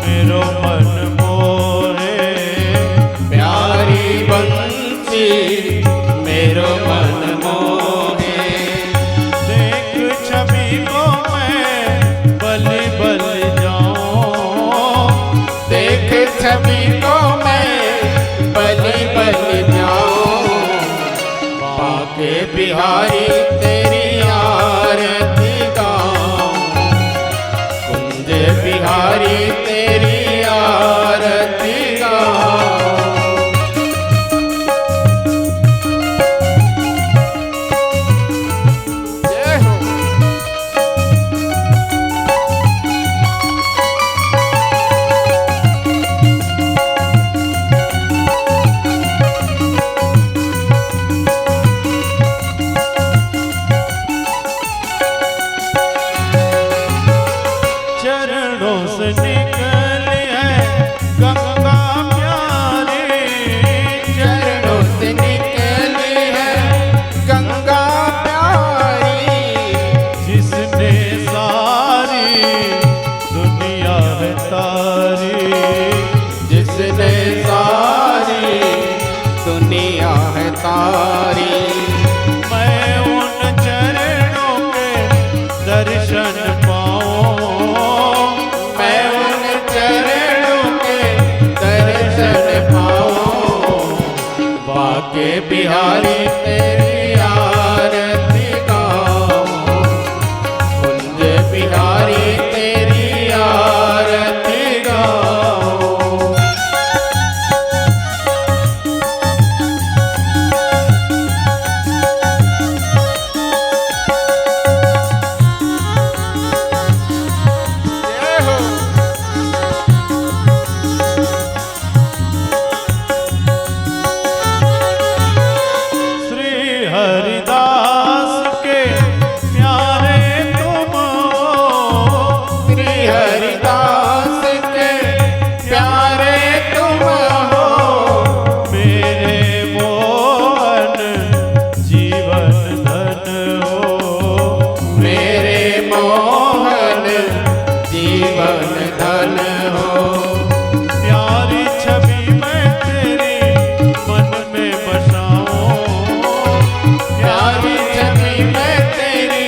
मेरो मन मोहे। प्यारी बंसी मेरो मन मोहे। देख छवि को मैं बलि बलि जाऊं। देख छवि को मैं बलि बलि जाऊं। बाके बिहारी तेरी आरती गाऊं। कुंज बिहारी तेरी आरती गाऊं। जय हो। चरणों से निकली है गंगा प्यारी। चरणों से निकली है गंगा प्यारी। जिसने सारी दुनिया है तारी। जिसने सारी दुनिया है तारी। मैं उन चरणों के दर्शन पाऊं। मैं उन चरणों के दर्शन पाऊं। बाके बिहारी तेरी आरती गाऊं। कुंज बिहारी तेरी आरती गाऊं। जय हो। श्री हरिदास के प्यारे तुम हो। श्री हरिदास के प्यारे तुम हो। मेरे मोहन जीवन धन हो। मेरे मोहन जीवन धन हो। प्यारी छवि मैं तेरी मन में बसाऊं। प्यारी छवि मैं तेरी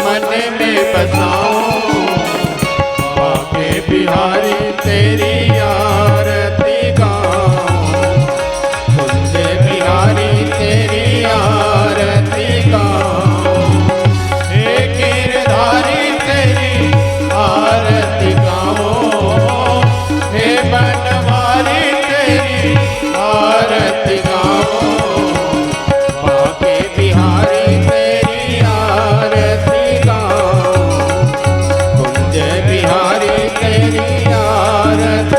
मन में बसाऊं। बाके बिहारी तेरी आरती गाऊं। कुंज बिहारी तेरी आरती गाऊं। हे गिरधारी तेरी आरती गाऊं। हे बनवारी तेरी आरती गाऊं। बाके बिहारी तेरी आरती गाऊं। कुंज बिहारी तेरी आरती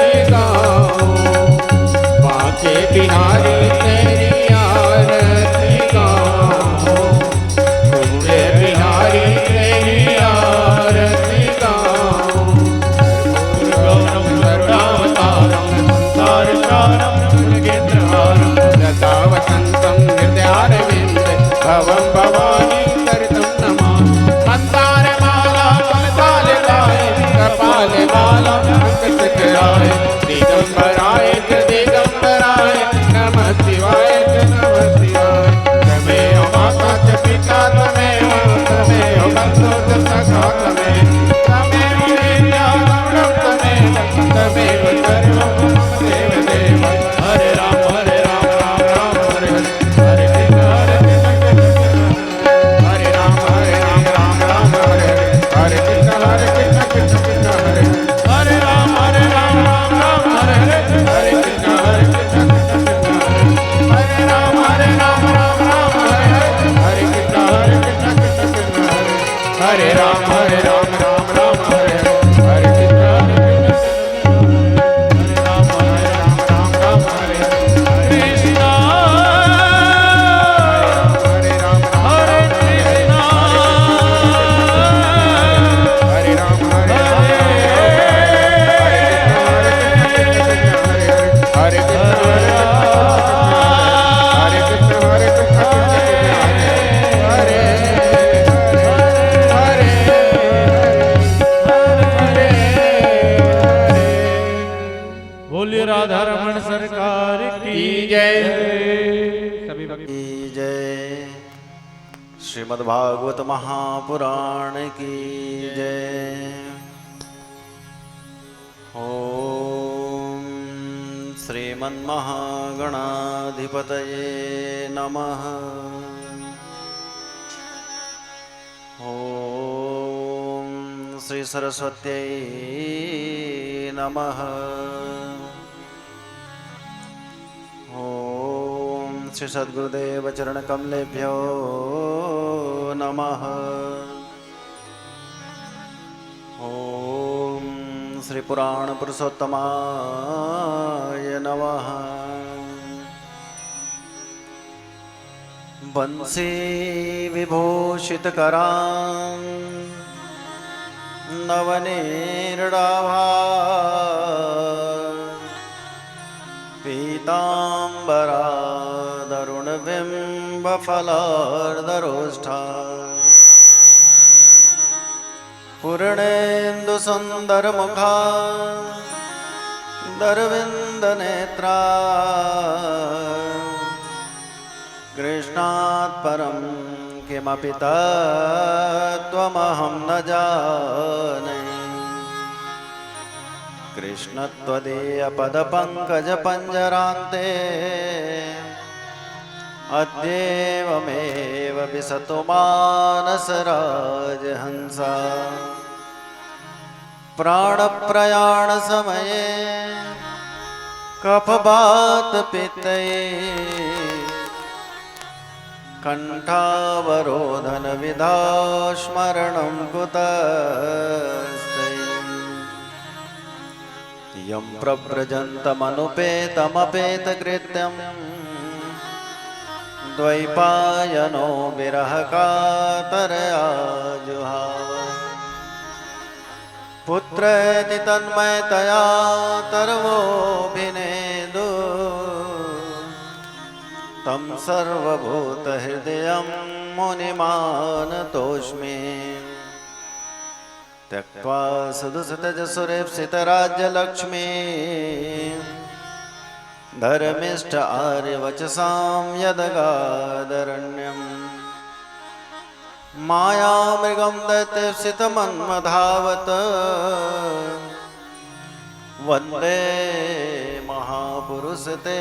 बोलिए राधा रमण सरकार की जय। सभी भक्त की जय। श्रीमद्भागवत महापुराण की जय। ओम श्रीमन्महागणाधिपतये नमः। ओम श्री सरस्वत्यै नमः। ओम श्री सद्गुरुदेव चरण कमलेभ्यो नमः। ओम श्री पुराण पुरुषोत्तमाय नमः। बंसी विभूषित करां नवनीर्डाभा पीताम्बरादरुणबिम्बफलार्धरोष्ठा पूर्णेन्दुसुन्दरमुखा दरविन्दनेत्रा कृष्णात् परं किमपि तत्त्वमहं न जाने। कृष्ण त्वदीयपदपङ्कजपञ्जरान्ते अद्येवमेव विशतु मानसराजहंसा। प्राणप्रयाणसमये कफवातपित्तये कण्ठावरोधनविधास्मरणं कुतस्ते। यं प्रव्रजन्तमनुपेतमपेतकृत्यं द्वैपायनो विरहकातरया जुहाव। पुत्रेति तन्मयतया तर्वोऽभिनेदु तं सर्वभूतहृदयं मुनिमानतोऽस्मि। त्यक्त्वा सुदुसुतजसुरेप्सितराज्यलक्ष्मी धर्मिष्ठ आर्यवचसां यदगादरण्यम्। मायामृगं दैत्यप्सितमन्मधावत् वन्दे महापुरुषते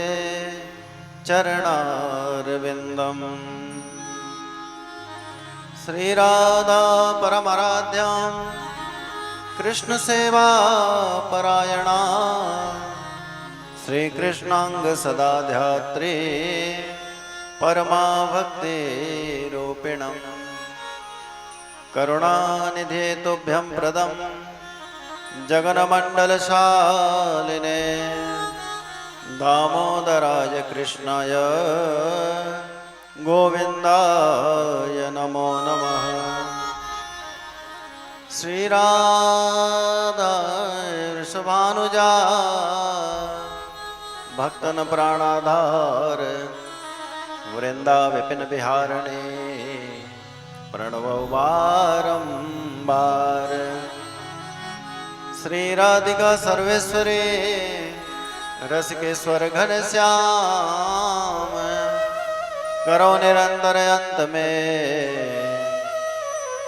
चरणारविन्दम्। श्रीराधा परमराध्यां कृष्णसेवा परायणा श्रीकृष्णांग सदाध्यात्री परमा भक्तिरूपिणम्। करुणानिधे तुभ्यं प्रदं जगन्मण्डलशालिने दामोदराय कृष्णाय गोविन्दाय नमो नमः। श्रीराधा वृषभानुजा भक्तन प्राणाधार वृंदा विपिन विहारणे प्रणवो बारंबार। श्री राधिका सर्वेश्वरी रसिकेश्वर घनश्याम करो निरंतर अंत में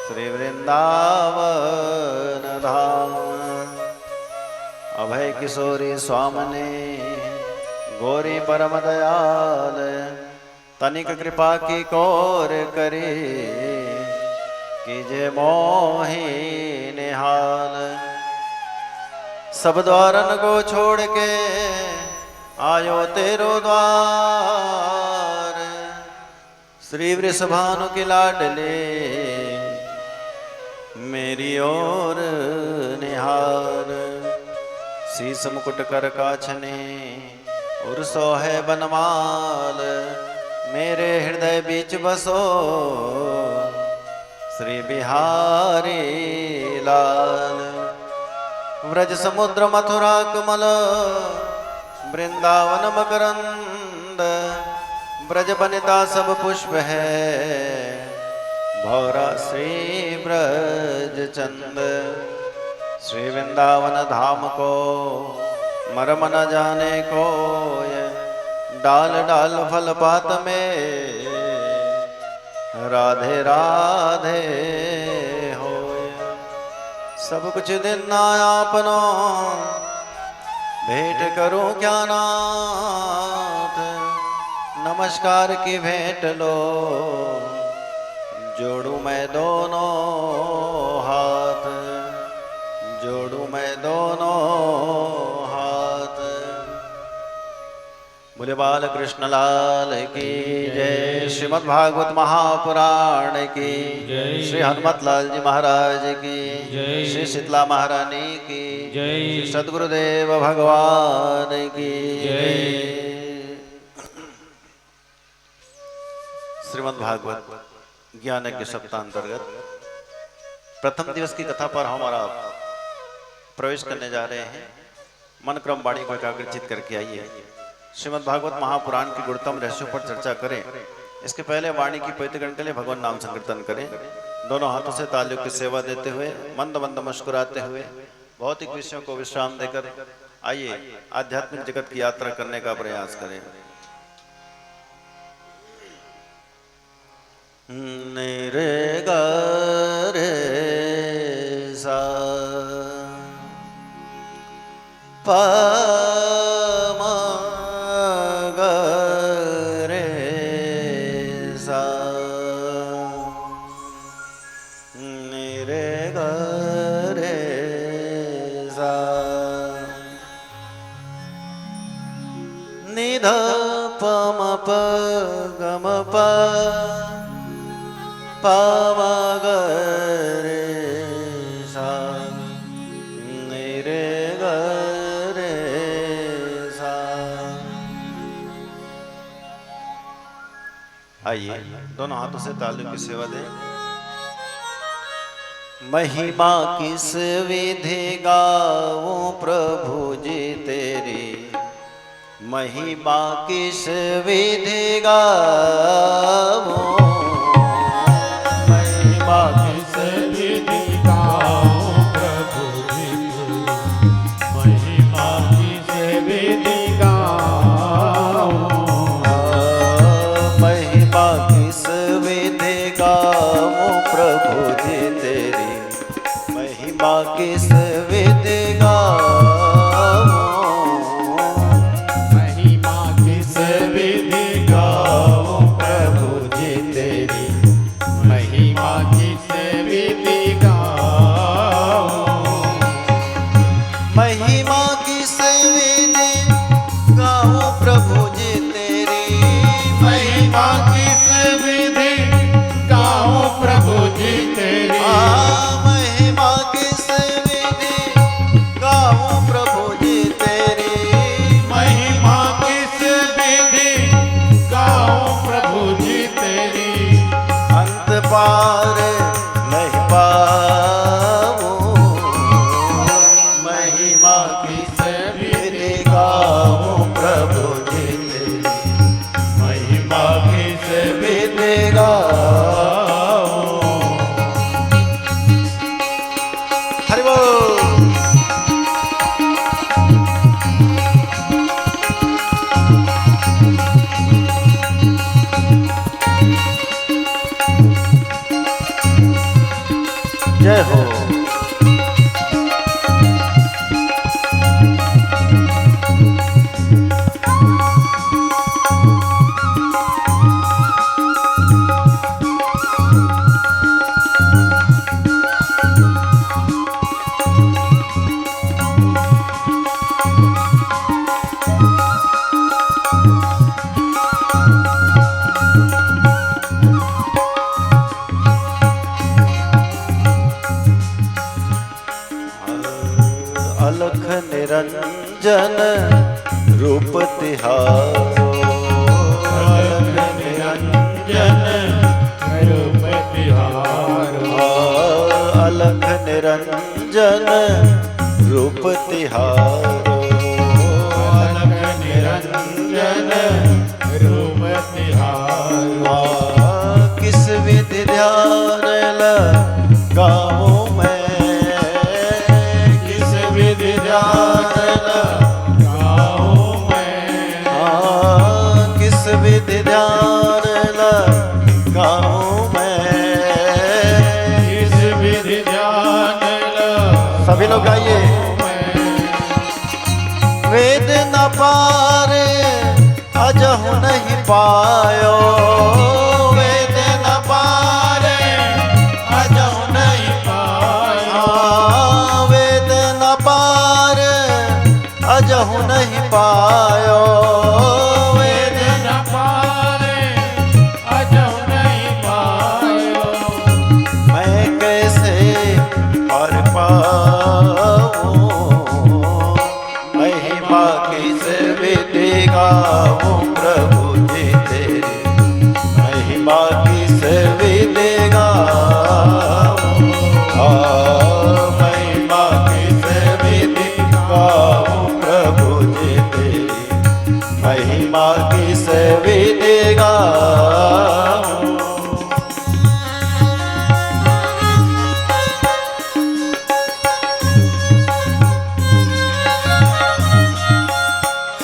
श्री वृंदावन धाम। अभय किशोरी स्वामने गौरी परम दयाल तनिक कृपा की कौर करे कीजे मोहि निहाल। सब द्वारन को छोड़ के आयो तेरो द्वार। श्री वृषभानु की लाडले मेरी ओर निहार। शीस मुकुट कर काछने उर्सो है बनमाल मेरे हृदय बीच बसो श्री बिहारी लाल। व्रज समुद्र मथुरा कमल वृंदावन मकरंद ब्रज बनिता सब पुष्प है भौरा श्री ब्रज चंद। श्री वृंदावन धाम को मरम न जाने कोय, डाल डाल फल पात में, राधे राधे होय। सब कुछ देना आपनो, भेंट करूं क्या नाथ, नमस्कार की भेंट लो, जोड़ू मैं दोनों हाथ, जोड़ू मैं दोनों हाथ। बोले बाल कृष्ण लाल की जय। श्रीमद् भागवत महापुराण की जय। श्री हनुमत लाल जी महाराज की जय। श्री शीतला महारानी की जय। श्री सद्गुरुदेव भगवान की जय। श्रीमद् भागवत ज्ञान के सप्ताह अंतर्गत प्रथम दिवस की कथा पर हमारा प्रवेश करने जा रहे हैं। मन क्रम वाणी को एकाग्रचित करके आइए श्रीमद् भागवत महापुराण की गुणतम रहस्यों पर चर्चा करें। इसके पहले वाणी की पवित्र करने के लिए भगवान नाम संकीर्तन करें। दोनों हाथों से तालियों की सेवा देते हुए मंद मंद मुस्कुराते हुए भौतिक विषयों को विश्राम देकर आइए आध्यात्मिक जगत की यात्रा करने का प्रयास करें। रे गा रे सा पा मा गा रे सा रे गा रे सा नि ध प म प ग म प पा मा ग रे सा नि रे ग रे सा। आइए दोनों हाथों से तालियों की सेवा दें। महिमा किस विधि गाऊं प्रभु जी तेरी, महिमा किस विधि गाऊं, महिमा किस विधि गाऊं प्रभु जी तेरी, महिमा किस विधि गाऊं, महिमा किस विधि गाऊं प्रभु जी तेरी, महिमा किस विधि गाऊं, महिमा किस विधि गाऊं प्रभु जी तेरी, महिमा किस विधि गाऊं, महिमा किस विधि गाऊं प्रभु जी तेरी, महिमा किस विधि गाऊं प्रभु जी तेरी, महिमा किस विधि गाऊं प्रभु जी तेरी, महिमा किस विधि गाऊं प्रभु जी तेरी, अंत पार नहीं पाऊं, महिमा किस विधि गाऊं प्रभु जी तेरी, महिमा किस विधि गाऊं। हरि बोल। जय हो। अलख निरंजन रूप तिहारो, अलख निरंजन रूप तिहारो, अलख निरंजन रूप तिहारो, अलख निरंजन रूप तिहारो, किस विधि ध्यान लगाऊं मैं, किस विधि ध्यान वेद न पारे अजहु नहीं पायो, वेद न पारे अजहु नहीं पायो, वेद न पारे अजहु नहीं पायो, वेद न पारे अजहु नहीं पायो। मैं कैसे और पाऊं महिमा किस विधि गाऊं प्रभु जी तेरी, महिमा किस विधि गाऊं, महिमा किस विधि गाऊं प्रभु जी तेरी, महिमा किस विधि गाऊं।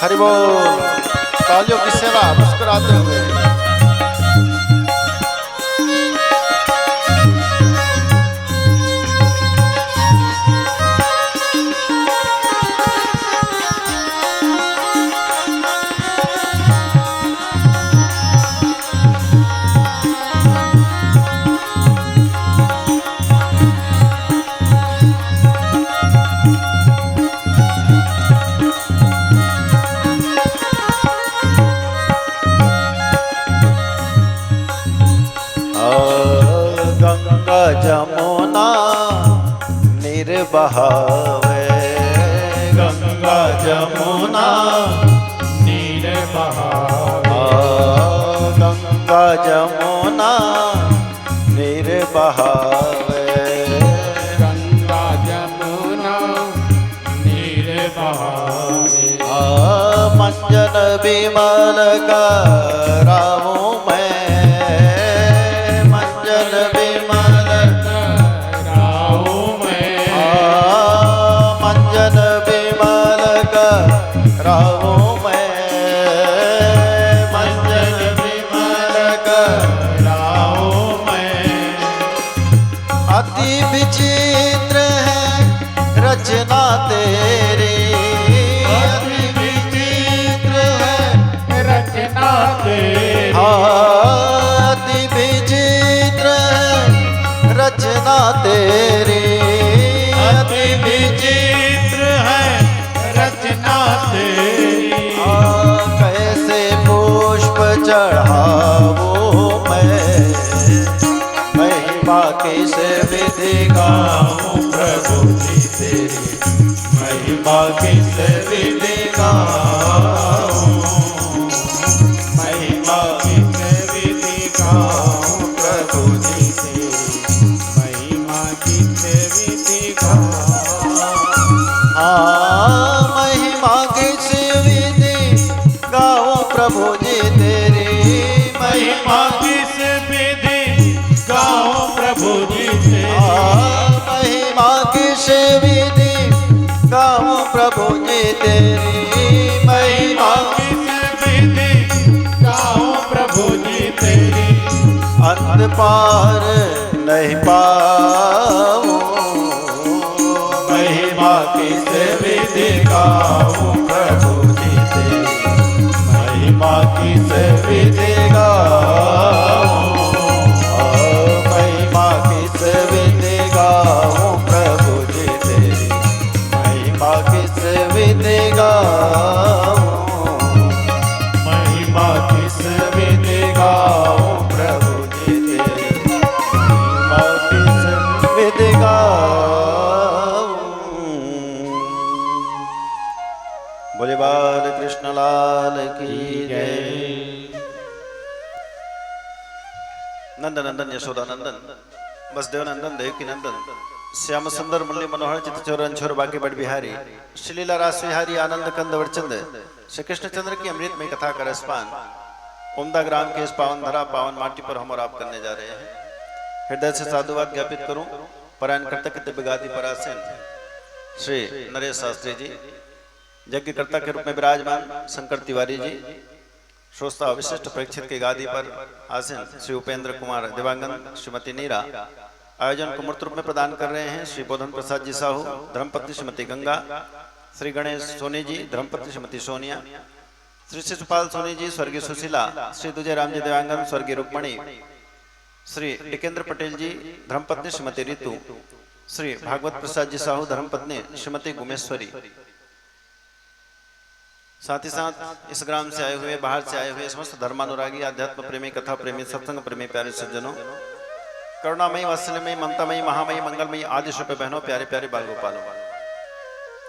हरि बोल। तालियों की सेवा मुस्कुराते हुए। गंगा जमुना निर्बहावे, गंगा जमुना निर्बहावे, गंगा जमुना निर्बहावे, गंगा जमुना निर्बहावे। मंजन विमल कराऊं मैं, मंजन विमल कराऊं मैं, मंजन विमल कराऊं मैं, मंजन विमल कराऊं मैं। अति विचित्र है रचना तेरी, अति विचित्र है रचना तेरी, अति विचित्र है रचना तेरी, अति विचित्र है रचना तेरी। कैसे पुष्प चढ़ाऊं मैं महिमा किस विधि गाऊं प्रभु जी तेरी, महिमा किस विधि गाऊं, महिमा किस विधि गाऊं प्रभु जी तेरी, महिमा किस विधि गाऊं, महिमा किस विधि गाऊं प्रभु जी तेरी, महिमा किस विधि गाऊं प्रभु जी तेरी, महिमा किस विधि गाऊं प्रभु जी तेरी, महिमा किस विधि गाऊं प्रभु जी तेरी। अंत पार नहीं पाऊं महिमा किस विधि गाऊं प्रभु जी तेरी, महिमा किस विधि गाऊं, महिमा किस विधि गाऊं प्रभु जी तेरी, महिमा किस विधि गाऊं, महिमा किस विधि गाऊं प्रभु जी तेरी, महिमा किस विधि गाऊं। बोले बाल कृष्ण लाल की जय। नंद नंदन यशोदा नंदन वसुदेव नंदन देवकी नंदन श्याम सुंदर मुरली मनोहर चित चोरन छोर बाकी बड़ बिहारी श्रीलीला रास विहारी आनंद कंद वरचंद श्री कृष्णचंद्र की अमृत में कथा का रसपान उमदा ग्राम के इस पावन धरा पावन माटी पर हम और आप करने जा रहे हैं। हृदय से साधुवाद ज्ञापित करूं परायण कर्तक दिव्य गादी पर आसीन श्री नरेश शास्त्री जी, यज्ञकर्ता के रूप में विराजमान शंकर तिवारी जी, श्रोता विशिष्ट प्रेक्षित की गादी पर आसीन श्री उपेंद्र कुमार दिवांगन, श्रीमती नीरा, आयोजन को मूर्त रूप में प्रदान कर रहे हैं श्री बोधन प्रसाद जी साहू, धर्मपत्नी श्रीमती गंगा, श्री गणेश सोनी जी, धर्मपत्नी श्रीमती सोनिया, श्री शिशुपाल सोनी जी, स्वर्गीय सुशीला, श्री दुजय राम जी देवांगन, स्वर्गीय रुक्मणी, श्री टिकेंद्र पटेल जी, धर्मपत्नी श्रीमती रितु, श्री भागवत प्रसाद जी साहू, धर्मपत्नी श्रीमती गुमेश्वरी, साथ ही साथ इस ग्राम से आए हुए, बाहर से आए हुए समस्त धर्मानुरागी, आध्यात्म प्रेमी, कथा प्रेमी, सत्संग प्रेमी प्यारे सज्जनों, करुणामयी, वात्सल्यमयी, ममतामयी, महामयी, मंगलमयी आदि स्वरूप बहनों, प्यारे प्यारे बाल गोपालों,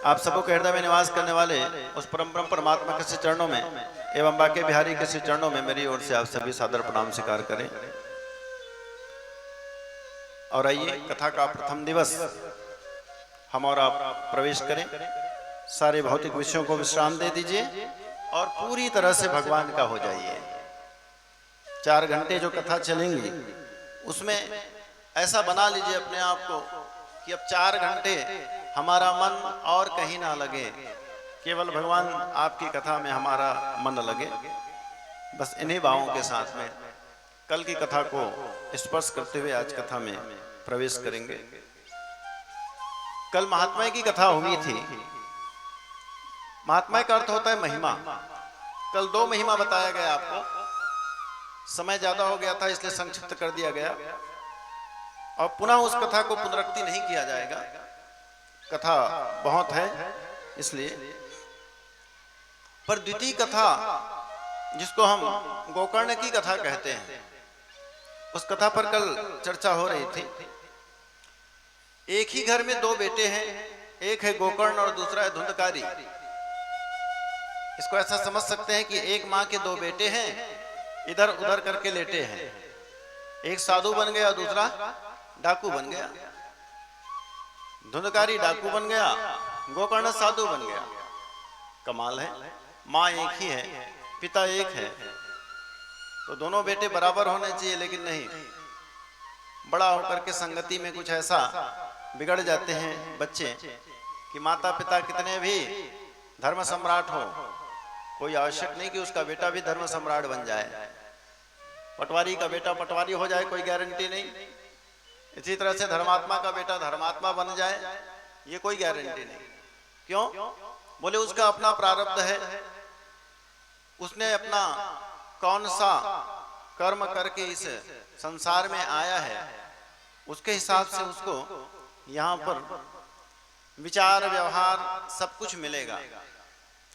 आप सबको के हृदय में निवास करने वाले उस परम ब्रह्म परमात्मा के श्री चरणों में एवं बाके बिहारी के श्री चरणों में मेरी ओर से आप सभी सादर प्रणाम स्वीकार करें। और आइए कथा का प्रथम दिवस हम और आप प्रवेश करें। सारे भौतिक विषयों को विश्राम दे दीजिए और पूरी तरह से भगवान का हो जाइए। 4 घंटे जो कथा चलेंगी उसमें ऐसा बना लीजिए अपने आप को कि अब 4 घंटे हमारा मन और कहीं ना लगे, केवल भगवान आपकी कथा में हमारा मन लगे। बस इन्हीं भावों के साथ में कल की कथा को स्पर्श करते हुए आज कथा में प्रवेश करेंगे। कल महात्मा की कथा हुई थी। महात्मा का अर्थ होता है महिमा। कल 2 महिमा बताया गया आपको, समय ज्यादा हो गया था इसलिए संक्षिप्त कर दिया गया और पुनः उस कथा को पुनरुक्ति नहीं किया जाएगा, कथा बहुत है इसलिए। पर द्वितीय कथा जिसको हम गोकर्ण की कथा कहते हैं, उस कथा पर कल चर्चा हो रही थी। एक ही घर में 2 बेटे हैं, एक है गोकर्ण और दूसरा है धुंधकारी। इसको ऐसा समझ सकते हैं कि एक माँ के 2 बेटे हैं, इधर उधर करके लेटे हैं। एक साधु बन गया, दूसरा डाकू बन गया। धुंधकारी डाकू बन गया, गोकर्ण साधु बन गया। कमाल है, माँ एक ही है, पिता एक है, तो दोनों बेटे बराबर होने चाहिए, लेकिन नहीं। बड़ा होकर के संगति में कुछ ऐसा बिगड़ जाते हैं बच्चे कि माता पिता कितने भी धर्म सम्राट हो, कोई आवश्यक नहीं कि उसका बेटा भी धर्म सम्राट बन जाए। पटवारी का बेटा पटवारी हो जाए, कोई गारंटी नहीं। इसी तरह से धर्मात्मा का बेटा धर्मात्मा बन जाए, ये कोई गारंटी नहीं। क्यों? बोले उसका अपना प्रारब्ध है, उसने अपना कौन सा कर्म करके इस संसार में आया है, उसके हिसाब से उसको यहाँ पर विचार व्यवहार सब कुछ मिलेगा।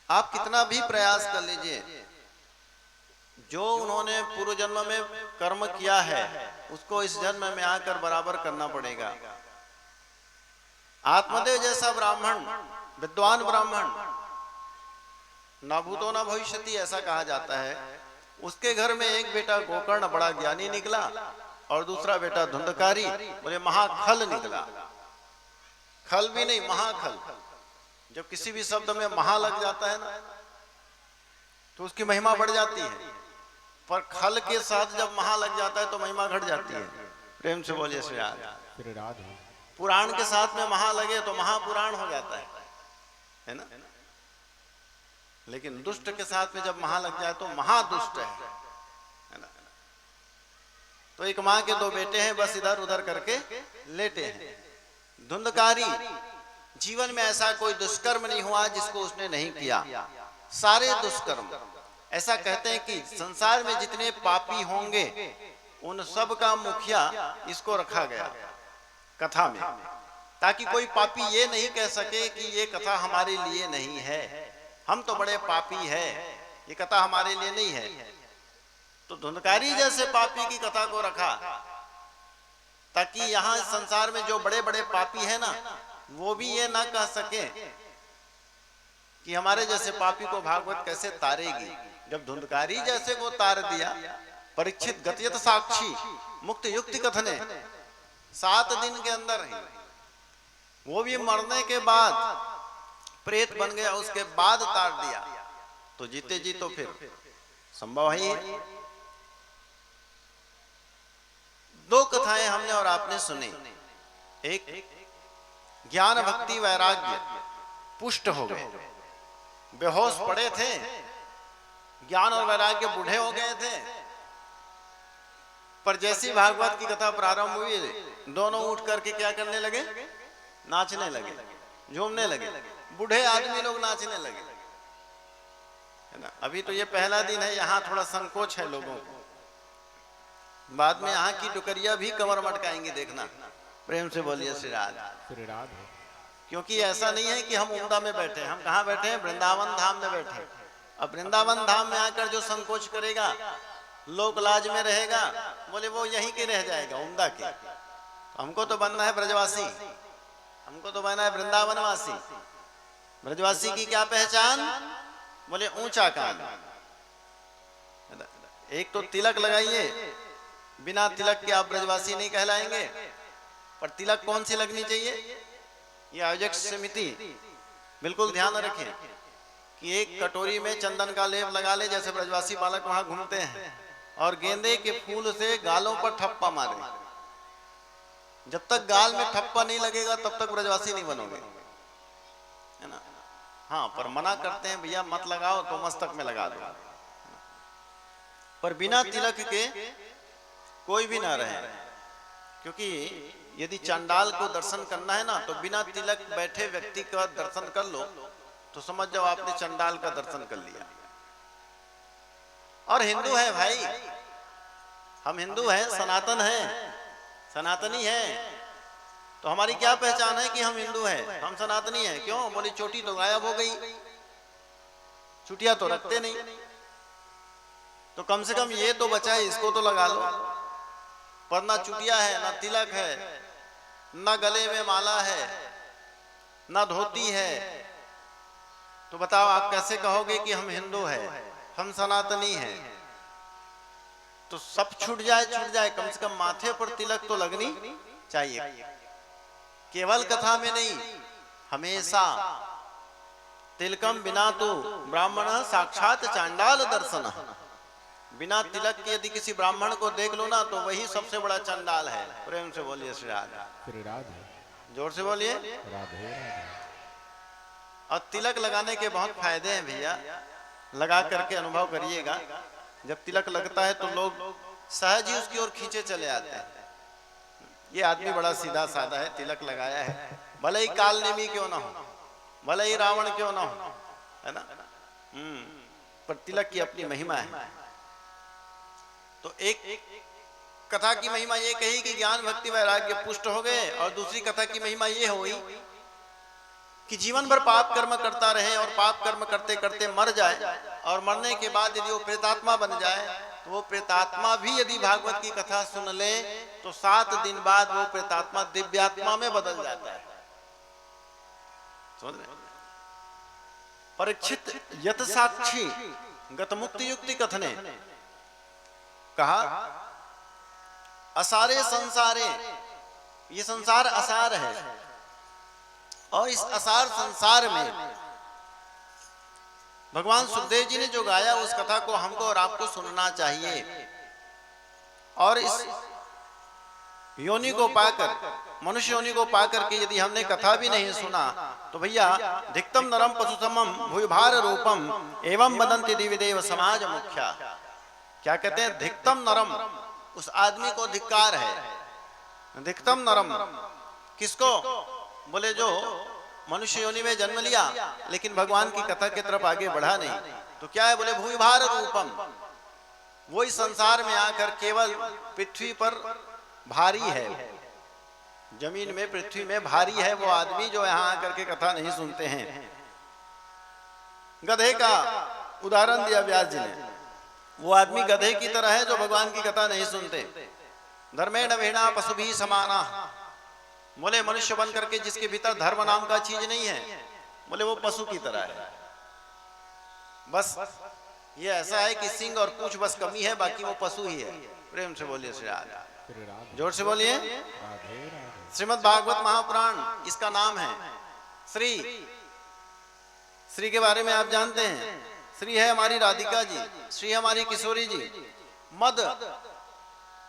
आप कितना भी प्रयास कर लीजिए, जो उन्होंने पूर्व जन्म में कर्म किया है उसको इस जन्म में आकर बराबर करना पड़ेगा। आत्मदेव जैसा ब्राह्मण, विद्वान ब्राह्मण, न भूतो न भविष्यति ऐसा कहा जाता है, उसके घर में एक बेटा गोकर्ण बड़ा ज्ञानी निकला और दूसरा बेटा धुंधकारी, बोले महाखल निकला। खल भी नहीं, महाखल। जब किसी भी शब्द में महा लग जाता है ना तो उसकी महिमा बढ़ जाती है, पर खल के साथ जब महा लग जाता है तो महिमा घट जाती है। प्रेम से बोलिए श्री राधे। पुराण के साथ में महा लगे तो महापुराण हो जाता है ना। लेकिन दुष्ट के साथ में जब महा लग जाए तो महादुष्ट है ना। तो एक माँ के 2 बेटे हैं, बस इधर उधर करके लेटे हैं। धुंधकारी, जीवन में ऐसा कोई दुष्कर्म नहीं हुआ जिसको उसने नहीं किया, सारे दुष्कर्म। ऐसा कहते हैं कि संसार में जितने पापी होंगे उन सब का मुखिया इसको रखा गया कथा में, ताकि कोई पापी ये नहीं कह सके कि ये कथा हमारे लिए नहीं है, हम तो बड़े पापी है, ये कथा हमारे लिए नहीं है। तो धुंधकारी जैसे पापी की कथा को रखा ताकि यहाँ संसार में जो बड़े बड़े पापी है ना, वो भी ये ना कह सके कि हमारे जैसे पापी को भागवत कैसे तारेगी। जब धुंधकारी जैसे को तार दिया, परीक्षित गतियत साक्षी मुक्त युक्ति कथने 7 दिन के अंदर ही, वो भी मरने के बाद प्रेत बन गया, उसके बाद तार दिया, तो जीते जी तो फिर संभव ही है। 2 कथाएं हमने और आपने सुनी। एक ज्ञान भक्ति वैराग्य पुष्ट हो गए, बेहोश पड़े थे, ज्ञान और वैराग्य बूढ़े हो गए थे, पर जैसी भागवत की कथा प्रारंभ हुई दोनों उठ करके क्या करने लगे? नाचने लगे, झूमने लगे। बूढ़े आदमी लोग नाचने लगे, है ना। अभी तो ये पहला दिन है, यहाँ थोड़ा संकोच है लोगों को, बाद में यहाँ की टुकरिया भी कमर मटकाएंगी, देखना। प्रेम से बोलिए श्री राधे। क्योंकि ऐसा नहीं है कि हम उमदा में बैठे, हम कहाँ बैठे हैं, वृंदावन धाम में बैठे। अब वृंदावन धाम में आकर जो संकोच करेगा, लोक लाज में रहेगा, बोले वो यहीं के रह जाएगा, उमदा के। हमको तो बनना है ब्रजवासी, हमको तो बनना है वृंदावनवासी। ब्रजवासी की क्या पहचान, बोले ऊंचा कान। एक तो तिलक लगाइए, बिना तिलक के आप ब्रजवासी नहीं कहलाएंगे। पर तिलक कौन सी लगनी चाहिए, ये आयोजक समिति बिल्कुल ध्यान रखें कि एक कटोरी में चंदन का लेप लगा ले, जैसे ब्रजवासी बालक वहां घूमते हैं, और गेंदे के फूल से गालों पर ठप्पा मारे। जब तक गाल में ठप्पा नहीं लगेगा तब तक ब्रजवासी नहीं बनोगे, है ना। हाँ, पर मना करते हैं भैया मत लगाओ, तो मस्तक में लगा दो। पर बिना तिलक के कोई भी ना रहे, क्योंकि यदि चांडाल को दर्शन करना है ना, तो बिना तिलक बैठे व्यक्ति का दर्शन कर लो तो समझ जाओ आपने चंडाल का दर्शन कर लिया। और हिंदू है भाई, हम हिंदू हैं, सनातन हैं, सनातनी हैं। तो हमारी क्या पहचान है कि हम हिंदू हैं, हम सनातनी हैं। क्यों, बोली चोटी तो गायब हो गई, चुटिया तो रखते नहीं, तो कम से कम ये तो बचा है, इसको तो लगा लो। पर ना चुटिया है, ना तिलक है, ना गले में माला है, ना धोती है, तो बताओ आप कैसे कहोगे कि हम हिंदू हैं, हम सनातनी हैं। तो सब छूट जाए, कम से कम माथे पर तिलक तो लगनी चाहिए। केवल कथा में नहीं, हमेशा। तिलकम बिना तो ब्राह्मण साक्षात चांडाल दर्शन। बिना तिलक के यदि किसी ब्राह्मण को देख लो ना, तो वही सबसे बड़ा चंडाल है। प्रेम से बोलिए श्री राधे, जोर से बोलिए राधे। और तिलक लगाने के बहुत फायदे हैं भैया, लगा करके अनुभव करिएगा। जब तिलक लगता है तो लोग सहज ही उसकी ओर खींचे चले आते हैं। ये आदमी बड़ा सीधा साधा है, तिलक लगाया है, भले ही काल नेमी क्यों ना हो, भले ही रावण क्यों ना हो, है ना। पर तिलक की अपनी महिमा है। तो एक कथा की महिमा ये कही कि ज्ञान भक्ति वैराग्य पुष्ट हो गए, और दूसरी कथा की महिमा ये हुई कि जीवन भर पाप कर्म करता रहे, और पाप कर्म करते करते मर जाए, और मरने के बाद यदि वो प्रेतात्मा बन जाए, तो वो प्रेतात्मा भी यदि भागवत की कथा सुन ले, तो 7 दिन बाद वो प्रेतात्मा दिव्यात्मा में बदल जाता है। समझ रहे? परीक्षित यत साक्षी गत मुक्ति युक्ति कथने, कहा असारे संसारे, ये संसार असार है, और इस असार संसार में भगवान सुखदेव जी ने जो गाया, उस कथा को हमको और आपको सुनना चाहिए। और इस योनि को पाकर, मनुष्य योनि को पाकर के यदि हमने कथा भी नहीं सुना, तो भैया धिक्तम नरम पशुसमम भूभार रूपम एवं बदंती दिविदेव समाज मुख्या। क्या कहते हैं, धिक्तम नरम, उस आदमी को धिक्कार है। धिक्तम नरम किसको, बोले जो मनुष्य योनि में जन्म लिया लेकिन भगवान की कथा की तरफ आगे बढ़ा नहीं। तो क्या है, बोले भूभार रूपम, वही संसार में आकर केवल पृथ्वी पर भारी है, जमीन में पृथ्वी में भारी है वो आदमी जो यहाँ आकर के कथा नहीं सुनते हैं। गधे का उदाहरण दिया व्यास जी ने, वो आदमी गधे की तरह है जो भगवान की कथा नहीं सुनते। धर्मेण वेणा पशु भी समाना, बोले मनुष्य बन करके जिसके भीतर धर्म नाम का चीज नहीं है, बोले वो पशु की तरह है। बस ये ऐसा है कि सिंग और पूंछ बस कमी है, बाकी वो पशु ही है। प्रेम से बोलिए श्री राधे, जोर से बोलिए। श्रीमद् भागवत महापुराण इसका नाम है। श्री, श्री के बारे में आप जानते हैं, श्री है हमारी राधिका जी, श्री हमारी किशोरी जी। मद,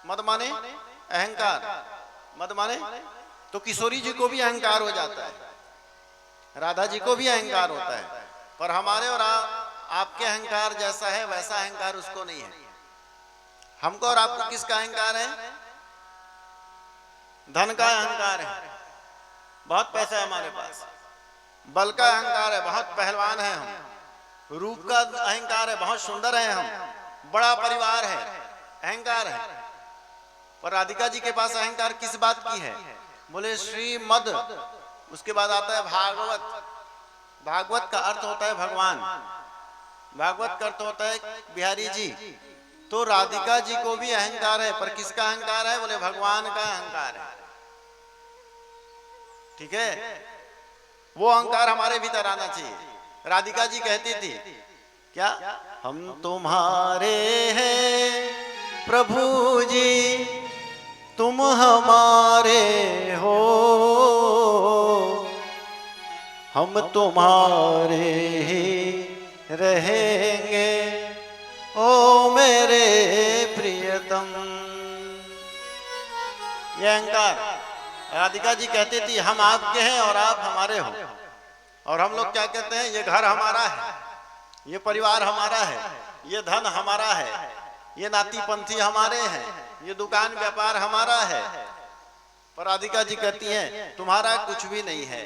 मद माने अहंकार, मद माने तो किशोरी जी को भी अहंकार हो जाता है, राधा जी को भी अहंकार होता है, पर हमारे और आपके अहंकार जैसा है वैसा अहंकार उसको नहीं है। हमको और आपको किसका अहंकार है? धन का अहंकार है। बहुत पैसा है हमारे पास, बल का अहंकार है, बहुत पहलवान है हम, रूप का अहंकार है, बहुत सुंदर है हम, बड़ा परिवार है, अहंकार है। पर राधिका जी के पास अहंकार किस बात की है? बोले श्रीमद, उसके बाद आता है भागवत। भागवत का अर्थ होता है भगवान, भागवत का अर्थ होता है बिहारी जी। तो राधिका जी को भी अहंकार है, पर किसका अहंकार है? बोले भगवान का अहंकार है। ठीक है, वो अहंकार हमारे भीतर आना चाहिए। राधिका जी कहती थी क्या? हम तुम्हारे हैं प्रभु जी, तुम हमारे हो, हम तुम्हारे ही रहेंगे ओ मेरे प्रियतम। ये अहंकार राधिका जी कहती थी हम आपके हैं और आप हमारे हो। और हम लोग क्या कहते हैं? ये घर हमारा है, ये परिवार हमारा है, ये धन हमारा है, ये नाती पंथी हमारे हैं, ये दुकान व्यापार हमारा है। पर राधिका जी कहती हैं तुम्हारा कुछ भी नहीं है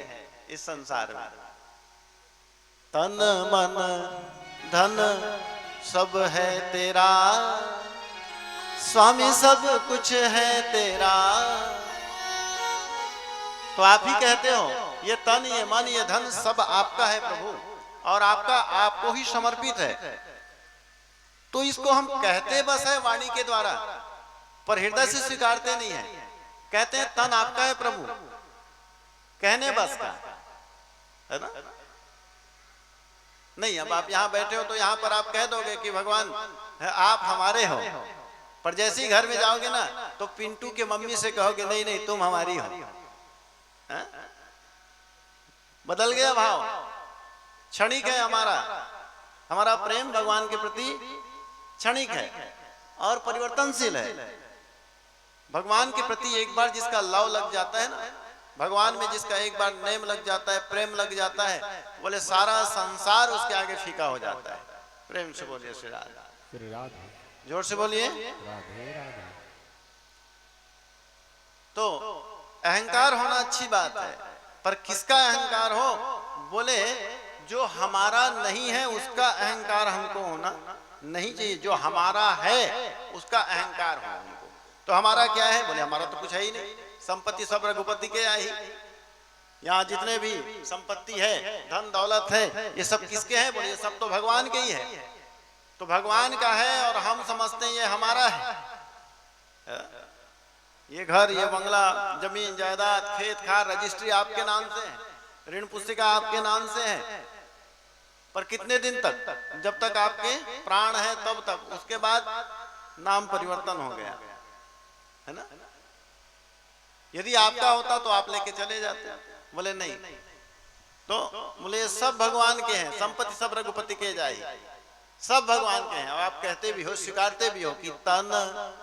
इस संसार में। तन मन धन सब है तेरा, स्वामी सब कुछ है तेरा। तो आप ही कहते हो ये तन, ये मन, ये धन सब आपका है प्रभु, और आपका आपको ही समर्पित है। तो इसको हम कहते बस है वाणी के द्वारा, पर हृदय से स्वीकारते नहीं है। कहते हैं तन आपका है प्रभु, कहने बस का है ना। नहीं, अब आप यहाँ बैठे हो तो यहाँ पर आप कह दोगे कि भगवान आप हमारे हो, पर जैसे ही घर में जाओगे ना तो पिंटू के मम्मी से कहोगे नहीं नहीं तुम हमारी हो। बदल गया भाव, क्षणिक है हमारा प्रेम भगवान के प्रति क्षणिक है और परिवर्तनशील है। भगवान के प्रति एक बार जिसका लव लग जाता है ना, भगवान में जिसका एक बार नेम लग जाता है, प्रेम लग जाता है, बोले सारा संसार उसके आगे फीका हो जाता है। प्रेम से बोलिए श्री राधा, श्री राधा, जोर से बोलिए राधे राधे। तो अहंकार होना अच्छी बात है, पर किसका अहंकार हो? बोले जो हमारा नहीं है उसका अहंकार हमको होना नहीं चाहिए, जो हमारा है उसका अहंकार हो हमको। तो हमारा क्या है? बोले हमारा तो कुछ है ही नहीं, संपत्ति सब रघुपति के आई। यहाँ जितने भी संपत्ति है, धन दौलत है, ये सब किसके हैं? बोले ये सब तो भगवान के ही है। तो भगवान का है और हम समझते हैं ये हमारा है। ये घर, ये बंगला, जमीन जायदाद, खेत खार, रजिस्ट्री आपके नाम से है, ऋण पुस्तिका आपके नाम से है। पर कितने दिन तक? जब तक आपके प्राण है तब तक, उसके बाद नाम परिवर्तन हो गया है ना। यदि आपका होता तो आप लेके चले जाते। बोले नहीं, तो बोले सब भगवान के हैं, संपत्ति सब रघुपति के जाई, सब भगवान के हैं। और आप कहते भी हो, स्वीकारते भी हो कि तन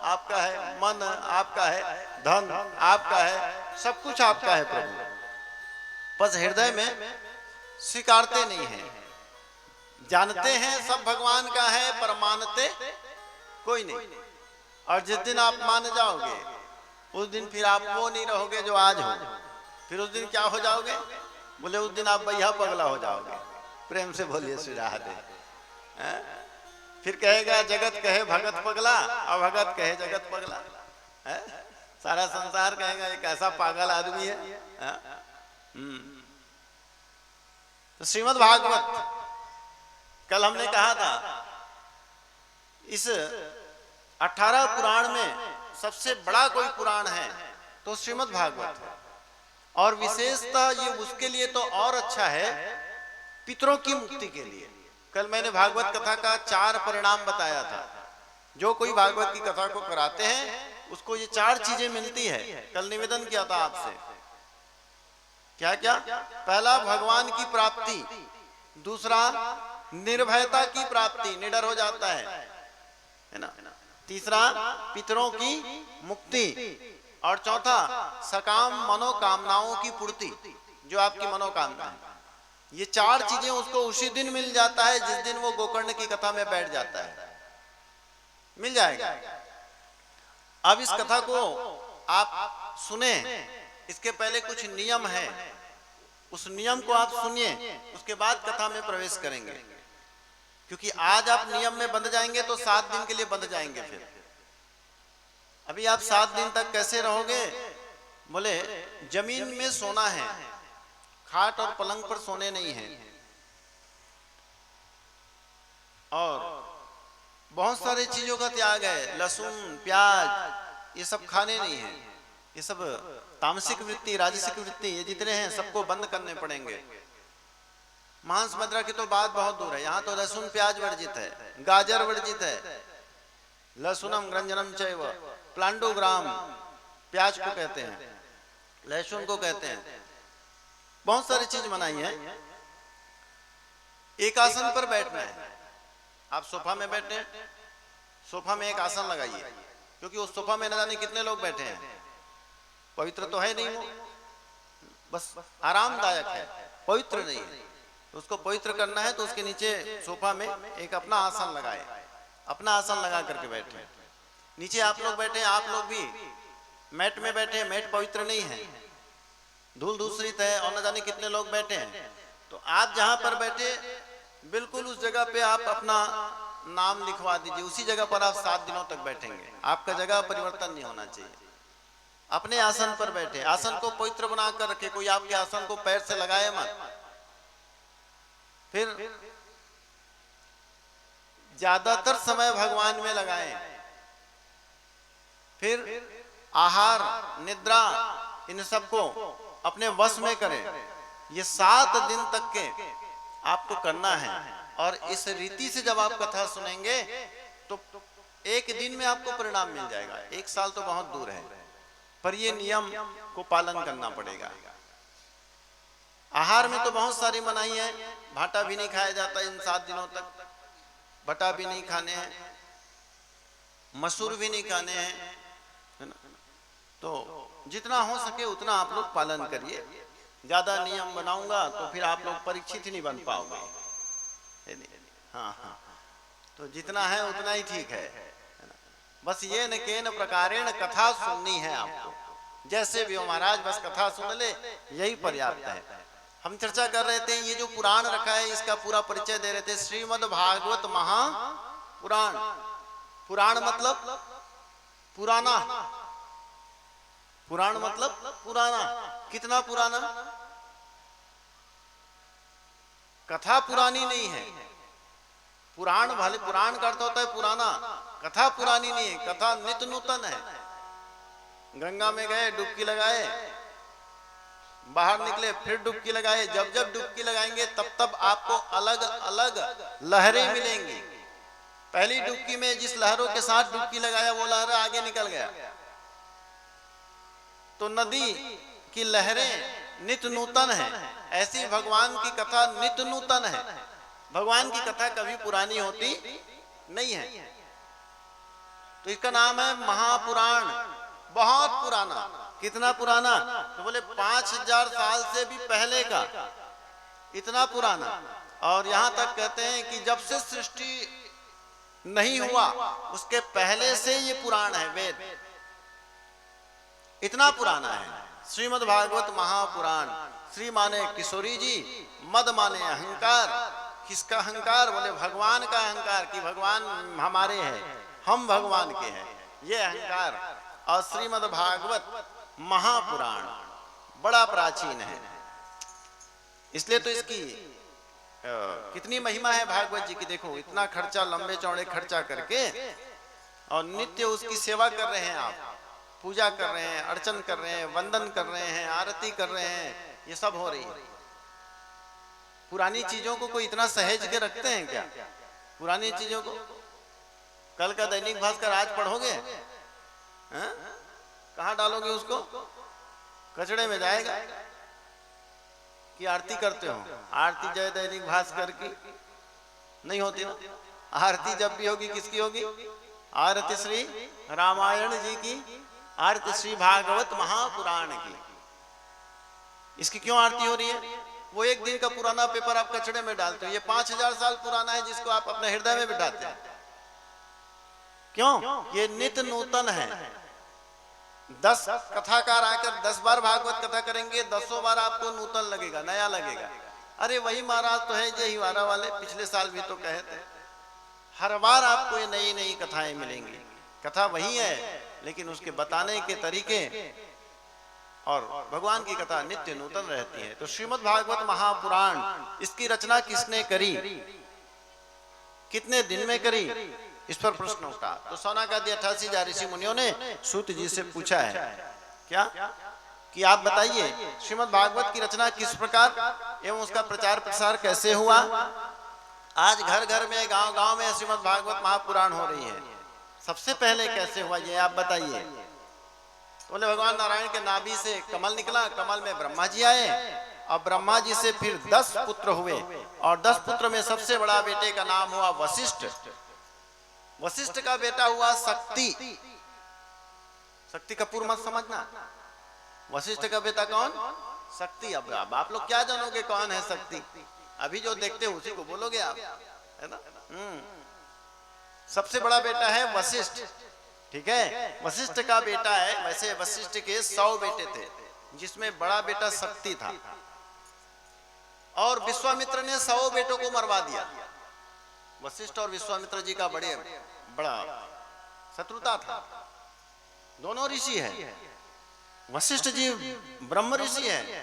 आपका है, मन आपका है, धन आपका है, सब कुछ आपका है प्रभु। बस हृदय में स्वीकारते नहीं है। जानते हैं सब भगवान का है, पर मानते कोई नहीं। और जिस दिन आप मान जाओगे उस दिन फिर आप वो नहीं रहोगे जो आज हो। फिर उस दिन क्या हो जाओगे? बोले उस दिन आप बैया पगला हो जाओगे। प्रेम से बोलिए श्री राधे। फिर कहेगा जगत कहे भगत पगला, और भगत कहे जगत पगला। सारा संसार कहेगा एक ऐसा पागल आदमी है। तो श्रीमद् भागवत कल हमने कहा था, इस 18 पुराण में सबसे बड़ा कोई पुराण है तो श्रीमद् भागवत है। और विशेषतः ये उसके लिए तो और अच्छा है, पितरों की मुक्ति के लिए। कल मैंने भागवत कथा का 4 परिणाम बताया था। जो कोई भागवत की कथा को कराते हैं उसको ये 4 चीजें मिलती है। कल निवेदन किया था आपसे। क्या क्या? पहला भगवान की प्राप्ति, दूसरा निर्भयता की प्राप्ति, निडर हो जाता है ना, तीसरा पितरों की मुक्ति, और चौथा सकाम मनोकामनाओं की पूर्ति, जो आपकी मनोकामना है। ये 4 चीजें उसको उसी दिन मिल जाता है जिस दिन वो गोकर्ण की कथा में बैठ जाता है, मिल जाएगा। अब इस कथा को आप सुने, इसके पहले कुछ नियम है उस नियम को आप सुनिए, उसके बाद कथा में प्रवेश करेंगे। क्योंकि आज आप नियम में बंध जाएंगे तो 7 दिन के लिए बंध जाएंगे। फिर अभी आप 7 दिन तक कैसे रहोगे? बोले जमीन में सोना है, खाट और पलंग पर सोने नहीं है, और बहुत सारी चीजों का त्याग है, लहसुन प्याज ये सब खाने नहीं है। ये सब तामसिक वृत्ति, राजसिक वृत्ति ये जितने हैं सबको बंद करने पड़ेंगे। मांस मदिरा की तो बात बहुत दूर है, यहाँ तो लहसुन प्याज वर्जित है, गाजर वर्जित है। लहसुनम ग्रंजनम चैव, प्लांडोग्राम प्याज को कहते हैं, लहसुन को कहते हैं। बहुत सारी चीज मनाई है। एक आसन पर बैठना है। आप सोफा में बैठे, सोफा में एक आसन लगाइए, क्योंकि उस सोफा में न जाने कितने लोग बैठे हैं, पवित्र तो है नहीं वो, बस आरामदायक है, पवित्र नहीं है। तो उसको पवित्र करना है तो उसके नीचे सोफा में एक अपना आसन लगाए, अपना आसन लगा करके बैठे। नीचे आप लोग बैठे, आप लोग भी मैट में बैठे, मैट पवित्र नहीं है, धूल दूसरित है, और न जाने कितने लोग बैठे हैं। तो आप जहां पर बैठे बिल्कुल उस जगह पे आप अपना नाम लिखवा दीजिए, उसी जगह पर आप 7 दिनों तक बैठेंगे। आपका जगह परिवर्तन नहीं होना चाहिए। अपने आसन पर बैठे, आसन को पवित्र बनाकर रखे, कोई आपके आसन को पैर से लगाए मत। फिर ज्यादातर समय भगवान में लगाएं। फिर आहार निद्रा इन सबको अपने वश में करें। ये 7 दिन तक के आपको करना है। और इस रीति से जब आप कथा सुनेंगे तो 1 दिन में आपको परिणाम मिल जाएगा। 1 साल तो बहुत दूर है, पर ये नियम को पालन करना पड़ेगा। आहार में तो बहुत सारी मनाही है। भाटा भी नहीं खाया जाता इन 7 दिनों तक, बटा भी नहीं खाने हैं, मसूर भी नहीं खाने हैं, है ना। तो जितना हो सके उतना आप लोग पालन करिए। ज्यादा नियम बनाऊंगा तो फिर आप लोग परीक्षित ही नहीं बन पाओगे। हाँ हाँ, तो जितना है उतना ही ठीक है ना? बस ये न केन प्रकारेण कथा सुननी है आपको, जैसे भी हो महाराज, बस कथा सुन ले, यही पर्याप्त है। हम चर्चा कर रहे थे, ये जो पुराण रखा है इसका पूरा परिचय दे रहे थे। श्रीमद् भागवत महापुराण। पुराण मतलब पुराना, पुराण मतलब पुराना। कितना पुराना? कथा पुरानी नहीं है। पुराण भले, पुराण का अर्थ होता है पुराना, कथा पुरानी नहीं है, कथा नित्य नूतन है। गंगा में गए, डुबकी लगाए, बाहर निकले, फिर डुबकी लगाए। जब जब डुबकी लगाएंगे तब तब आपको अलग अलग लहरें मिलेंगी। पहली डुबकी में जिस लहरों के साथ डुबकी लगाया वो लहर आगे निकल गया, तो नदी की लहरें नित्य नूतन है। ऐसी भगवान की कथा नित्य नूतन है। भगवान की कथा कभी पुरानी होती नहीं है। तो इसका नाम है महापुराण। बहुत पुराना। कितना पुराना? तो बोले 5000 साल से भी पहले का, इतना पुराना। और यहां तक कहते हैं कि जब से सृष्टि नहीं हुआ उसके पहले से ये पुराण है, वेद। इतना पुराना है श्रीमद् भागवत महापुराण। श्री माने किशोरी जी, मद माने अहंकार। किसका अहंकार? बोले भगवान का अहंकार, कि भगवान हमारे हैं, हम भगवान के हैं, ये अहंकार। और श्रीमद् भागवत महापुराण बड़ा प्राचीन है, इसलिए तो इसकी कितनी महिमा है भागवत जी की। देखो इतना खर्चा, लंबे चौड़े खर्चा करके, और नित्य उसकी सेवा कर रहे हैं आप, पूजा कर रहे हैं, अर्चन कर रहे हैं, वंदन कर रहे हैं, आरती कर रहे हैं, ये सब हो रही है। पुरानी चीजों को कोई इतना सहेज के रखते हैं क्या? पुरानी चीजों को कल का दैनिक भास्कर आज पढ़ोगे, कहाँ डालोगे उसको? कचड़े में जाएगा। कि आरती करते हो, आरती जय दैनिक भास्कर की नहीं होती ना। आरती जब भी होगी किसकी होगी? आरती श्री रामायण जी की, आरती श्री भागवत महापुराण की। इसकी क्यों आरती हो रही है? वो 1 दिन का पुराना पेपर आप कचड़े में डालते हो। ये 5000 साल पुराना है जिसको आप अपने हृदय में बिठाते हैं। क्यों? ये नित्य नूतन है। 10 कथाकार आकर 10 बार भागवत कथा करेंगे, 10 बार आपको नूतन लगेगा, नया लगेगा। अरे वही महाराज तो है जय हिवारा वाले, पिछले साल भी तो कहे थे। हर बार आपको ये नई नई कथाएं मिलेंगी। कथा वही है, लेकिन उसके बताने के तरीके और भगवान की कथा नित्य नूतन रहती है। तो श्रीमद् भागवत महापुराण, इसकी रचना किसने करी, कितने दिन में करी, इस पर प्रश्न उठा। तो सौनकादि 88 ऋषि मुनियों ने सूत जी से पूछा है क्या कि आप बताइए श्रीमद् भागवत की रचना किस प्रकार एवं उसका प्रचार प्रसार कैसे हुआ। आज घर घर में, गांव गांव में श्रीमद् भागवत महापुराण हो रही है, सबसे पहले कैसे हुआ ये आप बताइए। तो बोले भगवान नारायण के नाभि से कमल निकला, कमल में ब्रह्मा जी आए और ब्रह्मा जी से फिर 10 पुत्र हुए और 10 पुत्र में सबसे बड़ा बेटे का नाम हुआ वशिष्ठ। वशिष्ठ का बेटा हुआ शक्ति। शक्ति कपूर मत समझना, वशिष्ठ का बेटा कौन, शक्ति। अब आप लोग क्या जानोगे कौन है शक्ति, अभी जो देखते हो उसी को बोलोगे आप, है ना। सबसे बड़ा बेटा है वशिष्ठ, ठीक है, वशिष्ठ का बेटा है। वैसे वशिष्ठ के 100 बेटे थे, जिसमें बड़ा बेटा शक्ति था। और विश्वामित्र ने 100 बेटों को मरवा दिया। वशिष्ठ और विश्वामित्र जी का बड़ा शत्रुता था। दोनों ऋषि है, वशिष्ठ जी ब्रह्म ऋषि है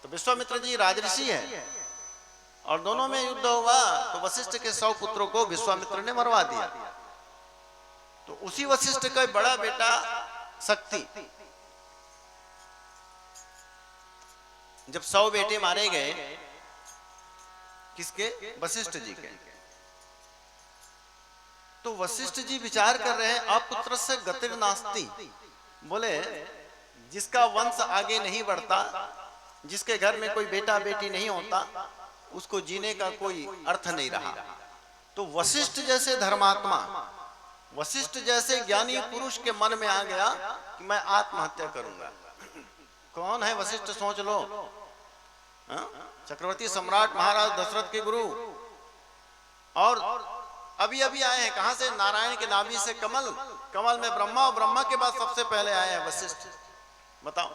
तो विश्वामित्र जी राजऋषि है, और दोनों में युद्ध हुआ तो वशिष्ठ के 100 पुत्रों को विश्वामित्र ने मरवा दिया। तो उसी वशिष्ठ का बड़ा बेटा शक्ति, जब 100 बेटे मारे गए, किसके, वशिष्ठ जी के, तो वशिष्ठ जी विचार कर रहे हैं अपुत्र से गतिर नास्ति। बोले जिसका वंश आगे नहीं बढ़ता, जिसके घर में कोई बेटा बेटी नहीं होता, उसको जीने का कोई अर्थ नहीं रहा। तो वशिष्ठ जैसे धर्मात्मा, वशिष्ठ जैसे ज्ञानी पुरुष के मन में आ गया कि मैं आत्महत्या करूंगा। कौन है वशिष्ठ, सोच लो। चक्रवर्ती सम्राट महाराज दशरथ के गुरु, और अभी अभी आए हैं कहां से, नारायण के नाभि से कमल, कमल में ब्रह्मा, और ब्रह्मा के बाद सबसे पहले आए हैं वशिष्ठ। बताओ,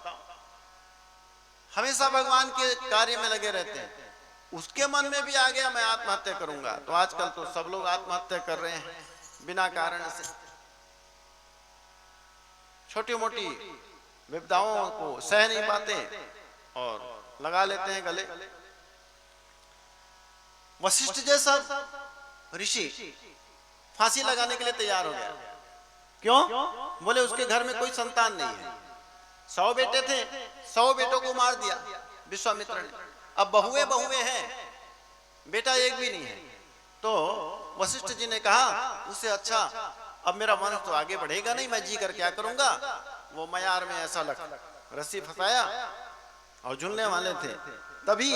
हमेशा भगवान के कार्य में लगे रहते हैं। उसके मन में भी आ गया मैं आत्महत्या करूंगा। तो आजकल तो सब लोग आत्महत्या कर रहे हैं बिना कारण से, छोटी मोटी विपदाओं को सह नहीं पाते और लगा लेते हैं गले। वशिष्ठ जैसा ऋषि फांसी लगाने के लिए तैयार हो गया। क्यों, बोले उसके घर में कोई संतान नहीं है। 100 बेटे थे, 100 बेटों को मार दिया विश्वामित्र ने। अब बहुए बहुए हैं, बेटा एक भी नहीं है। तो वशिष्ठ जी ने कहा उससे अच्छा अब मेरा वंश तो आगे बढ़ेगा नहीं, मैं जी कर क्या करूंगा। वो मयार में ऐसा रस्सी फंसाया और झूलने वाले थे, तभी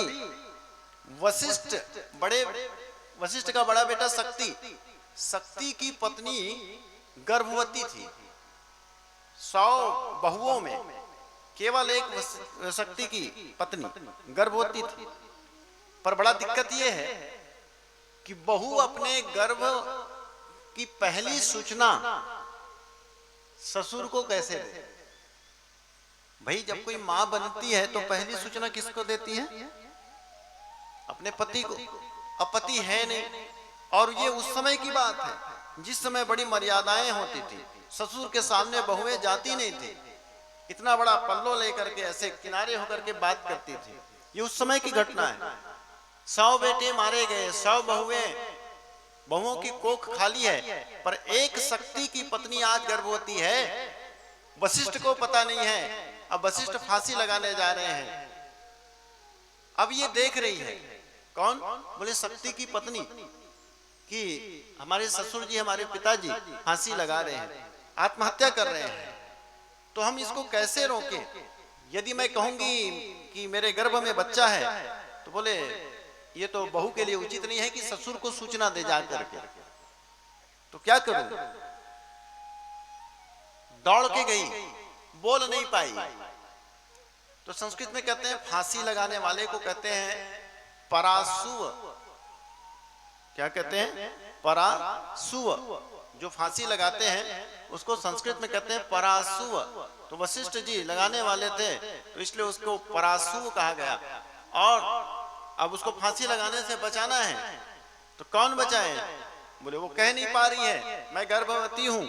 वशिष्ठ का बड़ा बेटा शक्ति की पत्नी गर्भवती थी। 100 बहुओं में केवल एक शक्ति की पत्नी गर्भवती थी। पर बड़ा दिक्कत यह है कि बहू अपने गर्भ की पहली सूचना ससुर को कैसे दे। भाई जब कोई मां बनती है तो पहली सूचना किसको देती है, अपने पति को। अब पति है नहीं, और ये उस समय की बात है जिस समय बड़ी मर्यादाएं होती थी। ससुर के सामने बहुएं जाती नहीं थी, इतना बड़ा पल्लो लेकर के ऐसे किनारे होकर के बात करती थी। ये उस समय की घटना है। 100 बेटे मारे गए, 100 बहुओं की कोख खाली है, पर एक शक्ति की पत्नी आज गर्भवती है। वशिष्ठ को पता नहीं है। अब वशिष्ठ फांसी लगाने जा रहे हैं। अब ये देख रही है कौन, बोले शक्ति की पत्नी, कि हमारे ससुर जी, हमारे पिताजी फांसी लगा रहे हैं, आत्महत्या कर रहे हैं। तो हम इसको कैसे रोकें। यदि मैं कहूंगी कि मेरे गर्भ में बच्चा है, तो बोले ये तो बहू के लिए उचित नहीं है कि ससुर को सूचना दे जा करके। तो क्या करूं, दौड़ के गई, बोल नहीं पाई। तो संस्कृत में कहते हैं फांसी लगाने वाले को कहते हैं परासुव। क्या कहते हैं? परासुव। जो फांसी लगाते हैं उसको संस्कृत में कहते हैं परासुव। तो वशिष्ठ जी लगाने वाले थे तो इसलिए उसको परासुव कहा गया। और अब उसको फांसी लगाने से बचाना है तो कौन बचाए? बोले वो कह नहीं पा रही है, मैं गर्भवती हूं।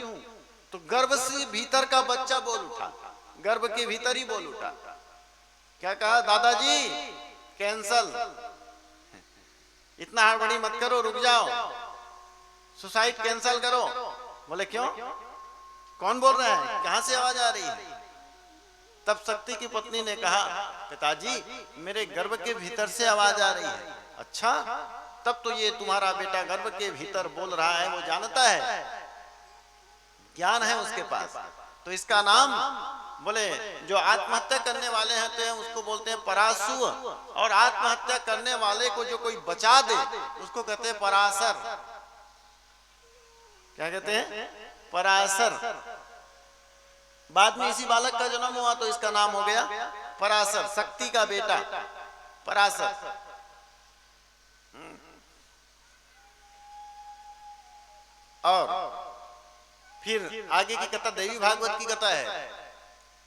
तो गर्भ से भीतर का बच्चा बोल उठा, गर्भ के भीतर ही बोल उठा। क्या कहा? दादाजी कैंसल, इतना हड़बड़ी मत करो, रुक जाओ, सुसाइड कैंसल करो। बोले क्यों? कौन बोल रहा है? कहां से आवाज आ रही है? तब शक्ति की पत्नी ने कहा, पिताजी मेरे गर्भ के भीतर से आवाज आ रही है। अच्छा, तब तो ये तुम्हारा बेटा गर्भ के भीतर बोल रहा है, वो जानता है, ज्ञान है उसके पास। तो इसका नाम, बोले जो आत्महत्या करने वाले हैं तो उसको बोलते हैं परासु, और आत्महत्या करने वाले को जो कोई बचा दे उसको कहते हैं पराशर। क्या कहते हैं? पराशर। बाद में इसी बालक का जन्म हुआ तो इसका नाम हो गया पराशर, शक्ति का बेटा पराशर। और फिर आगे की कथा देवी भागवत की कथा है।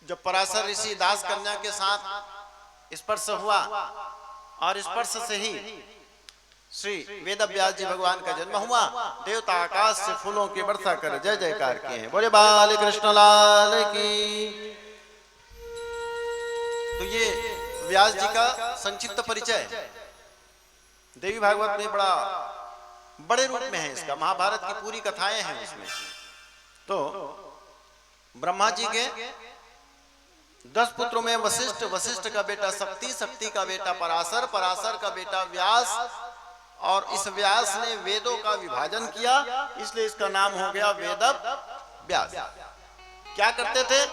जब पराशर ऋषि दास कन्या के साथ स्पर्श हुआ और स्पर्श से ही श्री वेद व्यास जी भगवान का जन्म हुआ। देवता आकाश से फूलों की वर्षा कर जय जयकार किए हैं। बोले बाल कृष्ण लाल की। तो ये व्यास जी का संक्षिप्त परिचय देवी भागवत में बड़ा बड़े रूप में है इसका। महाभारत की पूरी कथाएं हैं इसमें। तो ब्रह्मा जी के 10 पुत्रों में वशिष्ठ, वशिष्ठ का बेटा शक्ति, शक्ति का बेटा पराशर, पराशर का बेटा व्यास, और इस व्यास ने वेदों का विभाजन किया, इसलिए इसका नाम हो गया वेद व्यास। क्या करते थे?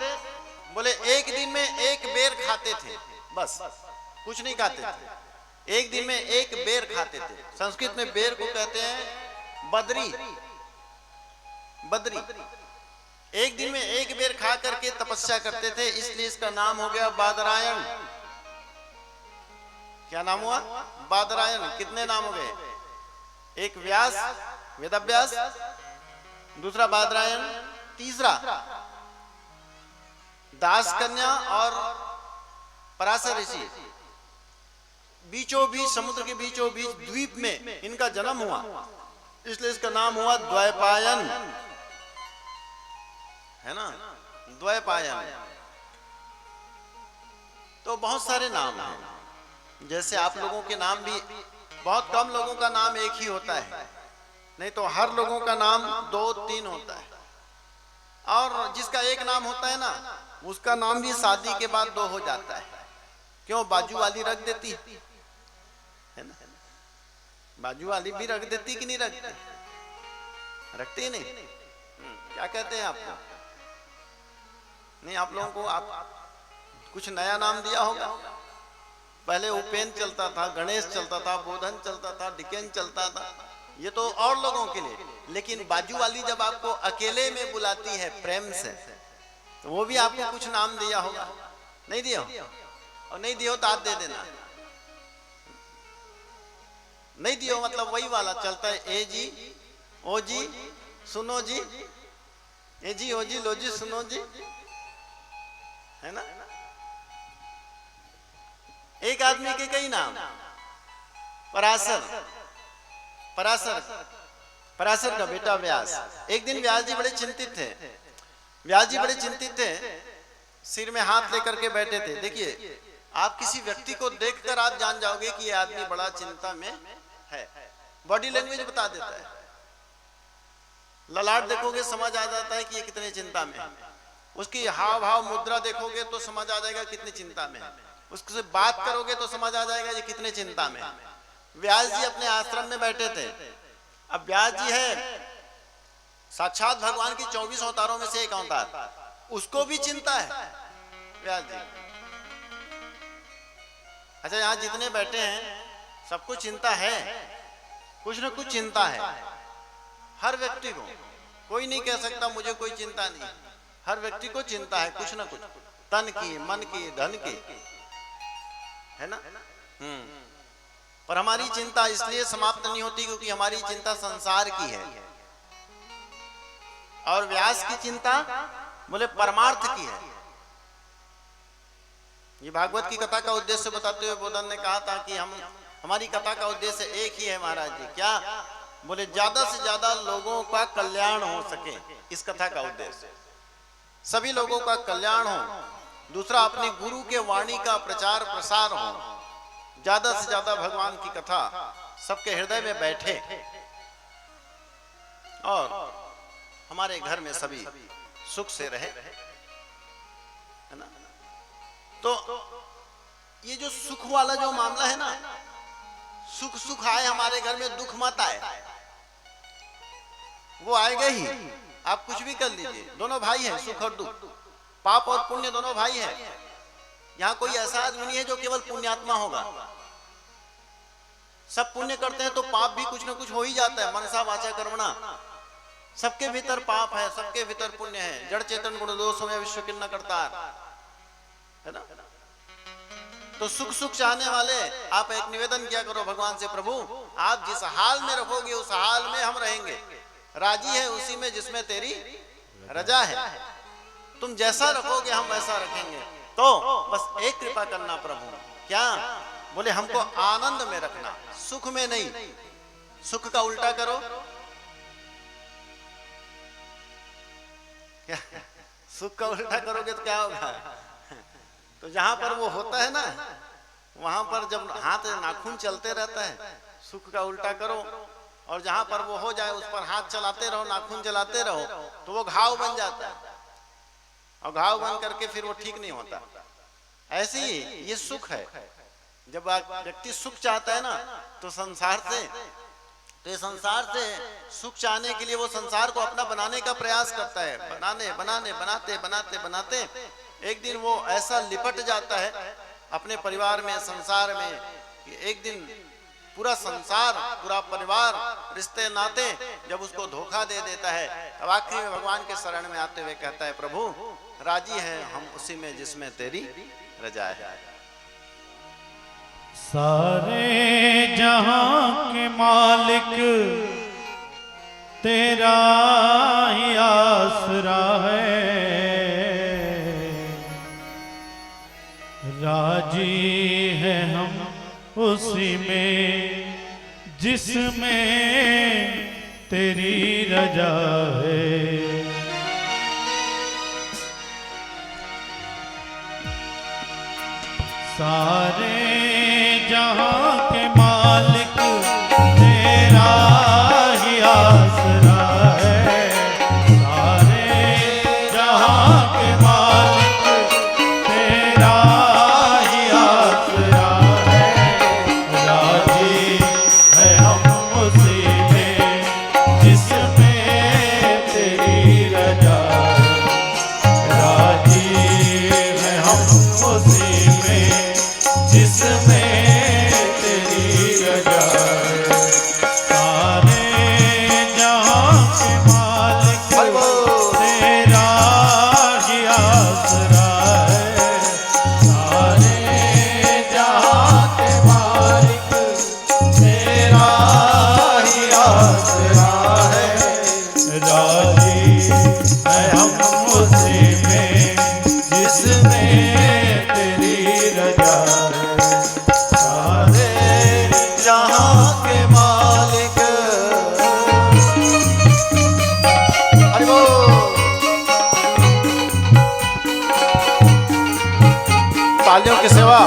बोले एक दिन में एक बेर खाते थे, बस कुछ नहीं खाते थे। एक दिन में एक बेर खाते थे। संस्कृत में बेर को कहते हैं बदरी, बदरी। एक दिन में एक बेर खा करके तपस्या करते थे, इसलिए इसका नाम हो गया बादरायण। क्या नाम हुआ? बादरायण। कितने नाम हो गए? एक व्यास, वेदव्यास, दूसरा बादरायण, तीसरा दास कन्या और पराशर ऋषि। बीचों बीच, समुद्र के बीचों बीच द्वीप में इनका जन्म हुआ, इसलिए इसका नाम हुआ द्वैपायन, है ना? द्वैपायन। तो बहुत सारे नाम हैं। जैसे आप लोगों के नाम भी, बहुत कम लोगों का नाम एक ही होता है, नहीं तो हर लोगों का नाम 2-3 होता है। और जिसका एक नाम होता है ना, उसका नाम भी शादी के बाद 2 हो जाता है। क्यों? बाजू वाली रख देती है ना? बाजू वाली भी रख देती कि नहीं रखती? रखती नहीं। क्या कहते हैं आपको? नहीं, आप लोगों को आप कुछ नया नाम दिया होगा। पहले उपेन चलता था, गणेश चलता था, बोधन चलता था, डिकेन चलता था, ये तो और लोगों के लिए। लेकिन बाजू वाली जब आपको अकेले में बुलाती है प्रेम से, तो वो भी आपको कुछ नाम दिया होगा। नहीं दिया? और नहीं दियो तो आप दे देना। नहीं दियो मतलब वही वाला चलता है, ए जी, ओ जी, सुनो जी, ए जी, ओ जी, लो जी, सुनो जी, है ना? एक आदमी के कई नाम। पराशर, पराशर, पराशर का बेटा व्यास। एक दिन व्यास जी बड़े चिंतित थे। व्यास जी बड़े चिंतित थे, सिर में हाथ लेकर के बैठे थे। देखिए, आप किसी व्यक्ति को देखकर आप जान जाओगे कि ये आदमी बड़ा चिंता में है। बॉडी लैंग्वेज बता देता है। ललाट देखोगे समझ आ जाता है कि ये कितने चिंता में है। उसकी हाव भाव मुद्रा देखोगे तो समझ आ जाएगा कितनी चिंता में है। उससे बात करोगे तो समझ आ जाएगा ये कितने चिंता में है। व्यास जी अपने आश्रम में बैठे थे। अब व्यास जी है साक्षात भगवान की 24 अवतारों में से एक अवतार, उसको भी चिंता है व्यास जी। अच्छा, यहाँ जितने बैठे हैं सबको चिंता है, कुछ न कुछ चिंता है हर व्यक्ति को। कोई नहीं कह सकता मुझे कोई चिंता नहीं। हर व्यक्ति को चिंता है कुछ न कुछ, तन की, मन की, धन की, है ना? पर हमारी चिंता इसलिए समाप्त नहीं होती क्योंकि हमारी चिंता संसार की है और व्यास की चिंता बोले परमार्थ की है। ये भागवत की कथा का उद्देश्य बताते हुए बोधन ने कहा था कि हमारी कथा का उद्देश्य एक ही है महाराज जी। क्या? बोले ज्यादा से ज्यादा लोगों का कल्याण हो सके, इस कथा का उद्देश्य सभी लोगों का कल्याण हो। दूसरा, अपने गुरु के वाणी का प्रचार प्रसार हो, ज्यादा से ज्यादा भगवान की कथा सबके हृदय में बैठे और हमारे घर में सभी सुख से रहे, है ना। तो ये जो सुख वाला जो मामला है ना, सुख सुख आए हमारे घर में, दुख मत आए, वो आएगा ही। आप कुछ भी कर लीजिए, दोनों भाई हैं, सुख और दुख, पाप और पुण्य दोनों भाई हैं। यहाँ कोई ऐसा आदमी नहीं है जो केवल पुण्यात्मा होगा। सब पुण्य करते हैं तो पाप भी कुछ ना कुछ हो ही जाता है। मनसा वाचा कर्मणा, सबके भीतर पाप है, सबके भीतर पुण्य है। जड़ चेतन गुण दोष में विश्व किन्न करता है ना। तो सुख सुख चाहने वाले आप एक निवेदन किया करो भगवान से, प्रभु आप जिस हाल में रखोगे उस हाल में हम रहेंगे, राजी है उसी में जिसमें तेरी रजा है। तुम जैसा रखोगे हम वैसा रखेंगे। तो बस एक कृपा करना प्रभु, क्या? बोले हमको आनंद में रखना, सुख में नहीं। सुख का उल्टा करो, क्या? सुख का उल्टा करोगे तो क्या होगा? तो जहां पर वो होता है ना, वहां पर जब हाथ नाखून चलते रहता है, सुख का उल्टा करो, और जहां पर वो हो जाए उस पर हाथ चलाते रहो, नाखून चलाते रहो, तो वो घाव बन जाता है, और घाव बन करके फिर वो ठीक नहीं होता। ऐसे ही ये सुख है। जब व्यक्ति सुख चाहता है ना, तो संसार से, तो ये संसार से सुख चाहने के लिए वो संसार को अपना बनाने का प्रयास करता है। बनाते बनाते एक दिन वो ऐसा लिपट जाता है अपने परिवार में, संसार में, कि एक दिन पूरा संसार, पूरा परिवार, रिश्ते नाते जब उसको धोखा दे देता है, तब आखिरी में भगवान के शरण में आते हुए कहता है, प्रभु राजी है हम उसी में जिसमें तेरी रजा है। सारे जहां के मालिक तेरा ही आसरा है, राजी है हम उसी में जिसमें तेरी रजा है। सारे जहां के मालिक तेरा ही आसरा है, सारे जहां के मालिक तेरा ही आसरा है, राजी है हम उसी में जिसमें तेरी रजा है, राजी है हम उसी में जिसमें तेरी रजा है। सारे जहां के मालिक तेरा ही आसरा है, सारे जहां के मालिक तेरा ही आसरा है, राजी है हम उसी में जिसमें तेरी रजा है। सारे जहां के मालिक, हरि बोल। तालियों की सेवा।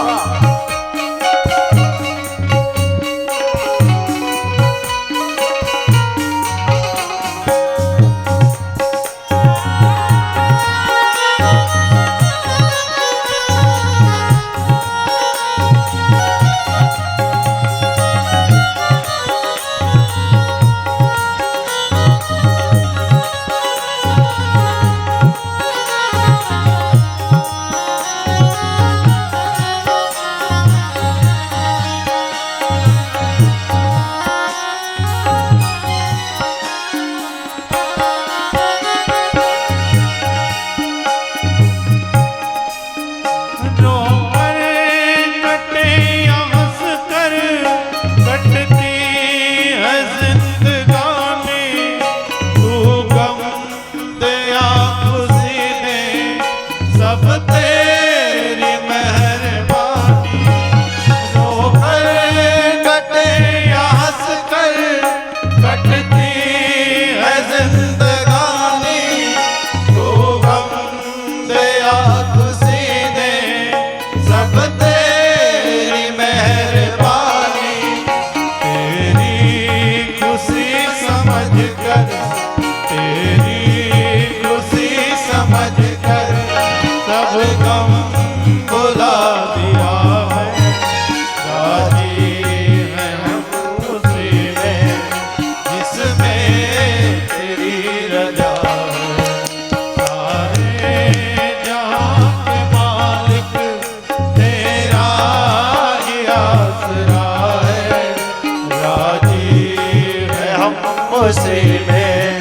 उसी में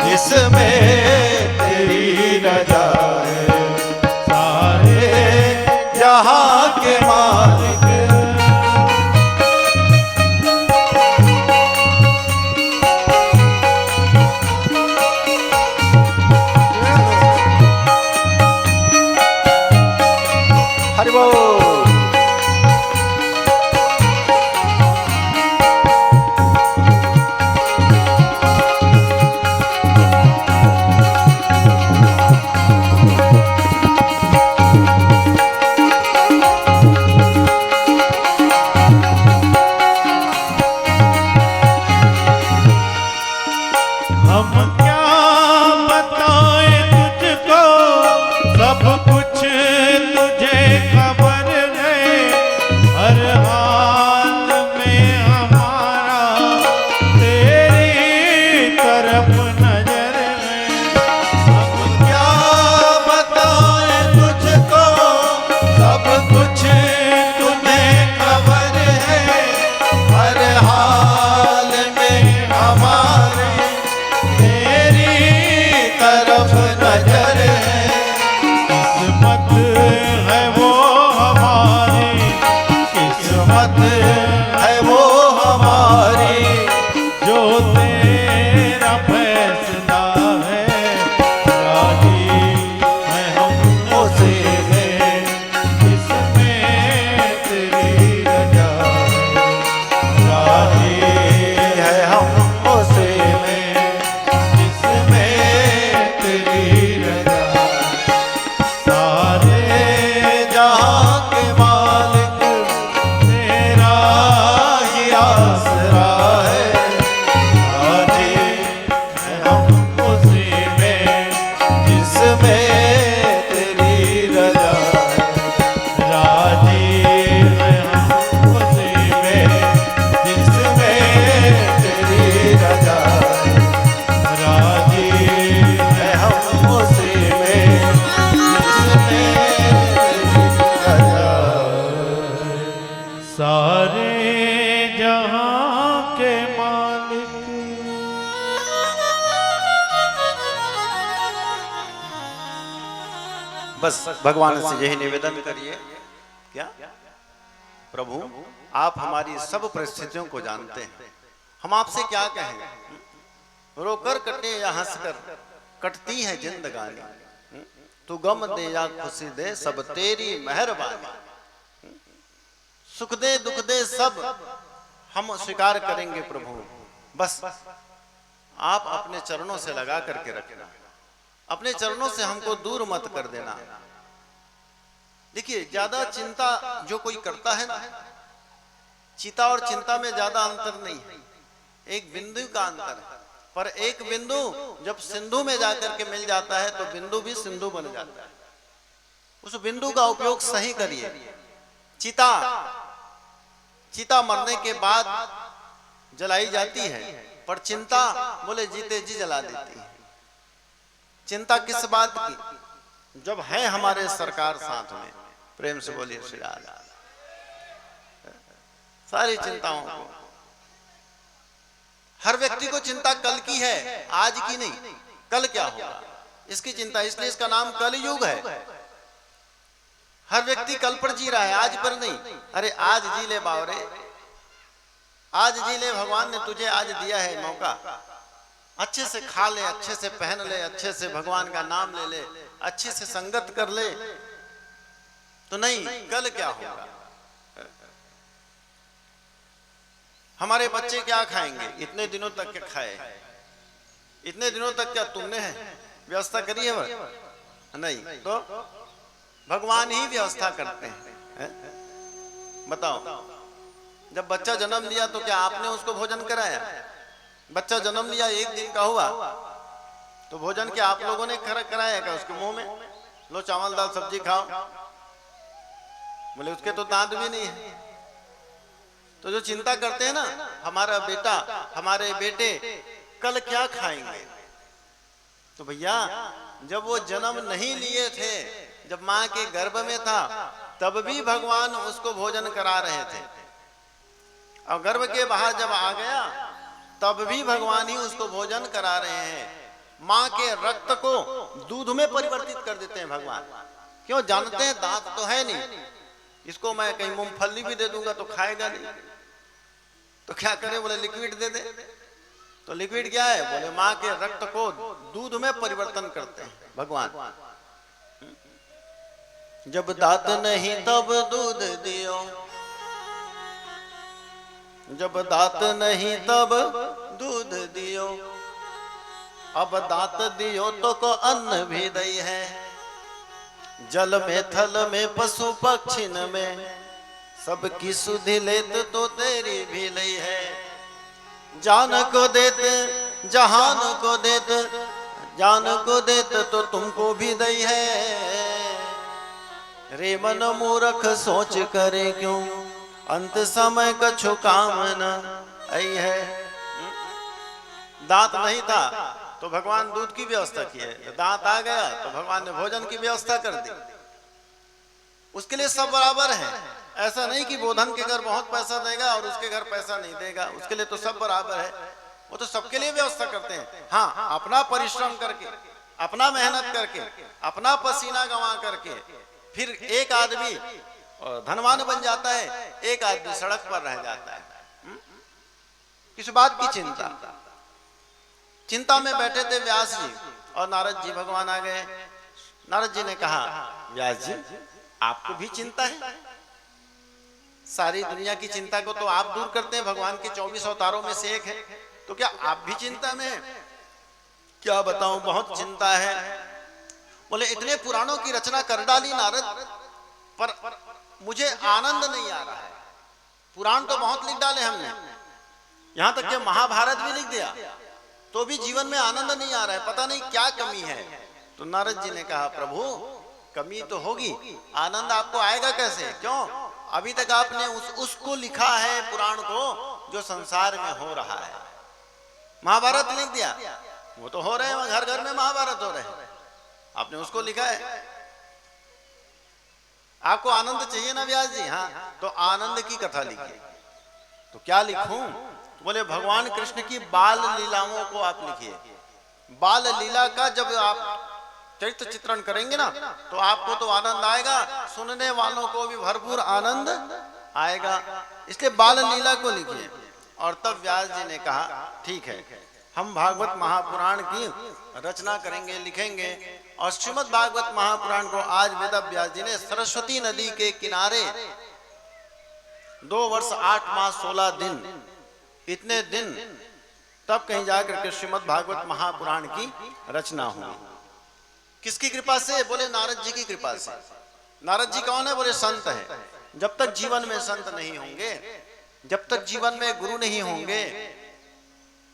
जिसमें तेरी रजा है। सारे जहां के मालिक हरि बोल। हम क्या बताएं तुझको, सब कुछ तुझे खबर है। हर हाल में हमारा तेरी तरफ नजर है। हम क्या बताएं तुझको, सब कुछ तुम्हें खबर है। हर हाल में हमारे तेरी तरफ नजर है। किस्मत है वो हमारी, किस्मत है वो हमारी, जो तेरा फैसला है। राजी है हम उसी में जिसमें तेरी रजा है। राजी है हम उसी में जिसमें तेरी रजा है। सारे जहां के मालिक तेरा ही आसरा है। राजी है हम उसी में जिसमें तेरी रजा है। राजी है हम उसी में जिसमें तेरी रजा है। राजी है हम उसी में जिसमें तेरी रजा है। सारे जहां के मालिक। बस भगवान से यही निवेदन करिए, क्या प्रभु आप हमारी सब परिस्थितियों को जानते हैं। हम आपसे क्या कहेंगे, रोकर कटे या हंसकर कटती है जिंदगानी। तू गम दे या खुशी दे सब तेरी मेहरबानी। सुख दे दुख दे सब हम स्वीकार करेंगे प्रभु। बस आप अपने चरणों से लगा करके रखना, अपने चरणों से हमको दूर मत कर देना। देखिए ज्यादा चिंता जो कोई करता है ना, चिता और चिंता में ज्यादा अंतर नहीं है, एक बिंदु का अंतर है। पर एक बिंदु जब सिंधु में जाकर के मिल जाता है तो बिंदु भी सिंधु बन जाता है। उस बिंदु का उपयोग सही करिए। चिता चिता मरने के बाद जलाई जाती है, पर चिंता बोले जीते जी जला देती है। चिंता किस बात की, जब है हमारे सरकार साथ में। प्रेम से बोलिए श्री राम। सारी चिंताओं को, हर व्यक्ति को चिंता कल की है, आज की नहीं। कल क्या होगा इसकी चिंता, इसलिए इसका नाम कलयुग है। हर व्यक्ति कल पर जी रहा है, आज पर नहीं। अरे आज जी ले बावरे, आज जी ले, भगवान ने तुझे आज दिया है मौका। अच्छे से खा ले, अच्छे से पहन ले, अच्छे से भगवान का नाम ले ले, अच्छे से संगत कर ले। तो नहीं, कल क्या होगा। हमारे बच्चे क्या खाएंगे, इतने दिनों तक क्या खाए, इतने दिनों तक क्या तुमने है व्यवस्था करी है वह? नहीं, तो भगवान ही व्यवस्था करते हैं। बताओ, जब बच्चा जन्म लिया तो क्या आपने उसको भोजन कराया? बच्चा जन्म लिया, एक दिन का हुआ तो भोजन क्या आप लोगों ने कराया क्या उसके मुंह में? लो चावल दाल सब्जी खाओ, बोले उसके तो दांत भी नहीं है। तो जो चिंता करते हैं ना, हमारा बेटा हमारे बेटे कल क्या खाएंगे, तो भैया जब वो जन्म नहीं लिए थे, जब माँ के गर्भ में था, तब भी भगवान उसको भोजन करा रहे थे। और गर्भ के बाहर जब आ गया तब भी भगवान ही उसको भोजन करा रहे हैं। माँ के रक्त को दूध में परिवर्तित कर देते हैं भगवान। क्यों? जानते हैं दांत तो है नहीं, इसको मैं कहीं मूंगफली भी दे दूंगा तो खाएगा नहीं, तो क्या करे? बोले लिक्विड दे दे। तो लिक्विड क्या है? बोले माँ के रक्त को दूध में परिवर्तन करते हैं भगवान। जब दांत नहीं तब दूध दियो, जब दांत नहीं तब दूध दियो, अब दांत दियो तो को अन्न भी दई है। जल में थल में पशु पक्षिन में, सबकी सुधि लेत तो तेरी भी लई है। जान को देत जहान को देत, जान को देत तो तुमको भी दई है। रे मन मूर्ख सोच करे क्यों, अंत समय कछु काम न आई है। दांत नहीं था तो भगवान दूध की व्यवस्था की है, दांत आ गया तो भगवान ने भोजन की व्यवस्था कर दी। उसके लिए सब बराबर है। ऐसा नहीं कि बोधन के घर बहुत पैसा देगा और उसके घर पैसा नहीं देगा, उसके लिए तो सब बराबर है। वो तो सबके लिए व्यवस्था करते हैं। हाँ, अपना परिश्रम करके, अपना मेहनत करके, अपना पसीना गंवा करके फिर एक आदमी धनवान बन जाता है, एक आदमी सड़क पर रह जाता है। किस बात की चिंता? चिंता में बैठे थे व्यास जी और नारद जी भगवान आ गए। नारद जी ने कहा, व्यास जी आपको भी चिंता है? सारी दुनिया की चिंता को तो आप दूर करते हैं, भगवान के 24 अवतारों में से एक है, तो क्या आप भी चिंता में हैं? क्या बताऊं, बहुत चिंता है। बोले इतने पुराणों की रचना कर डाली नारद, पर मुझे आनंद नहीं आ रहा है। पुराण तो बहुत लिख डाले हमने, यहां तक कि महाभारत भी लिख दिया, तो भी जीवन में आनंद नहीं आ रहा है। पता नहीं क्या कमी है। तो नारद जी ने कहा, प्रभु कमी तो होगी, आनंद आपको आएगा कैसे? क्यों? अभी तक आपने उसको लिखा है पुराण को जो संसार में हो रहा है। महाभारत लिख दिया, वो तो हो रहे हैं, घर घर में महाभारत हो रहे हैं, आपने उसको लिखा है। आपको आनंद चाहिए ना व्यास जी? हाँ, तो आनंद की कथा लिखिए। तो क्या लिखूं? बोले भगवान कृष्ण की बाल लीलाओं को आप लिखिए। बाल लीला का जब आप चरित्र चित्रण करेंगे ना, तो आपको तो आनंद आएगा, सुनने वालों को भी भरपूर आनंद आएगा। इसलिए बाल लीला को लिखिए। और तब व्यास जी ने कहा, ठीक है, हम भागवत महापुराण की रचना करेंगे, लिखेंगे। और श्रीमद् भागवत महापुराण को आज वेद व्यास जी ने सरस्वती नदी के किनारे 2 वर्ष 8 मास 16 दिन, इतने दिन तब कहीं जाकर के श्रीमद् भागवत महापुराण की रचना हुई। किसकी कृपा से? बोले नारद जी की कृपा से। नारद जी कौन है? बोले संत है। जब तक जीवन में संत नहीं होंगे, जब तक जीवन में गुरु नहीं होंगे,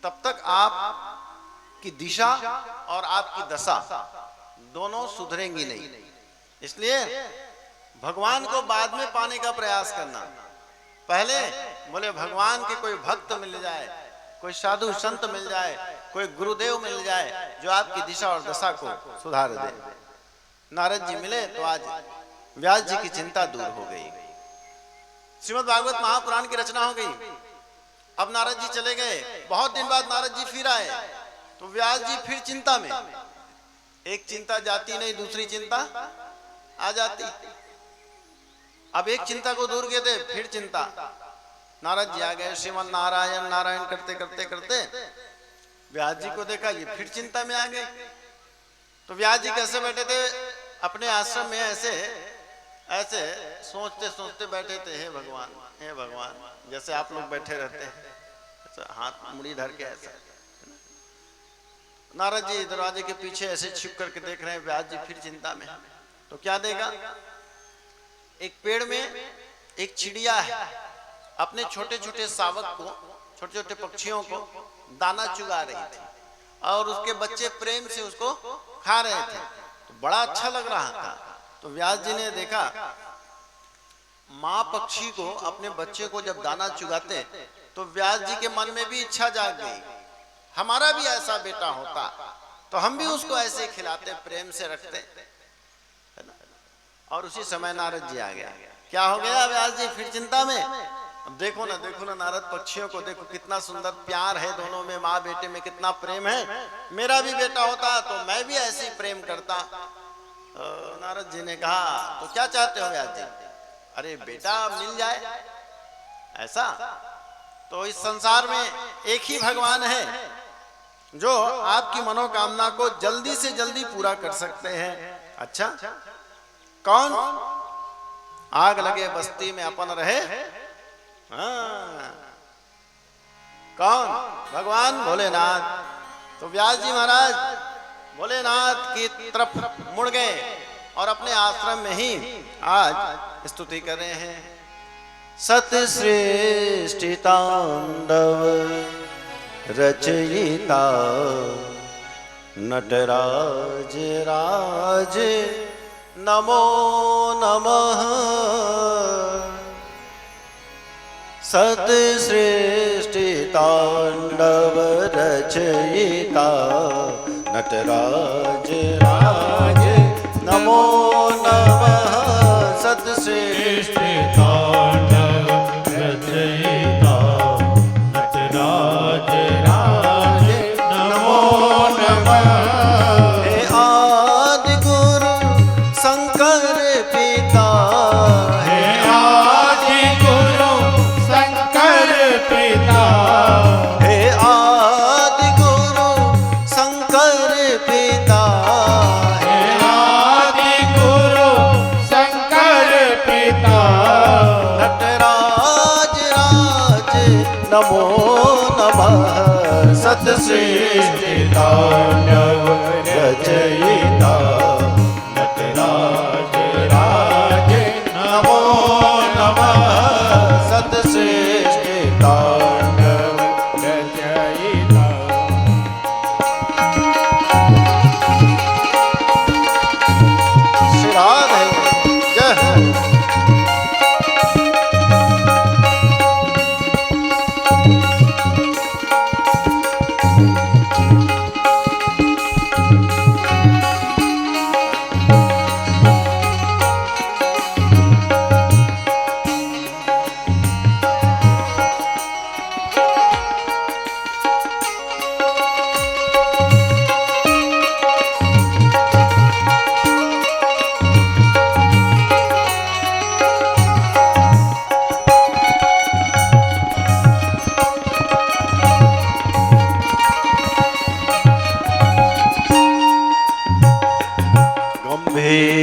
तब तक आपकी दिशा और आपकी दशा दोनों सुधरेंगी नहीं। इसलिए भगवान को बाद में पाने का प्रयास करना। पहले बोले भगवान के कोई भक्त मिल जाए, कोई साधु संत मिल जाए, कोई गुरुदेव मिल जाए जो आपकी दिशा और दशा को सुधार दे। नारद जी मिले तो आज व्यास जी की चिंता दूर हो गई। श्रीमद् भागवत महापुराण की रचना हो गई। अब नारद जी चले गए। बहुत दिन बाद नारद जी फिर आए तो व्यास जी फिर चिंता में। एक चिंता जाती नहीं, दूसरी चिंता आ जाती। अब एक चिंता को दूर किए थे, फिर चिंता। नारद जी आ गए, श्रीमन नारायण नारायण करते करते करते व्यास जी को देखा, ये फिर चिंता में आ गए। तो व्यास जी कैसे बैठे थे अपने आश्रम में, ऐसे ऐसे सोचते सोचते बैठे थे, हे भगवान, हे भगवान, जैसे आप लोग बैठे रहते हैं, हाथ मुड़ी धर के ऐसा। नारद जी दरवाजे के पीछे ऐसे छिप करके देख रहे हैं, व्यास जी फिर चिंता में। तो क्या देगा? एक पेड़ में एक चिड़िया है, अपने छोटे छोटे शावक को, छोटे छोटे पक्षियों को दाना चुगा रही थी और उसके बच्चे प्रेम से उसको खा रहे थे। तो बड़ा अच्छा लग रहा था। तो व्यास जी ने देखा, माँ पक्षी को अपने बच्चे को जब दाना चुगाते तो व्यास जी के मन में भी इच्छा जाग गई, हमारा भी ऐसा बेटा होता तो हम भी उसको ऐसे खिलाते, प्रेम से रखते, है ना। और उसी समय नारद जी आ गया। क्या हो गया व्यास जी? फिर चिंता में। देखो ना नारद, पक्षियों को देखो, कितना सुंदर प्यार है दोनों में, माँ बेटे में कितना प्रेम है। मेरा भी बेटा होता तो मैं भी ऐसे ही प्रेम करता। नारद जी ने कहा तो क्या चाहते हो व्यास जी? अरे बेटा मिल जाए ऐसा। तो इस संसार में एक ही भगवान है जो आपकी मनोकामना को जल्दी से जल्दी पूरा कर सकते हैं। अच्छा कौन? आग लगे बस्ती में अपन रहे। हाँ। कौन? भगवान भोलेनाथ। तो व्यास जी महाराज भोलेनाथ की तरफ मुड़ गए और अपने आश्रम में ही आज स्तुति कर रहे हैं। सत सृष्टि तांडव रचयिता नटराज राज नमो नमः। सत सृष्टि तांडव रचयिता नटराज राज नमो नमः। सत सृष्टि तांडव रचयिता नटराज राज नमो नमः। हे आदि गुरु शंकर पिता, हे आदि गुरु शंकर पिता, हे आदि गुरु शंकर पिता, हे आदि गुरु शंकर पिता। नटराज राज नमो नमः। सत सृष्टि तांडव रचयिता नटराज राज नमो नमः। सत सृष्टि तांडव रचयिता। श्रीराध है। जय हो।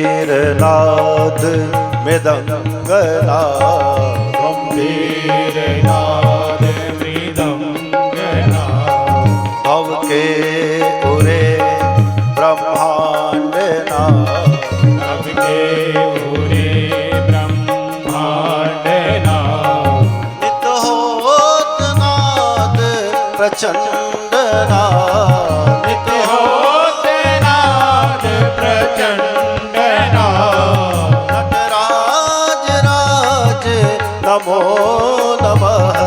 गंभीरनाद मृदंगनाद, गंभीरनाद मृदंगनाद, भव के उरे ब्रह्मांडनाद, भव के उरे ब्रह्मांडनाद, नित होत नाद प्रचंडनाद, नित होत नाद प्रचंडनाद। नटराज राज नमो नमः।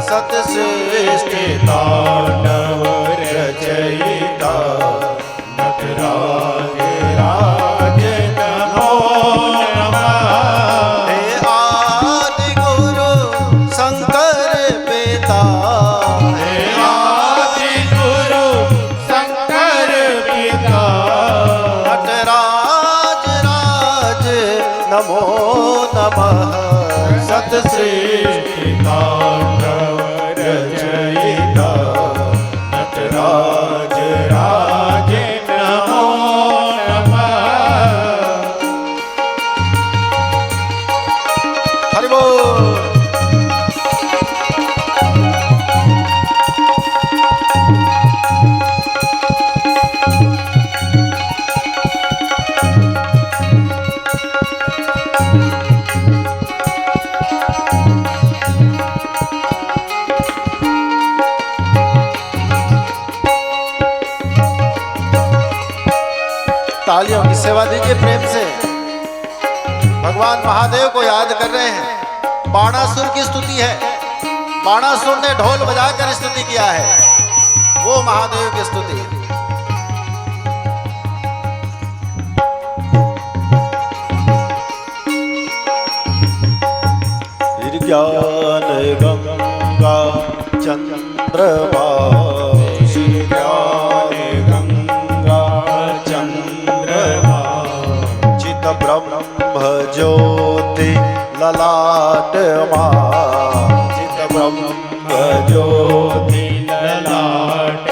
सत सृष्टि तांडव रचयिता नटराज राज नमो नमः। हे आदि गुरु शंकर पिता, हे आदि गुरु शंकर पिता, नटराज राज नमो नमः। सत सृष्टि तांडव रचयिता नटराज राज नमो नमः। हरि बोल। तालियों की सेवा दीजिए प्रेम से। भगवान महादेव को याद कर रहे हैं। बाणासुर की स्तुति है। बाणासुर ने ढोल बजाकर स्तुति किया है, वो महादेव की स्तुति है। ज्ञान चंद्रमा श्री ज्ञान गंगा चंद्रमा चित ब्रह्म ज्योति ललाट चित ब्रह्म ज्योति ललाट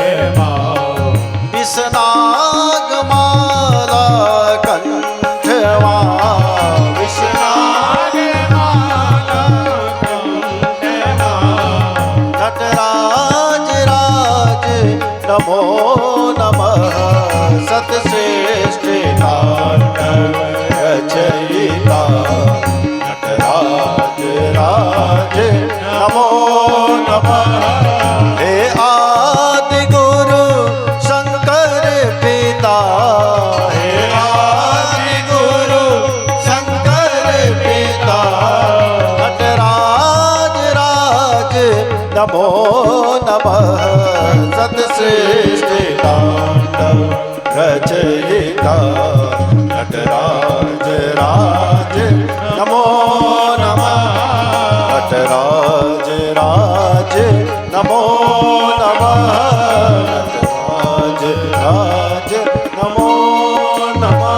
विषनाग माला कंठवा विषनाग माला कंठवा नटराज राज नमो नमः सतश्रेष्ठ तांडव रचयिता नटराज राज नमो नमः हे आदि गुरु शंकर पिता हे आदि गुरु शंकर पिता नटराज राज नमो नमः सतश्रेष्ठ तांडव रचयिता नटराज राज नमो नमः नटराज राज नमो नमः नटराज राज नमो नमः।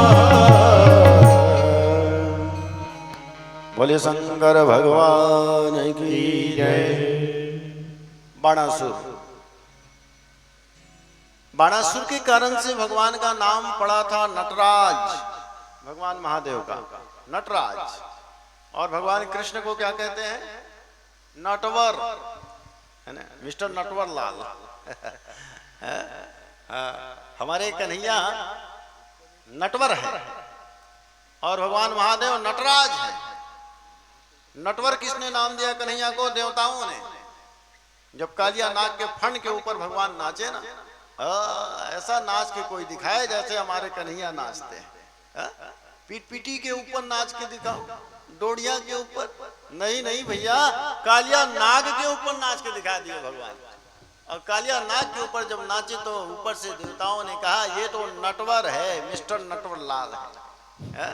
बोले शंकर भगवान की जय। बाणासुर, बाणासुर के कारण से भगवान का नाम पड़ा था नटराज, भगवान महादेव का नटराज। और भगवान कृष्ण को क्या कहते हैं? नटवर, है ना, मिस्टर नटवर लाल। हमारे कन्हैया नटवर है और भगवान महादेव नटराज है। नटवर किसने नाम दिया कन्हैया को? देवताओं ने। जब कालिया नाग के फण के ऊपर भगवान नाचे ना, ऐसा नाच के कोई दिखाए जैसे हमारे कन्हैया नाचते हैं। पीट पीटी के ऊपर नाच के दिखाओ, डोडिया के ऊपर नहीं, नहीं भैया, कालिया नाग के ऊपर नाच के दिखा दिए भगवान। और कालिया नाग के ऊपर जब नाचे तो ऊपर से देवताओं ने कहा ये तो नटवर है, मिस्टर नटवर लाल है।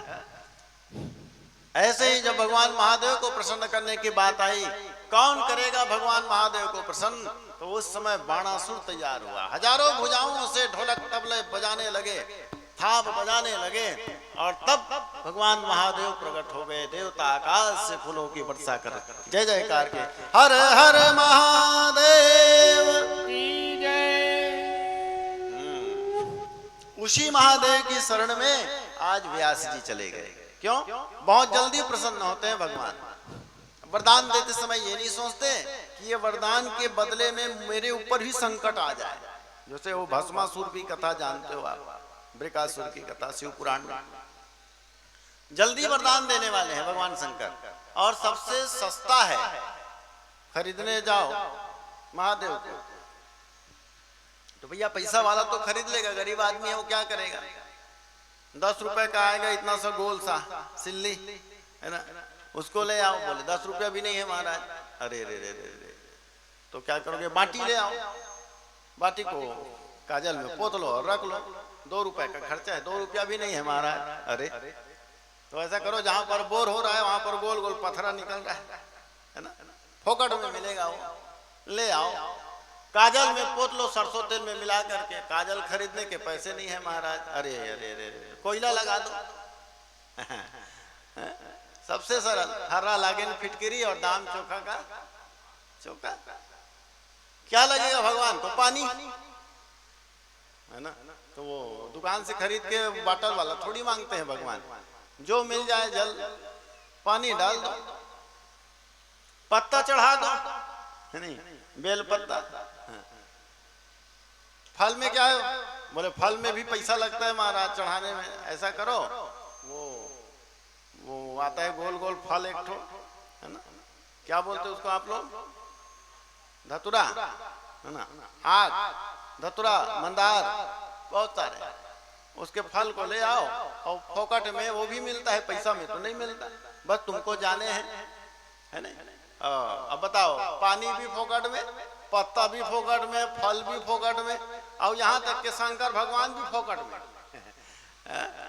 ऐसे ही जब भगवान महादेव को प्रसन्न करने की बात आई, कौन करेगा भगवान महादेव को प्रसन्न, तो उस समय बाणासुर तैयार हुआ। हजारों भुजाओं से ढोलक तबले बजाने लगे, थाप बजाने लगे, और तब भगवान महादेव प्रकट हो गए। देवता आकाश से फूलों की वर्षा कर जय जयकार के हर हर महादेव की जय। उसी महादेव की शरण में आज व्यास जी चले गए। क्यों? बहुत जल्दी प्रसन्न होते हैं भगवान। वरदान देते समय ये नहीं सोचते कि ये वरदान के बदले में मेरे ऊपर ही संकट आ जाए। जैसे वो भस्मासुर की कथा जानते हो आप, बृकासुर की कथा शिव पुराण में। जल्दी वरदान देने वाले हैं भगवान शंकर, और सबसे सस्ता है। खरीदने जाओ महादेव को तो भैया पैसा वाला तो खरीद लेगा, गरीब आदमी है वो क्या करेगा? 10 रुपए का आएगा इतना सा गोल सा सिल्ली, है ना, उसको ले आओ। बोले 10 रुपया भी नहीं है महाराज। अरे रे रे रे, तो क्या करोगे? बाटी ले आओ, बाटी को काजल में पोत लो और रख लो, 2 रुपए का खर्चा है, 2 रुपया भी नहीं है महाराज। अरे तो ऐसा करो, जहां पर बोर हो रहा है वहां पर गोल गोल पत्थरा निकल रहा है ना, फोकट में मिलेगा वो, ले आओ, काजल में पोत लो, सरसों तेल में मिला करके। काजल खरीदने के पैसे नहीं है महाराज। अरे अरे अरे, कोयला लगा दो। सबसे सरल, हरा लागेन फिटकिरी और दाम चोखा का चोखा। क्या लगेगा भगवान को? पानी, है ना। तो वो दुकान से खरीद के बॉटल वाला थोड़ी मांगते हैं भगवान। जो मिल जाए जल, पानी डाल दो, पत्ता चढ़ा दो, है नहीं, बेल पत्ता। फल में क्या है? बोले फल में भी पैसा लगता है महाराज चढ़ाने में। ऐसा करो, वो आता है गोल गोल फल एक ठो, है ना, क्या बोलते हैं उसको आप लोग? धतुरा, है ना, आग, धतुरा, मंदार, बहुत सारे। उसके फल को ले आओ और फोकट में वो भी मिलता है, पैसा में तो नहीं मिलता। बस तुमको जाने हैं, है ना। अब बताओ, पानी भी फोकट में, पत्ता भी फोकट में, फल भी फोकट में, और यहाँ तक के शंकर भगवान भी फोकट में।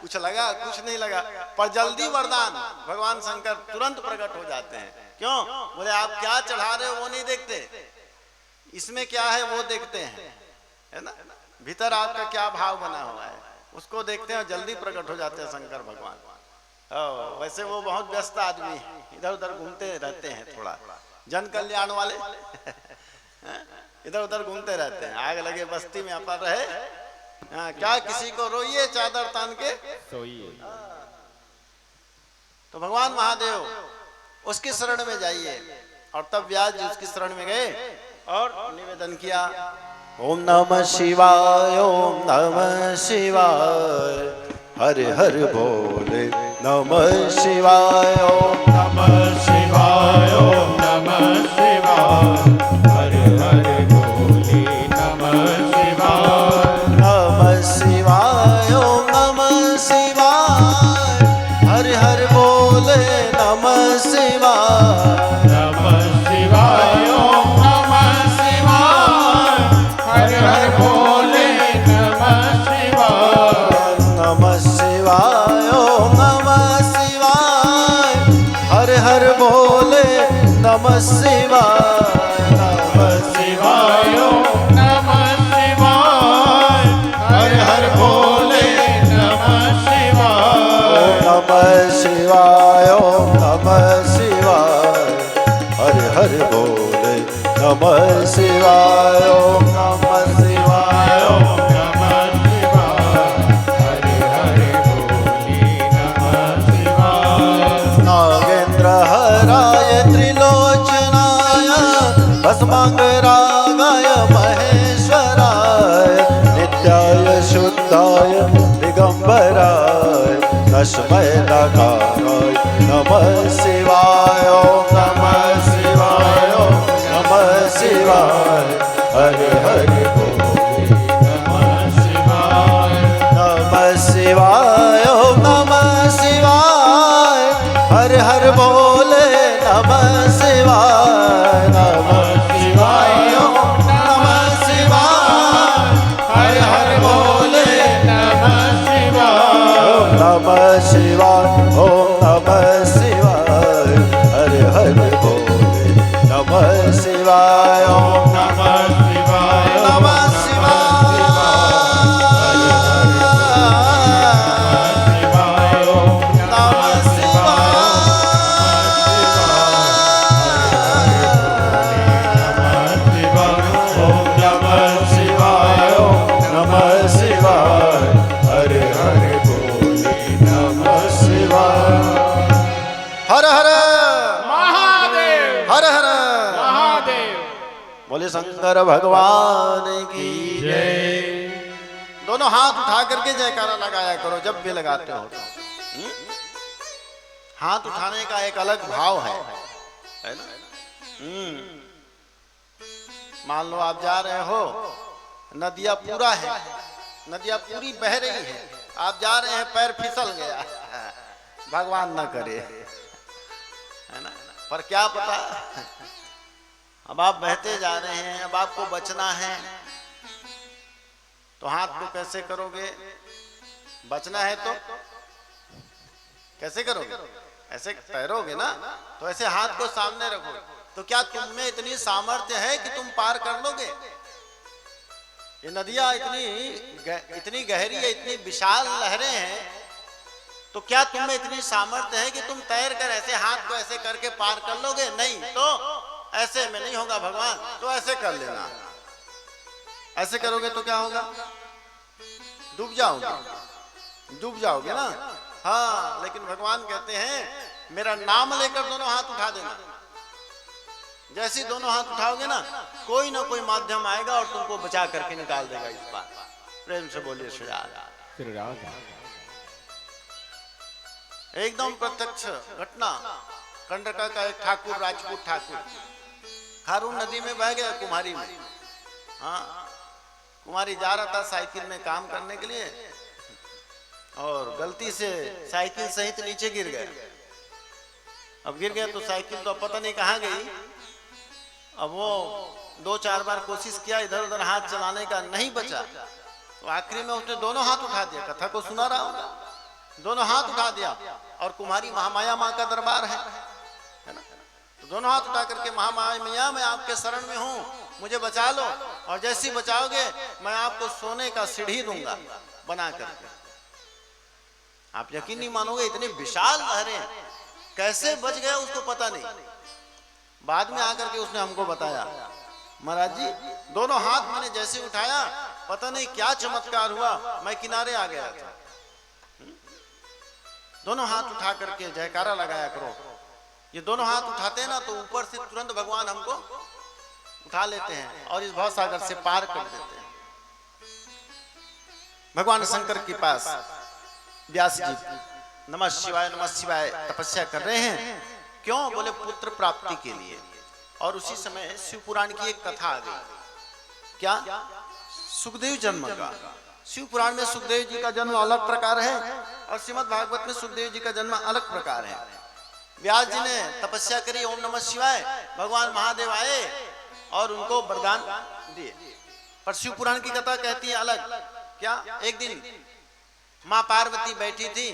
कुछ लगा? कुछ नहीं लगा। पर जल्दी वरदान भगवान शंकर तुरंत प्रकट हो जाते हैं। क्यों? बोले आप क्या चढ़ा रहे हो वो नहीं देखते, इसमें क्या है वो देखते हैं, है ना, भीतर आपका क्या भाव बना हुआ है उसको देखते हैं, जल्दी प्रकट हो जाते हैं शंकर भगवान। वैसे वो बहुत व्यस्त आदमी है, इधर उधर घूमते रहते हैं, थोड़ा जन कल्याण वाले इधर उधर घूमते रहते हैं। आग लगे बस्ती में अपन रहे, क्या किसी को रोइए चादर तान के सोइए। तो भगवान महादेव उसकी शरण में जाइए। और तब व्यास जी उसकी शरण में गए और निवेदन किया, ओम नमः शिवाय, ओम नमः शिवाय, हर हर बोले नमः शिवाय, ओम नमः शिवाय, ओम नमः शिवाय, हर हर बोले नमः शिवाय, नमः शिवाय, ओम नमः शिवाय, हर हर बोले नमः शिवाय, नमः शिवाय, ओम नमः शिवाय, हर हर बोले नमः शिवाय, नमः शिवाय, ओम नमः शिवाय, हर हर बोले नमः शिवाय, नमः शिवाय, ओम नमः शिवाय, हर हर बोले नमः शिवाय, नमः शिवाय, ओम नमः शिवाय, हर हर बोले नमः शिवाय, ओम नमः शिवाय, ओम नमः शिवाय, हर हर बोले नमः शिवाय, नागेंद्र हराय त्रिलोचनाय, भस्मांगरागाय महेश्वराय, नित्याय शुद्धाय दिगंबराय, तस्मै नकाराय नमः शिवाय, ओम नमः शिवाय, ओम नमः शिवाय, हर हर बोले नमः शिवाय, नमः शिवाय, ओम नमः शिवाय, हर हर बोले नमः शिवाय, नमः शिवाय, ओम नमः शिवाय, हर हर बोले नमः शिवाय, नमः शिवाय, ओम नमः शिवाय, हर हर बोले नमः शिवाय, ओम नमः शिवाय, नमः शिवाय, शिवाय, ओम नमः शिवाय, ओम नमः शिवाय, हर हर बोले नमः शिवाय, हर हर महादेव, हर हर महादेव बोले शंकर भगवान की जय। दोनों हाथ उठा करके जयकारा लगाया करो जब भी लगाते हो। हाथ उठाने का एक अलग भाव है ना। मान लो आप जा रहे हो, नदिया पूरा है, नदिया पूरी बह रही है, आप जा रहे हैं, पैर फिसल गया, भगवान न करे, है ना, पर क्या पता अब आप बहते जा रहे हैं, अब आपको बचना है, तो हाथ को कैसे करोगे? बचना है तो कैसे करोगे? ऐसे तैरोगे ना, तो ऐसे हाथ को सामने रखो। तो क्या तुम में इतनी सामर्थ्य है कि तुम पार कर लोगे? ये नदियां इतनी गहरी है, इतनी विशाल लहरें हैं, तो क्या तुम में इतनी सामर्थ्य है कि तुम तैर कर ऐसे हाथ को ऐसे करके पार कर लोगे? नहीं, तो ऐसे में नहीं होगा भगवान, तो ऐसे कर लेना। ऐसे करोगे तो क्या होगा? डूब जाओगे, डूब जाओगे ना। हाँ, लेकिन भगवान कहते हैं मेरा नाम लेकर दोनों हाथ उठा देना। जैसे दोनों हाथ उठाओगे ना, कोई ना कोई माध्यम आएगा और तुमको बचा करके निकाल देगा इस बार। प्रेम से बोलिए श्री राधा। श्री राधा। एकदम प्रत्यक्ष घटना। कंडका का एक ठाकुर, राजपूत ठाकुर, खारून नदी में बह गया, कुमारी में। हाँ, कुमारी जा रहा था साइकिल में काम करने के लिए और गलती से साइकिल सहित नीचे गिर गया। अब गिर गया तो साइकिल तो पता नहीं कहाँ गई। अब वो 2-4 बार कोशिश किया इधर उधर हाथ चलाने का, नहीं बचा। तो आखिरी में उसने दोनों हाथ उठा दिया। कथा को सुना रहा होगा, दोनों हाथ उठा दिया। और कुमारी महामाया माँ का दरबार है ना, तो दोनों हाथ उठा करके महामाया मैया मैं आपके शरण में हूँ, मुझे बचा लो, और जैसे ही बचाओगे मैं आपको सोने का सीढ़ी दूंगा बना करके। आप यकीन नहीं मानोगे, इतनी विशाल लहरें कैसे बच गए उसको पता नहीं। बाद में आकर के उसने हमको बताया, महाराज जी दोनों हाथ मैंने जैसे उठाया, पता नहीं क्या चमत्कार हुआ, मैं किनारे आ गया था। दोनों हाथ उठा करके जयकारा लगाया करो। ये दोनों हाथ उठाते हैं ना तो ऊपर से तुरंत भगवान हमको उठा लेते हैं और इस भव सागर से पार कर देते हैं। भगवान शंकर के पास व्यास जी नमः शिवाय तपस्या कर रहे हैं। क्यों? बोले पुत्र प्राप्ति के लिए। और उसी समय शिव पुराण की एक कथा आ गई। क्या? सुखदेव जन्म का। शिव पुराण में सुखदेव जी का जन्म अलग प्रकार है और श्रीमद् भागवत में सुखदेव जी का जन्म अलग प्रकार है। व्यास जी ने तपस्या करी, ओम नमः शिवाय, भगवान महादेव आए और उनको वरदान दिए। पर शिव पुराण की कथा कहती है अलग। क्या? एक दिन मां पार्वती बैठी थी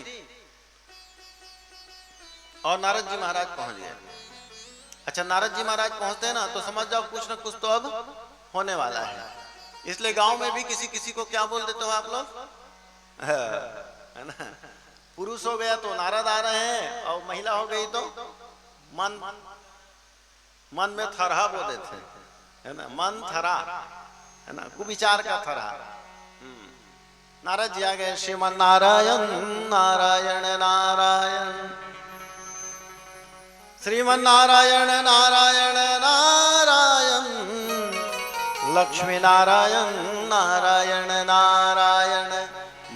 और नारद जी महाराज पहुंच गए। अच्छा, नारद जी महाराज पहुंचते हैं ना तो समझ जाओ कुछ ना कुछ तो अब होने वाला है। इसलिए गांव में भी किसी किसी को क्या बोल देते हो आप लोग, है ना? पुरुष हो गया तो नारद आ रहे हैं और महिला हो गई तो मन में थरहा बोल देते, है ना? मन थरा, है ना? कुविचार का थरहा। नारद जी आ गए। श्रीमन नारायण नारायण नारायण, श्रीमन नारायण नारायण नारायण, लक्ष्मी नारायण नारायण नारायण,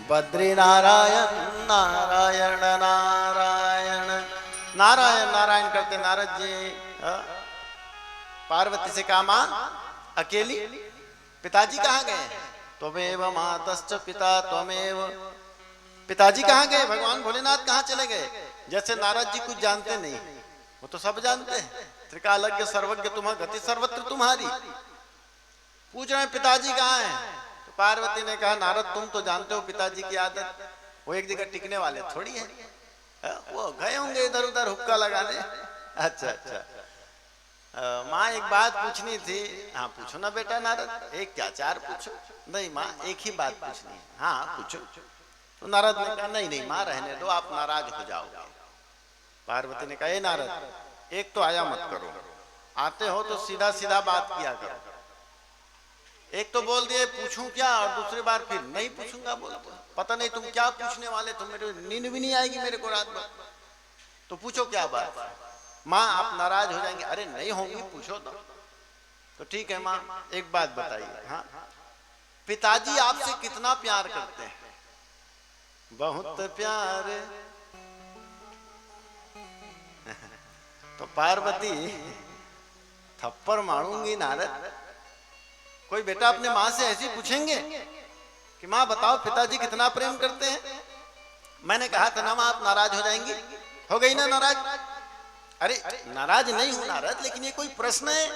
बद्री नारायण नारायण नारायण। नारायण नारायण करते नारद जी पार्वती से कहा, मां अकेली, पिताजी कहाँ गए? त्वमेव मातश्च पिता त्वमेव। पिताजी कहाँ गए? भगवान भोलेनाथ कहाँ चले गए? जैसे नारद जी कुछ जानते नहीं, वो तो सब जानते हैं। त्रिकालज्ञ सर्वज्ञ तुम्हारा, गति सर्वत्र तुम्हारी। पूछ रहे हैं पिताजी कहाँ हैं? तो पार्वती ने कहा, नारद तुम तो जानते हो पिताजी की आदत, वो एक जगह टिकने वाले थोड़ी है, वो गए होंगे इधर उधर हुक्का लगाने। अच्छा अच्छा, माँ एक बात पूछनी थी। हाँ पूछो ना बेटा नारद, एक क्या चार पूछो। नहीं माँ एक ही बात पूछनी है। हाँ पूछो। तो नारद ने कहा, नहीं नहीं माँ रहने दो, आप नाराज हो जाओगे। पार्वती ने कहा, ए नारद एक तो आया मत करो, आते हो तो सीधा सीधा बात किया करो। एक तो बोल दिए पूछूं क्या, और दूसरी बार फिर नहीं पूछूंगा बोलते। पता नहीं तुम क्या पूछने वाले, तुम मेरे नींद भी नहीं आएगी मेरे को रात भर, तो पूछो क्या बात। माँ आप नाराज हो जाएंगे। अरे नहीं होंगी, पूछो तो ठीक है माँ एक बात बताइए। हाँ, पिताजी आपसे कितना प्यार करते हैं? बहुत प्यार। तो पार्वती थप्पड़ मारूंगी नारद। कोई बेटा अपने माँ से ऐसी पूछेंगे कि माँ बताओ पिताजी कितना प्रेम करते हैं? मैंने कहा था ना माँ आप नाराज हो जाएंगी। हो गई ना नाराज? अरे नाराज नहीं हूं नारद, लेकिन ये कोई प्रश्न है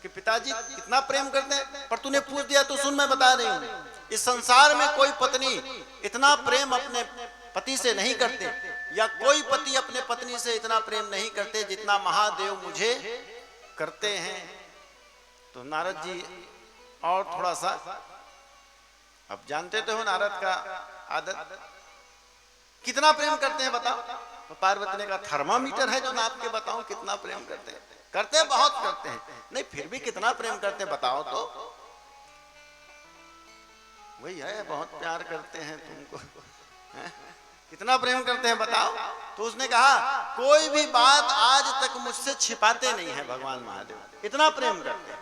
कि पिताजी कितना प्रेम करते हैं? पर तूने पूछ दिया तो सुन, मैं बता रही हूँ। इस संसार में कोई पत्नी इतना प्रेम अपने पति से नहीं करते, या कोई पति अपने पत्नी से इतना प्रेम नहीं करते जितना महादेव मुझे करते हैं। तो नारद जी और थोड़ा सा, अब जानते तो हो नारद का आदत, कितना प्रेम करते हैं बताओ? तो पार्वती ने कहा, थर्मामीटर है जो नाप के बताऊं कितना प्रेम करते हैं? करते हैं, बहुत करते हैं। नहीं फिर भी कितना प्रेम करते हैं बताओ तो? वही है, बहुत प्यार करते हैं तुमको। कितना प्रेम करते हैं बताओ? तो उसने कहा, कोई भी बात आज तक मुझसे छिपाते नहीं है भगवान महादेव, इतना प्रेम करते हैं।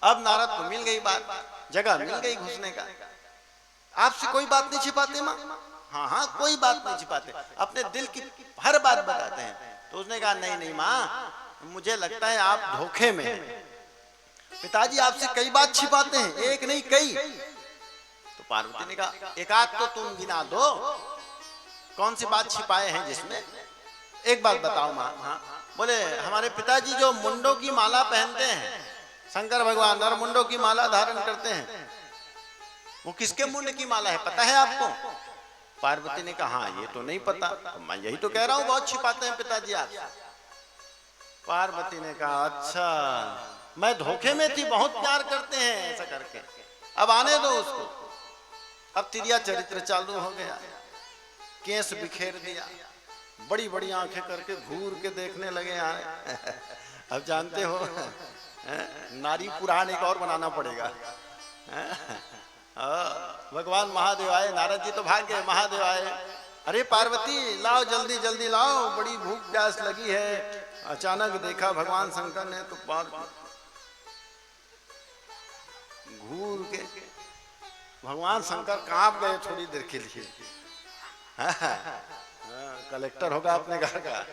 अब नारद को मिल गई बात, जगह मिल गई घुसने का। आपसे कोई बात नहीं छिपाते माँ? हाँ हाँ कोई बात नहीं छिपाते, अपने दिल की हर बात बताते हैं। तो उसने कहा, नहीं नहीं माँ मुझे लगता है आप धोखे में हैं। पिताजी आपसे कई बात छिपाते हैं, एक नहीं कई। तो पार्वती ने कहा, एक आध तो तुम गिना दो, कौन सी बात छिपाए हैं जिसमें? एक बात बताओ माँ। हाँ बोले, हमारे पिताजी जो मुंडों की माला पहनते हैं, शंकर भगवान नर मुंडों की माला धारण करते हैं, वो किसके मुंड की माला है पता है आपको? पार्वती ने कहा, हाँ ये तो नहीं पता। तो मैं यही तो कह रहा हूँ बहुत छिपाते हैं पिताजी आप। पार्वती ने कहा, अच्छा मैं धोखे में थी, बहुत प्यार करते हैं ऐसा करके, अब आने दो उसको। अब तिरिया चरित्र चालू हो गया, केस बिखेर दिया, बड़ी बड़ी आंखें करके घूर के देखने लगे यहाँ। अब जानते हो नारी पुराण एक और बनाना पड़ेगा। भगवान महादेव आए, नारद जी तो भाग गए, महादेव आए, अरे पार्वती लाओ जल्दी जल्दी लाओ, बड़ी भूख प्यास लगी है। अचानक देखा भगवान शंकर ने तो घूर के भगवान शंकर कांप गए थोड़ी देर के लिए। कलेक्टर होगा अपने घर का,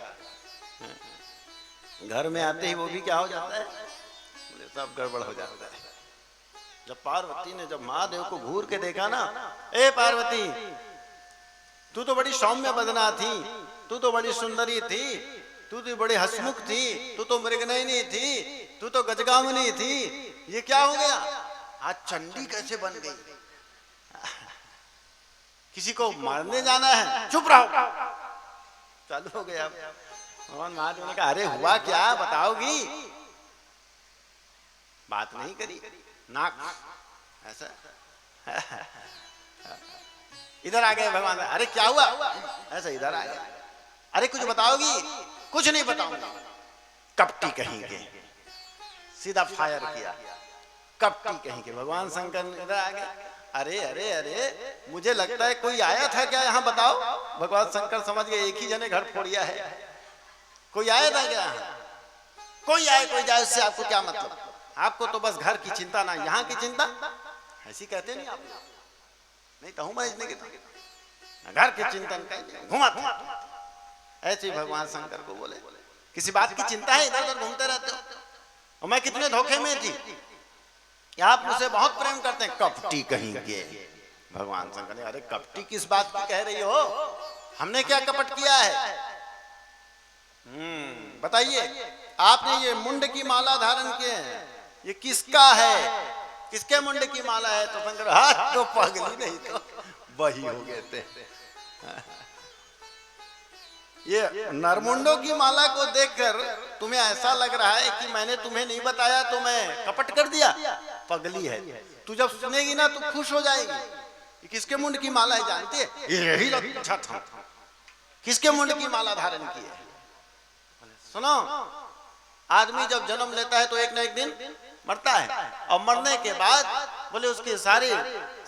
घर में आते ही वो भी क्या हो जाता है, बोले सब गड़बड़ हो जाता है। जब पार्वती ने जब महादेव को घूर के देखा ना, ए पार्वती तू तो बड़ी सौम्य बदना थी, तू तो बड़ी सुंदरी थी, तू तो बड़ी हसमुख थी, तू तो मृगनयनी थी, तू तो गजगामिनी थी, ये क्या हो गया, आज चंडी कैसे बन गई? किसी को मारने जाना है, चुप रहो। चालू हो गया। भगवान महादेव ने कहा अरे हुआ क्या, बताओगी? बात नहीं करी, नाक ऐसा। इधर आ गए भगवान, अरे क्या हुआ, ऐसा इधर आ गया, अरे कुछ बताओगी? कुछ नहीं बताऊंगा। कपटी कहीं के, सीधा फायर किया, कपटी कहीं के। भगवान शंकर इधर आ गए, अरे अरे अरे मुझे लगता है कोई आया था क्या यहाँ, बताओ। भगवान शंकर समझ गए एक ही जने घर फोड़िया है, कोई आया था क्या? कोई आए कोई जाए उससे आपको क्या मतलब, आपको तो बस घर की चिंता ना यहाँ की चिंता, ऐसी कहते नहीं आप? नहीं तो हूं मैं इसने घर के चिंतन का घुमा ऐसे ही भगवान शंकर को बोले, किसी बात की चिंता है, इधर उधर घूमते रहते हो, और मैं कितने धोखे में थी, आप मुझसे बहुत प्रेम करते हैं, कपटी कहीं के। भगवान शंकर ने, अरे कपटी किस बात की कह रही हो, हमने क्या कपट किया है? बताइए, आपने ये मुंड की माला धारण किए हैं, ये किसका है, किसके मुंड की माला है? तो शंकर हाथ तो पगली नहीं तो वही हो गए थे। ये नरमुंडों की माला को देखकर तुम्हें ऐसा लग रहा है कि मैंने तुम्हें नहीं बताया तो मैं कपट कर दिया? पगली है, तू जब सुनेगी ना तो खुश हो जाएगी। ये किसके मुंड की माला है जानती है? यही अच्छा था, किसके मुंड की माला धारण की है? सुनो, आदमी जब जन्म लेता है तो एक न एक दिन मरता है, और मरने के बाद बोले उसके सारे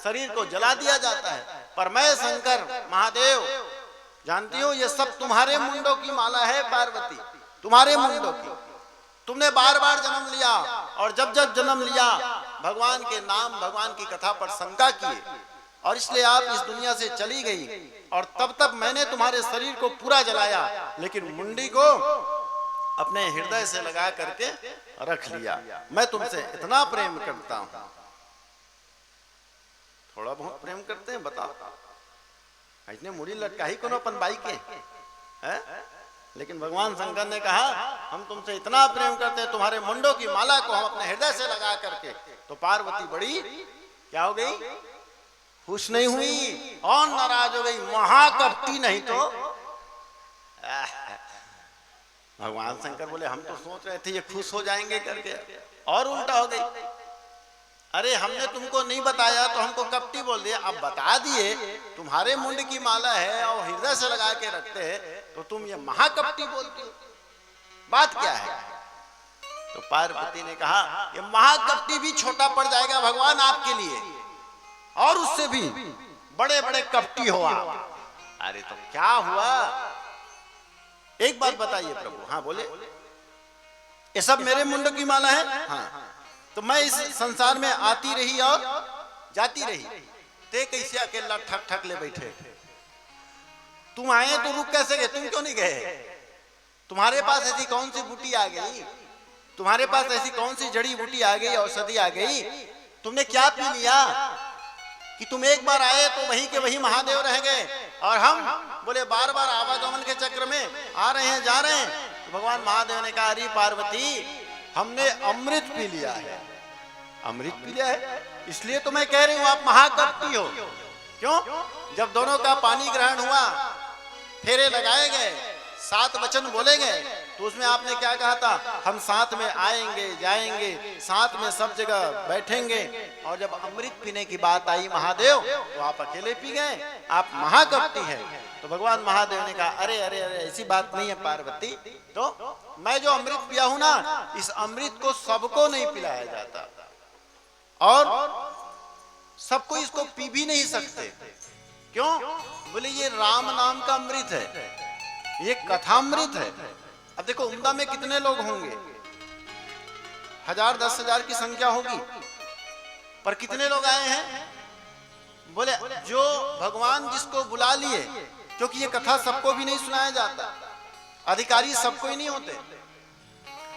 शरीर को जला दिया जाता है। पर मैं शंकर महादेव जानती हूँ ये सब तुम्हारे मुंडों की माला है पार्वती, तुम्हारे मुंडों की। तुमने बार बार जन्म लिया, और जब जब जन्म लिया भगवान के नाम भगवान की कथा पर शंका किए, और इसलिए आप इस दुनिया से चली गई, और तब तक मैंने तुम्हारे शरीर को पूरा जलाया, लेकिन मुंडी को अपने हृदय से लगा करके रख लिया। मैं तुमसे इतना प्रेम करता हूं। थोड़ा बहुत प्रेम करते हैं, बताओ, इतने मुड़ी लटका ही कौन अपन बाई के है? लेकिन भगवान शंकर ने कहा हम तुमसे इतना प्रेम करते हैं, तुम्हारे मुंडों की माला को हम अपने हृदय से लगा करके। तो पार्वती बड़ी क्या हो गई, खुश नहीं हुई और नाराज हो गई, महाकपटी नहीं तो। भगवान शंकर बोले हम तो सोच रहे थे ये खुश हो जाएंगे करके, और उल्टा हो गई। अरे हमने तुमको नहीं बताया तो हमको कपटी बोल दिया, अब बता दिए तुम्हारे मुंड की माला है और हृदय से लगा के रखते हैं, तो तुम ये महाकपटी बोलती हो, बात क्या है? तो पार्वती ने कहा ये महाकपटी भी छोटा पड़ जाएगा भगवान आपके लिए, और उससे भी बड़े बड़े कपटी हो आप। अरे तो क्या हुआ, एक बात बताइए प्रभु। हाँ बोले, ये सब मेरे मुंड की माला है। हाँ, तो मैं इस संसार में आती रही और जाती रही, ते कैसे अकेला ठक ठक ले बैठे? तुम आए तो रुक कैसे गए, तुम क्यों नहीं गए? तुम्हारे पास ऐसी कौन सी बूटी आ गई, तुम्हारे पास ऐसी कौन सी जड़ी बूटी आ गई, औषधि आ गई, तुमने क्या पी लिया कि तुम एक बार आए तो वहीं के वहीं महादेव रह गए, और हम बोले बार बार आवागमन के चक्र में आ रहे हैं जा रहे हैं। तो भगवान महादेव ने कहा अरे पार्वती हमने अमृत पी लिया है, अमृत पी लिया है, इसलिए तो मैं कह रही हूं आप महाकपटी हो। क्यों? जब दोनों का पानी ग्रहण हुआ, फेरे लगाए गए, 7 वचन बोले गए, तो उसमें आपने क्या कहा था, हम साथ में आएंगे जाएंगे, साथ में सब जगह बैठेंगे, और जब अमृत पीने की बात आई महादेव तो आप अकेले पी गए, आप महाकपटी है। तो भगवान महादेव ने कहा अरे अरे अरे ऐसी बात नहीं है पार्वती, तो मैं जो अमृत पिया हूं ना, इस अमृत को सबको नहीं पिलाया जाता और सबको इसको पी भी नहीं सकते। क्यों? बोले ये राम नाम का अमृत है, ये कथामृत है। अब देखो उम्दा में कितने लोग होंगे, 1000 10,000 की संख्या होगी, पर कितने लोग आए हैं? बोले जो भगवान जिसको बुला लिए, क्योंकि ये कथा सबको भी नहीं सुनाया जाता, अधिकारी सबको ही नहीं होते,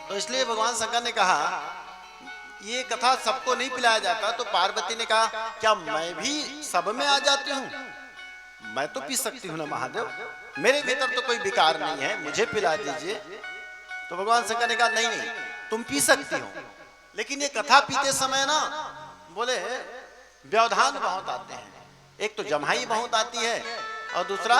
तो इसलिए भगवान शंकर ने कहा ये कथा सबको नहीं पिलाया जाता। तो पार्वती ने कहा क्या मैं भी सब में आ जाती हूँ? मैं तो पी सकती हूँ ना महादेव, मेरे भीतर तो कोई विकार नहीं है, मुझे पिला दीजिए। तो भगवान शंकर ने कहा नहीं नहीं तुम पी सकती हो, लेकिन ये कथा पीते समय ना बोले व्यवधान बहुत आते हैं। एक तो जम्हाई बहुत आती है और दूसरा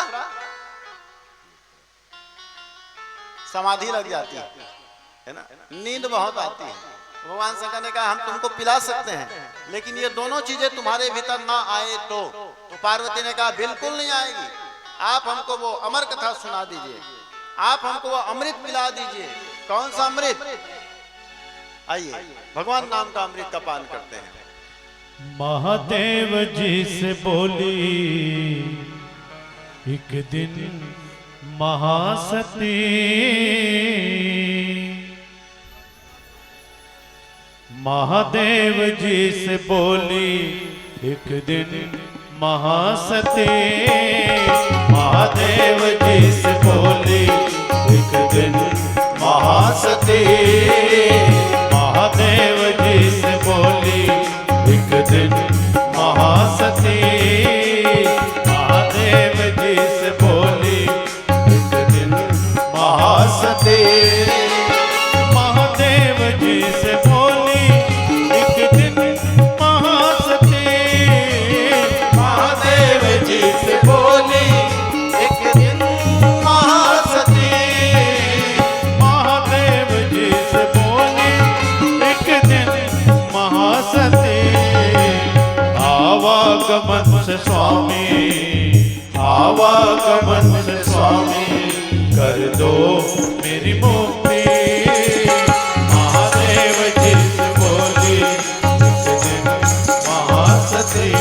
समाधि लग जाती है ना, नींद बहुत आती है। भगवान शंकर ने कहा हम तुमको पिला सकते हैं, लेकिन ये दोनों चीजें तुम्हारे भीतर ना आए तो पार्वती ने कहा बिल्कुल नहीं आएगी, आप हमको वो अमर कथा सुना दीजिए, आप हमको वो अमृत पिला दीजिए। कौन सा अमृत? आइए भगवान नाम का अमृत का पान करते हैं। महादेव जी से बोली एक दिन महासती, महादेव जी से बोली एक दिन महासती, महादेव जी से बोली एक दिन महासती, महादेव जी से बोली एक दिन महासती, महादेव जी से बोली एक दिन महासती, महादेव जी से बोली एक दिन महासती, महादेव जी से बोली एक दिन महासती, महादेव जी से बोली एक दिन महासती। आवागमन से स्वामी, आवागमन से स्वामी कर दो मेरी मुक्ति, महादेव जी से बोली एक दिन महासती।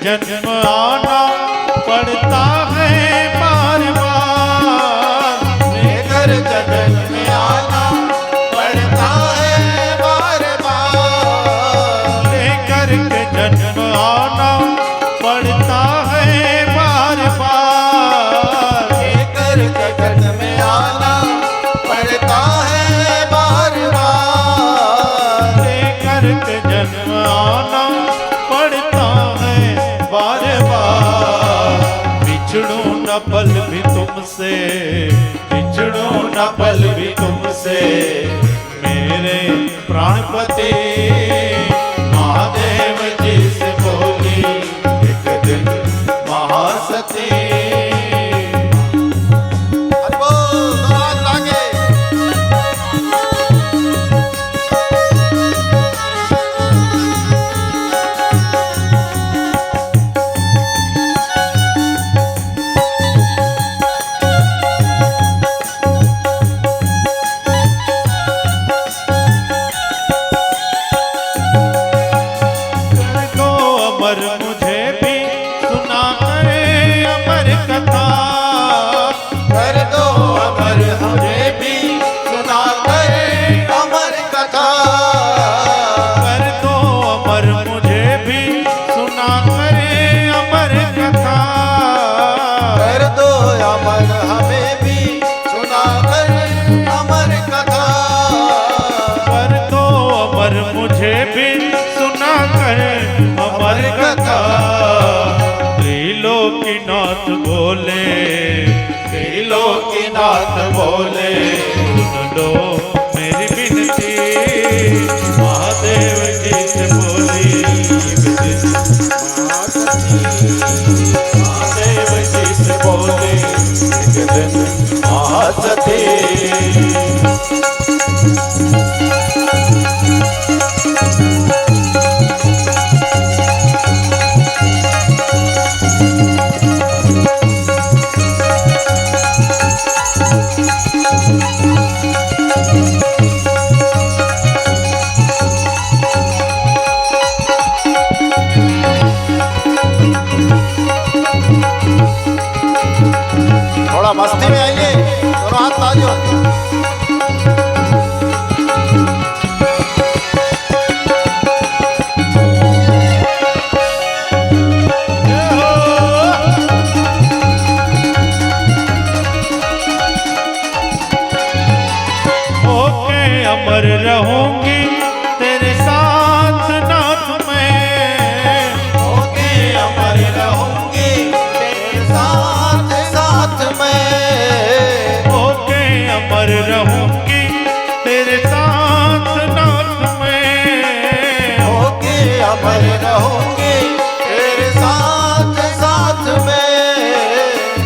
जन्म आना पड़ता है बार बार, लेकर जन्म आना पड़ता है बार बार, लेकर के जन्म आना पड़ता है बार बार, लेकर के जन्म आना पड़ता है बार बार, लेकर के जन्म आना पड़ता बार बार। बिछड़ू न पल भी तुमसे, बिछड़ू न पल भी तुमसे मेरे प्राणपति, महादेव जी से बोली एक दिन महासती। त्रिलोकीनाथ बोले सुन लो मेरी विनती। महादेव जी से बोली महादेव जी से बोले एक दिन महासती। थोड़ा मस्ती में आइए, दोनों हाथ तालियों। होके अमर रहूंगी तेरे साथ नाथ में। होके अमर रहूंगी तेरे साथ साथ में होके अमर रहूंगी तेरे साथ नाथ में। होके अमर रहूंगी तेरे साथ साथ में।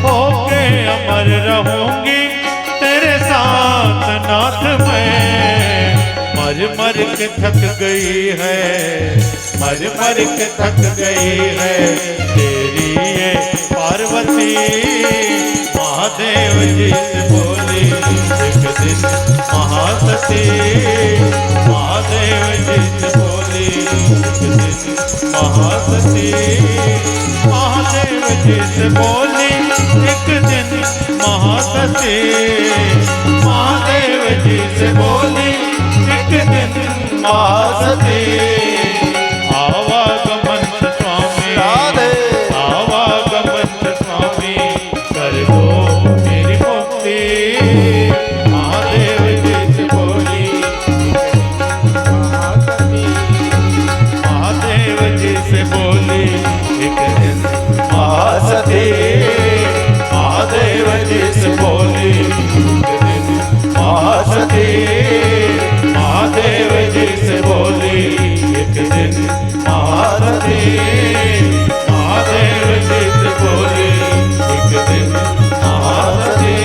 होके अमर रहूंगी तेरे साथ नाथ में। मर मर के थक गई है, मर मर के थक गई है तेरी ये पार्वती। महादेव जी से बोली एक दिन महासती। महादेव जी से बोली एक दिन महासती। महादेव जी से बोली एक दिन महासती। महादेव जी से बोली एक दिन महासती। आवागमन स्वामी राधे आवागमन स्वामी कर दो मेरी मुक्ति। महादेव जी से बोली महादेव जी से बोली एक दिन महासती। महादेव जी से बोली एक दिन महासती। महादेव जी से बोली एक दिन महासती। महादेव जी से बोली एक दिन महासती।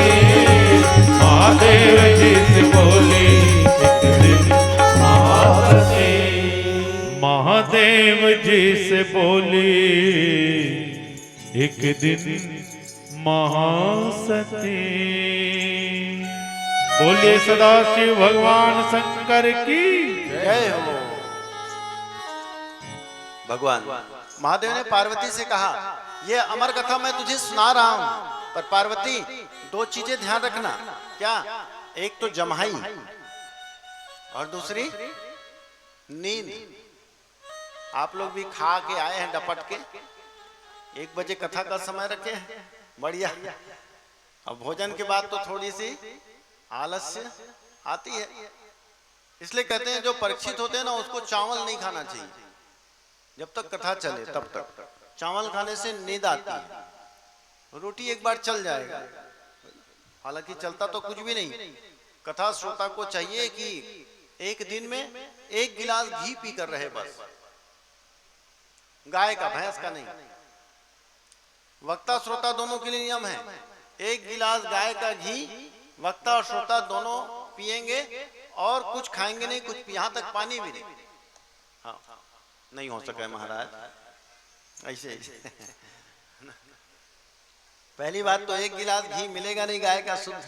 महादेव जी से बोली एक दिन महासती। महादेव जी से बोली एक दिन महासती। बोलिए सदाशिव भगवान शंकर की जय हो। भगवान महादेव ने पार्वती से कहा, ये अमर कथा मैं तुझे सुना रहा हूं, पर पार्वती दो चीजें ध्यान रखना। क्या? एक तो जम्हाई और दूसरी नींद। आप लोग भी खा के आए हैं डपट के, 1 बजे कथा का समय रखे हैं, बढ़िया। अब भोजन के बाद तो थोड़ी सी आलस्य आती है, इसलिए कहते हैं जो परीक्षित होते हैं ना उसको चावल नहीं खाना चाहिए जब तक कथा चले, तब तक चावल खाने से नींद आती है। रोटी एक बार चल जाएगा, हालांकि चलता तो कुछ भी नहीं। कथा श्रोता को चाहिए कि एक दिन में 1 गिलास घी पी कर रहे, बस। गाय का, भैंस का नहीं। वक्ता श्रोता दोनों के लिए नियम है, 1 गिलास गाय का घी वक्ता और श्रोता दोनों पिएंगे और कुछ खाएंगे नहीं, कुछ यहाँ तक पानी भी नहीं। हाँ, नहीं हो सका है महाराज, ऐसे ऐसे। पहली बात तो 1 गिलास घी मिलेगा नहीं गाय का शुद्ध,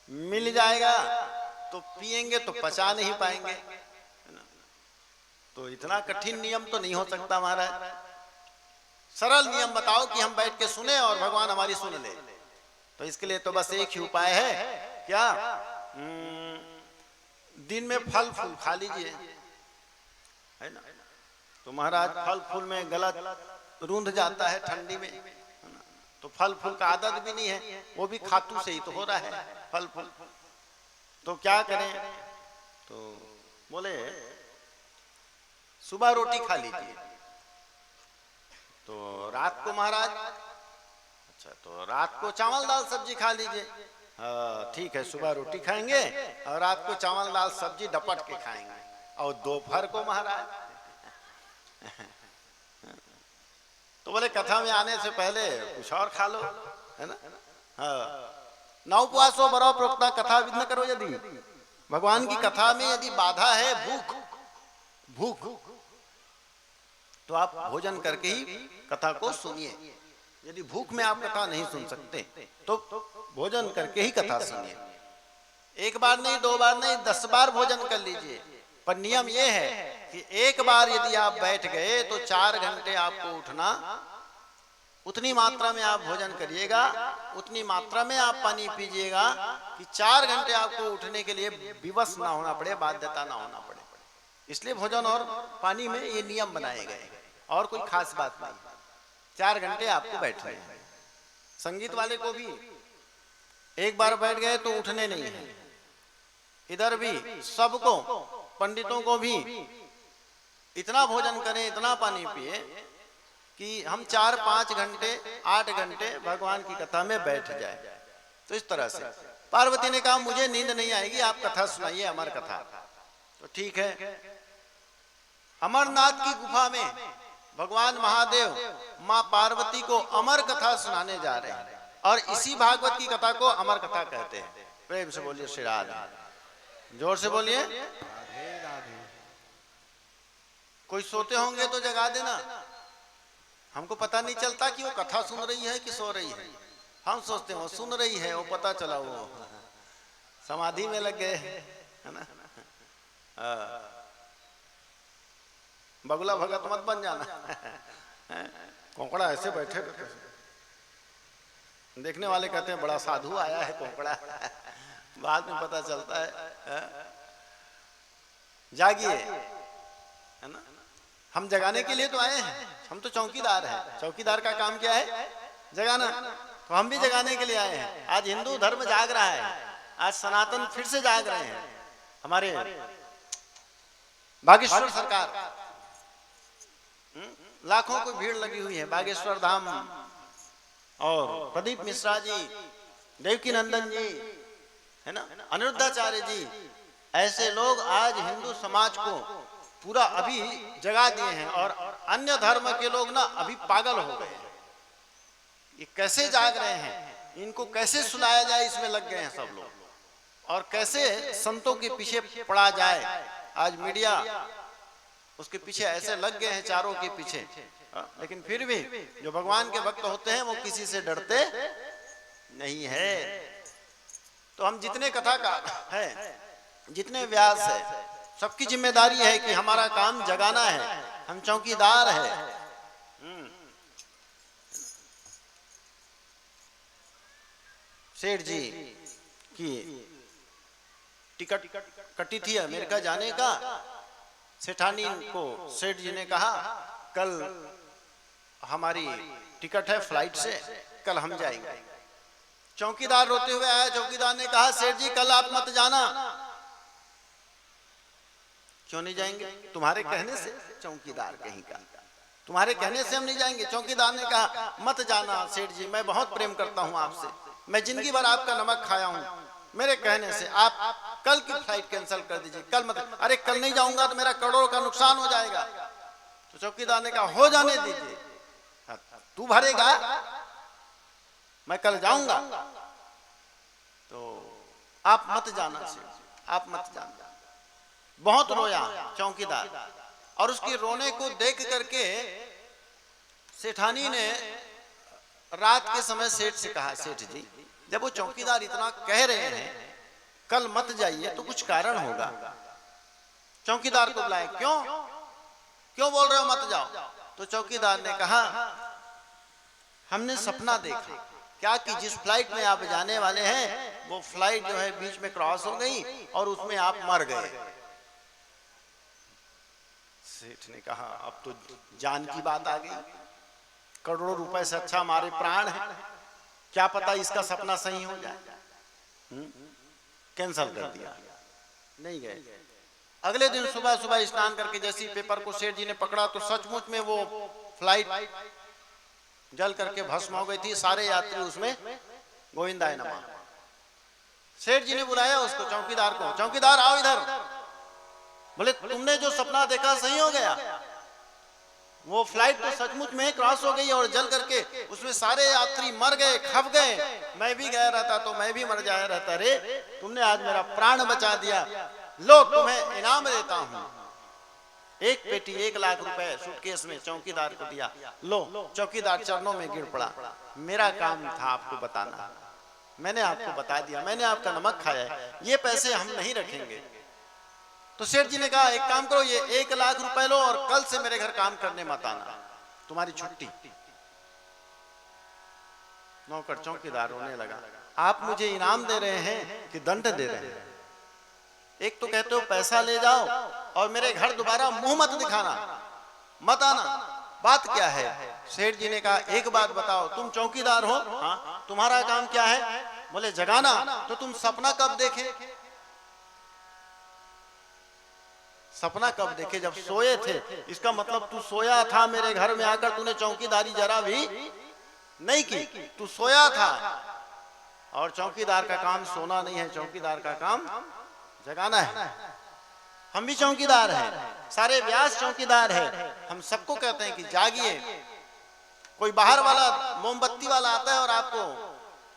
मिल जाएगा तो पिएंगे तो पचा नहीं पाएंगे। तो इतना कठिन नियम तो नहीं हो सकता महाराज। सरल नियम बताओ कि हम बैठ के सुने और भगवान हमारी सुन ले। तो इसके लिए तो बस एक ही उपाय है, क्या? दिन में फल फूल खा लीजिए, है ना। तो महाराज फल फूल में गला रूंध जाता है ठंडी में, तो फल फूल का आदत भी नहीं है, वो भी खातू से ही तो हो रहा है फल फूल। तो क्या करें? तो बोले सुबह रोटी खा लीजिए, तो रात को महाराज अच्छा, तो रात को चावल दाल सब्जी खा लीजिए। हाँ ठीक है, सुबह रोटी खाएंगे और रात को चावल दाल सब्जी डपट के खाएंगे, और दोपहर को महाराज तो बोले कथा में आने से पहले कुछ और खा लो, है ना। हाँ, न उपवासो बरो प्रोक्ता कथा विघ्न करो। यदि भगवान की कथा में यदि बाधा है भूख, भूख, तो आप भोजन करके ही कथा को सुनिए। यदि भूख में आप कथा नहीं सुन सकते तो भोजन करके ही कथा सुनिए। एक बार नहीं, दो बार नहीं, 10 बार भोजन कर लीजिए। पर नियम यह है कि एक बार यदि आप बैठ गए तो 4 घंटे आपको उठना, उतनी मात्रा में आप भोजन करिएगा, उतनी मात्रा में आप पानी पीजिएगा कि 4 घंटे आपको उठने के लिए विवश ना होना पड़े, बाध्यता ना होना पड़े। इसलिए भोजन और पानी में ये नियम बनाए गए, और कोई खास बात नहीं। 4 घंटे आपको बैठना है। संगीत वाले को भी एक बार बैठ गए तो उठने नहीं है। इधर भी सबको, पंडितों को भी इतना भोजन करें, इतना पानी पिए कि हम 4, 5 घंटे, 8 घंटे भगवान की कथा में बैठ जाए। तो इस तरह से पार्वती ने कहा मुझे नींद नहीं आएगी, आप कथा सुनाइए, अमर कथा। तो ठीक है, अमरनाथ की गुफा में भगवान महादेव मां पार्वती को अमर कथा सुनाने जा रहे हैं, और इसी भागवत की कथा को अमर कथा कहते हैं। प्रेम से बोलिए श्री राधे, जोर से बोलिए। राधे राधे। कोई सोते होंगे तो जगा देना, हमको पता नहीं चलता कि वो कथा सुन रही है कि सो रही है। हम सोचते हैं वो सुन रही है, वो पता चला वो समाधि में लग गए, है ना। बगुला भगत मत बन जाना। कोंकड़ा ऐसे बैठे बैठे, देखने वाले कहते हैं बड़ा साधु आया है कोंकड़ा, बाद में पता चलता है। जागिए, है ना। हम जगाने के लिए तो आए हैं, हम तो चौकीदार हैं। चौकीदार का काम क्या है? जगाना। तो हम भी जगाने के लिए आए हैं। आज हिंदू धर्म जाग रहा है, आज सनातन फिर से जाग रहे हैं। हमारे बागेश्वर सरकार, लाखों की भीड़ लगी हुई है बागेश्वर धाम, और प्रदीप मिश्रा जी, देवकी नंदन जी, है ना, अनिरुद्धाचार्य जी, ऐसे लोग आज हिंदू समाज को पूरा अभी जगा दिए हैं। और अन्य धर्म के लोग ना अभी पागल हो गए हैं। ये कैसे जाग रहे हैं, इनको कैसे सुनाया जाए, इसमें लग गए हैं सब लोग, और कैसे संतों के पीछे पड़ा जाए। आज मीडिया उसके पीछे ऐसे लग गए हैं, चारों के पीछे। लेकिन फिर भी जो भगवान के भक्त होते हैं वो किसी से डरते नहीं है। तो हम जितने कथा का है, जितने व्यास है, सबकी जिम्मेदारी है कि हमारा काम जगाना है, हम चौकीदार है। सेठ जी की टिकट कटी थी अमेरिका जाने का। सेठानी को सेठ जी ने कहा कल हमारी टिकट है फ्लाइट से, कल हम जाएंगे। चौकीदार रोते हुए आया। चौकीदार ने कहा सेठ जी कल आप मत जाना। क्यों नहीं जाएंगे? तुम्हारे कहने से। चौकीदार कहीं का, तुम्हारे कहने से हम नहीं जाएंगे। चौकीदार ने कहा मत जाना सेठ जी, मैं बहुत प्रेम करता हूं आपसे, मैं जिंदगी भर आपका नमक खाया हूं, मेरे कहने से आप कल की फ्लाइट कैंसिल कर दीजिए, कल मत। अरे कल नहीं जाऊंगा तो मेरा करोड़ों का नुकसान हो जाएगा। तो चौकीदार ने कहा हो जाने दीजिए, तू भरेगा, मैं कल जाऊंगा, तो आप मत जाना सेठ, आप मत जाना। बहुत रोया चौकीदार, और उसके रोने को देख करके सेठानी ने रात के समय सेठ से कहा सेठ जी जब वो चौकीदार इतना कह रहे हैं कल मत जाइए तो कुछ कारण होगा। चौकीदार को बुलाए, क्यों क्यों बोल रहे हो मत जाओ? तो चौकीदार ने कहा हमने सपना देखा क्या कि जिस फ्लाइट में आप जाने वाले हैं वो फ्लाइट जो है बीच में क्रॉस हो गई और उसमें आप मर गए। सेठ ने कहा अब तो जान की बात आ गई, करोड़ों रुपए से अच्छा हमारे प्राण है, क्या पता इसका सपना सही हो जाए। कैंसल कर दिया, नहीं गए। अगले दिन सुबह सुबह स्नान करके जैसे पेपर को सेठ जी ने पकड़ा तो सचमुच में वो फ्लाइट जल करके भस्म हो गई थी, सारे यात्री उसमें गोविंदाय नमः। सेठ जी ने बुलाया उसको, चौकीदार को, चौकीदार आओ इधर। बोले तुमने जो सपना देखा सही हो गया, वो फ्लाइट तो सचमुच में क्रॉस हो गई और जल करके उसमें सारे यात्री मर गए, खप गए। मैं भी गया रहता तो मैं भी मर जाया रहता रे, तुमने आज मेरा प्राण बचा दिया, लो तुम्हें इनाम देता हूं। एक पेटी 1 लाख रुपए सूटकेस में चौकीदार को दिया। लो, चौकीदार चरणों में गिर पड़ा। मेरा काम था आपको बताना, मैंने आपको बता दिया, मैंने आपका नमक खाया है, ये पैसे हम नहीं रखेंगे। तो सेठ जी ने कहा एक काम करो, ये 1 लाख रुपए लो और कल से मेरे घर काम करने मत आना, तुम्हारी छुट्टी। नौकर चौकीदार रोने लगा, आप मुझे इनाम दे रहे हैं कि दंड दे रहे हैं? एक तो कहते हो पैसा ले जाओ और मेरे घर दोबारा मुंह मत दिखाना, मत आना, बात क्या है? सेठ जी ने कहा एक बात बताओ, तुम चौकीदार हो, हाँ, तुम्हारा काम क्या है? बोले जगाना। तो तुम सपना कब देखे? सपना कब देखे? जब सोए थे। इसका मतलब तू सोया था, मेरे घर में आकर तूने चौकीदारी जरा भी नहीं की, तू सोया था। और चौकीदार का काम सोना नहीं है, चौकीदार का काम जगाना है। हम भी चौकीदार हैं, सारे व्यास चौकीदार हैं। हम सबको कहते हैं कि जागिए। कोई बाहर वाला मोमबत्ती वाला आता है और आपको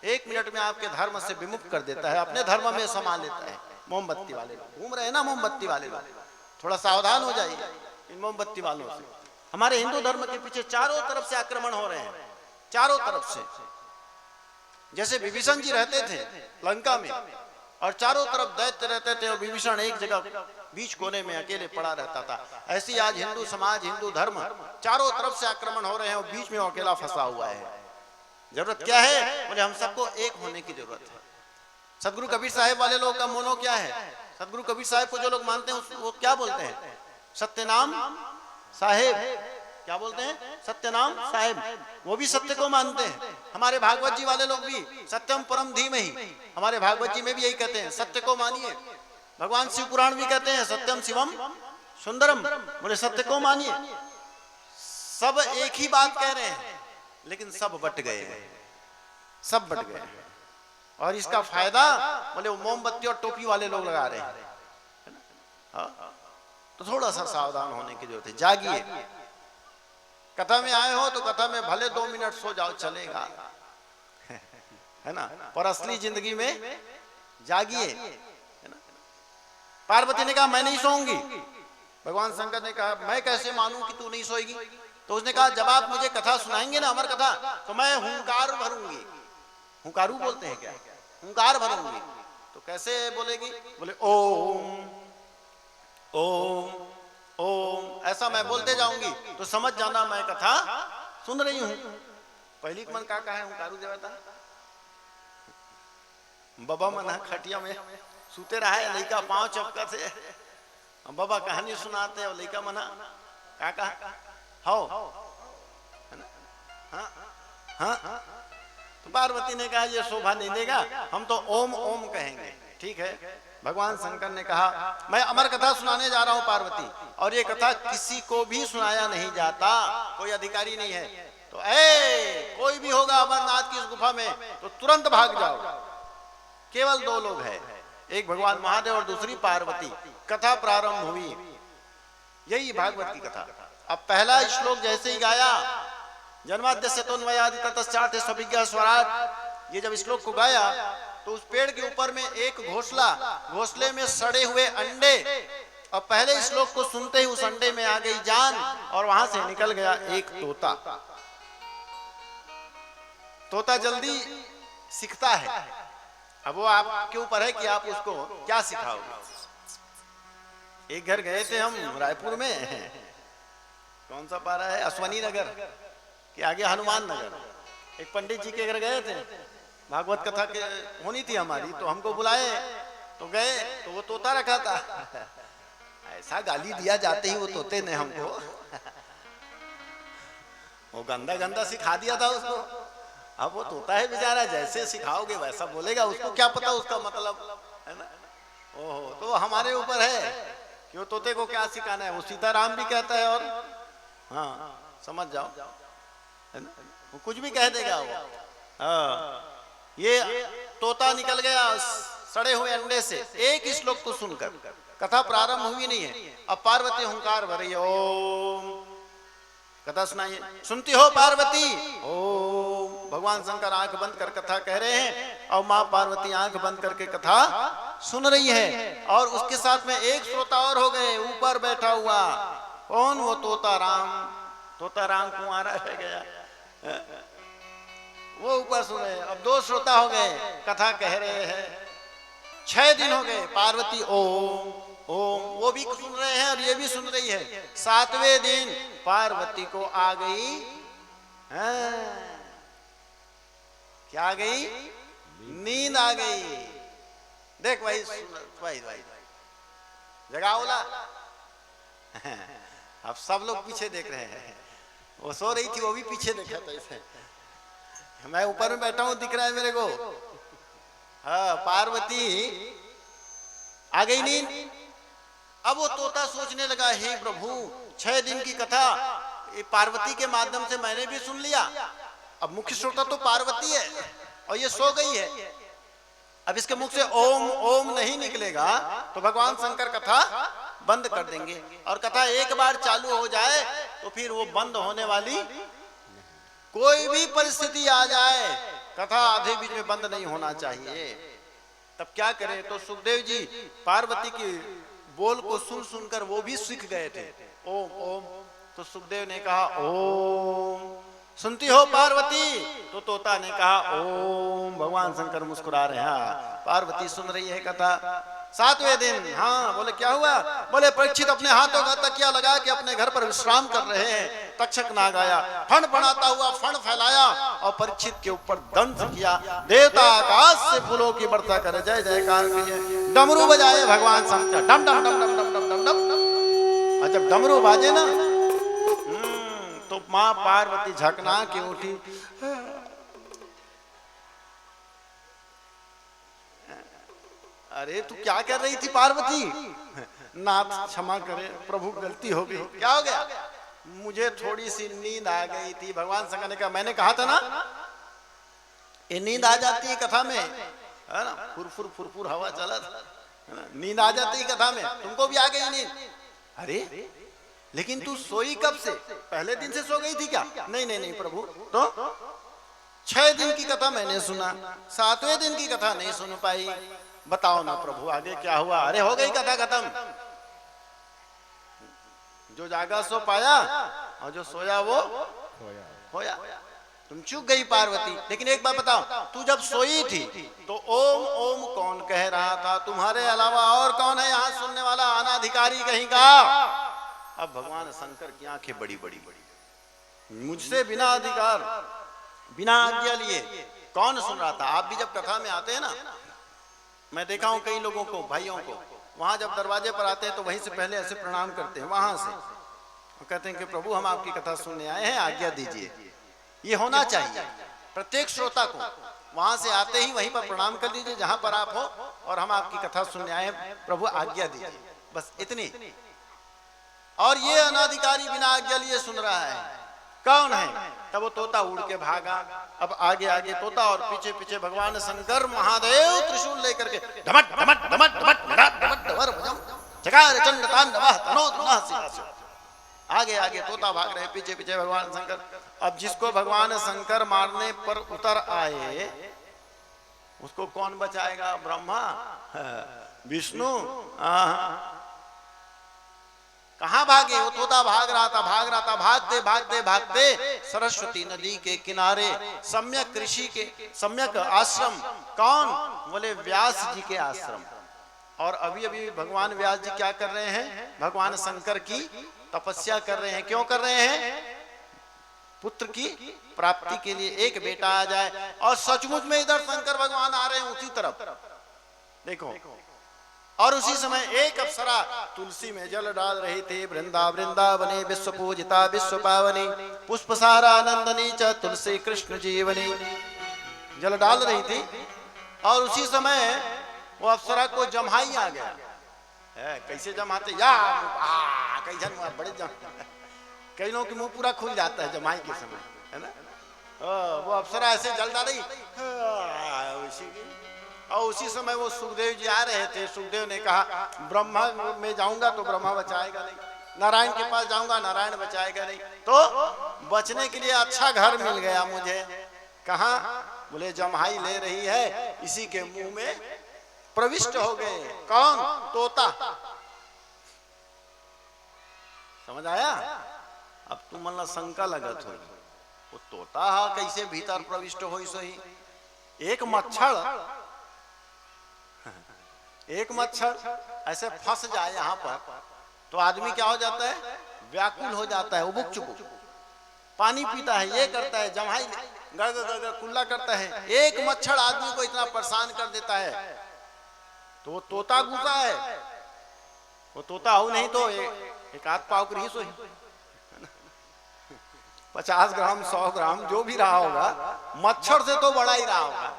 1 मिनट में आपके धर्म से विमुख कर देता है, अपने धर्म में समा लेता है। मोमबत्ती वाले घूम रहे हैं ना, मोमबत्ती वाले लोग, थोड़ा सावधान हो जाइए इन मोमबत्ती वालों से। हमारे हिंदू धर्म के पीछे चारों तरफ से आक्रमण हो रहे हैं, चारों तरफ से। जैसे विभीषण जी रहते थे लंका में और चारों तरफ दैत्य रहते थे और विभीषण एक जगह बीच कोने में अकेले पड़ा रहता था, ऐसी आज हिंदू समाज, हिंदू धर्म, चारों तरफ से आक्रमण हो रहे हैं और बीच में अकेला फंसा हुआ है। जरूरत क्या है? बोले हम सबको एक होने की जरूरत है। सदगुरु कबीर साहिब वाले लोग का मोनो क्या है? सदगुरु कबीर साहिब को जो लोग मानते हैं वो क्या बोलते हैं? सत्यनाम साहेब। क्या बोलते हैं? सत्यनाम साहेब। वो भी सत्य को मानते हैं। हमारे भागवत जी वाले लोग भी सत्यम परम धीमहि, हमारे भागवत जी में भी यही कहते हैं, सत्य को मानिए। भगवान शिव पुराण भी कहते हैं सत्यम शिवम सुंदरम, बोले सत्य को मानिए। सब एक ही बात कह रहे हैं लेकिन सब बट गए हैं, सब बट गए हैं। और इसका फायदा बोले वो मोमबत्ती और टोपी वाले लोग लगा रहे हैं। तो थोड़ा सा सावधान होने की जरूरत है। जागिए। कथा में आए हो तो कथा में भले 2 मिनट सो जाओ, चलेगा, है ना, पर असली जिंदगी में जागिए, है ना। पार्वती ने कहा मैं नहीं सोऊंगी। भगवान शंकर ने कहा मैं कैसे मानूं कि तू नहीं सोएगी? तो उसने कहा जब आप मुझे कथा सुनाएंगे ना, अमर कथा, तो मैं हुंकार भरूंगी। हुंकारू बोलते हैं क्या? हुंकार भरूंगी। तो कैसे बोलेगी? बोले ओम ओम ओम, ऐसा मैं बोलते जाऊंगी तो समझ जाना मैं कथा सुन रही हूं। पहली मन का है हुंकारू देवता। बाबा मना खटिया में सूते रहा है, लड़का पांव चपका से बाबा कहानी सुनाते हैं, लड़का मना काका हो, हाँ हाँ। तो पार्वती ने कहा ये शोभा नहीं देगा, हम तो ओम ओम कहेंगे। ठीक है। भगवान शंकर ने कहा मैं अमर कथा सुनाने जा रहा हूं पार्वती, और ये कथा किसी को भी सुनाया नहीं जाता, कोई अधिकारी नहीं है। तो कोई भी होगा अमरनाथ की इस गुफा में तो तुरंत भाग जाओ। केवल 2 लोग हैं, एक भगवान महादेव और दूसरी पार्वती। कथा प्रारंभ हुई। यही भागवत की कथा। अब पहला श्लोक जैसे ही गाया, जन्माद्यस्य तोन्मयादि ततश्चार्थे सविज्ञः स्वराट्, ये जब श्लोक को गाया तो उस पेड़ के ऊपर में एक घोंसला, घोंसले में सड़े हुए अंडे, और पहले श्लोक को सुनते ही उस अंडे में आ गई जान और वहां से निकल गया एक तोता। तोता जल्दी सीखता है। अब वो आपके ऊपर है कि आप उसको क्या सिखाओगे। एक घर गए थे हम रायपुर में, कौन सा पारा है, अश्वनी नगर के आगे हनुमान नगर। एक पंडित जी के घर गए थे, भागवत कथा के होनी थी हमारी, तो हमको बुलाए तो गए तो वो तोता रखा था। ऐसा गाली दिया जाते ही वो तोते ने हमको वो गंदा गंदा सिखा दिया था उसको। अब वो तोता है बेचारा, जैसे सिखाओगे वैसा बोलेगा, उसको क्या पता उसका मतलब, है ना। ओहो, तो हमारे ऊपर है कि वो तोते को क्या सिखाना है। वो सीताराम भी कहता है और हाँ समझ जाओ, है ना। वो कुछ भी कह देगा वो। हाँ, ये तोता निकल गया सड़े हुए अंडे से एक ही श्लोक को सुनकर। कथा प्रारंभ हुई नहीं है, अब पार्वती हुंकार भर रही है, ओम। कथा सुनाइए। सुनती हो पार्वती? ओम। भगवान शंकर आंख बंद कर कथा कह रहे हैं और मां पार्वती आंख बंद करके कथा सुन रही है। और उसके साथ में एक श्रोता और हो गए ऊपर बैठा हुआ। कौन? वो तोता राम। तोता राम कुंवारा रह गया, वो ऊपर सुन रहे। अब दो श्रोता हो गए, कथा कह रहे हैं। 6 दिन हो गए, पार्वती ओम ओम, वो भी सुन रहे हैं और ये भी सुन रही है। 7वें दिन पार्वती को आ गई, क्या आ गई? नींद आ गई। देख भाई, भाई भाई जगाओला। अब सब लोग पीछे देख रहे हैं। वो सो रही थी, वो भी पीछे देखा था इसे। मैं ऊपर में बैठा हूं, दिख रहा है मेरे को। हाँ, पार्वती आ गई नींद। अब वो तोता सोचने लगा, हे प्रभु 6 दिन की कथा पार्वती के माध्यम से मैंने भी सुन लिया। अब मुख्य श्रोता तो पार्वती है और ये सो गई है। अब इसके मुख से ओम ओम नहीं निकलेगा तो भगवान शंकर कथा बंद कर देंगे। और कथा एक बार चालू हो जाए तो फिर वो बंद होने वाली, कोई भी परिस्थिति आ जाए कथा आधे बीच में बंद नहीं होना चाहिए। तब क्या करें? तो सुखदेव जी पार्वती की बोल को सुन सुनकर वो भी सीख गए थे, ओम ओम। तो सुखदेव ने कहा ओम। सुनती हो पार्वती? तो तोता ने कहा ओम। भगवान शंकर मुस्कुरा रहे हैं, पार्वती सुन रही है कथा। 7वें दिन, हाँ बोले क्या हुआ? बोले परीक्षित अपने हाथों का तकिया लगा के अपने घर पर विश्राम कर रहे हैं। तक्षक नाग आया, फण फणाता हुआ फण फैलाया और परीक्षित के ऊपर दंश किया। देवता आकाश से फूलों की वर्षा करे, जय जयकार किए। डमरू बजाए भगवान शंकर, डम डम डम डम डम डम डम डम। और जब डमरू बाजे ना तो मां पार्वती झकना के उठी। अरे तू क्या कर रही थी पार्वती? नाथ क्षमा करे प्रभु, गलती हो गई। क्या हो गया? मुझे थोड़ी सी नींद आ गई थी। भगवान शंकर ने कहा, मैंने कहा था ना ये नींद आ जाती है कथा में, है ना? फुरफुर फुरफुर हवा चला था, नींद आ जाती है कथा में। तुमको भी आ गई नींद? अरे लेकिन तू सोई कब से? पहले दिन से सो गई थी क्या? नहीं नहीं नहीं प्रभु, तो 6 दिन की कथा मैंने सुना, 7वें दिन की कथा नहीं सुन पाई। बताओ ना प्रभु आगे क्या हुआ? अरे हो गई कथा खत्म। जो जागा सो पाया और जो सोया वो खोया। तुम चूक गई पार्वती। लेकिन एक बात बताओ, तू जब सोई थी तो ओम ओम कौन कह रहा था? तुम्हारे अलावा और कौन है यहाँ सुनने वाला? अनाधिकारी कहीं का। अब भगवान शंकर की आंखें बड़ी बड़ी बड़ी, मुझसे बिना अधिकार बिना आज्ञा लिए कौन सुन रहा था? आप भी जब कथा में आते हैं ना, मैं देखा हूं कई लोगों को, भाइयों को, वहां जब दरवाजे पर आते हैं तो वहीं से पहले ऐसे प्रणाम करते हैं, वहां से कहते हैं कि प्रभु हम आपकी कथा सुनने आए हैं, आज्ञा दीजिए। ये होना चाहिए प्रत्येक श्रोता को। वहां से आते ही वहीं पर प्रणाम कर लीजिए जहां पर आप हो, और हम आपकी कथा सुनने आए हैं, प्रभु आज्ञा दीजिए, बस इतनी। और ये अनाधिकारी बिना आज्ञा लिए सुन रहा है, कौन है? तब वो तोता उड़ के भागा। अब आगे आगे तोता और पीछे पीछे भगवान शंकर महादेव त्रिशूल लेकर के धमट धमट धमट धमट धमट धमर भजम चकार चंड तांडवः तनोतुनः शिवासु। आगे आगे तोता भाग रहे, पीछे पीछे भगवान शंकर। अब जिसको भगवान शंकर मारने पर उतर आए उसको कौन बचाएगा? ब्रह्मा, विष्णु? कहां भागे? वो तोता भाग रहा था, भाग रहा था, भागते भागते भागते सरस्वती नदी के किनारे सम्यक ऋषि के सम्यक आश्रम। कौन? बोले व्यास जी के आश्रम। और अभी अभी भगवान व्यास जी क्या कर रहे हैं? भगवान शंकर की तपस्या कर रहे हैं। क्यों कर रहे हैं? पुत्र की प्राप्ति के लिए, एक बेटा आ जाए। और सचमुच में इधर शंकर भगवान आ रहे हैं उसी तरफ, देखो। और उसी समय एक अप्सरा तुलसी में जल डाल रही थी। वृंदावने विश्व पूजिता विश्व पावनी, पुष्प सारा नंदनी च तुलसी कृष्ण जीवनी। जल डाल रही थी और उसी समय वो अप्सरा को जम्हाई आ गया। कैसे जमाते? या कई जन बड़े कई लोगों के मुंह पूरा खुल जाता है जमाई के समय, है ना? वो अप्सरा ऐसे जल डाली और उसी समय वो सुखदेव जी आ रहे थे। सुखदेव ने कहा ब्रह्मा में जाऊंगा तो ब्रह्मा बचाएगा नहीं, नारायण के पास जाऊंगा नारायण बचाएगा नहीं, तो बचने के लिए अच्छा घर मिल गया मुझे। कहा? बोले जम्हाई ले रही है, इसी के मुंह में प्रविष्ट हो गए। कौन? तोता। समझ आया? अब तुम मन शंका लगत हो, वो तोता कैसे भीतर प्रविष्ट हो? सोही एक मच्छर ऐसे फंस जाए यहाँ पर तो आदमी क्या हो जाता है? व्याकुल हो जाता है, उबुक चुबुक पानी पीता है, ये करता है, जम्हाई गड़ गड़ गड़ कुल्ला करता है। एक मच्छर आदमी को इतना परेशान कर देता है। तो वो तोता घुसा है, वो तोता हो नहीं तो एक आध पाव की रही सोई 50 ग्राम 100 ग्राम जो भी रहा होगा, मच्छर से तो बड़ा ही रहा होगा।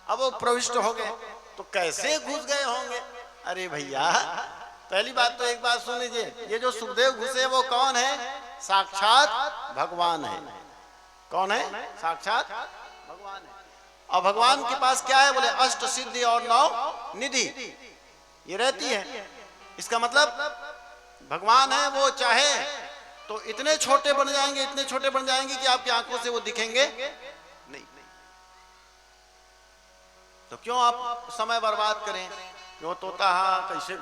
अब वो प्रविष्ट हो गए तो कैसे घुस गए होंगे? अरे भैया पहली बात तो एक बात सुन लीजिए, ये जो सुखदेव घुसे वो कौन है? साक्षात भगवान है। कौन है? साक्षात भगवान है। और भगवान के पास क्या है? बोले अष्ट सिद्धि और 9 निधि ये रहती है। इसका मतलब भगवान है, वो चाहे तो इतने छोटे बन जाएंगे, इतने छोटे बन जाएंगे कि आपकी आंखों से वो दिखेंगे नहीं। तो क्यों आप समय बर्बाद करें? वो तोता कैसे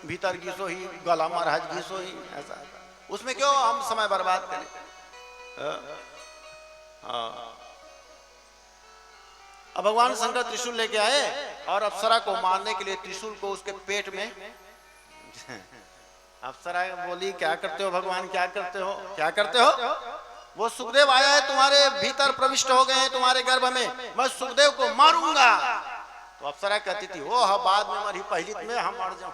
भीतर घिसो ही, गला महाराज घिसो ही, ऐसा उसमें क्यों हम समय बर्बाद करें? अब भगवान शंकर त्रिशूल लेके आए और अप्सरा को मारने के लिए त्रिशूल को उसके पेट में अप्सरा बोली क्या करते हो भगवान, क्या करते हो, क्या करते हो? वो सुखदेव आया है, तुम्हारे भीतर प्रविष्ट हो गए हैं, तुम्हारे गर्भ में, मैं सुखदेव को मारूंगा। तो अप्सरा कहती थी वो बाद में मरी, पहली में हम मर जाऊं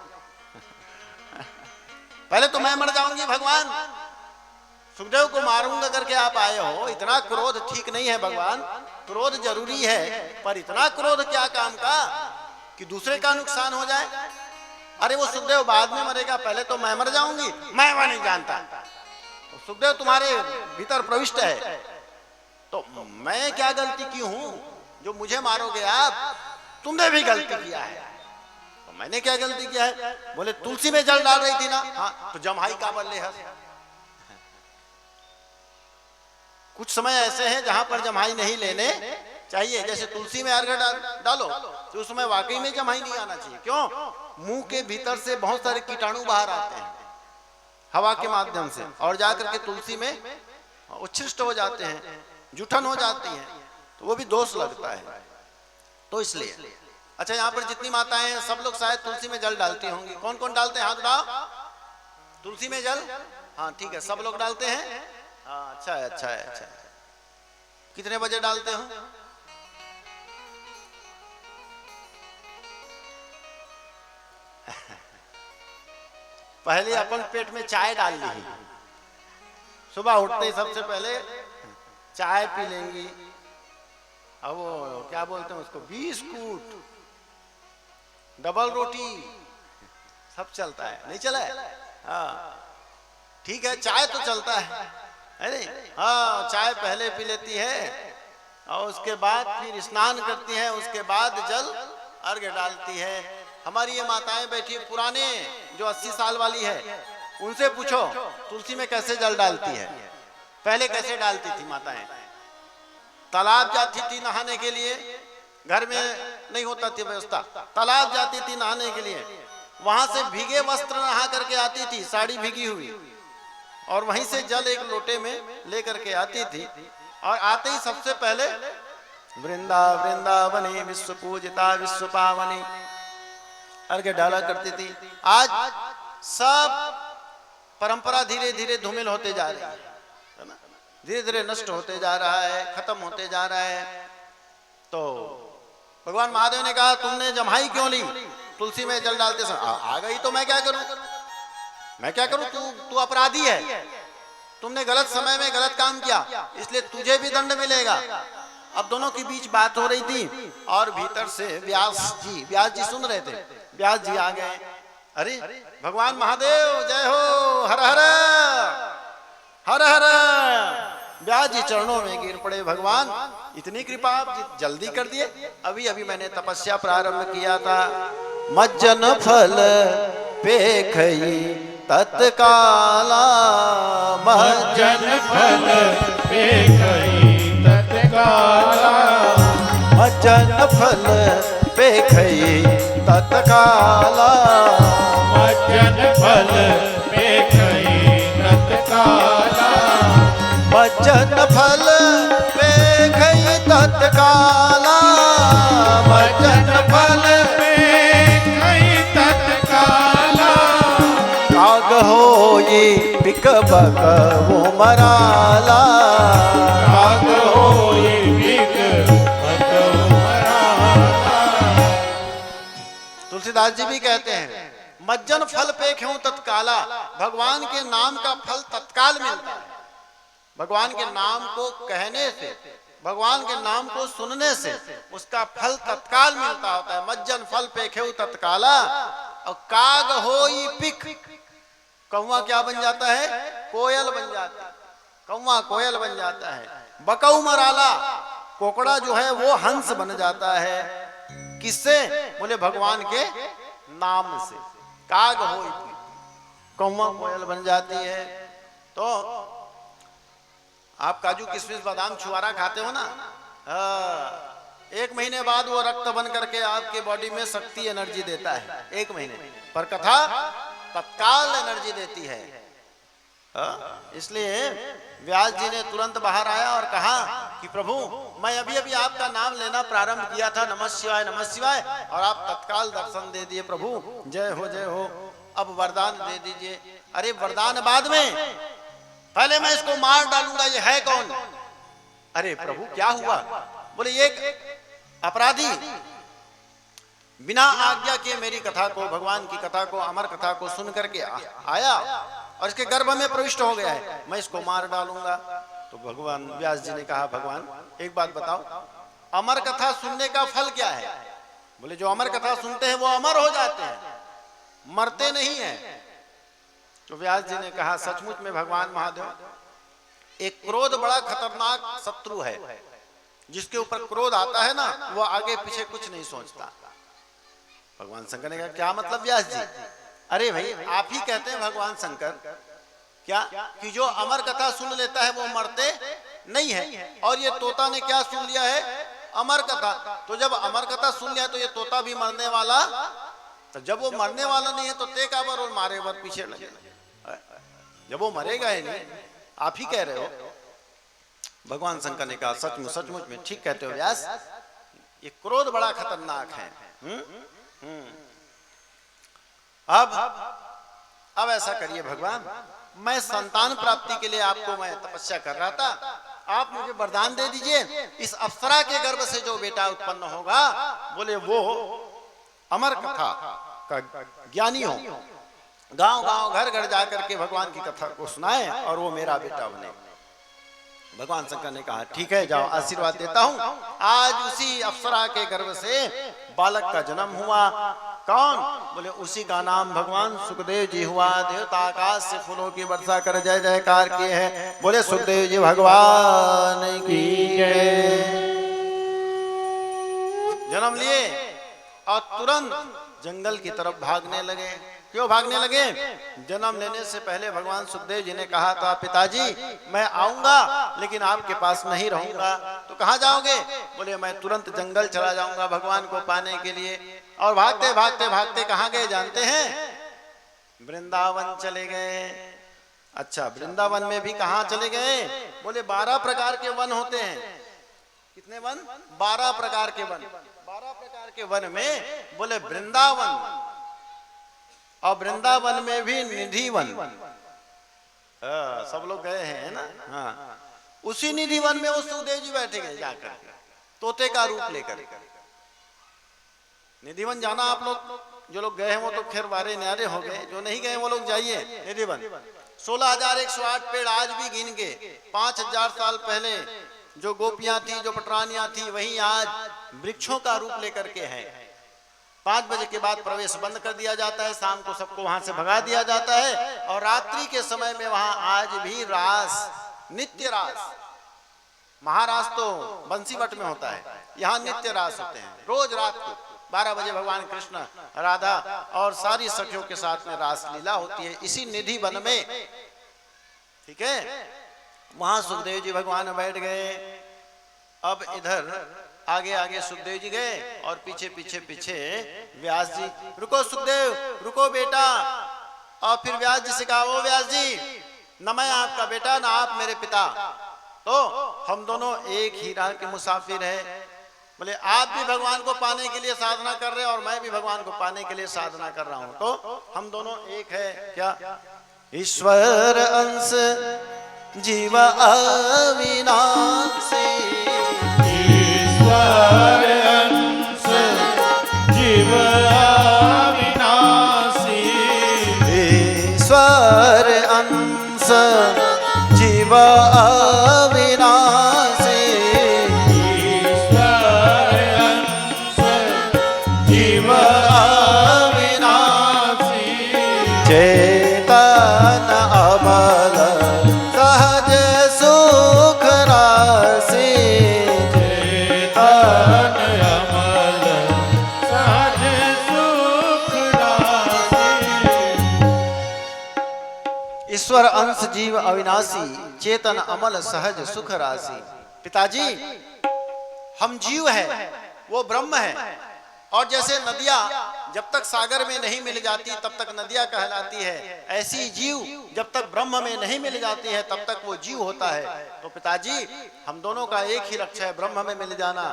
पहले तो मैं मर जाऊंगी भगवान, सुखदेव को मारूंगा करके आप आए हो। इतना क्रोध ठीक नहीं है भगवान, क्रोध जरूरी है, पर इतना क्रोध क्या काम का कि दूसरे का नुकसान हो जाए? अरे वो सुखदेव बाद में मरेगा, पहले तो मैं मर जाऊंगी। मैं वह नहीं जानता, तो सुखदेव तुम्हारे भीतर प्रविष्ट है, तो मैं क्या गलती की हूं जो मुझे मारोगे आप? तुमने भी गलती किया है। तो मैंने क्या गलती किया है? बोले तुलसी में जल डाल रही थी ना। हाँ, तो जम्हाई का बल्ले है। कुछ समय ऐसे हैं जहां पर जम्हाई नहीं लेने चाहिए, जैसे तुलसी में अर्घ डालो तो उसमें वाकई में जम्हाई नहीं आना चाहिए। क्यों? मुंह के भीतर से बहुत सारे कीटाणु बाहर आते हैं हवा के माध्यम से, और जाकर के तुलसी में उच्छिष्ट हो जाते हैं, जूठन हो जाती है, तो वो भी दोष लगता है। तो इसलिए अच्छा, यहाँ पर जितनी माताएं हैं सब लोग शायद तुलसी में जल डालती होंगी। कौन कौन डालते हैं? हाथ उठाओ। तुलसी में जल? हाँ ठीक है, सब लोग डालते हैं। हाँ अच्छा है, अच्छा है, अच्छा है। कितने बजे डालते हो? पहले अपन पेट में चाय डाल ली, सुबह उठते ही सबसे पहले चाय पी लेंगी। अब वो क्या बोलते हैं उसको, बिस्कुट, डबल रोटी, सब चलता है, नहीं चला है? हाँ ठीक है, चाय तो चलता है, अरे हाँ चाय पहले पी लेती है और उसके बाद फिर स्नान करती है, उसके बाद जल अर्घ डालती है। हमारी ये माताएं बैठी पुराने जो 80 साल वाली है, उनसे पूछो तुलसी में कैसे जल डालती है। पहले कैसे डालती थी माताएं? तालाब जाती थी नहाने के लिए, घर में नहीं होता थी व्यवस्था, तालाब जाती थी नहाने के लिए, वहां से भीगे वस्त्र नहा करके आती थी, साड़ी भीगी हुई, और वहीं से जल एक लोटे में लेकर के आती थी, और आते ही सबसे पहले वृंदावनी विश्व पूजिता विश्व पावनी अर्घ डाला करती थी। आज सब परंपरा धीरे धीरे धूमिल होते जा रही है, धीरे धीरे नष्ट होते जा रहा है, खत्म होते जा रहा है। तो भगवान महादेव ने कहा तुमने जम्हाई क्यों ली? तुलसी में जल डालते समय आ गई तो मैं क्या करूं? मैं क्या करूं? तू अपराधी है, तुमने गलत समय में गलत काम किया, इसलिए तुझे भी दंड मिलेगा। अब दोनों के बीच बात हो रही थी और भीतर से व्यास जी सुन रहे थे। व्यास जी आ गए, अरे भगवान महादेव जय हो, हर हर हर हर। व्यास जी चरणों में गिर पड़े, भगवान इतनी कृपा आप जल्दी कर दिए, अभी अभी मैंने तपस्या प्रारंभ किया था। मज्जन फल पेखई तत्काला, मज्जन फल पेखई तत्काला, मज्जन फल पेखई तत्काला, मज्जन फल पेखई तत्काला, मज्जन फल पेखई तत्काला, मज्जन फल पेखई तत्काला, काग होई पिक बक वो मराला, काग होई बिक बक मराला। तुलसीदास जी भी कहते हैं मज्जन फल पेख्यूं तत्काला, भगवान के नाम का फल तत्काल मिलता है। भगवान के नाम को कहने से, भगवान के नाम को सुनने से उसका फल तत्काल मिलता होता है। मज्जन फल पेख्यूं तत्काला, और काग होई पिक, कौवा क्या बन जाता है? कोयल बन जाता है, कौवा कोयल बन जाता है। बकऊ मराला, कोकड़ा जो है वो हंस बन जाता है। किससे? बोले भगवान के नाम से। काग हो कौवा कोयल बन जाती है। तो आप काजू किशमिश बादाम छुआरा खाते हो ना, एक महीने बाद वो रक्त बन करके आपके बॉडी में शक्ति एनर्जी देता है, एक महीने, पर कथा तत्काल एनर्जी देती है। इसलिए व्यास जी ने तुरंत बाहर आया और कहा कि प्रभु मैं अभी अभी आपका नाम लेना प्रारंभ किया था, नमः शिवाय नमः शिवाय, और आप तत्काल दर्शन दे दिए प्रभु, जय हो जय हो। अब वरदान दे दीजिए। अरे वरदान बाद में, पहले मैं इसको मार डालूंगा, ये है कौन? अरे प्रभु क्या हुआ? बोले एक अपराधी बिना आज्ञा के मेरी कथा को, भगवान की कथा को, अमर कथा को सुन करके आया और इसके गर्भ में प्रविष्ट हो गया है, मैं इसको मार डालूंगा। तो भगवान व्यास जी ने कहा भगवान एक बात बताओ, अमर कथा सुनने का फल क्या है? बोले जो अमर कथा सुनते हैं वो अमर हो जाते हैं, मरते नहीं है। तो व्यास जी ने कहा सचमुच में भगवान महादेव एक क्रोध बड़ा खतरनाक शत्रु है, जिसके ऊपर क्रोध आता है ना वो आगे पीछे कुछ नहीं सोचता। भगवान शंकर ने कहा क्या मतलब व्यास जी? अरे भाई आप ही कहते हैं भगवान शंकर क्या कि जो अमर कथा सुन लेता है वो मरते नहीं है, और ये तोता ने क्या सुन लिया है? अमर कथा। तो जब अमर कथा सुन लिया तो ये तोता भी मरने वाला, तो जब वो मरने वाला नहीं है तो ते का बर और मारे बर पीछे लगे, जब वो मरेगा ही नहीं। आप ही कह रहे हो। भगवान शंकर ने कहा सचमुच में ठीक कहते हो व्यास, ये क्रोध बड़ा खतरनाक है। अब ऐसा करिए भगवान, मैं संतान प्राप्ति के लिए आपको मैं तपस्या कर रहा था, आप मुझे वरदान दे दीजिए, इस अप्सरा के गर्भ से जो बेटा उत्पन्न होगा बोले वो अमर कथा का ज्ञानी हो, गांव गांव घर घर जाकर के भगवान की कथा को सुनाए और वो मेरा बेटा बने। भगवान शंकर ने कहा ठीक है जाओ आशीर्वाद देता हूं। आज उसी अप्सरा के गर्भ से बालक का जन्म हुआ। कौन? बोले उसी का नाम भगवान सुखदेव जी हुआ। देवता आकाश से फूलों की वर्षा कर जय जयकार किए हैं। बोले सुखदेव जी भगवान की जय। जन्म लिए और तुरंत जंगल की तरफ भागने लगे। क्यों भागने लगे? जन्म लेने से पहले भगवान सुखदेव जी ने कहा था पिताजी मैं आऊंगा लेकिन आपके पास नहीं रहूंगा। तो कहाँ जाओगे? बोले मैं तुरंत जंगल चला जाऊंगा भगवान को पाने के लिए। और भागते भागते भागते कहाँ गए जानते हैं? वृंदावन चले गए। अच्छा वृंदावन में भी कहाँ चले गए? बोले 12 प्रकार के वन होते हैं। कितने वन? 12 प्रकार के वन। 12 प्रकार के वन में बोले वृंदावन, और वृंदावन में भी निधि वन। सब लोग गए हैं ना। हाँ उसी निधि वन में वो सुखदेव जी बैठे गए जाकर तोते का रूप लेकर। निधि वन जाना आप लोग जो लोग गए हैं वो तो खैर बारे न्यारे हो गए, जो नहीं गए वो लोग जाइए निधि वन। 16,108 पेड़ आज भी गिन के 5,000 साल पहले जो गोपियां थी जो पटरानियां थी वही आज वृक्षों का रूप लेकर के हैं। 5 बजे के बाद प्रवेश बंद कर दिया जाता है, शाम को सबको वहां से भगा दिया जाता है। और रात्रि के समय में वहां आज भी रास, नित्य रास महारास तो बंसीवट में होता है, यहाँ नित्य रास होते हैं। रोज रात को 12 बजे भगवान कृष्ण, राधा और सारी सखियों के साथ में रास लीला होती है इसी निधि वन में। ठीक है, वहां सुखदेव जी भगवान बैठ गए। अब इधर आगे आगे सुखदेव जी गए और पीछे पीछे पीछे व्यास जी। रुको सुखदेव, रुको बेटा। और फिर व्यास जी से कहा, ओ व्यास जी, न मैं आपका बेटा ना आप मेरे पिता, तो हम दोनों एक ही राह के मुसाफिर हैं। बोले आप भी भगवान को पाने के लिए साधना कर रहे हैं और मैं भी भगवान को पाने के लिए साधना कर रहा हूं, तो हम दोनों एक है क्या? ईश्वर अंश जीव अविनाशी, ईश्वर अंश जीव अविनाशी, ईश्वर अंश जीव अविनाशी, ईश्वर अंश जीव अविनाशी, चेतन अमल सहज सुख राशि, चेतन अमल सहज सुख राशि। ईश्वर अंश जीव अविनाशी, चेतन अमल सहज सुख राशि। पिताजी, हम जीव है, वो ब्रह्म है। और जैसे नदियां जब तक सागर में नहीं मिल जाती तब तक नदियां कहलाती है, ऐसी जीव जब तक ब्रह्म में नहीं मिल जाती है तब तक वो जीव होता है। तो पिताजी, हम दोनों का एक ही लक्ष्य है, ब्रह्म में मिल जाना।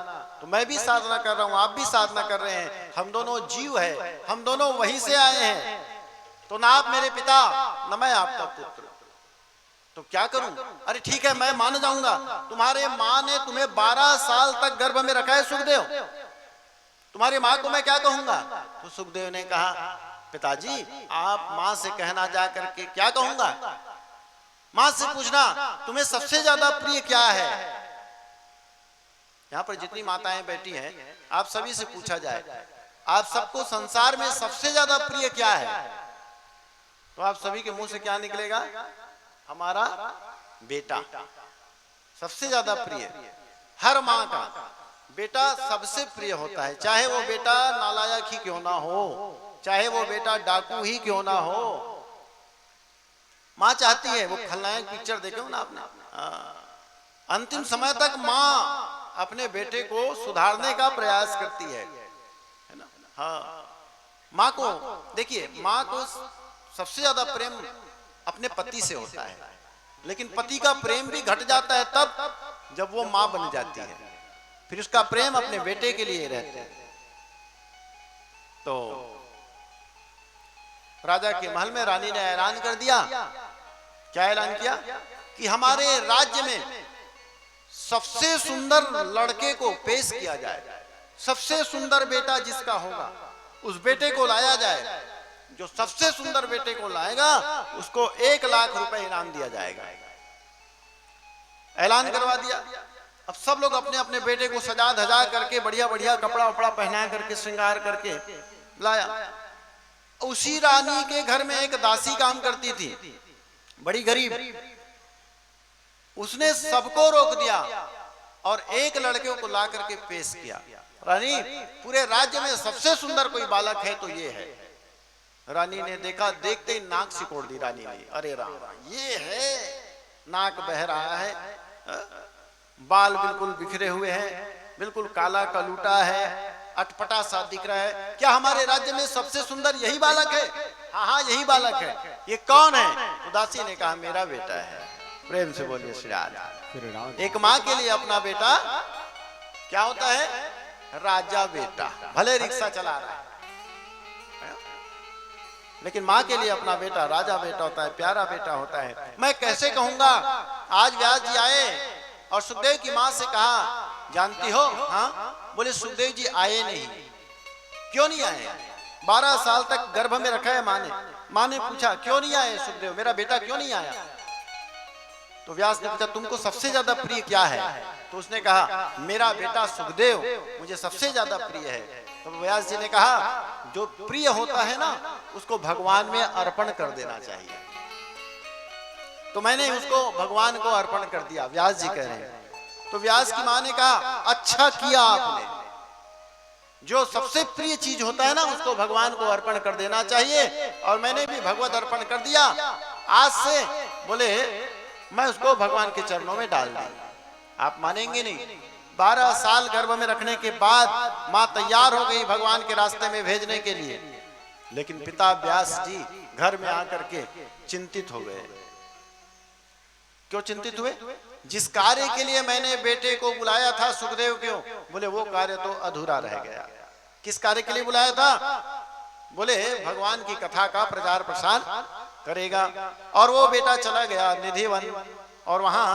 तो मैं भी साधना कर रहा हूँ, आप भी साधना कर रहे हैं, हम दोनों जीव है, हम दोनों वहीं से आए हैं। तो ना आप मेरे पिता, न मैं आपका पुत्र, तो क्या करूं? अरे ठीक है, मैं मान जाऊंगा। तुम्हारे माँ ने तुम्हें 12 साल तक गर्भ में रखा है सुखदेव, तुम्हारी माँ को मैं क्या कहूंगा? तो सुखदेव ने कहा, पिताजी आप माँ से कहना जा करके क्या कहूंगा? माँ से पूछना तुम्हें सबसे ज्यादा प्रिय क्या है। यहाँ पर जितनी माताएं बैठी हैं, आप सभी से पूछा जाए, आप सबको संसार में सबसे ज्यादा प्रिय क्या है? तो आप सभी के मुंह से क्या निकलेगा? हमारा बेटा सबसे ज्यादा प्रिय। हर माँ का बेटा सबसे प्रिय होता है, चाहे वो बेटा नालायक ही क्यों ना हो, चाहे वो बेटा डाकू ही क्यों ना हो। माँ चाहती है, वो खलनायक पिक्चर देखे हो ना आपने, अंतिम समय तक माँ अपने बेटे को सुधारने का प्रयास करती है ना। हाँ, माँ को देखिए, माँ को सबसे ज्यादा प्रेम अपने पति से होता है, लेकिन पति का प्रेम भी घट जाता है तब जब वो माँ बन जाती है, फिर उसका प्रेम अपने बेटे के लिए रहता है। तो राजा के महल में रानी ने ऐलान कर दिया, क्या ऐलान किया? कि हमारे राज्य में सबसे सुंदर लड़के को पेश किया जाए, सबसे सुंदर बेटा जिसका होगा उस बेटे को लाया जाए। जो सबसे सुंदर बेटे को लाएगा उसको 1 लाख रुपए इनाम दिया जाएगा। ऐलान करवा दिया। अब सब लोग अपने अपने बेटे को सजा धजा करके बढ़िया बढ़िया कपड़ा वपड़ा पहना करके श्रृंगार करके लाया। उसी रानी के घर में एक दासी काम करती थी, बड़ी गरीब। उसने सबको रोक दिया और एक लड़के को ला करके पेश किया। रानी, पूरे राज्य में सबसे सुंदर कोई बालक है तो ये है। रानी ने देखा, देखते ही नाक सिकोड़ दी रानी ने। अरे राम, ये है, नाक बह रहा है, बाल बिल्कुल बिखरे हुए हैं, बिल्कुल काला कलूटा है, अटपटा सा दिख रहा है। क्या हमारे राज्य में सबसे सुंदर यही बालक है? हाँ हाँ, यही बालक है। ये कौन है? उदासी ने कहा, मेरा बेटा है। प्रेम से बोलिए श्री राम। एक माँ के लिए अपना बेटा क्या होता है? राजा बेटा। भले रिक्शा चला रहा है, लेकिन माँ के लिए अपना बेटा राजा बेटा होता है, प्यारा बेटा होता है। मैं कैसे कहूंगा? आज व्यास जी आए और सुखदेव की माँ से कहा, जानती हो? हाँ। बोले सुखदेव जी आए नहीं। क्यों नहीं आए? 12 साल तक गर्भ में रखा है माँ ने। माँ ने पूछा, क्यों नहीं आए सुखदेव, मेरा बेटा क्यों नहीं आया? तो व्यास ने पूछा, तुमको सबसे ज्यादा प्रिय क्या है? तो उसने कहा, मेरा बेटा सुखदेव मुझे सबसे ज्यादा प्रिय है। तो व्यास जी ने कहा, जो प्रिय होता है ना उसको भगवान में अर्पण कर देना चाहिए। तो मैंने उसको भगवान को अर्पण कर दिया। व्यास जी कह रहे हैं, तो व्यास की माँ ने कहा, अच्छा किया आपने, जो सबसे प्रिय चीज होता है ना उसको भगवान को अर्पण कर देना चाहिए, और मैंने भी भगवत अर्पण कर दिया। आज से बोले मैं उसको भगवान के चरणों में डाल दूंगा। आप मानेंगे नहीं, 12 साल गर्भ में रखने के बाद माँ तैयार हो गई भगवान के रास्ते में भेजने के लिए, लेकिन पिता व्यास जी घर में आकर के चिंतित हो गए। क्यों चिंतित हुए? जिस कार्य के लिए मैंने बेटे को बुलाया था सुखदेव क्यों, बोले वो कार्य तो अधूरा रह गया। किस कार्य के लिए बुलाया था? बोले भगवान की कथा का प्रचार प्रसार करेगा। और वो बेटा चला गया निधिवन, और वहां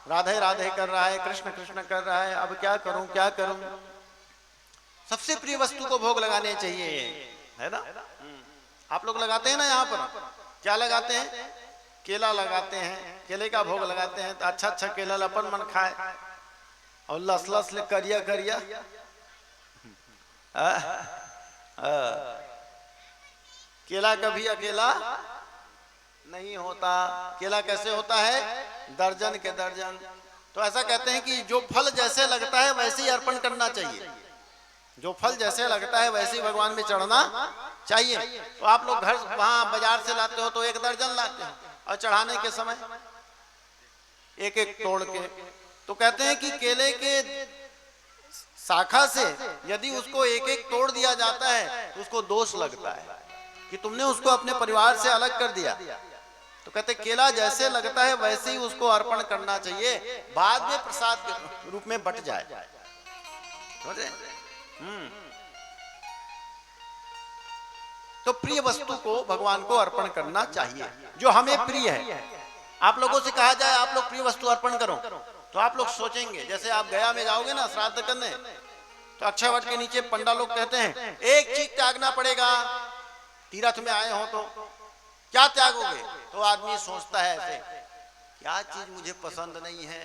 राधे राधे कर रहा है, कृष्ण कृष्ण कर रहा है। अब क्या करूं क्या करूं? सबसे प्रिय वस्तु को भोग लगाने चाहिए, है ना? आप लोग लगाते हैं ना यहाँ पर, क्या लगाते हैं? केला लगाते हैं, केले का भोग लगाते हैं। तो अच्छा अच्छा केला अपन मन खाए, और लस लस ले करिया करिया। केला कभी अकेला नहीं होता। केला कैसे होता है? दर्जन के दर्जन। तो ऐसा कहते हैं कि जो फल जैसे लगता है वैसे ही अर्पण करना चाहिए, जो फल जैसे लगता है वैसे ही भगवान में चढ़ना चाहिए। तो आप लोग घर वहां बाजार से लाते हो तो 1 दर्जन लाते हो, और चढ़ाने के समय एक एक तोड़ के। तो कहते हैं कि केले के शाखा से यदि उसको एक एक तोड़ दिया जाता है तो उसको दोष लगता है कि तुमने उसको अपने परिवार से अलग कर दिया। तो कहते केला जैसे लगता है वैसे ही उसको अर्पण करना चाहिए, बाद में प्रसाद के रूप में बट जाए। तो प्रिय वस्तु को भगवान को अर्पण करना चाहिए, जो हमें प्रिय है। आप लोगों से कहा जाए आप लोग प्रिय वस्तु अर्पण करो, तो आप लोग सोचेंगे, जैसे आप गया में जाओगे ना श्राद्ध करने, तो अक्षय वट के नीचे पंडा लोग कहते हैं एक चीज त्यागना पड़ेगा, तीर्थ में आए हो तो क्या त्यागोगे? तो आदमी सोचता है ऐसे, क्या चीज मुझे पसंद नहीं है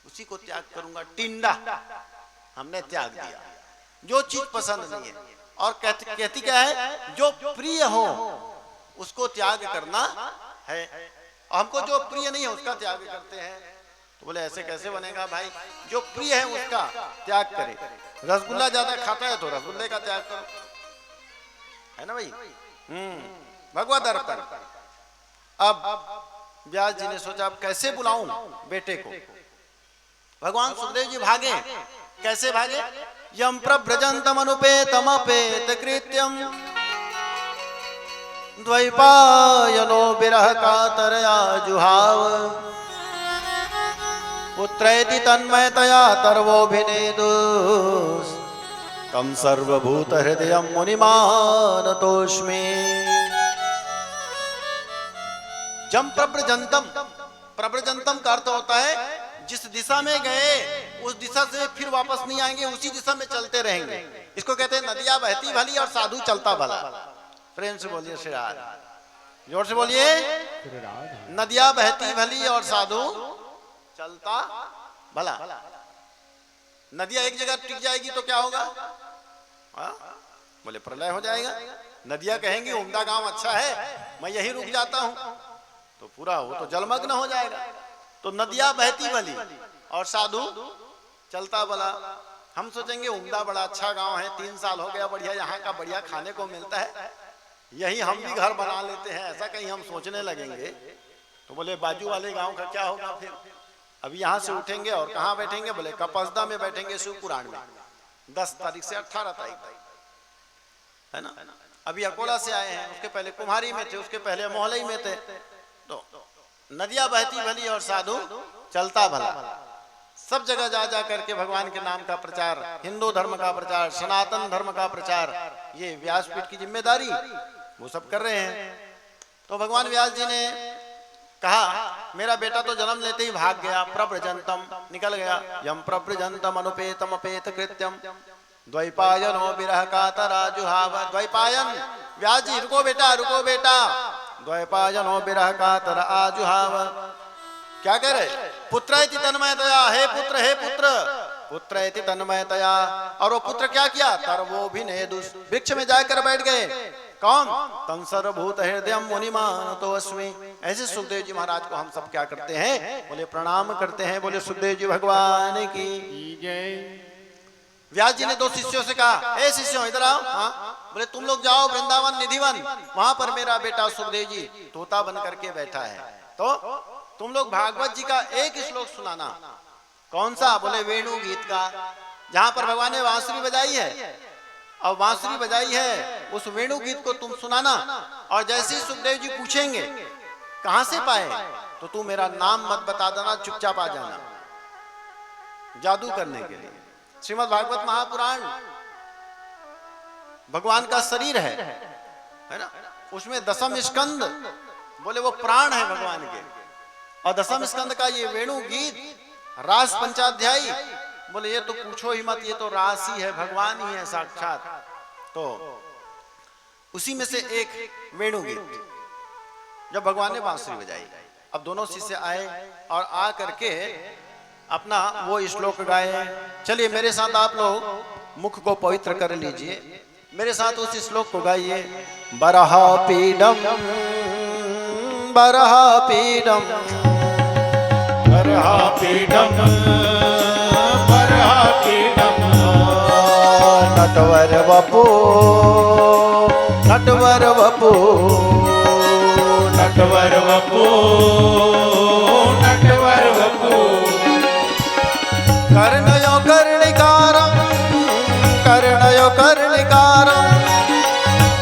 उसी को त्याग करूंगा। टिंडा हमने त्याग दिया, जो चीज पसंद नहीं है। और कहती क्या है? जो प्रिय हो उसको त्याग करना है, और हमको जो प्रिय नहीं है उसका त्याग करते हैं। तो बोले ऐसे कैसे बनेगा भाई? जो प्रिय है उसका त्याग करे। रसगुल्ला ज्यादा खाता है तो रसगुल्ले का त्याग करो, है ना भाई? भगवत अर्पण। अब व्यास जी ने सोचा अब कैसे बुलाऊं बेटे को। भगवान सुखदेव जी भागे। कैसे भागे? यम प्रव्रजंतम अनुपेतम अपेत कृत्यम द्वैपायनो विरह कातरया जुहाव पुत्रेति तन्मयतया तर्वोभिनेदुस् तम सर्वभूत हृदयं मुनिमानतोस्मि। जम प्रव्रजंतम, प्रव्रजंतम का अर्थ होता है जिस दिशा में गए उस दिशा से फिर वापस नहीं आएंगे, उसी दिशा में चलते रहेंगे। इसको कहते हैं नदियां बहती भली और साधु चलता भला। प्रेम से बोलिए श्री राधा, जोर से बोलिए। नदियां बहती भली और साधु चलता भला। नदियां एक जगह टिक जाएगी तो क्या होगा? बोले प्रलय हो जाएगा। नदियां कहेंगी उम्दा गांव अच्छा है, मैं यही रुक जाता हूं, तो पूरा वो तो जलमग्न हो जाएगा। तो नदियां बहती भली और साधु चलता भला। हम सोचेंगे उम्दा बड़ा अच्छा गांव है, 3 साल हो गया, बढ़िया यहाँ का बढ़िया खाने को मिलता है, यही हम भी घर बना लेते हैं, ऐसा कहीं हम सोचने लगेंगे। तो बोले बाजू वाले गांव का क्या होगा फिर? अभी यहाँ से उठेंगे और कहाँ बैठेंगे? बोले कपसदा में बैठेंगे शिवपुराण में, 10 तारीख से 18 तारीख तक, है ना? अभी अकोला से आए हैं, उसके पहले कुम्हारी में थे, उसके पहले मोहलई में थे। तो नदियां बहती भली और साधु चलता भला। सब जगह जा जा करके भगवान के नाम का प्रचार, हिंदू धर्म का प्रचार, सनातन धर्म का प्रचार, ये व्यासपीठ की जिम्मेदारी वो सब कर रहे हैं। तो भगवान व्यास जी ने कहा मेरा बेटा तो जन्म लेते ही भाग गया, प्रव्रजंतम निकल गया। यम प्रव्रजंतम अनुपेतम अपेत कृत्यम द्वैपायनो विरह कातरा जुहाव। द्वैपायन, व्यास जी रुको बेटा रुको बेटा। द्वैपायनो विरह कातरा आजुहाव। क्या कह रहे? पुत्र इति तन्मयतया, हे पुत्र हे पुत्र, पुत्र इति तन्मयतया। और वो पुत्र क्या किया? तर्वोभिनेदुस्, वृक्ष में जाकर बैठ गए। कौन? तम सर्वभूत हृदयं मुनिमानतोऽस्मि। ऐसे सुखदेव जी महाराज को हम सब क्या करते हैं, बोले प्रणाम करते हैं। बोले सुखदेव जी भगवान की जय। व्यास जी ने दो शिष्यों से कहा, ए शिष्यों इधर आओ। हाँ, बोले तुम लोग जाओ वृंदावन निधिवन, वहां पर मेरा बेटा सुखदेव जी तोता बन करके बैठा है, तो तुम लोग भागवत जी का एक श्लोक सुनाना। कौन सा? बोले वेणु गीत का, जहां पर भगवान ने बांसुरी बजाई है और बांसुरी बजाई है उस वेणु गीत को तुम सुनाना। और जैसे ही सुखदेव जी पूछेंगे कहां से पाए, तो तू मेरा नाम मत बता देना, चुपचाप आ जाना जादू करने के लिए। श्रीमद् भागवत महापुराण भगवान का शरीर है ना, उसमें दशम स्कंद, बोले वो प्राण है भगवान के, और दशम स्कंद का ये वेणु गीत रास पंचाध्यायी, बोले ये तो पूछो ही मत, ये तो रास ही है, भगवान ही है साक्षात। तो उसी में से एक वेणु गीत जब भगवान ने बांसुरी बजाई, अब दोनों शिष्य आए और आ करके अपना वो श्लोक गाए। चलिए मेरे साथ आप लोग मुख को पवित्र कर लीजिए, मेरे साथ उस श्लोक को गाइए। बरहा पीडम बरहा पीडम बरहा पीडम बरहा पीडम नटवर वपो नटवर वपो नटवर वपो नटवर वपो कर्णयो कर्णिकारं कर्णयो कर्णिकारं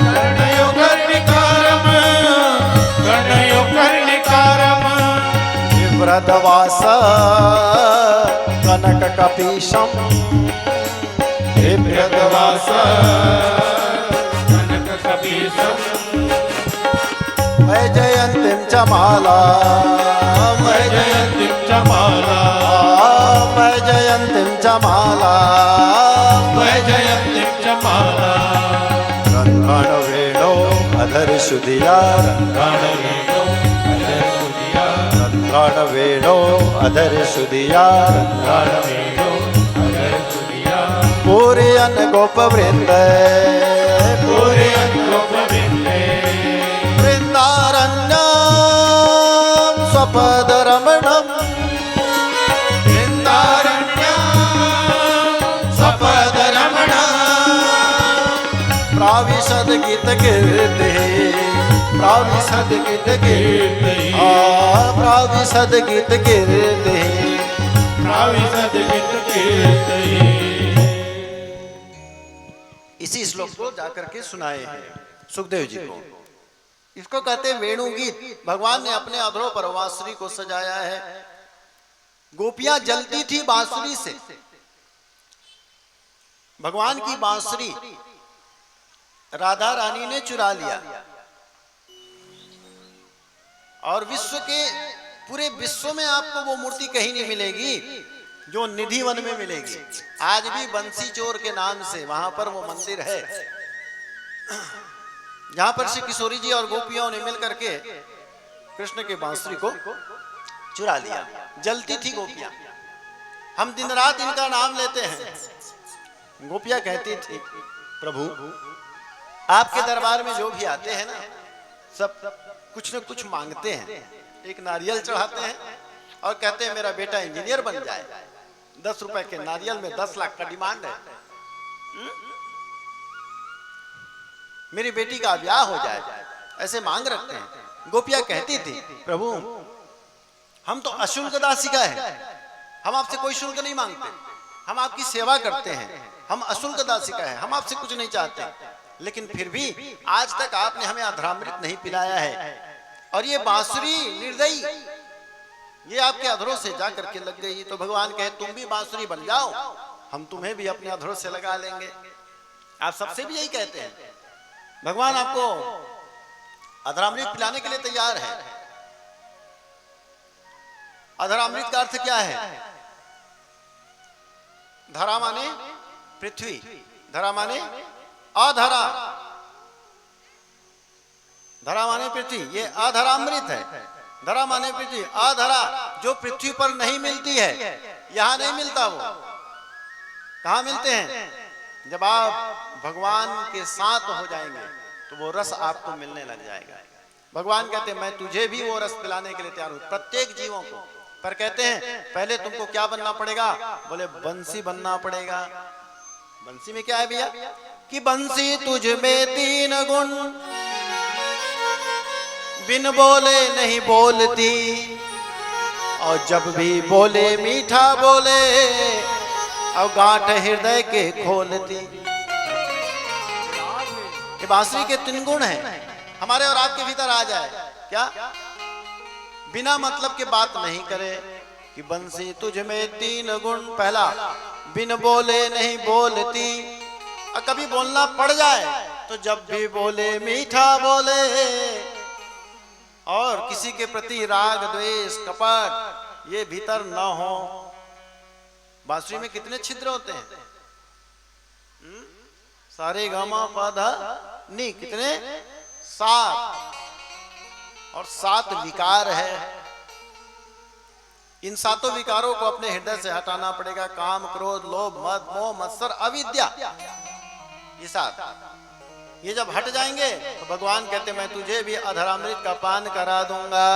कर्णयो कर्णिकारं कर्णयो कर्णिकारं विव्रतवास कनक कपीशं विव्रतवास कनक कपीशं वैजयन्तीं च माला वैजयन्तीं च माला वैजयन्तीं च माला वैजयन्तीं च माला रन्ध्रण वेणो अधर सुधिया गाणवेणो अधर सुधिया रन्ध्रण वेणो अधर सुधिया गाणवेणो अधर सुधिया पूरयन् गोप वृंद पूरे गोपविन्दे वृन्दारण्यं स्वपदरमणम् वृन्दारण्यं स्वपदरमणम् प्राविशद गीत कीर्ति प्राविशद गीत कीर्ति प्राविशद गीत कीर्ति प्राविशद गीत कीर्तये। इसी श्लोक को जाकर के सुनाए हैं सुखदेव जी को। इसको कहते हैं वेणु गीत। भगवान ने अपने अधरों पर बांसुरी को सजाया है। गोपियां जलती थी बांसुरी से। भगवान की बांसुरी राधा रानी ने चुरा लिया और विश्व के पूरे विश्व में आपको वो मूर्ति कहीं नहीं मिलेगी जो निधि वन में मिलेगी। आज भी बंसी चोर के नाम से वहां पर वो मंदिर है जहां पर श्री किशोरी जी और गोपियों ने मिलकर के कृष्ण के बांसुरी को चुरा लिया। जलती थी गोपियां। हम दिन रात इनका नाम लेते हैं। गोपियां कहती थी प्रभु आपके दरबार में जो भी आते हैं ना सब कुछ न कुछ मांगते हैं। एक नारियल चढ़ाते हैं और कहते हैं मेरा बेटा इंजीनियर बन जाए। 10 रुपए के नारियल में 10 लाख का डिमांड है। मेरी बेटी का ब्याह हो जाए, ऐसे मांग रखते हैं। गोपियां कहती थी प्रभु हम तो अशुल्क दासिका है, हम आपसे कोई शुल्क नहीं मांगते, हम आपकी सेवा करते हैं, हम अशुल्क दासिका है, हम आपसे कुछ नहीं चाहते, लेकिन फिर भी आज तक आपने हमें अधरामृत नहीं पिलाया है और ये बांसुरी निर्दयी ये आपके अधरों से जा करके लग गई। तो भगवान कहे तुम भी बांसुरी बन जाओ, हम तुम्हें भी अपने अधरों से लगा लेंगे। आप सबसे भी यही कहते हैं। भगवान आपको अधरामृत पिलाने के लिए तैयार है। अधरामृत का अर्थ क्या है? धरा माने पृथ्वी, धरा माने अधरा, धरा माने पृथ्वी, ये अधरामृत है। धरा माने पृथ्वी, अधरा जो पृथ्वी पर नहीं मिलती है, यहां नहीं मिलता। वो कहां मिलते हैं? जब आप भगवान के साथ हो जाएंगे तो वो रस आपको मिलने लग जाएगा। भगवान कहते हैं मैं तुझे भी वो रस पिलाने के लिए तैयार हूं, प्रत्येक जीवों को। पर कहते हैं पहले तुमको क्या बनना पड़ेगा? बोले बंसी बनना पड़ेगा। बंसी में क्या है भैया? कि बंसी तुझ में 3 गुण, बिन बोले नहीं बोलती, और जब भी बोले मीठा बोले, और गांठ हृदय के खोलती। ये बांसुरी के 3 गुण हैं, हमारे और आपके भीतर आ जाए। क्या? बिना मतलब के बात नहीं करे। कि बंसी तुझ में 3 गुण, पहला बिन बोले नहीं बोलती, और कभी बोलना पड़ जाए तो जब भी बोले मीठा बोले, और किसी के प्रति राग द्वेष कपट ये भीतर न हो। बांसुरी में कितने छिद्र होते हैं? सारे गामा पाधा नी, कितने? 7, और 7 विकार है। इन 7 विकारों को अपने हृदय से हटाना पड़ेगा। काम, क्रोध, लोभ, मद, मोह, मत्सर, अविद्या, ये 7। ये जब हट जाएंगे तो भगवान कहते मैं तुझे भी अधरामृत का पान करा दूंगा।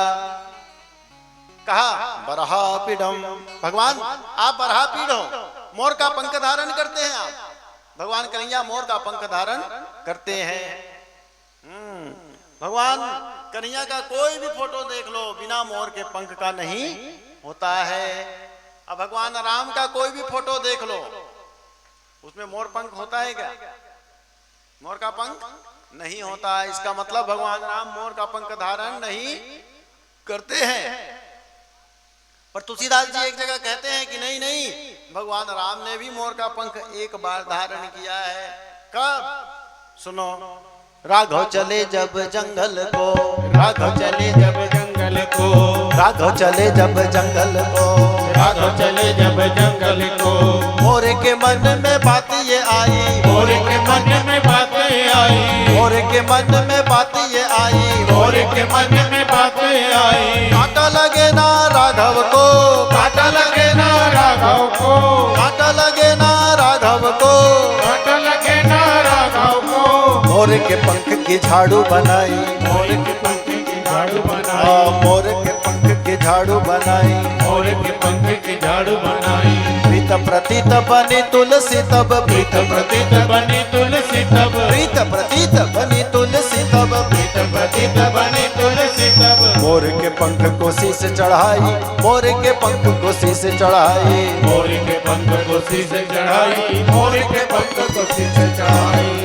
कहा बरहा पीडम, भगवान आप बरहा पीड़ हो, मोर का पंख धारण करते हैं आप। भगवान कन्हैया मोर का पंख धारण करते हैं। भगवान कन्हैया का कोई भी फोटो देख लो बिना मोर के पंख का नहीं होता है। अब भगवान राम का कोई भी फोटो देख लो, उसमें मोर पंख होता है क्या? मोर का पंख नहीं होता है। इसका मतलब भगवान राम मोर का पंख धारण नहीं करते हैं। पर तुलसीदास जी एक जगह कहते हैं कि नहीं नहीं, भगवान राम ने भी मोर का पंख एक बार धारण किया है। कब? सुनो, राघव चले जब जंगल को, राघव चले जब जंगल को, राघव चले जब जंगल को, राघव चले जब जंगल को, मोर के मन में बात ये आई, मोर के मन में बातें आई, मोर के मन में बात ये आई, मोर के मन में बातें आई। कांटा लगे ना राघव को, कांटा लगे ना राघव को, कांटा लगे ना राघव को, कांटा लगे ना राघव को। मोर के पंख की झाड़ू बनाई, मोर के पंख की झाड़ू बनाई, मोर के पंख की झाड़ू बनाई, मोर के पंख की झाड़ू बनाई। प्रीत प्रतीत बनी तुलसी तब, प्रीत प्रतीत बनी तुलसी तब, प्रीत प्रतीत बनी तुलसी तब, प्रीत प्रतीत बनी तुलसी तब। मोर के पंख को शीश चढ़ाई, मोर के पंख को शीश चढ़ाई, मोर के पंख को शीश चढ़ाई, मोर के पंख को शीश चढ़ाई।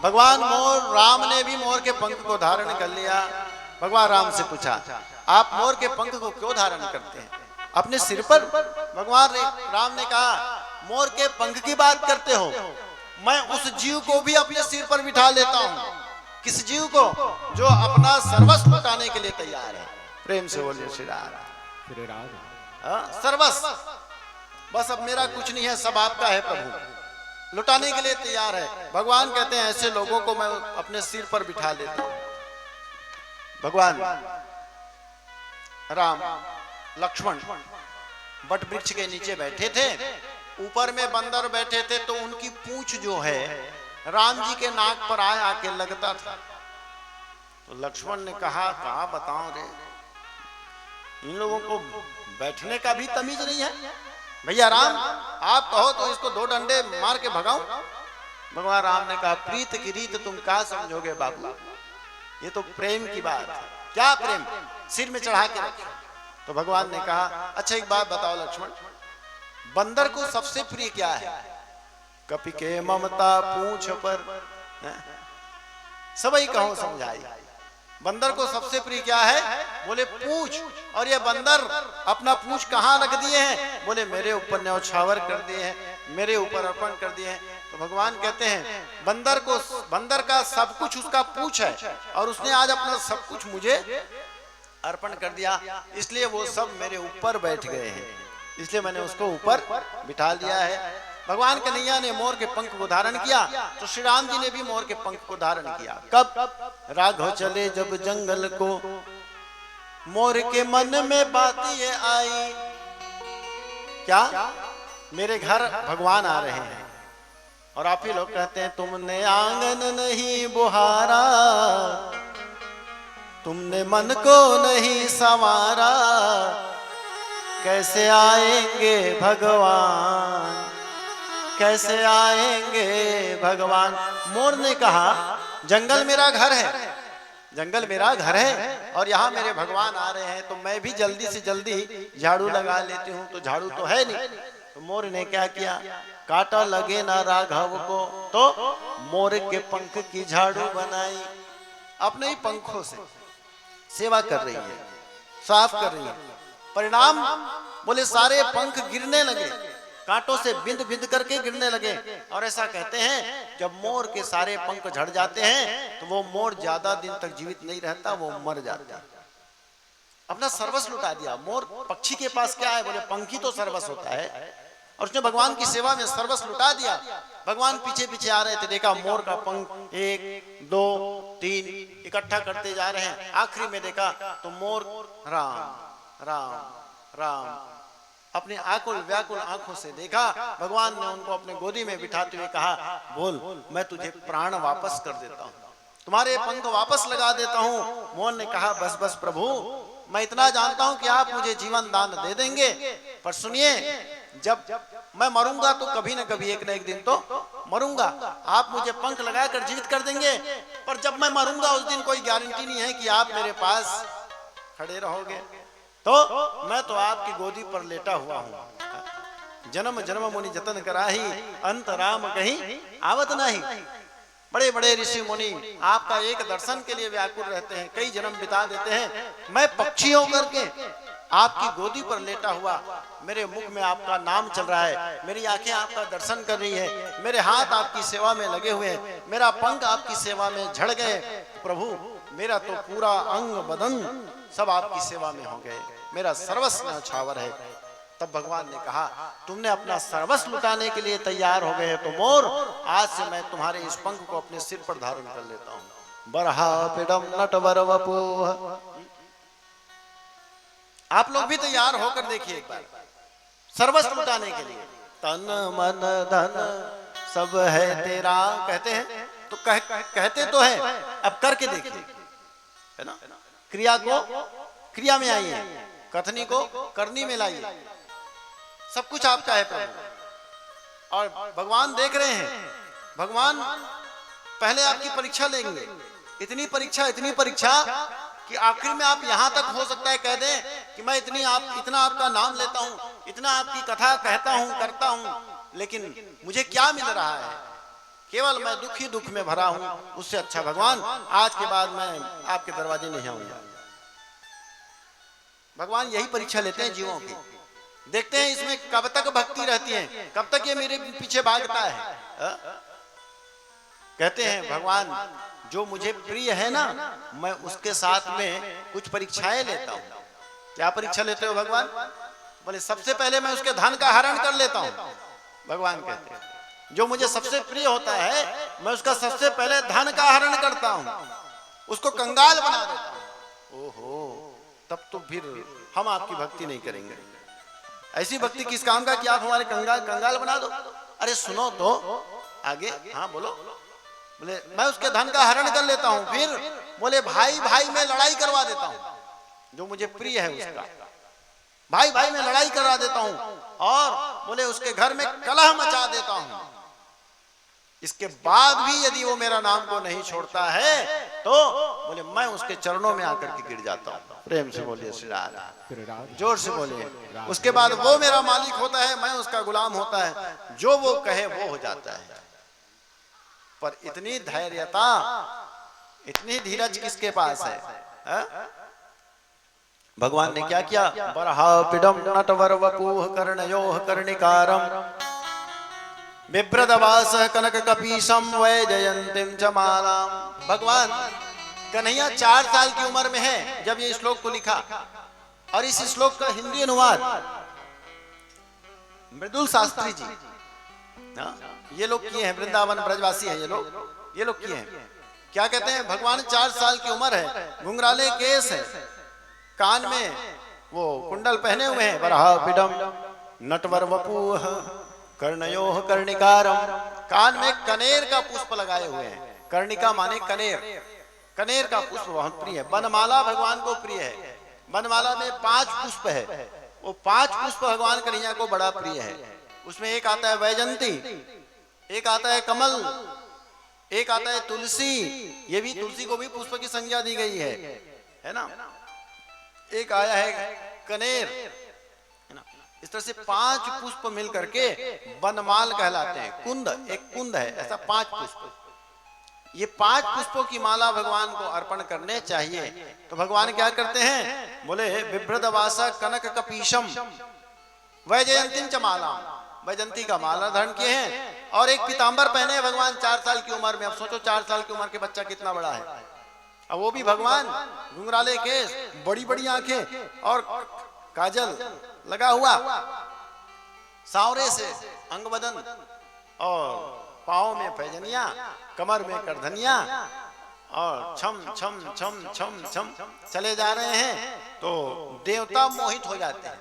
भगवान मोर राम ने भी मोर के पंख को धारण कर लिया। भगवान राम से पूछा आप मोर के पंख को क्यों धारण करते हैं अपने सिर पर? भगवान राम ने कहा मोर के पंख की बात करते हो, मैं उस जीव को भी अपने सिर पर बिठा लेता हूँ। किस जीव को? जो अपना सर्वस्व लुटाने के लिए तैयार है। प्रेम से बोलिए श्री राम। श्री राम। सर्वस्व, बस अब मेरा कुछ नहीं है, सब आपका है प्रभु, लुटाने के लिए तैयार है। भगवान कहते हैं ऐसे लोगों को मैं अपने सिर पर बिठा लेता हूं। भगवान राम लक्ष्मण बट वृक्ष के नीचे बैठे थे, ऊपर में बंदर बैठे थे, तो उनकी पूंछ जो है राम जी के नाक पर आके लगता था। तो लक्ष्मण ने कहा कहा बताओ रे, इन लोगों को बैठने का भी तमीज नहीं है। भैया राम आप कहो तो इसको 2 डंडे मार के भगाऊं। भगवान राम ने कहा प्रीत की रीत तुम क्या समझोगे बाबू, ये तो प्रेम की बात है। क्या प्रेम? सिर में चढ़ा के रखो। तो भगवान ने कहा अच्छा एक बात बताओ लक्ष्मण, बंदर को सबसे प्रिय क्या है? कपि के ममता पूंछ पर, सबई कहो समझाई। बंदर को सबसे प्रिय क्या है? बोले पूंछ। और ये बंदर अपना पूंछ कहाँ रख दिए हैं? बोले मेरे ऊपर न्यौछावर कर दिए हैं, मेरे ऊपर अर्पण कर दिए हैं। तो भगवान कहते हैं बंदर का सब कुछ उसका पूंछ है, और उसने आज अपना सब कुछ मुझे अर्पण कर दिया, इसलिए वो सब मेरे ऊपर बैठ गए हैं, इसलिए मैंने उसको ऊपर बिठा लिया है। भगवान कन्हैया ने मोर के पंख को धारण किया, तो श्री राम जी ने भी मोर के पंख को धारण किया। कब? राघव चले जब जंगल को, मोर के मन में बात ये आई। क्या? मेरे घर भगवान आ रहे हैं, और आप ही लोग कहते हैं तुमने आंगन नहीं बुहारा, तुमने मन को नहीं संवारा, कैसे आएंगे भगवान, कैसे आएंगे भगवान। मोर ने कहा जंगल मेरा घर है, जंगल मेरा घर है और यहाँ मेरे भगवान आ रहे हैं, तो मैं भी जल्दी से जल्दी झाड़ू लगा लेती हूँ। तो झाड़ू तो है नहीं, तो मोर ने क्या किया, कांटा लगे ना राघव को, तो मोर के पंख की झाड़ू बनाई। अपने ही पंखों से सेवा कर रही है, साफ कर रही है। परिणाम बोले सारे पंख गिरने लगे, कांटों से बिंद बिंद करके गिरने लगे। और ऐसा कहते हैं जब मोर के सारे पंख झड़ जाते हैं तो वो मोर ज्यादा दिन तक जीवित नहीं रहता, वो मर जाता है। अपना सर्वस्व लुटा दिया। मोर पक्षी के पास क्या है, बोले पंख ही तो सर्वस्व होता है, और उसने भगवान की सेवा में सर्वस्व लुटा दिया। भगवान पीछे पीछे आ रहे थे, देखा मोर का पंख 1 2 3 इकट्ठा करते जा रहे हैं। आखिरी में देखा तो मोर राम राम राम अपने आकुल व्याकुल आंखों से देखा। भगवान ने उनको अपने गोदी में बिठाते हुए कहा, बोल मैं तुझे प्राण वापस कर देता हूँ, तुम्हारे पंख वापस लगा देता हूँ। मोहन ने कहा बस बस प्रभु, मैं इतना जानता हूँ कि आप मुझे जीवन दान दे देंगे, पर सुनिए जब मैं मरूंगा तो कभी न कभी एक न एक दिन तो मरूंगा। आप मुझे पंख लगाकर जीवित कर देंगे, पर जब मैं मरूंगा उस दिन कोई गारंटी नहीं है कि आप मेरे पास खड़े रहोगे। तो मैं तो आपकी गोदी पर लेटा हुआ हूँ। जन्म जन्म मुनि जतन कराही, अंत राम कहीं आवत नहीं। बड़े बड़े ऋषि मुनि आपका एक दर्शन के लिए व्याकुल रहते हैं, कई जन्म बिता देते हैं। मैं पक्षी होकर के आपकी गोदी पर लेटा हुआ, मेरे मुख में आपका नाम चल रहा है, मेरी आंखें आपका दर्शन कर रही है, मेरे हाथ आपकी सेवा में लगे हुए हैं, मेरा पंख आपकी सेवा में झड़ गए। प्रभु मेरा तो पूरा अंग बदन सब आपकी सेवा में हो गए, मेरा सर्वस्व न्यौछावर है। तब भगवान ने कहा तुमने अपना सर्वस्व लुटाने के लिए तैयार हो गए तो मोर, आज से मैं तुम्हारे इस पंख को अपने सिर पर धारण कर लेता हूँ। बरहा पिडम नटवर वपुः। आप लोग भी तैयार होकर देखिए एक बार सर्वस्व लुटाने के लिए। तन मन धन सब है तेरा कहते हैं, तो कहते तो है, अब करके देखिए, है ना। क्रिया को क्रिया में आइए, कथनी को करनी में लाइए, सब कुछ आपका है प्रभु। और भगवान देख रहे हैं, भगवान पहले आपकी परीक्षा लेंगे। इतनी परीक्षा कि आखिर में आप यहां तक हो सकता है कह दें कि मैं इतना आपका नाम लेता हूं, इतना आपकी कथा कहता हूं, करता हूं, लेकिन मुझे क्या मिल रहा है, केवल मैं दुख ही दुख में भरा हूं। उससे अच्छा भगवान आज के बाद मैं आपके दरवाजे नहीं आऊंगा। भगवान यही परीक्षा लेते हैं जीवों की, देखते हैं इसमें कब तक भक्ति रहती है, कब तक ये मेरे पीछे भागता है। कहते हैं भगवान जो मुझे प्रिय है ना, मैं उसके साथ में कुछ परीक्षाएं लेता हूं। क्या परीक्षा लेते हो भगवान? बोले सबसे पहले मैं उसके धन का हरण कर लेता हूं। भगवान कहते हैं जो मुझे सबसे प्रिय होता है मैं उसका सबसे पहले धन का हरण करता हूं, उसको कंगाल बना देता हूं। ओहो, तब तो फिर हम आपकी भक्ति नहीं करेंगे। ऐसी भक्ति किस काम का कि आप हमारे कंगाल बना दो। अरे सुनो तो आगे, हाँ बोलो। बोले मैं उसके धन का हरण कर लेता हूं, फिर बोले भाई भाई में लड़ाई करवा देता हूं, जो मुझे प्रिय है उसका भाई भाई में लड़ाई करवा देता हूं, और बोले उसके घर में कलह मचा देता हूं। इसके बाद भी यदि वो मेरा नाम को नहीं छोड़ता है तो बोले मैं उसके चरणों में आकर के गिर जाता हूं। प्रेम से बोलिए श्री राम, जोर से बोलिए। उसके बाद वो मेरा मालिक होता है, मैं उसका गुलाम होता है, जो वो कहे वो हो जाता है। पर इतनी धैर्यता, इतनी धीरज किसके पास है? भगवान ने क्या किया? बरहा पिडम नटवर वपुः कर्णयोः कर्णिकारम बिभ्रदवास कनक कपीशम वैजयंतीम च मालाम। भगवान कन्हैया 4 साल की उम्र में है जब ये श्लोक को लिखा, और इस श्लोक का हिंदी अनुवाद मृदुल शास्त्री जी, ये लोग किए हैं, वृंदावन ब्रजवासी हैं ये लोग किए हैं। क्या कहते हैं? भगवान 4 साल की उम्र है, घुंघराले केस है, कान में वो कुंडल पहने हुए हैं। बरहा पिडम नटवर वपुः कर्णयोः कर्णिकारम, कान में कनेर का पुष्प लगाए हुए हैं। कर्णिका माने कनेर, कनेर का पुष्प बहुत प्रिय है। बनमाला भगवान को प्रिय है। बनमाला में 5 पुष्प है, वो 5 पुष्प भगवान कन्हैया को बड़ा प्रिय है। उसमें एक आता है वैजंती, एक आता है कमल, एक आता है तुलसी, ये भी तुलसी को भी पुष्प की संज्ञा दी गई है ना। एक आया है कनेर, है ना। इस तरह से 5 पुष्प मिल करके बनमाल कहलाते हैं। कुंद, एक कुंद है, ऐसा 5 पुष्प। ये 5 पुष्पों की माला भगवान को अर्पण करने चाहिए। तो भगवान क्या करते हैं, बोले बिभ्रदवासा कनक कपीशम वैजयंतीम च माला, वैजयंती का माला धारण किए हैं और एक पीतांबर पहने भगवान 4 साल की उम्र में। अब सोचो 4 साल की उम्र के बच्चा कितना बड़ा है। अब वो भी भगवान घुंघराले केस, बड़ी बड़ी आंखें और काजल लगा हुआ, सांवरे से अंग बदन और पाँव में पैजनिया, कमर में करधनिया और छम छम छम छम छम चले जा रहे हैं। तो देवता मोहित हो जाते हैं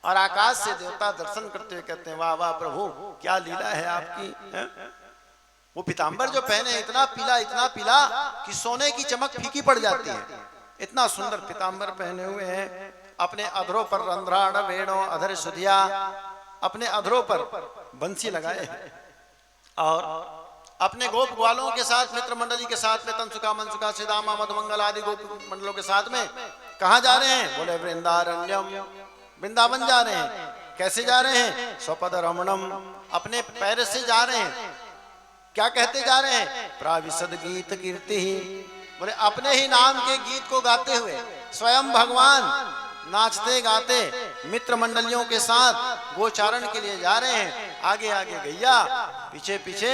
और आकाश से देवता दर्शन करते हुए कहते हैं वाह वाह प्रभु, क्या लीला है आपकी। वो पीतांबर जो पहने इतना पीला कि सोने की चमक फीकी पड़ जाती है। इतना सुंदर पीतांबर पहने हुए हैं। अपने अधरों पर रंध्राण वेणो अधर सुधिया, अपने अधरों पर बंसी लगाए हैं और अपने गोप ग्वालों के साथ, मित्र मंडली के साथ में, तंसुका मनसुका सिदामा मधुमंगल आदि गोप मंडलों के साथ में कहाँ जा रहे हैं, बोले वृंदारण्यम, वृंदावन जा रहे हैं। कैसे जा रहे हैं, स्वपद रमणम, अपने पैर से जा रहे हैं। क्या कहते जा रहे हैं, प्राविशद गीत कीर्ति ही, बोले अपने ही नाम के गीत को गाते हुए स्वयं भगवान नाचते गाते मित्र मंडलियों के साथ गोचारण के लिए जा रहे हैं। आगे आगे गैया, पीछे पीछे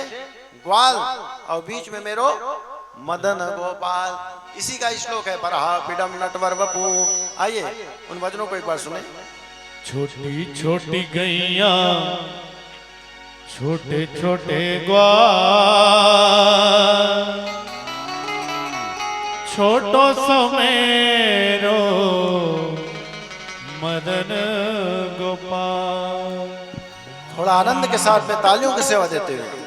ग्वाल और बीच में मेरो मदन गोपाल। इसी का श्लोक है, बरहा पिडम नटवर वपू। आइए उन वचनों को एक बार सुने। छोटी छोटी गैया, छोटे छोटे ग्वाल, छोटो सो मेरो मदन गोपाल। थोड़ा आनंद के साथ में तालियों की सेवा देते हुए।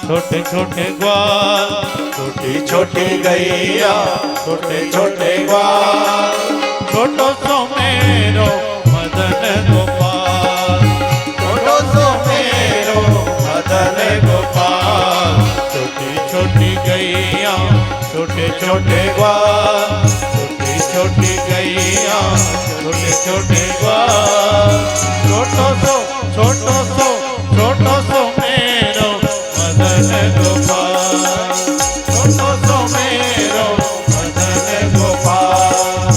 छोटे छोटे ग्वाल, छोटी छोटी गैया, छोटे छोटे ग्वाल, छोटो सो मेरो मदन गोपाल, छोटो सो मेरो मदन गोपाल। छोटी छोटी गैया, छोटे छोटे ग्वाल, छोटी छोटी गैया, छोटे छोटे ग्वाल, छोटो सो मेरो मदन गोपाल, छोटो सो मेरो मदन गोपाल।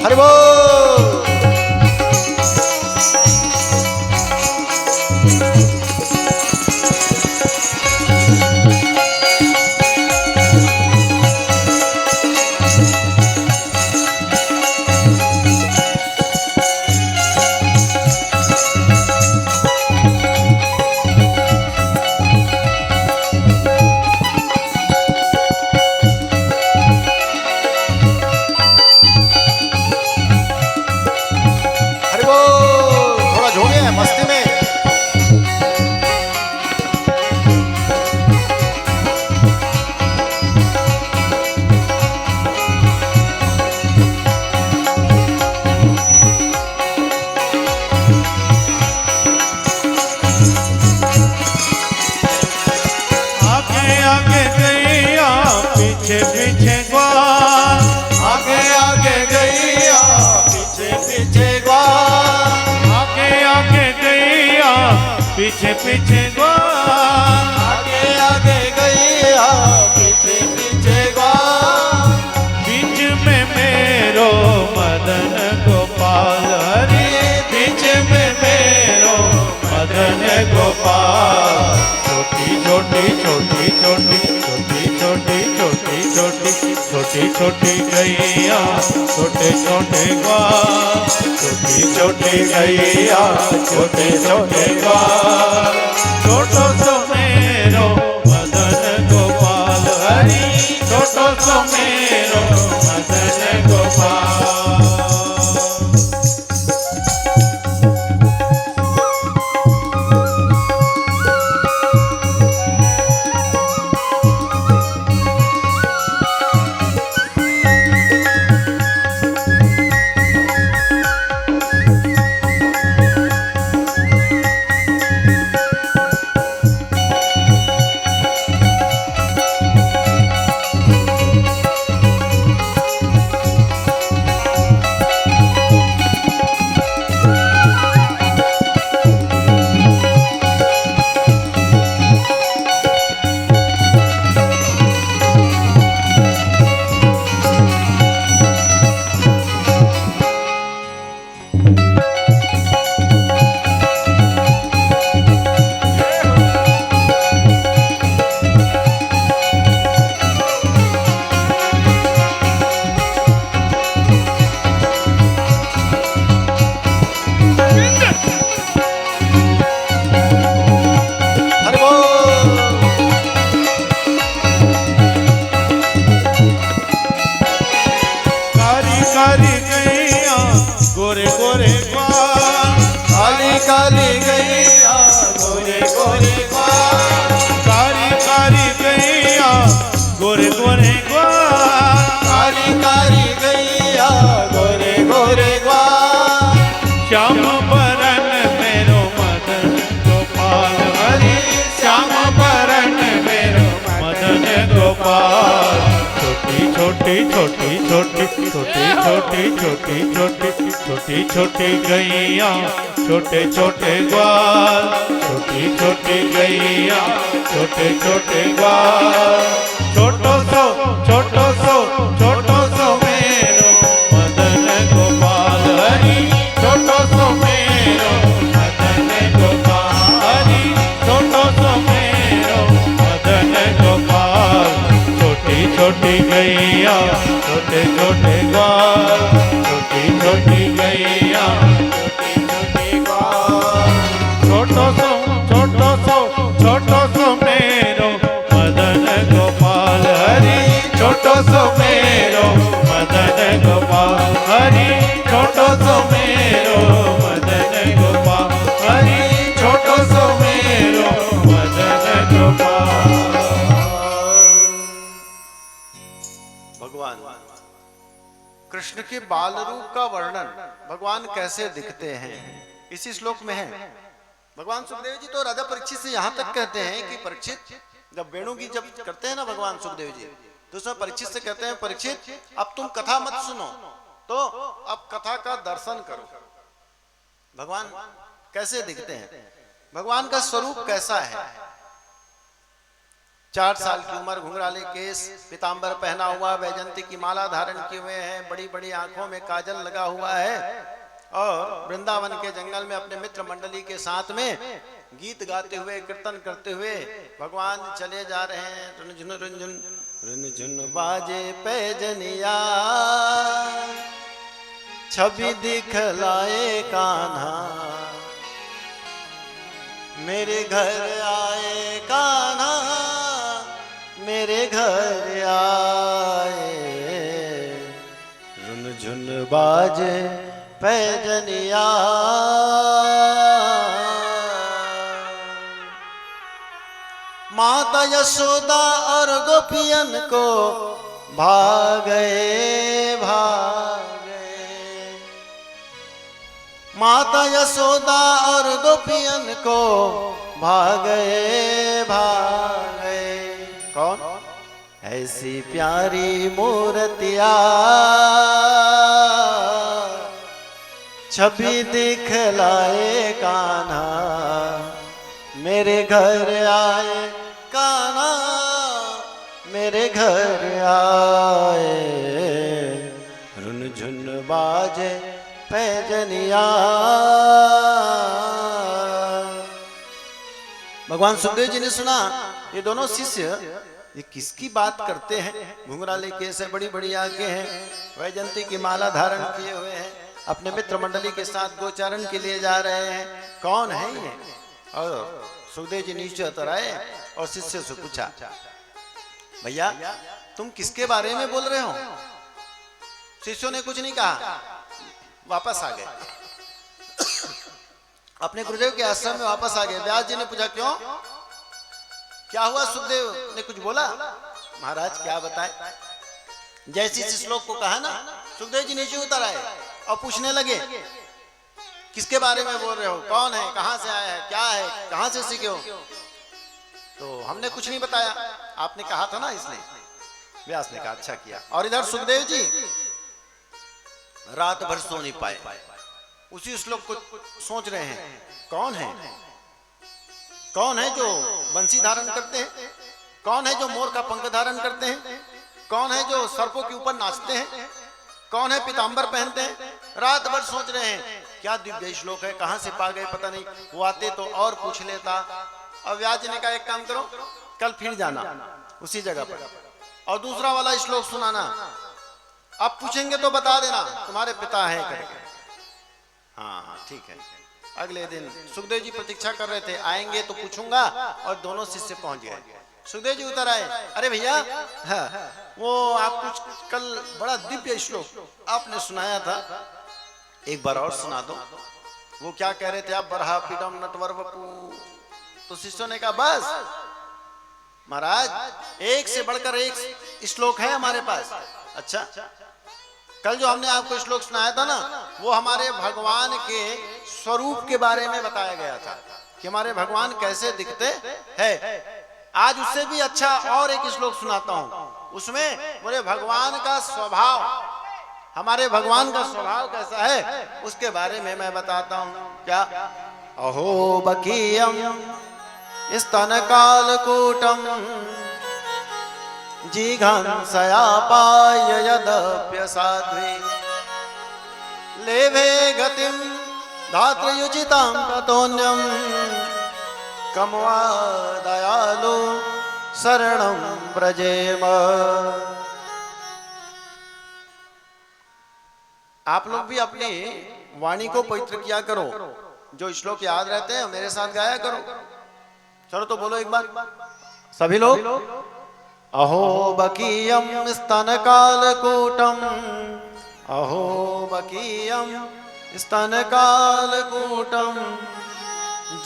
हरि बोल। पीछे पीछे ग्वाल, आगे आगे गैया, पीछे पीछे ग्वाल, गोपाल। छोटी छोटी छोटी छोटी छोटी छोटी छोटी छोटी छोटी छोटी गैया छोटे छोटे ग्वाल। छोटी छोटी गैया छोटे छोटे ग्वाल। छोटो सो मेरो मदन गोपाल हरि। छोटो सो मेरो मदन गोपाल। काली गैया गोरे गोरे ग्वाल। कारी कारी गैया गोरे गोरे ग्वाल। कारी कारी गैया गोरे गोरे ग्वाल। श्याम बरन मेरो मदन गोपाल हरि। श्याम बरन मेरो मदन गोपाल। छोटी छोटी छोटी छोटी छोटी छोटी छोटी छोटी छोटी छोटी गैया छोटे छोटे ग्वाल। छोटी छोटी गैया छोटे छोटे ग्वाल। छोटो सो मेरो मदन गोपाल हरि। छोटो सो मेरो मदन गोपाल हरि। छोटो सो मेरो मदन गोपाल। छोटी छोटी गैया छोटे छोटे ग्वाल। छोटी छोटी गैया छोटो सो मेरो मदन गोपाल हरि। छोटो सो मेरो मदन गोपाल हरि। छोटो सो मेरो मदन गोपाल हरि। छोटो सो मेरो मदन गोपाल। भगवान कृष्ण के बाल रूप का वर्णन भगवान कैसे दिखते हैं इसी श्लोक में है। भगवान सुखदेव जी तो राजा परीक्षित से यहाँ तक कहते हैं कि परीक्षित जब वेणु की जब करते हैं ना भगवान सुखदेव जी, तो उसमें परीक्षित से कहते हैं परीक्षित अब तुम कथा मत सुनो, तो अब कथा का दर्शन करो। भगवान कैसे दिखते हैं, भगवान का स्वरूप कैसा है। 4 साल की उम्र, घुंघराले केस, पीतांबर पहना हुआ, वैजंती की माला धारण किए हुए हैं, बड़ी बड़ी आंखों में काजल लगा हुआ है और वृंदावन के जंगल में अपने मित्र मंडली के साथ में गीत गाते हुए कीर्तन करते हुए भगवान चले जा रहे हैं। रुनझुन रुनझुन रुनझुन बाजे पैजनिया, छवि दिखलाए कान्हा, मेरे घर आए कान्हा, मेरे घर आए। रुनझुन बाजे पैजनिया, माता यशोदा और गोपियन को भागे भागे। माता यशोदा और गोपियन को भागे भागे। कौन? ऐसी प्यारी मूर्तिया, छवि दिखलाए कान्हा, मेरे घर आए कान्हा, मेरे घर आए। रुनझुन बाजे पैजनिया, भगवान सुखदेव जी ने सुना ये दोनों शिष्य ये किसकी बात करते हैं, घुंघराले केस है, बड़ी बड़ी आंखें हैं, वैजयंती की माला धारण किए हुए हैं, अपने मित्र मंडली के साथ गोचारण के लिए जा रहे हैं, कौन है ये। और सुखदेव जी नीचे उतर आए और शिष्य से पूछा, भैया तुम किसके बारे में बोल रहे हो। शिष्यों ने कुछ नहीं कहा, वापस आ गए, अपने गुरुदेव के आश्रम में वापस आ गए। व्यास जी ने पूछा क्यों, क्या हुआ। सुखदेव ने कुछ बोला, महाराज क्या बताए। जैसे इस श्लोक को कहा ना, सुखदेव जी नीचे उतर आए और पूछने लगे किसके बारे में बोल रहे हो, कौन है, कहां से आया है, क्या है, कहां से सीखे हो। तो हमने कुछ नहीं बताया, आपने कहा था ना इसलिए। व्यास ने कहा अच्छा किया। और इधर सुखदेव जी रात भर सो नहीं पाए, उसी श्लोक को सोच रहे हैं, कौन है, कौन है जो बंसी धारण करते हैं, कौन है जो मोर का पंख धारण करते हैं, कौन है जो सर्पों के ऊपर नाचते हैं, कौन है पीतांबर पहनते हैं। रात भर सोच रहे हैं क्या दिव्य श्लोक है, कहां से पा गए पता नहीं, वो आते तो और पूछ लेता। अब व्यास जी ने कहा एक काम करो, कल फिर जाना उसी जगह पर और दूसरा वाला श्लोक सुनाना, अब पूछेंगे तो बता देना तुम्हारे पिता है करके। हाँ ठीक है। अगले दिन सुखदेव जी प्रतीक्षा कर रहे थे, आएंगे तो पूछूंगा, और दोनों शिष्य पहुंच गए। सुखदेव जी उतर आए, अरे भैया हाँ, वो आप कुछ कल बड़ा दिव्य श्लोक आपने सुनाया था, एक बार और सुना दो। वो क्या कह रहे थे आप, बरहा पीडम नटवर वपू। तो शिष्यों ने कहा बस महाराज एक से बढ़कर एक श्लोक है हमारे पास। अच्छा, कल जो हमने आपको श्लोक सुनाया था ना, वो हमारे भगवान के स्वरूप के बारे में बताया गया था कि हमारे भगवान कैसे दिखते हैं। आज उससे भी अच्छा और एक श्लोक सुनाता हूं, उसमें बोले भगवान का स्वभाव, हमारे भगवान का स्वभाव कैसा है उसके बारे में मैं बताता हूं। क्या, अहो बकीयम स्तन कालकूटम जिघांसयापाय यदप्यसाध्वी लेभे गतिं धातृयुचितां ततोऽन्यं कं वा दयालु शरणं व्रजेम। आप लोग भी अपनी वाणी को पवित्र किया करो, जो श्लोक याद रहते हैं मेरे साथ गाया करो। चलो तो बोलो एक बार सभी लोग, अहो बकीयम स्तन कालकूटम, अहो बकीयम स्तन कालकूटम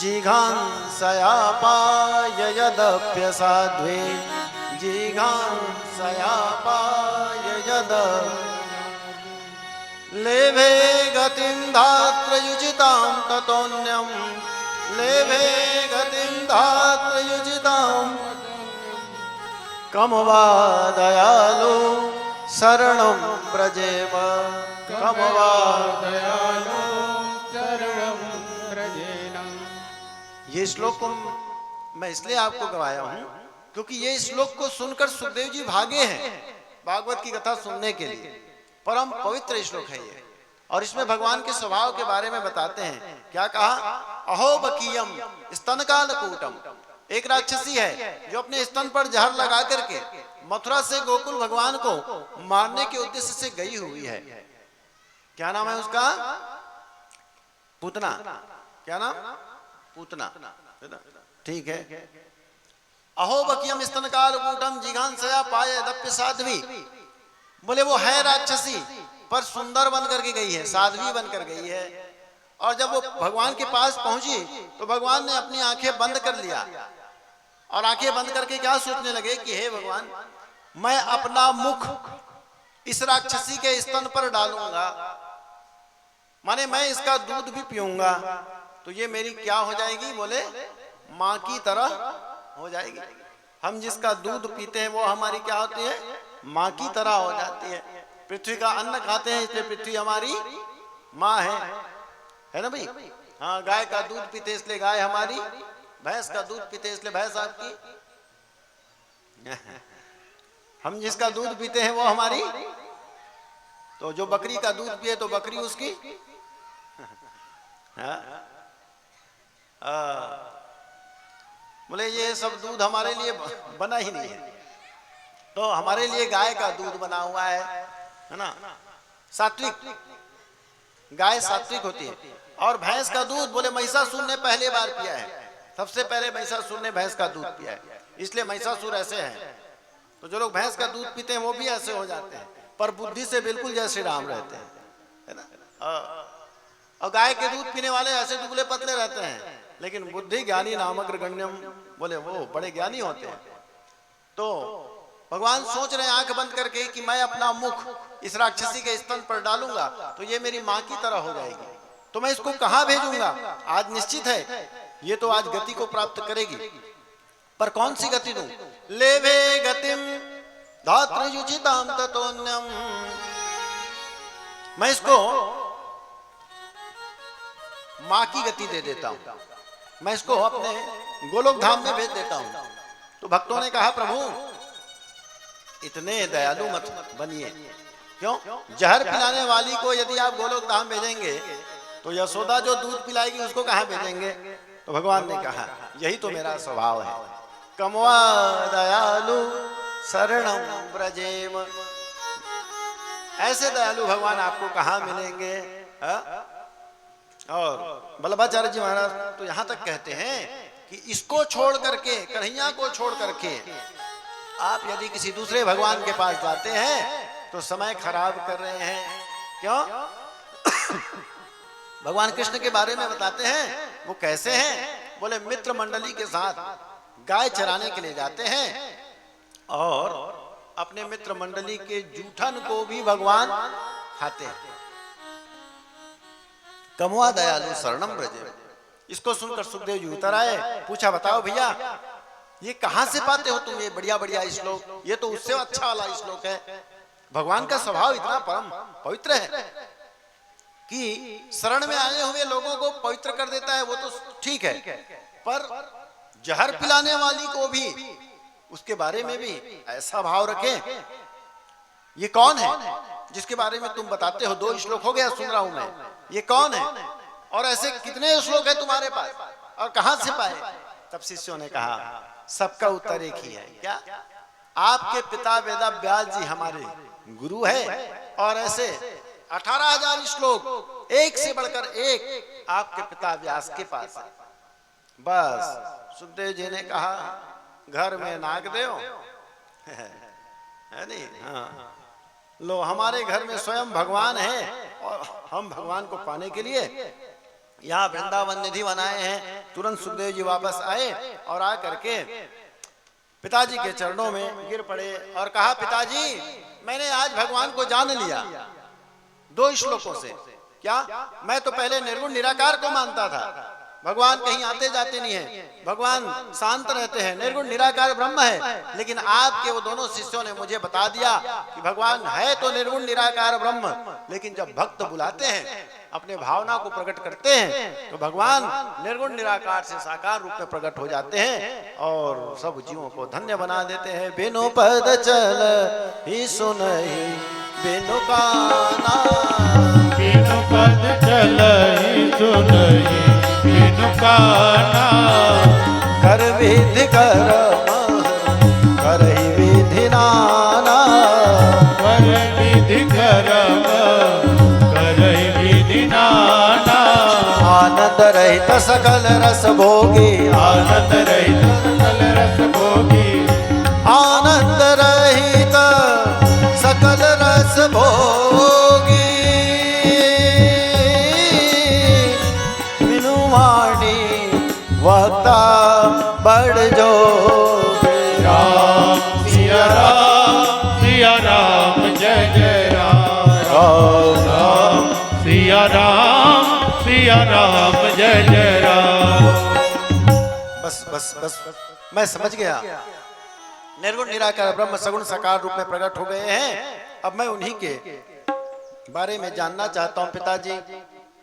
जिघांसयापाय यदप्यसाध्वी, जिघांसयापाय यद लेभे गतिं धात्रयुचितां ततोऽन्यं, लेभे गतिं धात्रयुचितां कं वा दयालु शरणं व्रजेम, कं वा दयालु शरणं व्रजेम। ये श्लोक को मैं इसलिए आपको गवाया हूं क्योंकि ये श्लोक को सुनकर सुखदेव जी भागे हैं भागवत की कथा सुनने के लिए। परम पवित्र श्लोक है ये, और इसमें भगवान के स्वभाव के बारे में बताते हैं। क्या कहा, अहो बकीयम स्तन कालकूटम। एक राक्षसी है जो अपने स्तन पर जहर लगा करके मथुरा से गोकुल भगवान को मारने के उद्देश्य से गई हुई है। क्या नाम है उसका, पूतना। क्या नाम, पूतना, ठीक है। अहो बकीयम स्तन कालकूटम जिघांसयापाय यदप्यसाध्वी, बोले वो है राक्षसी पर सुंदर बन करके गई है, साध्वी बनकर गई है। और जब वो भगवान के पास पहुंची तो भगवान ने अपनी आंखें बंद कर लिया, और आंखें बंद करके क्या सोचने लगे कि हे भगवान, मैं अपना मुख इस राक्षसी के स्तन पर डालूंगा, माने मैं इसका दूध भी पीऊंगा तो ये मेरी क्या हो जाएगी, बोले माँ की तरह हो जाएगी। हम जिसका दूध पीते हैं वो हमारी क्या होती है, माँ की तरह हो जाती है। पृथ्वी का अन्न खाते हैं इसलिए पृथ्वी हमारी माँ है ना भाई। हाँ, गाय का दूध पीते इसलिए गाय हमारी, भैंस का दूध पीते इसलिए भैंस आपकी। हम जिसका दूध पीते हैं वो हमारी, तो जो बकरी का दूध पिए तो बकरी उसकी। बोले ये सब दूध हमारे लिए बना ही नहीं है, तो हमारे लिए गाय का दूध बना हुआ है ना, सात्विक, गाय सात्विक होती है। और भैंस का दूध बोले महिषासुर ने पहले बार पिया है, सबसे पहले महिषासुर ने भैंस का दूध पिया है, इसलिए महिषासुर ऐसे हैं। तो जो लोग भैंस का दूध पीते हैं वो भी ऐसे हो जाते हैं, पर बुद्धि से बिल्कुल जय श्री राम रहते हैं, है ना। और गाय के दूध पीने वाले ऐसे दुबले पतले रहते हैं, लेकिन बुद्धि ज्ञानी नामक गण्यम, बोले वो बड़े ज्ञानी होते हैं। तो भगवान सोच रहे हैं आंख बंद करके कि मैं अपना मुख इस राक्षसी के स्तन पर डालूंगा तो ये मेरी माँ की तरह हो जाएगी, तो मैं इसको कहाँ भेजूंगा। आज निश्चित है ये तो आज गति को प्राप्त करेगी, पर कौन सी गति दूं। लेवे गतिम धातृयुचिताम ततोन्यम, मैं इसको माँ की गति दे देता हूं, मैं इसको अपने गोलोक धाम में भेज देता हूं। तो भक्तों ने कहा प्रभु इतने दयालु मत बनिए, क्यों, जहर पिलाने वाली को यदि आप गोलोक धाम भेजेंगे तो यशोदा जो दूध पिलाएगी उसको कहां भेजेंगे। तो भगवान ने कहा यही तो मेरा स्वभाव है, कमवा दयालु शरणम ब्रजेम, ऐसे दयालु भगवान आपको कहां मिलेंगे। और वल्लभाचार्य जी महाराज तो यहां तक कहते हैं कि इसको छोड़ करके, कन्हैया को छोड़ करके आप यदि किसी दूसरे भगवान के पास जाते हैं तो समय खराब कर रहे हैं। क्यों, भगवान कृष्ण के बारे में बताते हैं वो कैसे हैं। बोले मित्र मंडली के साथ गाय चराने के लिए जाते हैं और अपने मित्र मंडली के जूठन को भी भगवान खाते हैं। कमुआ दयालु शरणम ब्रजे, इसको सुनकर सुखदेव जी उतर आए, पूछा बताओ भैया ये कहां से पाते हो तुम ये बढ़िया बढ़िया श्लोक, ये तो उससे अच्छा वाला श्लोक है। भगवान का स्वभाव इतना परम पवित्र है कि शरण में आए हुए लोगों को पवित्र कर देता है, वो तो ठीक है, पर जहर पिलाने वाली को भी उसके बारे में भी ऐसा भाव रखें। ये कौन है जिसके बारे में तुम बताते हो, 2 श्लोक हो गया सुन रहा हूं मैं, ये कौन है और ऐसे कितने श्लोक है तुम्हारे पास और कहां से पाए। तब शिष्यों ने कहा सबका उत्तर एक ही है, क्या, आपके पिता वेदा व्यास जी हमारे गुरु है और ऐसे 18,000 श्लोक एक से बढ़कर एक आपके पिता व्यास के पास है। बस सुखदेव जी ने कहा घर में नागदेव है नहीं, हाँ लो हमारे घर में स्वयं भगवान है और हम भगवान को पाने के लिए यहाँ वृंदावन निधि बनाए हैं। तुरंत सुखदेव जी वापस आए और आ करके पिताजी के चरणों में गिर पड़े और कहा पिताजी मैंने आज भगवान को जान लिया 2 श्लोकों से। क्या, मैं तो पहले निर्गुण निराकार को मानता था, भगवान कहीं आते जाते नहीं है, भगवान शांत रहते हैं, निर्गुण निराकार ब्रह्म है। लेकिन आपके वो दोनों शिष्यों ने मुझे बता दिया कि भगवान है तो निर्गुण निराकार ब्रह्म, लेकिन जब भक्त बुलाते हैं अपने भावना को प्रकट करते हैं तो भगवान निर्गुण निराकार से साकार रूप में प्रकट हो जाते हैं और सब जीवों को धन्य बना देते हैं। बिनु पद चल ही सुनहि बिनु काना, बिनु पद चल ही सुनहि बिनु काना, कर विधि कर करहि विधि नाना, कर विधि करम करहि विधि नाना, आनंद रहित सकल रस भोगी, आनंद रहित सकल रस भोगी, आनंद रहित सकल रस भोगी, बिनु वाणी वक्ता बड़ जो राम सिया राम सिया राम जय जय राम, राम सिया राम जय जय राम। बस बस बस मैं समझ गया, निर्गुण निराकार ब्रह्म सगुण साकार रूप में प्रकट हो गए हैं। अब मैं उन्हीं के बारे में जानना चाहता हूं। पिताजी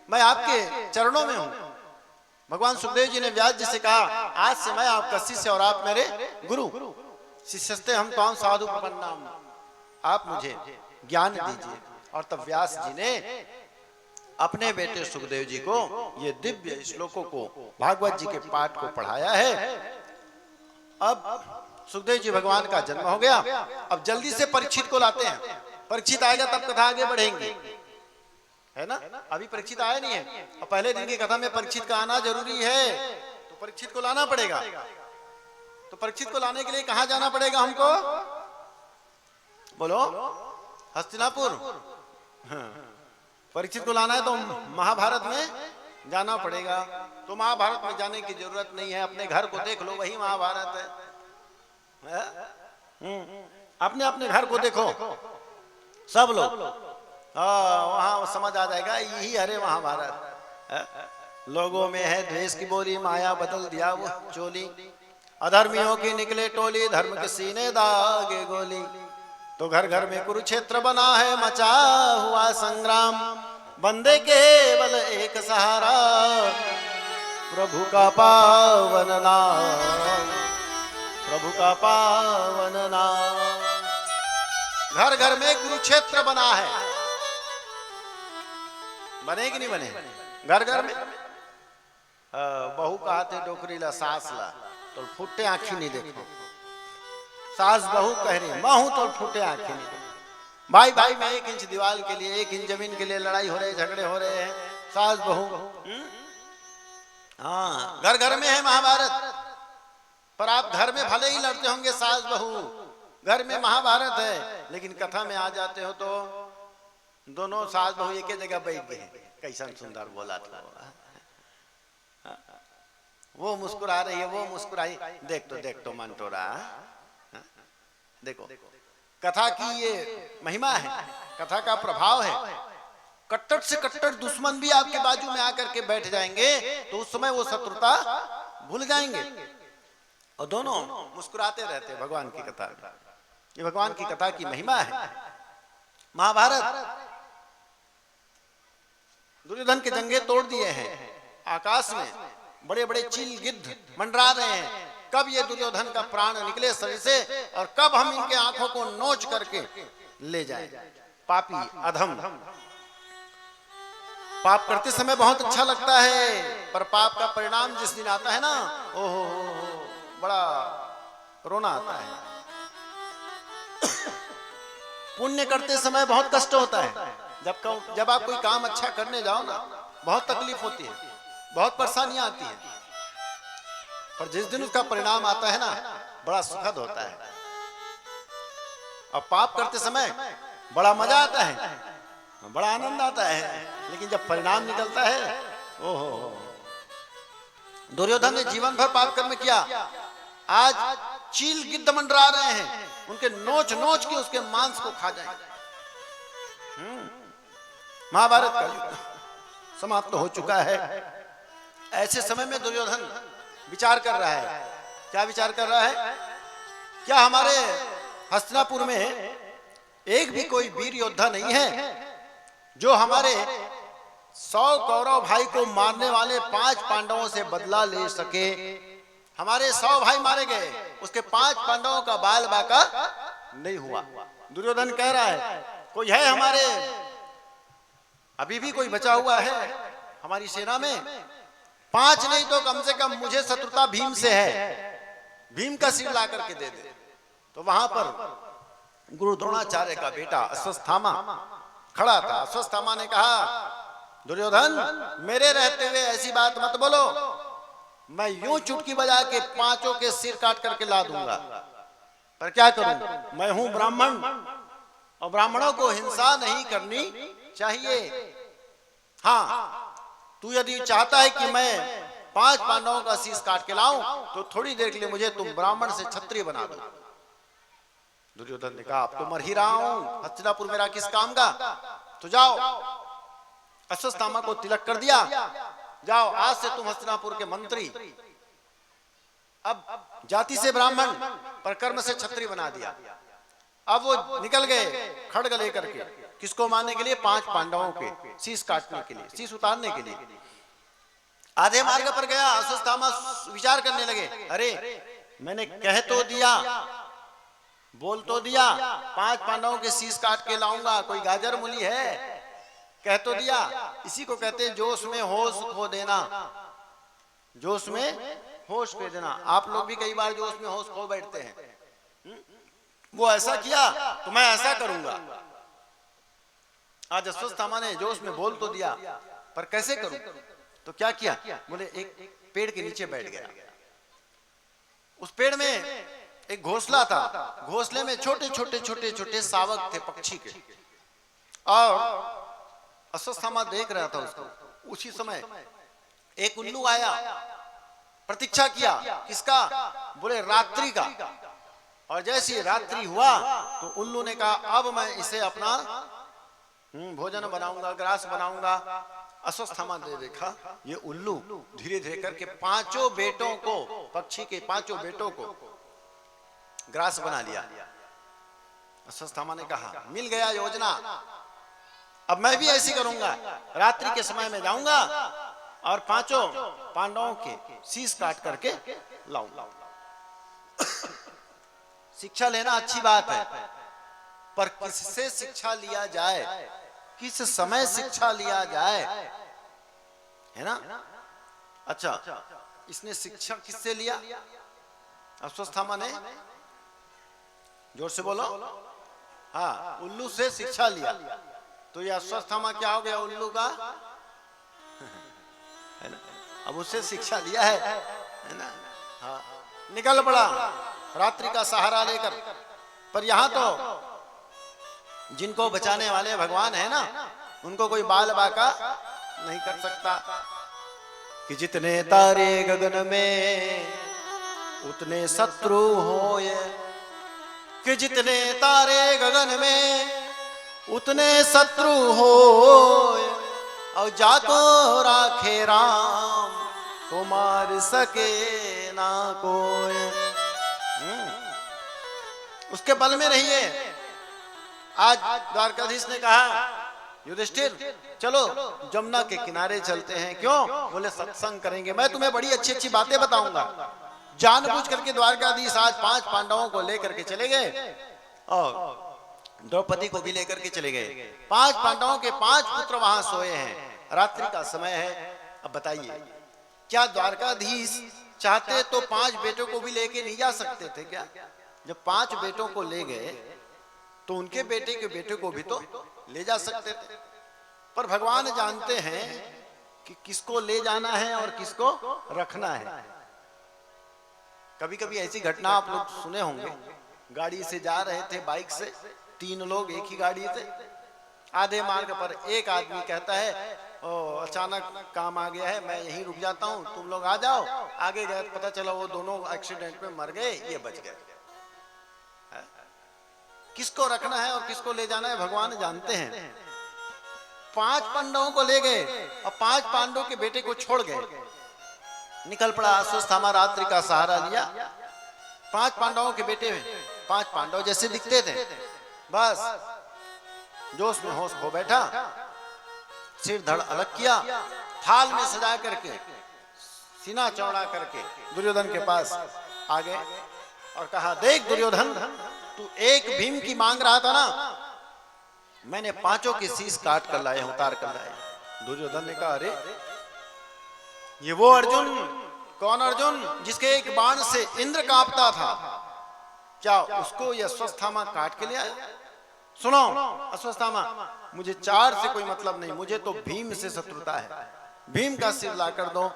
मैं आपके चरणों में हूं। भगवान सुखदेव जी ने व्यास जी से कहा आज से मैं आपका शिष्य और आप मेरे गुरु, शिष्यस्ते हम तो साधु प्रपन्नाम, आप मुझे ज्ञान दीजिए। और तब व्यास जी ने अपने बेटे सुखदेव जी को ये दिव्य श्लोकों को भागवत जी के पाठ को पढ़ाया है। अब सुखदेव जी भगवान का जन्म हो गया। अब जल्दी से परीक्षित को लाते हैं। परीक्षित आएगा तब कथा आगे बढ़ेंगे, है ना। अभी परीक्षित आया नहीं है और पहले दिन की कथा में परीक्षित का आना जरूरी है, तो परीक्षित को लाना पड़ेगा। तो परीक्षित को लाने के लिए कहां जाना पड़ेगा हमको? बोलो, हस्तिनापुर। परीक्षित को लाना है तो महाभारत में जाना पड़ेगा। तो महाभारत में जाने की जरूरत नहीं है, अपने घर को देख लो, वही महाभारत है। अपने अपने घर को देखो सब लोग, वहां समझ आ जाएगा, यही हरे महाभारत। लोगों में है द्वेष की बोली, माया बदल दिया वो चोली। अधर्मियों की निकले टोली, धर्म के सीने दागे गोली। तो घर घर में कुरुक्षेत्र बना है, मचा हुआ संग्राम। बंदे केवल एक सहारा, प्रभु का पावन नाम, प्रभु का पावन नाम। घर घर में कुरुक्षेत्र बना है, बने कि नहीं बने? घर घर में बहू कहते डोकरी ला सास ला, तो फुटे आंखी नहीं देखो। सास बहू कह रही मैं हूं तो फुटे आंखी नहीं देखो। भाई भाई में 1 इंच दीवार के लिए, 1 इंच जमीन के लिए लड़ाई हो रही, झगड़े हो रहे हैं, सास बहू। हाँ, घर घर में है महाभारत। पर आप घर में भले ही लड़ते होंगे सास बहू, घर में महाभारत है, लेकिन कथा में आ जाते हो तो दोनों सास बहू एक ही जगह बैठ गए। कैसा सुंदर बोला था वो, मुस्कुरा रही है, वो मुस्कुराई। देख तो मन तो रहा। देखो, कथा की ये महिमा है, कथा का प्रभाव है। कट्टर से कट्टर दुश्मन भी आपके बाजू में आकर के बैठ जाएंगे तो उस समय वो शत्रुता भूल जाएंगे और दोनों मुस्कुराते रहते हैं भगवान की कथा। ये भगवान की कथा की महिमा है। महाभारत, दुर्योधन के जंगे तोड़ दिए हैं, आकाश में बड़े बड़े चील गिद्ध मंडरा रहे हैं। कब ये दुर्योधन का प्राण निकले शरीर से और कब हम इनके आंखों को नोच करके ले जाएं। पापी अधम। पाप करते समय बहुत अच्छा लगता है, पर पाप का परिणाम जिस दिन आता है ना, ओहो बड़ा रोना आता है। पुण्य करते समय बहुत कष्ट होता है। जब आप कोई काम अच्छा करने जाओ ना, बहुत तकलीफ होती है, बहुत परेशानियां आती हैं, पर जिस दिन उसका परिणाम आता है ना, बड़ा सुखद होता है। अब पाप करते समय बड़ा मजा आता है, बड़ा आनंद आता है, लेकिन जब परिणाम निकलता है, ओहो। दुर्योधन ने जीवन भर पाप कर्म किया, आज चील गिद्ध मंडरा रहे हैं, उनके नोच नोच के उसके मांस को खा जाएंगे। महाभारत का युद्ध समाप्त हो चुका है। ऐसे समय में दुर्योधन विचार कर रहा है। क्या विचार कर रहा है? क्या हमारे हस्तिनापुर में एक भी कोई वीर योद्धा नहीं है जो हमारे 100 कौरव भाई को मारने वाले 5 पांडवों से बदला ले सके? हमारे 100 भाई मारे गए, उसके 5 पांडवों का बाल बाका नहीं हुआ। दुर्योधन कह रहा है कोई है हमारे, अभी भी कोई बचा हुआ है हमारी सेना में? 5 नहीं तो कम से कम मुझे शत्रुता भीम से है, भीम का सिर ला करके दे दे। तो वहां पर गुरु द्रोणाचार्य का बेटा अश्वत्थामा खड़ा था। अश्वत्थामा ने कहा दुर्योधन, मेरे रहते हुए ऐसी बात मत बोलो, मैं यूं चुटकी बजा के 5 के सिर काट करके ला दूंगा। पर क्या करूं, मैं हूं ब्राह्मण और ब्राह्मणों को हिंसा नहीं करनी चाहिए। हाँ, तू यदि चाहता है कि मैं 5 पांडवों का शीश काट के लाऊं तो थोड़ी देर के लिए मुझे तुम ब्राह्मण से क्षत्रिय बना दो। दुर्योधन ने कहा अब तो मर ही रहा हूं, हस्तिनापुर मेरा किस काम का, तो जाओ। अश्वत्थामा को तिलक कर दिया, जाओ आज से तुम हस्तिनापुर के मंत्री। अब जाति से ब्राह्मण पर कर्म से क्षत्रिय बना दिया। अब वो निकल गए खड्ग लेकर के, किसको मारने के लिए? 5 पांडवों के शीश काटने के लिए, शीश उतारने के लिए। आधे मार्ग पर गया, अश्वत्थामा विचार करने लगे, अरे मैंने कह तो दिया, बोल तो दिया 5 पांडवों के शीश काट के लाऊंगा, कोई गाजर मूली है, कह तो दिया। इसी को कहते हैं जोश में होश खो देना। जोश में होश खो देना। आप लोग भी कई बार जोश में होश खो बैठते हैं। वो ऐसा किया तो मैं ऐसा करूंगा। आज अश्वत्थामा ने जोश में बोल तो दिया, पर कैसे करूं? तो क्या किया? बोले एक पेड़ के नीचे बैठ गया। उस पेड़ में एक घोंसला था, घोंसले में छोटे छोटे छोटे छोटे शावक थे पक्षी के, और अश्वत्थामा देख रहा था उसको। उसी समय एक उल्लू आया, प्रतीक्षा किया, किसका? बोले रात्रि का। और जैसे रात्रि हुआ तो उल्लू ने कहा अब मैं इसे अपना भोजन बनाऊंगा, ग्रास बनाऊंगा। अश्वत्थामा ने देखा ये उल्लू धीरे धीरे करके पांचों बेटों को, पक्षी के पांचों बेटों को ग्रास बना लिया। अश्वत्थामा ने कहा मिल गया योजना, अब मैं भी ऐसी करूंगा। रात्रि के समय में जाऊंगा और पांचों पांडवों के शीश काट करके लाऊंगा। शिक्षा लेना अच्छी बात है, पर किससे शिक्षा लिया जाए, किस समय शिक्षा लिया जाए, है ना? अच्छा, इसने शिक्षा किससे लिया? अश्वत्थामा ने, जोर से बोलो। हाँ, उल्लू से शिक्षा लिया। तो ये अश्वत्थामा क्या हो गया? उल्लू का, है ना? अब उससे शिक्षा लिया है ना? हाँ, निकल पड़ा रात्रि का सहारा लेकर। पर यहां तो जिनको बचाने वाले भगवान है ना, उनको कोई बाल बाका नहीं कर सकता। कि जितने तारे गगन में उतने शत्रु होए, कि जितने तारे गगन में उतने शत्रु होए, और जाको राखे राम को मार सके ना कोई। उसके बल में रहिए। आज द्वारकाधीश ने कहा युधिष्ठिर चलो जमुना के किनारे चलते हैं। क्यों? बोले सत्संग करेंगे, मैं तुम्हें बड़ी अच्छी अच्छी बातें बताऊंगा। जानबूझ करके द्वारकाधीश आज 5 पांडवों को लेकर के चले गए और द्रौपदी को भी लेकर के चले गए। 5 पांडवों के 5 पुत्र वहां सोए हैं। रात्रि का समय है। अब बताइए, क्या द्वारकाधीश चाहते तो 5 बेटों को भी लेके नहीं जा सकते थे क्या? जब 5 बेटों को ले गए तो उनके बेटे के बेटे को भी तो ले जा सकते थे। पर भगवान जानते हैं कि किसको ले जाना है और किसको रखना है। कभी कभी ऐसी घटना आप लोग सुने होंगे, गाड़ी से जा रहे थे, बाइक से 3 लोग एक ही गाड़ी से, आधे मार्ग पर एक आदमी कहता है अचानक काम आ गया है, मैं यहीं रुक जाता हूं, तुम लोग आ जाओ। आगे गए पता चला वो दोनों एक्सीडेंट में मर गए, ये बच गए। किसको रखना है और किसको ले जाना है भगवान जानते हैं। 5 पांडवों को ले गए और 5 पांडवों के बेटे को छोड़ गए। निकल पड़ा अश्वत्थामा, रात्रि का सहारा लिया। 5 पांडवों के बेटे 5 पांडव जैसे दिखते थे, बस जोश में होश खो बैठा, सिर धड़ अलग किया, थाल में सजा करके, सीना चौड़ा करके दुर्योधन के पास आ गए और कहा देख दुर्योधन, तू एक भीम की मांग रहा था ना, मैंने 5 के शीश काट कर लाया हूं, उतार कर लाया। दुर्योधन ने कहा अरे ये वो अर्जुन, कौन अर्जुन जिसके एक बाण से इंद्र कांपता था, क्या उसको ये अश्वत्थामा काट के ले आया? सुनो अश्वत्थामा, मुझे 4 से कोई मतलब नहीं, मुझे तो भीम से शत्रुता है। भीम का सिर ला कर दो।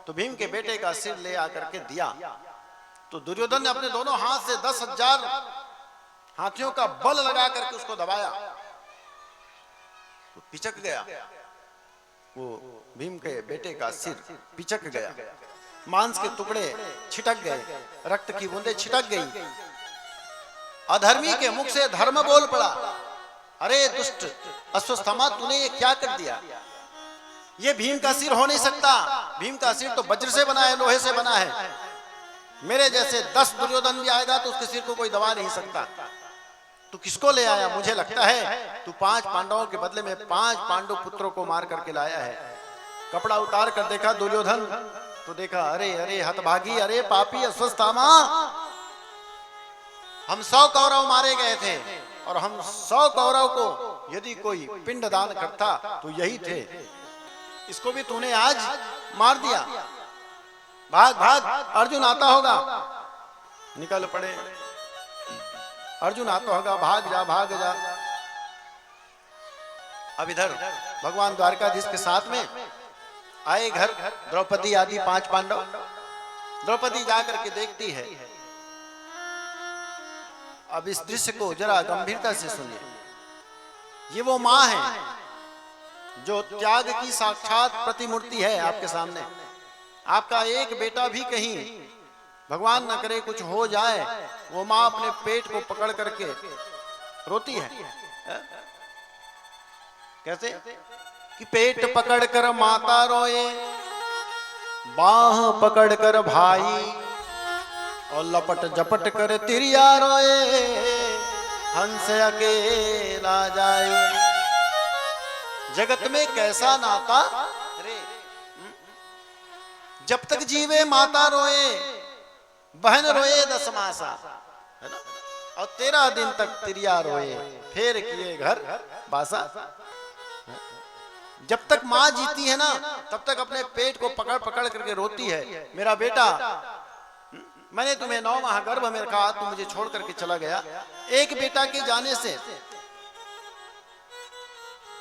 तो भीम के बेटे का सिर ले आकर के दिया। तो दुर्योधन ने अपने दोनों हाथ से 10,000 हाथियों का बल लगा करके उसको दबाया, तो पिचक गया। वो भीम के बेटे का सिर पिचक गया, मांस के टुकड़े छिटक गए, रक्त की बूंदें छिटक गई। अधर्मी के मुख से धर्म बोल पड़ा, अरे दुष्ट अश्वत्थामा, तूने ये क्या कर दिया? ये भीम का सिर हो नहीं सकता, भीम का सिर तो वज्र से बना है, लोहे से बना है। मेरे जैसे 10 दुर्योधन भी आएगा तो उसके सिर को कोई दबा नहीं सकता। तू किसको ले आया? मुझे लगता है तू 5 पांडवों के बदले में 5 पांडव पुत्रों को मार करके लाया है। कपड़ा उतार कर देखा दुर्योधन, तो देखा अरे अरे हतभागी, अरे पापी अश्वत्थामा, हम 100 कौरव मारे गए थे और हम 100 कौरव को यदि कोई पिंड दान करता तो यही थे, इसको भी तूने आज मार दिया। भाग भाग, अर्जुन आता होगा। निकल पड़े, अर्जुन आता होगा, भाग जा भाग जा। अब इधर भगवान द्वारकाधीश के साथ में आए घर द्रौपदी आदि 5 पांडव। द्रौपदी जाकर के देखती है। अब इस दृश्य को जरा गंभीरता से सुनिए। ये वो मां है जो त्याग की साक्षात प्रतिमूर्ति है आपके सामने। आपका एक बेटा भी कहीं भगवान न करे कुछ हो जाए, वो मां अपने पेट को पकड़ करके रोती है। कैसे कि पेट पकड़ कर माता रोए, बाह पकड़ कर भाई, और लपट झपट कर तिरिया रोए, हंस अकेला जाए। जगत में कैसा नाता रे, जब तक जीवे माता रोए, बहन रोए 10 मासा, है ना, और 13 दिन तक तिरिया रोए, फिर किए घर बासा। जब तक माँ जीती है ना, तब तक अपने पेट को पकड़ पकड़ करके रोती है, मेरा बेटा, मैंने तुम्हें 9 माह गर्भ में रखा, तुम मुझे छोड़ करके चला गया। एक बेटा के जाने से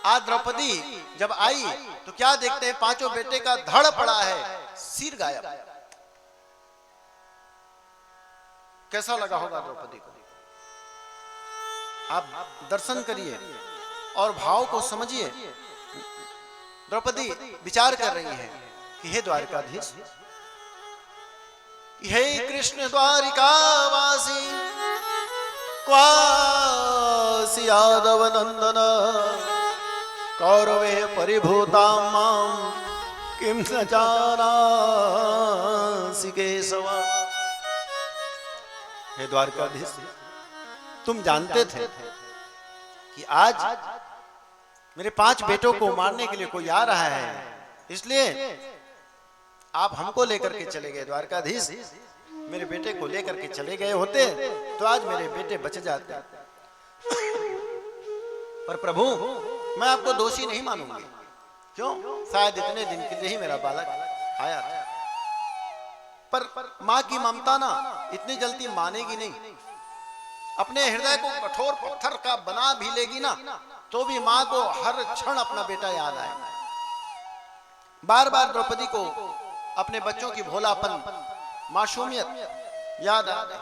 आज द्रौपदी जब आई तो क्या देखते हैं, 5 बेटे का धड़ पड़ा है, सिर गायब। कैसा लगा होगा द्रौपदी को? आप दर्शन करिए और भाव को समझिए। द्रौपदी विचार कर रही है कि हे द्वारकाधीश, हे कृष्ण द्वारिकावासी, क्वासी यादव नंदन, कौरवे परिभूता माम किम न जानासि केशव। हे द्वारकाधीश, तुम जानते थे कि आज मेरे 5 बेटों को मारने के लिए कोई आ रहा है, इसलिए आप हमको लेकर के चले गए। द्वारकाधीश, मेरे बेटे को लेकर के चले गए होते तो आज मेरे बेटे बच जाते। पर प्रभु, मैं आपको दोषी नहीं मानूंगी। क्यों? शायद इतने दिन के लिए ही मेरा बालक आया था, पर माँ की ममता ना इतनी जल्दी मानेगी नहीं। अपने हृदय को कठोर पत्थर का बना भी लेगी ना, तो भी माँ को हर क्षण अपना बेटा याद आए। बार बार द्रौपदी को अपने बच्चों की भोलापन, मासूमियत याद आ गई।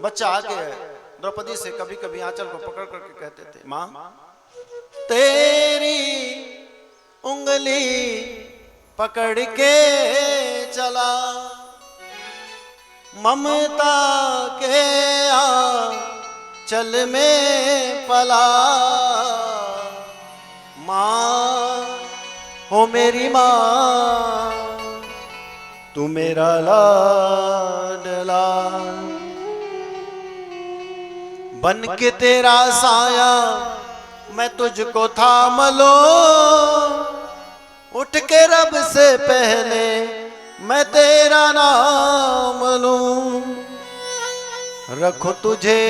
बच्चा आके द्रौपदी से कभी कभी आंचल को पकड़ करके कहते थे, माँ तेरी उंगली पकड़ के चला, ममता के आंचल में पला, माँ हो मेरी माँ, तू मेरा लाडला, बन के तेरा साया मैं तुझको थाम लो, उठ के रब से पहले मैं तेरा नाम लूं, रखो तुझे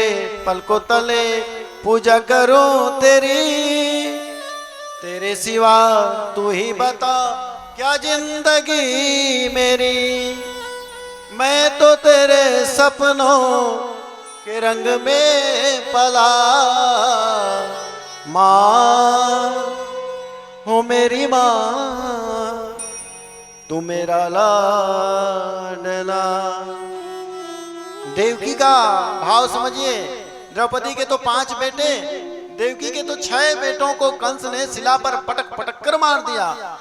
पलकों तले, पूजा करूं तेरी, तेरे सिवा तू ही बता क्या जिंदगी मेरी, मैं तो तेरे सपनों के रंग में पला, माँ हो मेरी माँ, तू मेरा लाडला। देवकी का भाव समझिए। द्रौपदी के तो 5 बेटे, देवकी के तो 6 बेटों को कंस ने शिला पर पटक पटक कर मार दिया।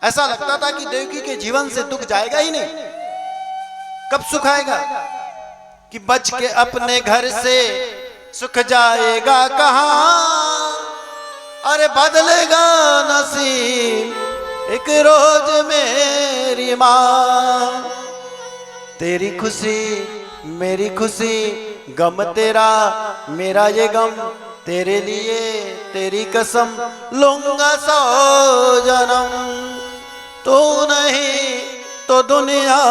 ऐसा लगता था कि देवकी के जीवन से दुख जाएगा ही नहीं। कब सुख आएगा? कि बच के अपने घर से सुख जाएगा कहां, अरे बदलेगा नसीब एक रोज मेरी माँ, तेरी खुशी मेरी खुशी, गम तेरा मेरा ये गम, तेरे लिए तेरी कसम लूंगा 100 जन्म, तू नहीं तो दुनिया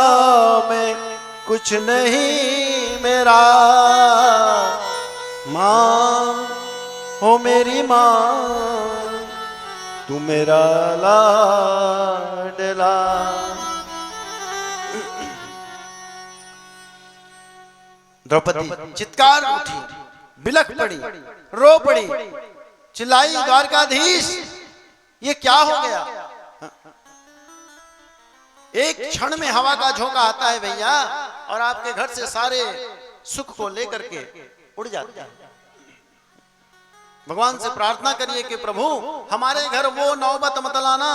में कुछ नहीं मेरा, माँ हो मेरी माँ, तू मेरा लाडला। द्रौपदी चित्कार उठी, बिलख पड़ी, रो पड़ी, चिल्लाई द्वारकाधीश ये क्या हो गया। एक क्षण में हवा का झोंका आता है भैया और आपके घर से सारे सुख को लेकर के उड़ जाते हैं। भगवान से प्रार्थना करिए कि प्रभु हमारे घर वो नौबत मत लाना,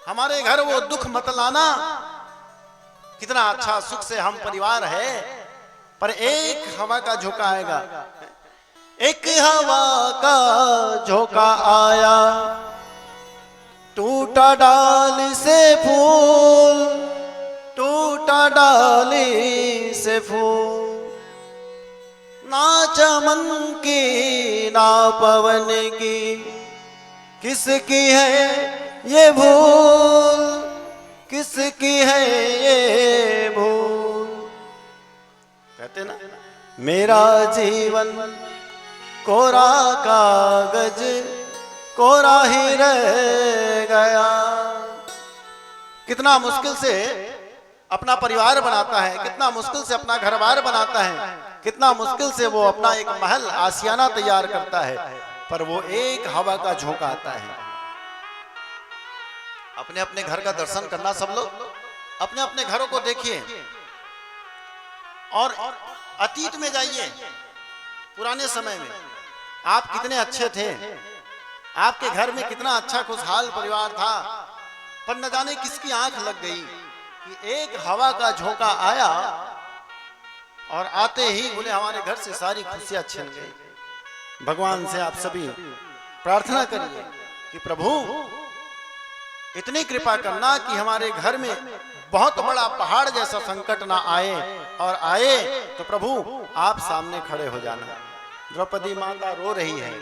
हमारे घर वो दुख मत लाना। कितना अच्छा सुख से हम परिवार है, पर एक हवा का झोंका आएगा। एक हवा का झोंका आया, टूटा डाली से फूल, टूटा डाली से फूल, ना चमन की ना पवन की, किसकी है ये भूल, किसकी है ये भूल। कहते ना मेरा जीवन कोरा कागज कोरा ही रह गया। कितना मुश्किल से अपना परिवार बनाता है, कितना मुश्किल से अपना घर-बार बनाता है, कितना मुश्किल से वो अपना एक महल आशियाना तैयार करता है, पर वो एक हवा का झोंका आता है। अपने अपने घर का दर्शन करना सब लोग, अपने अपने घरों को देखिए और अतीत में जाइए। पुराने समय में आप कितने अच्छे थे, आपके घर में कितना अच्छा खुशहाल परिवार था, पर न जाने किसकी आंख लग गई कि एक हवा का झोंका आया और आते ही बोले हमारे घर से सारी खुशियां छिन गई। भगवान से आप सभी प्रार्थना करिए कि प्रभु इतनी कृपा करना कि हमारे घर में बहुत बड़ा पहाड़ जैसा संकट ना आए, और आए तो प्रभु आप सामने खड़े हो जाना। द्रौपदी माता रो रही है।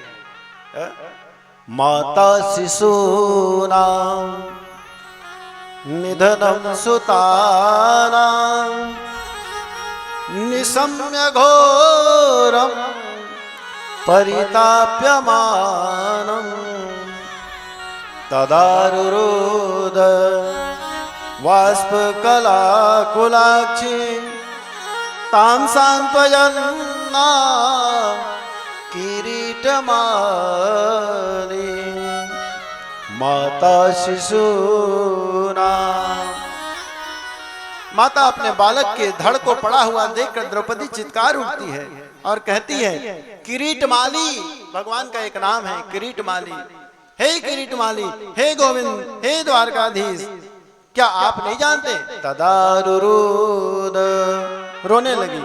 माता शिशूना निधनम सुताना निशम्य घोरम परिताप्यमानम तदारुरोध वाष्प कलाकुलाक्षी तां सांत्वयन्ना किरीटमाली। माता शिशूना, माता अपने बालक के धड़ को पड़ा हुआ देखकर द्रौपदी चित्कार उठती है और कहती है किरीटमाली, भगवान का एक नाम है किरीटमाली। हे किरीटमाली, हे गोविंद, हे द्वारकाधीश, क्या आप नहीं जानते। तदारुरोध, रोने लगी।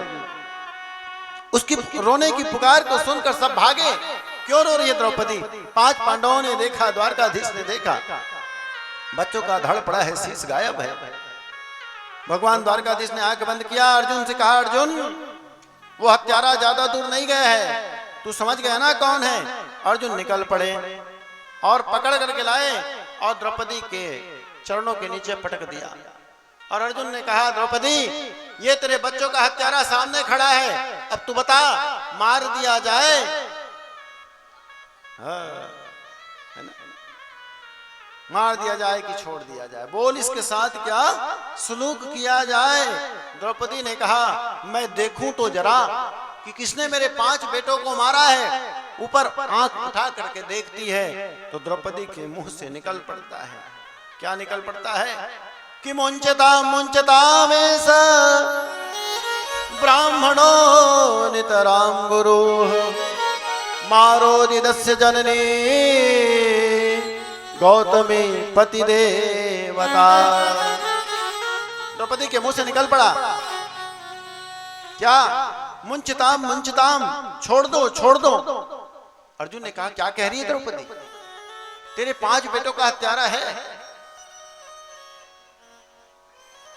उसकी रोने की पुकार को सुनकर सब भागे। क्यों रो रही है द्रौपदी। 5 पांडवों ने देखा, द्वारकाधीश ने देखा, बच्चों का धड़ पड़ा है, शीश गायब है। भगवान द्वारकाधीश ने आंख बंद किया, अर्जुन से कहा अर्जुन वो हत्यारा ज्यादा दूर नहीं गया है, तू समझ गया ना कौन है। अर्जुन निकल पड़े और पकड़ करके लाए और द्रौपदी के चरणों के नीचे पटक दिया। और अर्जुन ने कहा द्रौपदी ये तेरे बच्चों का हत्यारा सामने खड़ा है, अब तू बता मार दिया जाए है ना, मार दिया जाए कि छोड़ दिया जाए, बोल इसके साथ क्या सलूक किया जाए। द्रौपदी ने कहा मैं देखूं तो जरा कि किसने मेरे 5 बेटों को मारा है। ऊपर आंख उठा करके देखती है तो द्रौपदी के मुंह से निकल पड़ता है, क्या निकल पड़ता है कि मुंचता मुंचता वेश ब्राह्मणो नितराम गुरु मारो निदस्य जननी गौतमी पति देवता। द्रौपदी के मुंह से निकल पड़ा क्या मुंचताम मुंचताम, छोड़ दो छोड़ दो। अर्जुन ने कहा क्या कह रही है द्रौपदी, तेरे 5 बेटों का हत्यारा है।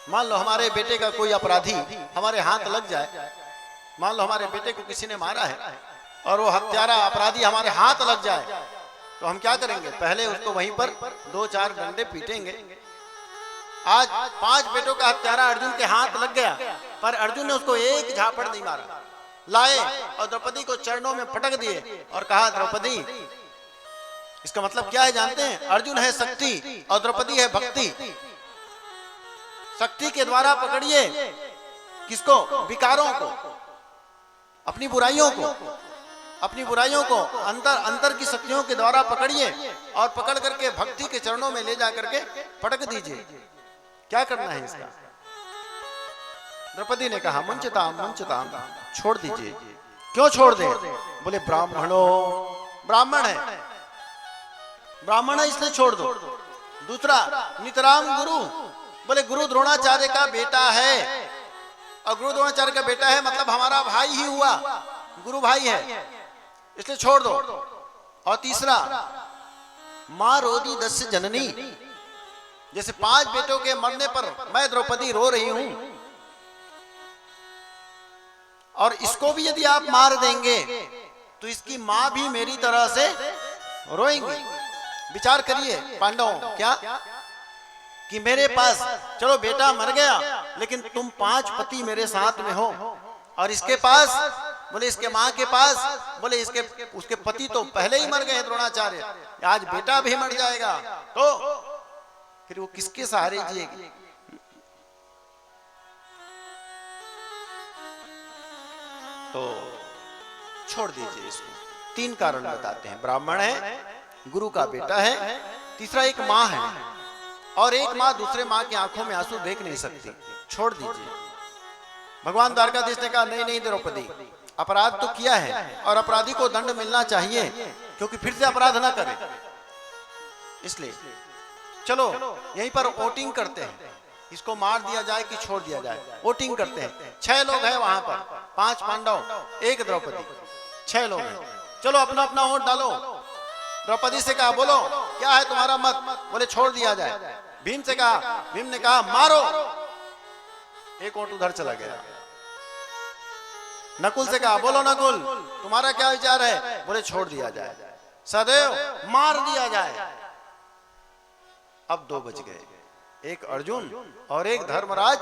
मान लो हमारे बेटे का कोई अपराधी हमारे हाथ लग जाए, मान लो हमारे बेटे को किसी ने मारा है और वो हत्यारा अपराधी हमारे हाथ लग जाए, तो हम क्या करेंगे, पहले उसको वहीं पर 2-4 डंडे पीटेंगे। आज 5 बेटों का हत्यारा अर्जुन के हाथ लग गया, पर अर्जुन ने उसको एक झापड़ नहीं मारा, लाए और द्रौपदी को चरणों में पटक दिए और कहा द्रौपदी इसका मतलब क्या है जानते हैं? अर्जुन है शक्ति और द्रौपदी है भक्ति। शक्ति के द्वारा पकड़िए किसको? विकारों को, अपनी बुराइयों को अंतर की शक्तियों के द्वारा पकड़िए और पकड़ करके भक्ति के चरणों में ले जा करके पटक दीजिए। क्या करना है इसका? द्रौपदी ने कहा मुंचताम, छोड़ दीजिए। क्यों छोड़ दे? बोले ब्राह्मण है इसलिए छोड़ दो। दूसरा नितराम गुरु, बोले गुरु द्रोणाचार्य का बेटा है, और गुरु द्रोणाचार्य का बेटा है मतलब हमारा भाई ही हुआ, गुरु भाई है, इसलिए छोड़ दो। और तीसरा मां रोदी दस्य जननी, जैसे 5 बेटों के मरने पर मैं द्रौपदी रो रही हूं, और इसको भी यदि आप मार देंगे तो इसकी मां भी मेरी तरह से रोएंगी। विचार करिए पांडवों, क्या कि मेरे पास चलो बेटा मर गया, लेकिन तुम 5 पति मेरे साथ में हो, और इसके पास बोले इसके मां के पास बोले उसके पति तो पहले ही मर गए द्रोणाचार्य, आज बेटा भी मर जाएगा, तो फिर वो किसके सहारे जिएगी? तो छोड़ दीजिए इसको। 3 कारण बताते हैं। ब्राह्मण है, गुरु का बेटा है, तीसरा एक माँ है, और एक माँ दूसरे माँ की आंखों में आंसू देख नहीं सकती, छोड़ दीजिए। भगवान द्वारकाधीश ने कहा नहीं द्रौपदी, अपराध तो किया है और अपराधी को दंड मिलना चाहिए, क्योंकि फिर से अपराध ना करे। इसलिए चलो यहीं पर वोटिंग करते हैं, इसको मार दिया जाए कि छोड़ दिया जाए। वोटिंग करते हैं। 6 लोग हैं वहां पर, 5 पांडव 1 द्रौपदी, 6 लोग हैं। चलो अपना अपना वोट डालो। द्रौपदी से कहा बोलो क्या है तुम्हारा मत? बोले छोड़ दिया जाए। भीम से कहा, भीम ने कहा मारो, 1 वोट उधर चला गया। नकुल से कहा बोलो नकुल तुम्हारा क्या विचार है? बोले छोड़ दिया जाए। सदैव मार दिया जाए। अब 2 बच गए, एक अर्जुन और एक धर्मराज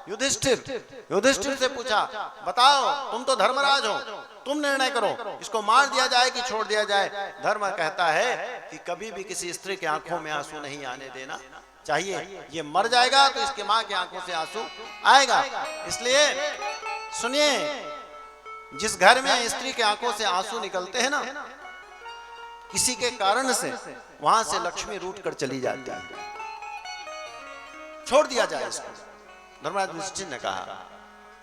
युधिष्ठिर। युधिष्ठिर से पूछा बताओ तुम तो धर्मराज हो, तुम निर्णय करो, इसको मार दिया जाए कि छोड़ दिया जाए। धर्म कहता है कि कभी भी किसी स्त्री के आंखों में आंसू नहीं आने देना चाहिए। ये मर जाएगा तो इसके मां की आंखों से आंसू आएगा। इसलिए सुनिए, जिस घर में स्त्री के आंखों से आंसू निकलते हैं ना, किसी के कारण से वहां से लक्ष्मी रूठ कर चली जाती है। छोड़ दिया जाए इसको। धर्मराज युधिष्ठिर ने कहा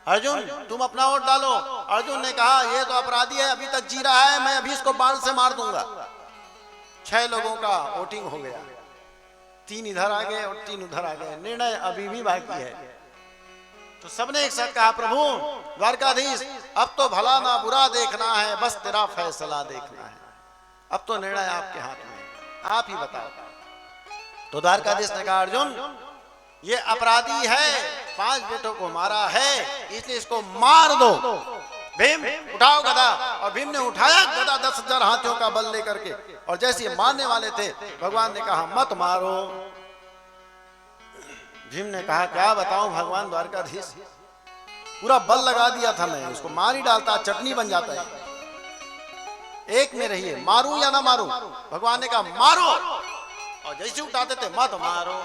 अर्जुन तुम अपना वोट डालो। अर्जुन ने कहा ये तो अपराधी है, अभी तक जी रहा है, मैं अभी इसको बाण से मार दूंगा। 6 लोगों का वोटिंग हो गया, 3 इधर आ गए और 3 उधर आ गए। निर्णय अभी भी बाकी है। तो सबने एक साथ कहा प्रभु द्वारकाधीश अब तो भला ना बुरा देखना है, बस तेरा फैसला देखना है। अब तो निर्णय आपके हाथ में है, आप ही बताओ। तो द्वारकाधीश ने कहा अर्जुन ये अपराधी है, 5 बेटों को मारा है, इसलिए इसको मार दो। भीम उठाओ गदा, और भीम ने उठाया गदा 10,000 हाथियों का बल लेकर के, और जैसे ये मारने वाले थे भगवान ने कहा मत मारो। भीम ने कहा क्या बताऊं भगवान द्वारकाधीश, पूरा बल लगा दिया था मैं, उसको मार ही डालता, चटनी बन जाता है। एक में रहिए, मारूं या ना मारूं? भगवान ने कहा मारो, और जैसे उठाते थे मत मारो।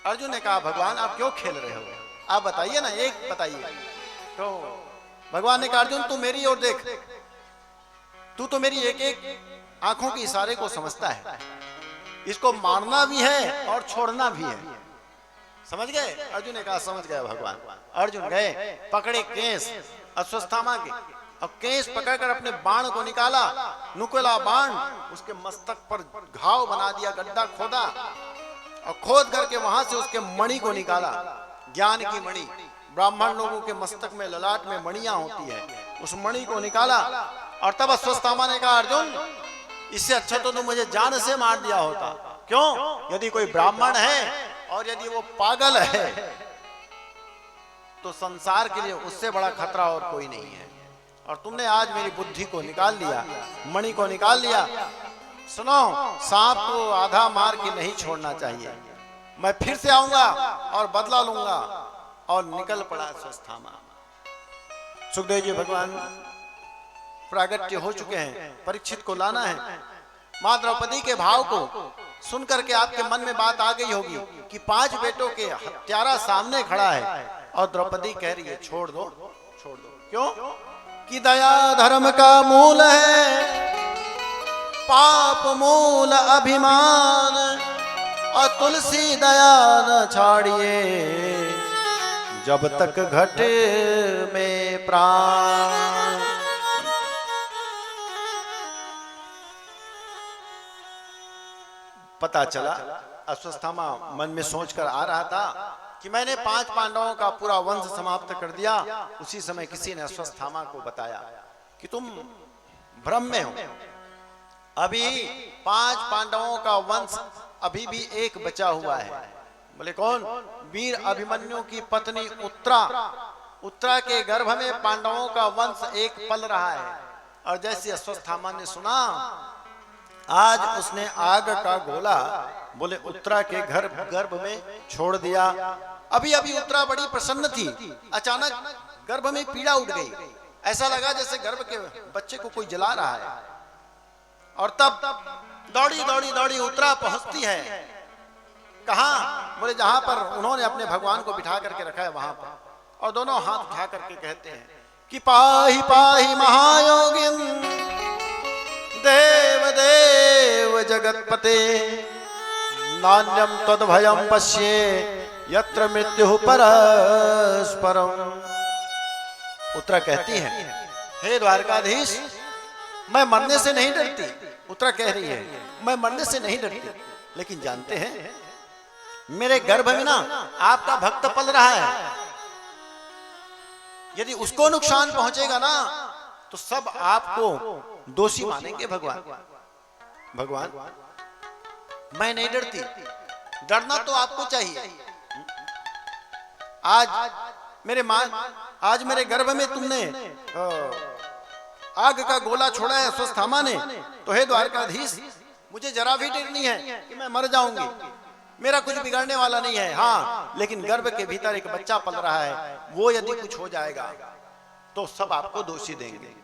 अर्जुन ने कहा भगवान आप क्यों खेल रहे हो, आप बताइए ना, एक बताइए। तो भगवान ने कहा अर्जुन तू मेरी ओर देख, तू तो मेरी एक एक आंखों के इशारे को समझता है। इसको मारना भी है और छोड़ना भी है, समझ गए? अर्जुन ने कहा समझ गया भगवान। अर्जुन गए, पकड़े केस अश्वत्थामा के, और केस पकड़कर अपने बाण को निकाला, नुकीला बाण, उसके मस्तक पर घाव बना दिया, गड्ढा खोदा, और खोद करके वहां से उसके मणि को निकाला, ज्ञान की मणि। ब्राह्मण लोगों के मस्तक में ललाट में मणियां होती है, उस मणि को निकाला। और तब अश्वत्थामा ने कहा अर्जुन इससे अच्छा तो तुम मुझे जान से मार दिया होता। क्यों? यदि कोई ब्राह्मण है और यदि वो पागल है तो संसार के लिए उससे बड़ा खतरा और कोई नहीं है। और तुमने आज मेरी बुद्धि को निकाल लिया, मणि को निकाल लिया। सुनो, सांप को आधा मार के नहीं छोड़ना चाहिए। मैं फिर से आऊंगा और बदला लूंगा। और निकल पड़ा अश्वत्थामा। सुखदेव जी भगवान प्रागट्य हो चुके हैं, परीक्षित को लाना है। मां द्रौपदी के भाव को सुन करके आपके मन में बात आ गई होगी कि 5 बेटों के हत्यारा सामने खड़ा है और द्रौपदी कह रही है छोड़ दो, छोड़ दो। क्यों? कि दया धर्म का मूल है, पाप मूल अभिमान, और तुलसी दया न छाड़िए जब तक घट में प्राण। पता चला अश्वत्थामा मन में सोचकर आ रहा था कि मैंने 5 पांडवों का पूरा वंश समाप्त कर दिया। उसी समय किसी ने अश्वत्थामा को बताया कि तुम भ्रम में हो, अभी 5 पांडवों का वंश अभी भी एक बचा हुआ है। बोले कौन? वीर अभिमन्यु की पत्नी उत्तरा। उत्तरा के गर्भ में पांडवों का वंश एक पल रहा है। और जैसे अश्वत्थामा ने सुना, आज उसने आग का गोला बोले उत्तरा के गर्भ में छोड़ दिया। अभी अभी उत्तरा बड़ी प्रसन्न थी, अचानक गर्भ में पीड़ा उठ गई। ऐसा लगा जैसे गर्भ के बच्चे को कोई जला रहा है। और तब दौड़ी दौड़ी दौड़ी उत्तरा पहुंचती है। कहां? बोले जहां पर उन्होंने अपने भगवान को बिठा करके रखा है वहां पर, और दोनों हाथ उठा करके कहते हैं कि पाहि पाहि महायोगिन देव देव जगतपते, नान्यम तद्भयं पश्ये यत्र मृत्यु परस्परम। उत्तरा कहती है, हे द्वारकाधीश, मैं मरने से नहीं डरती। उत्तरा कह रही है, मैं मरने से नहीं डरती, लेकिन जानते हैं मेरे गर्भ में ना आपका भक्त पल रहा है। यदि उसको नुकसान पहुंचेगा ना तो सब आपको दोषी मानेंगे। भगवान मैं नहीं डरती, डरना तो आपको चाहिए। आज मेरे गर्भ में तुमने आग का गोला छोड़ा है अश्वत्थामा ने, तो हे द्वारकाधीश, मुझे जरा भी डर नहीं है कि मैं मर जाऊंगी। मेरा कुछ बिगड़ने वाला नहीं है। हाँ, लेकिन गर्भ के भीतर एक बच्चा पल रहा है, वो यदि कुछ हो जाएगा तो सब आपको दोषी देंगे।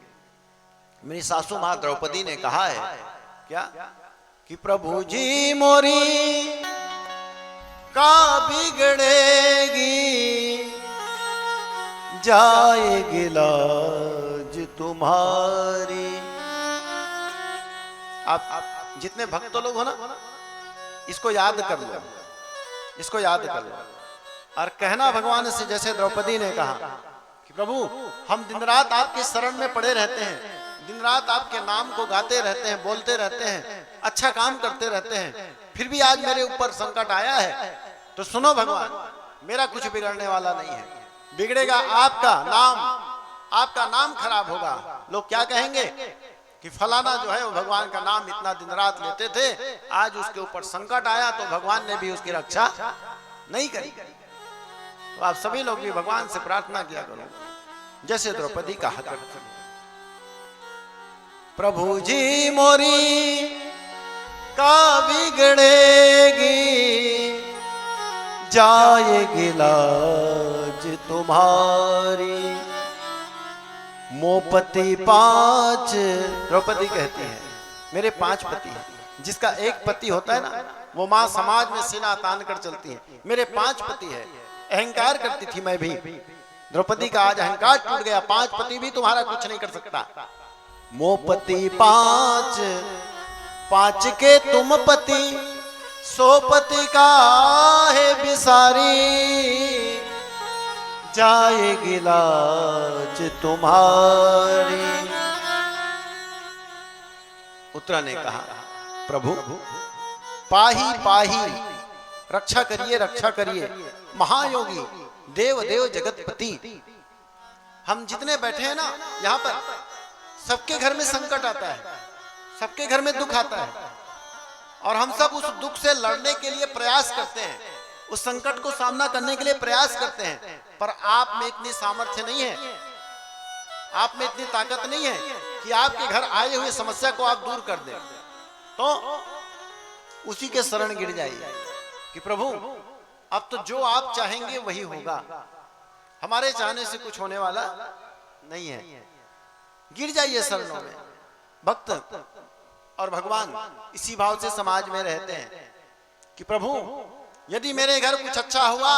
मेरी सासू मां द्रौपदी ने कहा है क्या कि प्रभु जी मोरी का बिगड़ेगी जाएगी लाज तुम्हारी। आप जितने भक्त लोग हो ना, इसको याद कर लो, इसको याद कर लो और कहना भगवान से, जैसे द्रौपदी ने कहा कि प्रभु हम दिन रात आपके शरण में पड़े रहते हैं, दिन रात आपके नाम को गाते रहते हैं, बोलते रहते हैं, अच्छा काम करते रहते हैं, फिर भी आज मेरे ऊपर संकट आया है। तो सुनो भगवान, मेरा कुछ बिगड़ने वाला नहीं है। बिगड़ेगा आपका नाम खराब होगा। लोग क्या कहेंगे कि फलाना जो है वो भगवान का नाम इतना दिन रात लेते थे, आज उसके ऊपर संकट आया तो भगवान ने भी उसकी रक्षा नहीं करी। तो आप सभी लोग भी भगवान से प्रार्थना किया करो, जैसे द्रौपदी कहा करते, प्रभु जी मोरी का बिगड़ेगी जाएगी लाज तुम्हारी। मोपति 5, द्रौपदी कहती है मेरे 5 पति हैं। जिसका एक पति होता है ना, वो माँ समाज में सीना तान कर चलती है। मेरे 5 पति है। अहंकार करती थी मैं भी, द्रौपदी का आज अहंकार टूट गया। 5 पति भी तुम्हारा कुछ नहीं कर सकता। मोपति 5, 5 के तुम पति, 100 पति का है बिसारी, जाएगी लाज तुम्हारी। उत्तरा ने कहा प्रभु पाही पाही, रक्षा करिए रक्षा करिए। महायोगी देव देव जगतपति, हम जितने बैठे हैं ना यहाँ पर, सबके घर में संकट आता है, सबके घर में दुख आता है, और हम सब उस दुख से लड़ने के लिए प्रयास करते हैं, उस संकट को सामना करने के लिए प्रयास करते हैं। पर आप में इतनी सामर्थ्य नहीं है, आप में इतनी ताकत नहीं है कि आपके घर आए हुए समस्या को आप दूर कर दें। तो उसी के शरण गिर जाइए कि प्रभु अब तो जो आप चाहेंगे वही होगा, हमारे चाहने से कुछ होने वाला नहीं है। गिर जाइए शरणों में। भक्त और भगवान इसी भाव से समाज में रहते हैं कि प्रभु यदि मेरे घर कुछ अच्छा हुआ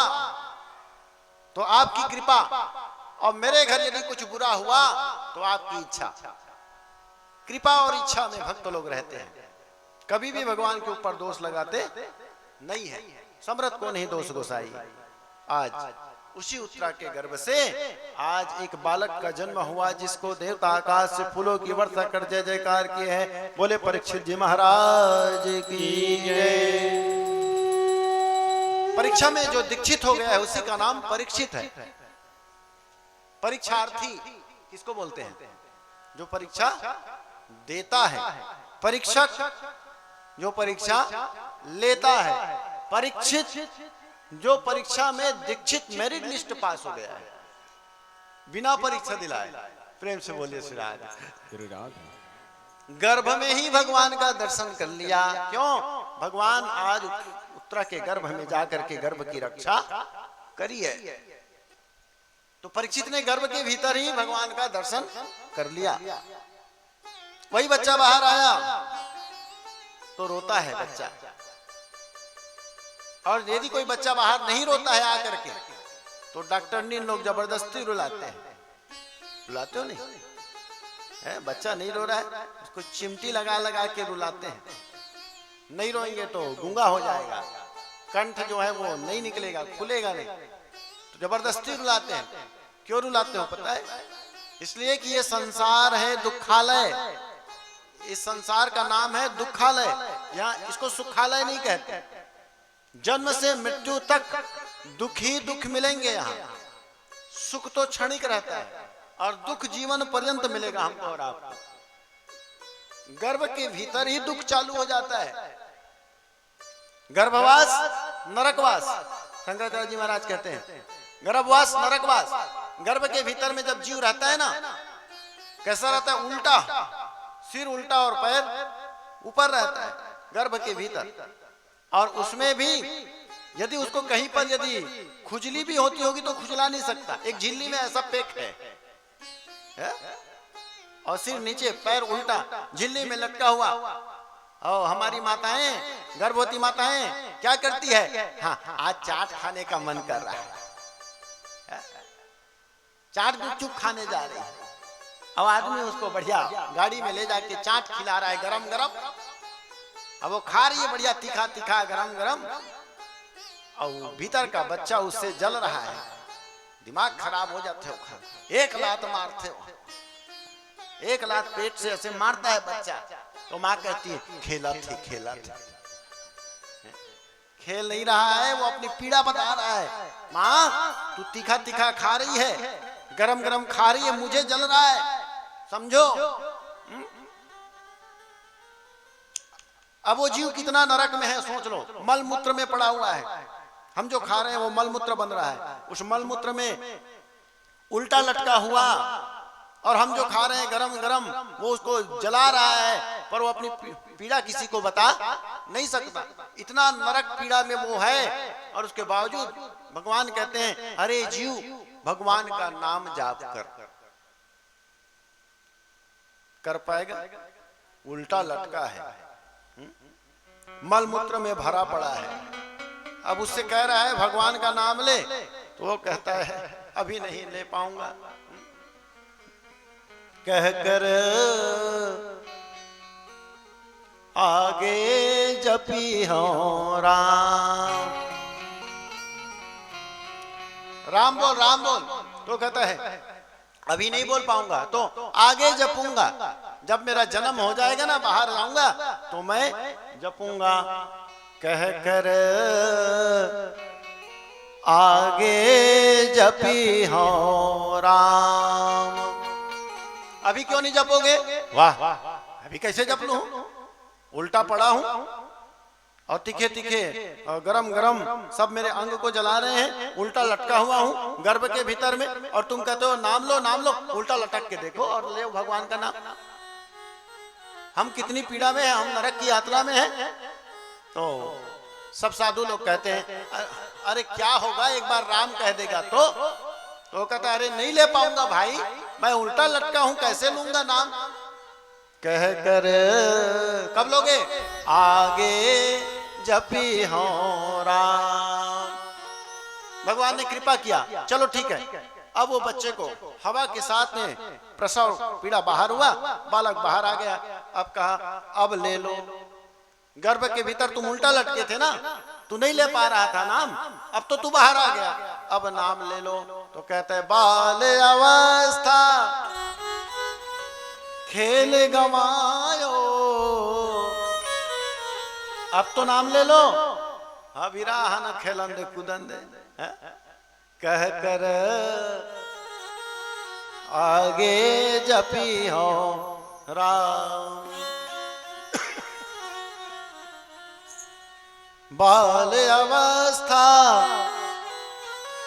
तो आपकी कृपा, और मेरे घर यदि कुछ बुरा हुआ तो आपकी इच्छा। कृपा और इच्छा में भक्त लोग रहते हैं, कभी भी भगवान के ऊपर दोष लगाते नहीं है। समरथ को नहीं दोष गोसाई। आज उसी उत्तरा के गर्भ से आज एक बालक का जन्म हुआ जिसको देवता आकाश से फूलों की वर्षा कर जय जयकार किए हैं। बोले परीक्षित जी महाराज की जय। परीक्षा में जो दीक्षित हो गया है उसी का नाम परीक्षित है। परीक्षार्थी किसको बोलते हैं? जो परीक्षा देता है। परीक्षक जो परीक्षा लेता है। परीक्षित जो परीक्षा में दीक्षित मेरिट लिस्ट पास हो गया है बिना परीक्षा दिलाए। प्रेम से बोलिए श्री राधे। गर्भ में ही भगवान का दर्शन कर लिया। क्यों? भगवान आज उत्तरा के गर्भ में जाकर के गर्भ की रक्षा करी है। तो परीक्षित ने गर्भ के भीतर ही भगवान का दर्शन कर लिया। वही बच्चा बाहर आया तो रोता है बच्चा, और यदि कोई बच्चा बाहर नहीं रोता है आकर के तो डॉक्टरनी लोग जबरदस्ती रुलाते हैं। रुलाते हो नहीं है? बच्चा नहीं रो रहा है उसको चिमटी लगा लगा के रुलाते हैं। नहीं रोएंगे तो गूंगा हो जाएगा, कंठ जो है वो नहीं निकलेगा, खुलेगा नहीं, तो जबरदस्ती रुलाते हैं। क्यों रुलाते हो पता है? इसलिए कि ये संसार है दुखालय। इस संसार का नाम है दुखालय। यहाँ इसको सुखालय नहीं कहते। जन्म से मृत्यु तक दुख ही दुख मिलेंगे। यहाँ सुख तो क्षणिक रहता है और दुख जीवन पर्यंत मिलेगा हमको और आपको। गर्भ के भीतर ही दुख चालू हो जाता है। गर्भवास नरकवास, शंकराचार्य जी महाराज कहते हैं गर्भवास नरकवास। गर्भ के भीतर में जब जीव रहता है ना, कैसा रहता है? उल्टा, सिर उल्टा और पैर ऊपर रहता है गर्भ के भीतर। और उसमें भी यदि उसको कहीं पर यदि खुजली भी होती होगी तो खुजला नहीं सकता। एक झिल्ली में ऐसा पेक है और सिर नीचे, पैर उल्टा, झिल्ली में लटका हुआ। और हमारी माताएं, गर्भवती माताएं क्या करती है? हाँ, आज चाट खाने का मन कर रहा है, चाट गुपचुप खाने जा रही है। अब आदमी उसको बढ़िया गाड़ी में ले जाके चाट खिला रहा है गरम गरम। अब वो खा रही है बढ़िया तीखा तीखा गरम गरम, और भीतर का बच्चा उससे जल रहा है। दिमाग खराब हो जाते हो। एक लात मारते हो, एक लात पेट से ऐसे मारता है बच्चा, तो माँ कहती है खेला थी खेला थी। खेल नहीं रहा है, वो अपनी पीड़ा बता रहा है। माँ तू तीखा तीखा खा रही है, गरम गरम खा रही है, मुझे जल रहा है, समझो। अब वो जीव कितना नरक में है सोच लो। मल मूत्र में पड़ा हुआ है। हम जो खा रहे हैं वो मल मूत्र बन रहा है, उस मल मूत्र में उल्टा लटका हुआ, और हम जो खा रहे हैं गरम गरम वो उसको जला रहा है, पर वो अपनी पीड़ा किसी को बता नहीं सकता। इतना नरक पीड़ा में वो है, और उसके बावजूद भगवान कहते हैं अरे जीव भगवान का नाम जाप कर पाएगा? उल्टा लटका है, मल मूत्र में भरा पड़ा है। अब उससे कह रहा है भगवान का नाम ले, तो वो कहता है अभी नहीं ले पाऊंगा। कहकर आगे जपी हो राम, राम बोल राम बोल, तो कहता है अभी नहीं बोल पाऊंगा, तो आगे जपूंगा। जब मेरा जन्म हो जाएगा ना, बाहर आऊंगा तो मैं जपूंगा। कह कर आगे जपी हो राम। अभी क्यों नहीं जपोगे? वाह, अभी कैसे जप लूं? उल्टा पड़ा हूं और तीखे तीखे और गरम गरम सब मेरे अंग को जला रहे हैं, उल्टा लटका हुआ हूं गर्भ के भीतर में, और तुम कहते हो नाम लो नाम लो। उल्टा लटक के देखो और ले भगवान का नाम। हम कितनी पीड़ा में हैं, हम नरक की यात्रा में हैं। तो सब साधु लोग कहते हैं अरे क्या होगा एक बार राम कह देगा तो कहता अरे नहीं ले पाऊंगा भाई, मैं उल्टा लटका हूं, कैसे लूंगा नाम? कह कर कब लोगे? आगे जपी हो राम। भगवान ने कृपा किया, चलो ठीक है। अब वो बच्चे को हवा के साथ में प्रसव पीड़ा बाहर हुआ, बालक बाहर आ गया। अब कहा अब ले लो। गर्भ के भीतर तुम उल्टा लटके थे ना, तू नहीं ले पा रहा था नाम, अब तो तू बाहर आ गया, अब नाम ले लो। तो कहते हैं बाल अवस्था खेल गवायो, अब तो नाम ले लो। अभिराहन खेलंदे कुदंदे कह कर आगे जपी हो राम। बाल अवस्था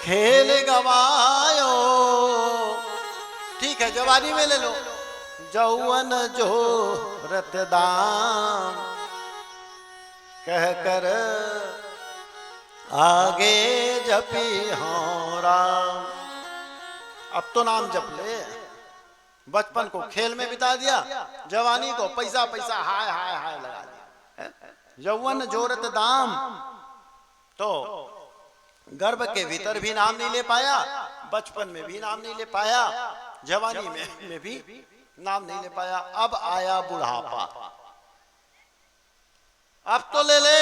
खेल गवायो, ठीक है जवानी में ले लो। जौवन जो रत दाम कह कर आगे जपी हो राम। अब तो नाम जप ले। बचपन को खेल में बिता दिया, जवानी को पैसा पैसा हाय हाय हाय लगा दिया। यौवन जोरत दाम, तो गर्भ के भीतर भी नाम नहीं ले पाया, बचपन में भी नाम नहीं ले पाया, जवानी में भी नाम नहीं ले पाया। अब आया बुढ़ापा, अब तो ले ले।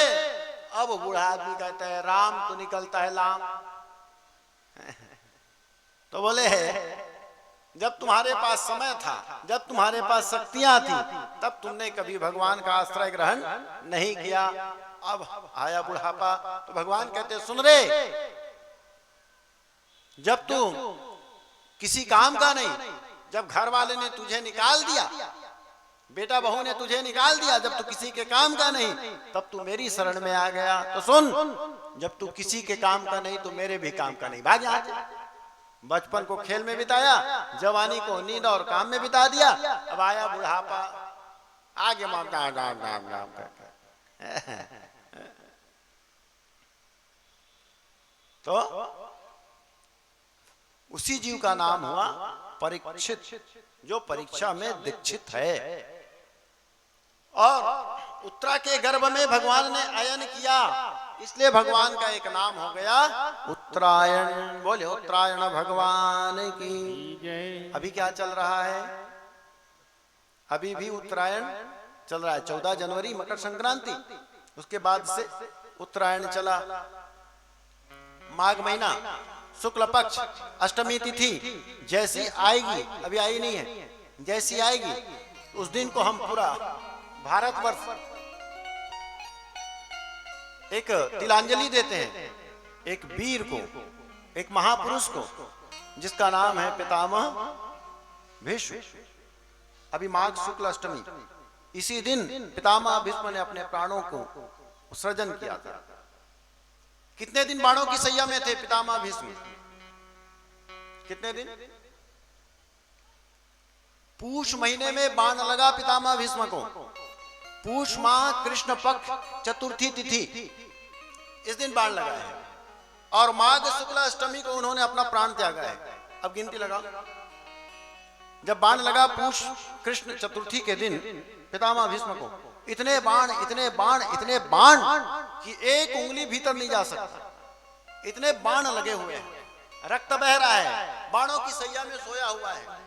अब बूढ़ा आदमी कहता है राम तो निकलता है लाम। तो बोले जब तुम्हारे पास समय था, जब तुम्हारे पास शक्तियां थी, तब तुमने कभी भगवान का आश्रय ग्रहण नहीं किया। अब आया बुढ़ापा तो भगवान कहते सुन रे, जब तू किसी काम का नहीं, जब घर वाले ने तुझे निकाल दिया, बेटा बहू ने तुझे निकाल दिया, जब तू किसी के काम का नहीं, तब तू मेरी शरण में आ गया। तो सुन, जब तू किसी के काम का नहीं तो मेरे भी काम का नहीं, भाग यहाँ से। बचपन को खेल में बिताया, जवानी को नींद और काम में बिता दिया, अब आया बुढ़ापा, आगे तो उसी जीव का नाम हुआ परीक्षित, जो परीक्षा में दीक्षित है। और उत्तरा के गर्भ में भगवान ने अयन किया, इसलिए भगवान का एक नाम हो गया उत्तरायण। बोले उत्तरायण भगवान की। अभी क्या चल रहा है? अभी भी उत्तरायण चल रहा है। 14 जनवरी मकर संक्रांति, उसके बाद से उत्तरायण चला। माघ महीना शुक्ल पक्ष अष्टमी तिथि जैसी आएगी, अभी आई नहीं है, जैसी आएगी उस दिन को हम पूरा भारतवर्ष एक तिलांजलि देते हैं, एक वीर को, एक महापुरुष को, जिसका नाम है पितामह भीष्म। अभी माघ शुक्ल अष्टमी, इसी दिन पितामह भीष्म ने अपने प्राणों को सृजन किया था। कितने दिन बाणों की सैया में थे पितामह भीष्म? कितने दिन? पूष महीने में बाण लगा पितामह भीष्म को। पूष माह कृष्ण पक्ष चतुर्थी तिथि, इस दिन बाण लगा है। और माघ शुक्ल अष्टमी को उन्होंने अपना प्राण त्यागा है। अब गिनती लगाओ, जब बाण लगा पूष कृष्ण चतुर्थी के दिन पितामह भीष्म को, इतने बाण इतने बाण इतने बाण कि एक उंगली भीतर नहीं जा सकता, इतने बाण लगे हुए हैं। रक्त बह रहा है, बाणों की सैया में सोया हुआ है।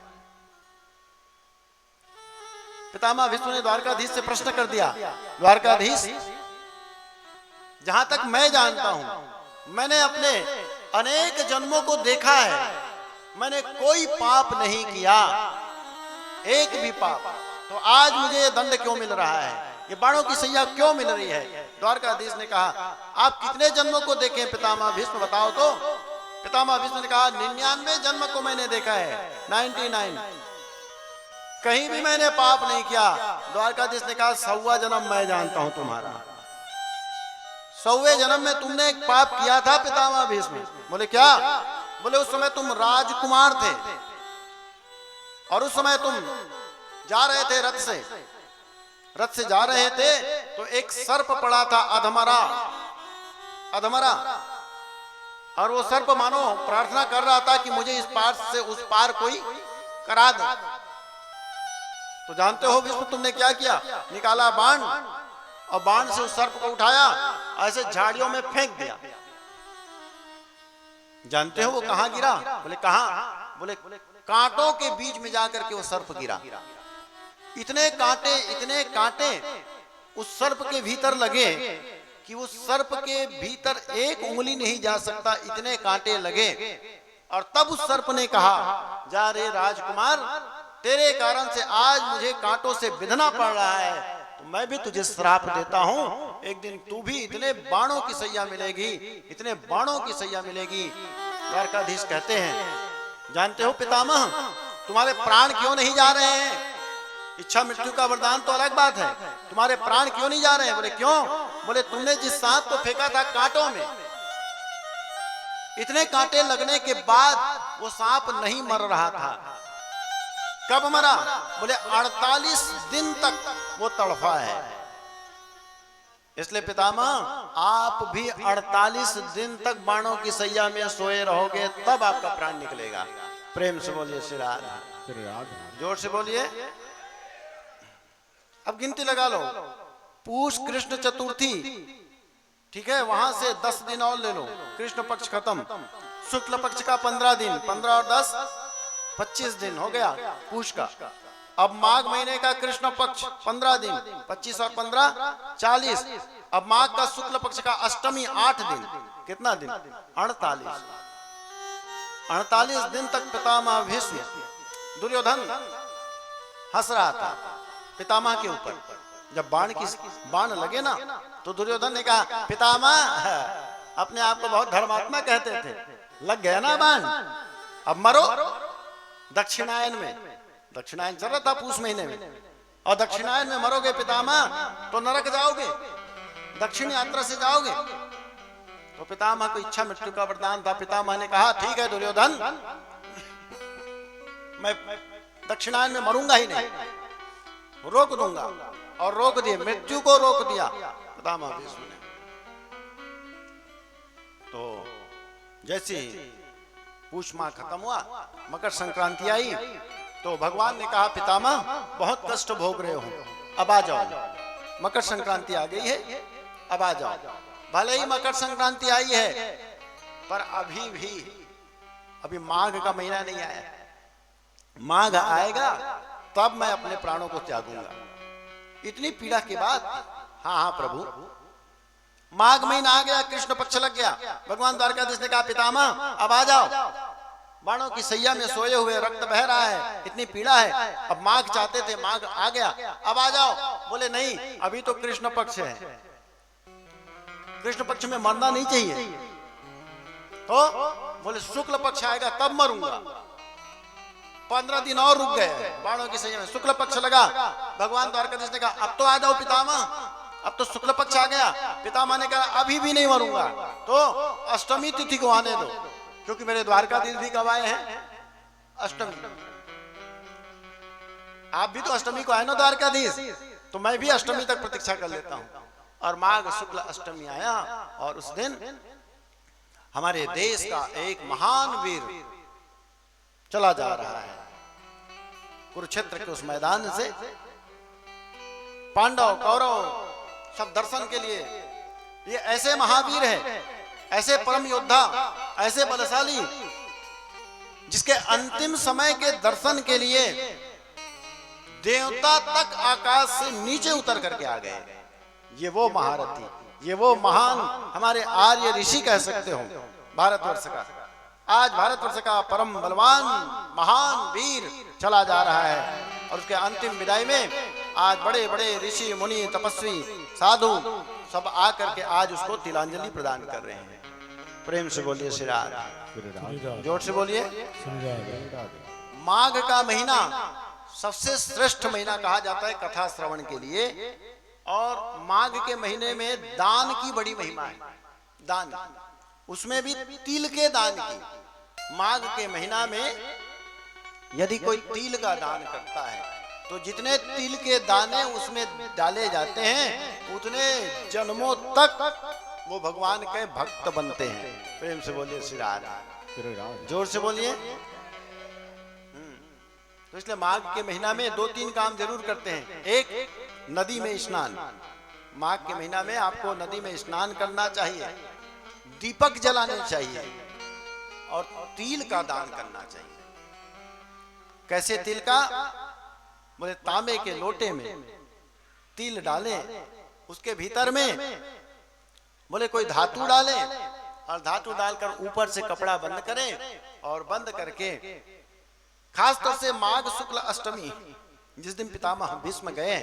पितामह भीष्म ने द्वारकाधीश से प्रश्न कर दिया, द्वारकाधीश, जहां तक मैं जानता हूं, मैंने अपने अनेक जन्मों को देखा है, मैंने कोई पाप नहीं किया, एक भी पाप, तो आज मुझे ये दंड क्यों मिल रहा है, ये बाणों की सैया क्यों मिल रही है? द्वारकाधीश ने कहा, आप कितने जन्मों को देखे पितामह भीष्म, बताओ तो। पितामह भीष्म ने कहा, 99 जन्म को मैंने देखा है, 99, कहीं भी मैंने पाप नहीं किया। द्वारकाधीश ने कहा, 100वां जन्म मैं जानता हूं तुम्हारा, 100वें जन्म में तुमने एक पाप किया था पितामह भीष्म। बोले क्या? बोले उस समय तुम राजकुमार थे और उस समय तुम जा रहे थे रथ से जा रहे थे, तो एक सर्प पड़ा था अधमरा, और वो सर्प मानो प्रार्थना कर रहा था कि मुझे इस पार से उस पार कोई करा दे। तो जानते हो विष्णु तुमने क्या किया? निकाला बाण और बाण से उस सर्प को उठाया, ऐसे झाड़ियों में फेंक दिया। जानते हो वो कहां गिरा? बोले कहां? बोले कांटों के बीच में जाकर के वो सर्प गिरा। इतने कांटे उस सर्प के भीतर लगे कि उस सर्प के भीतर एक उंगली नहीं जा सकता, इतने कांटे लगे। और तब उस सर्प ने कहा, जा रे राजकुमार, तेरे कारण से आज मुझे कांटों से बिधना पड़ रहा है, तो मैं भी तुझे श्राप देता हूं, एक दिन तू भी इतने बाणों की सैया मिलेगी, इतने बाणों की सैया मिलेगी। द्वारकाधीश कहते हैं, जानते हो पितामह, तुम्हारे प्राण क्यों नहीं जा रहे हैं? इच्छा मृत्यु का वरदान तो अलग बात है, तुम्हारे प्राण क्यों नहीं जा रहे हैं? बोले क्यों? बोले तुमने जिस सांप को फेंका था कांटों में, इतने कांटे लगने के बाद वो सांप नहीं मर रहा था। कब मरा? बोले 48 दिन तक वो तड़फा है। इसलिए पितामह, आप भी 48 दिन तक बाणों की सैया में सोए रहोगे, तब आपका प्राण निकलेगा। प्रेम से बोलिए श्री राधा, जोर से बोलिए। अब गिनती लगा लो, पूष कृष्ण चतुर्थी, ठीक है, वहां से 10 दिन और ले लो, कृष्ण पक्ष खत्म। शुक्ल पक्ष का 15 दिन, 15 और 10 25 दिन हो गया पूष का। अब माघ महीने का कृष्ण पक्ष 15 दिन, 25 और 15 40। अब माघ का शुक्ल पक्ष का अष्टमी 8 दिन, कितना दिन? 48 दिन तक पितामह भीष्म, दुर्योधन हंस रहा था पितामह के ऊपर। जब बाण लगे ना, तो दुर्योधन ने कहा, पितामह अपने आप को बहुत धर्मात्मा कहते थे, लग गया ना बाण, अब मरो। दक्षिणायन चल रहा था पूष महीने में, और दक्षिणायन में मरोगे पितामह तो नरक जाओगे, दक्षिण यात्रा से जाओगे। तो पितामह को इच्छा मृत्यु का वरदान था। पितामह ने कहा, ठीक है दुर्योधन, मैं दक्षिणायन में मरूंगा ही नहीं, रोक दूंगा। और रोक दिए, मृत्यु को रोक दिया पितामह भीष्म ने। तो जैसे पूष माह खत्म हुआ, मकर संक्रांति आई, तो भगवान ने कहा, पितामह बहुत कष्ट भोग रहे हो, अब आ जाओ, मकर संक्रांति आ गई है, अब आ जाओ। भले ही मकर संक्रांति आई है, पर अभी माघ का महीना नहीं आया। माघ आएगा तब मैं अपने प्राणों को त्यागूंगा। इतनी पीड़ा के बाद, हाँ प्रभु, माघ महीना आ गया, कृष्ण पक्ष लग गया। भगवान द्वारकाधीश ने कहा, पितामह अब आ जाओ, बाणों की सैया में सोए हुए, रक्त बह रहा है, इतनी पीड़ा है। अब माघ चाहते थे, माघ आ गया, अब आ जाओ। बोले नहीं, अभी तो कृष्ण पक्ष है, कृष्ण पक्ष में मरना नहीं चाहिए। तो बोले शुक्ल पक्ष आएगा तब मरूंगा। 15 दिन और रुक गए बाणों की सैया में, शुक्ल पक्ष लगा। भगवान द्वारकाधीश ने कहा, अब तो आ जाओ पितामह, अब तो शुक्ल पक्ष आ गया। पितामह ने कहा, अभी भी नहीं मरूंगा, तो अष्टमी तिथि को आने दो, क्योंकि मेरे द्वारकाधीश भी कब आए हैं? अष्टमी। आप भी तो अष्टमी को आए ना द्वारकाधीश, तो मैं भी अष्टमी तक प्रतीक्षा कर लेता हूं। और माघ शुक्ल अष्टमी आया, और उस दिन हमारे देश का एक महान वीर चला जा रहा है कुरुक्षेत्र के उस मैदान से। पांडव कौरव सब दर्शन के लिए, ये ऐसे महावीर है, ऐसे परम योद्धा, ऐसे बलशाली, जिसके अंतिम समय के दर्शन के लिए देवता तक आकाश से नीचे उतर करके आ गए। ये वो महारथी, ये वो महान हमारे आर्य ऋषि कह सकते हो भारतवर्ष का। आज भारतवर्ष का परम बलवान महान वीर चला जा रहा है, और उसके अंतिम विदाई में आज बड़े बड़े ऋषि मुनि तपस्वी साधु सब आकर के आज उसको तिलांजलि प्रदान कर रहे हैं। प्रेम से बोलिए श्री राधा, जोर से बोलिए। माघ का महीना सबसे श्रेष्ठ महीना कहा जाता है कथा श्रवण के लिए, और माघ के महीने में दान की बड़ी महिमा है। दान, उसमें भी तिल के दान की। माघ के महीना में यदि कोई तिल का दान करता है, तो जितने तिल के दाने उसमें डाले जाते हैं, उतने जन्मों तक वो भगवान के भक्त बनते हैं। प्रेम से बोलिए श्री राधा, जोर से बोलिए। तो इसलिए माघ के महीना में 2-3 काम जरूर करते हैं। एक, नदी में स्नान। माघ के महीना में आपको नदी में स्नान करना चाहिए, दीपक जलाने चाहिए और तिल का दान करना चाहिए। कैसे तिल का? बोले तांबे के लोटे में तिल डालें, उसके भीतर में बोले कोई धातु डालें और धातु डालकर ऊपर से कपड़ा बंद करें और बंद करके खासतौर से माघ शुक्ल अष्टमी जिस दिन पितामह भीष्म गए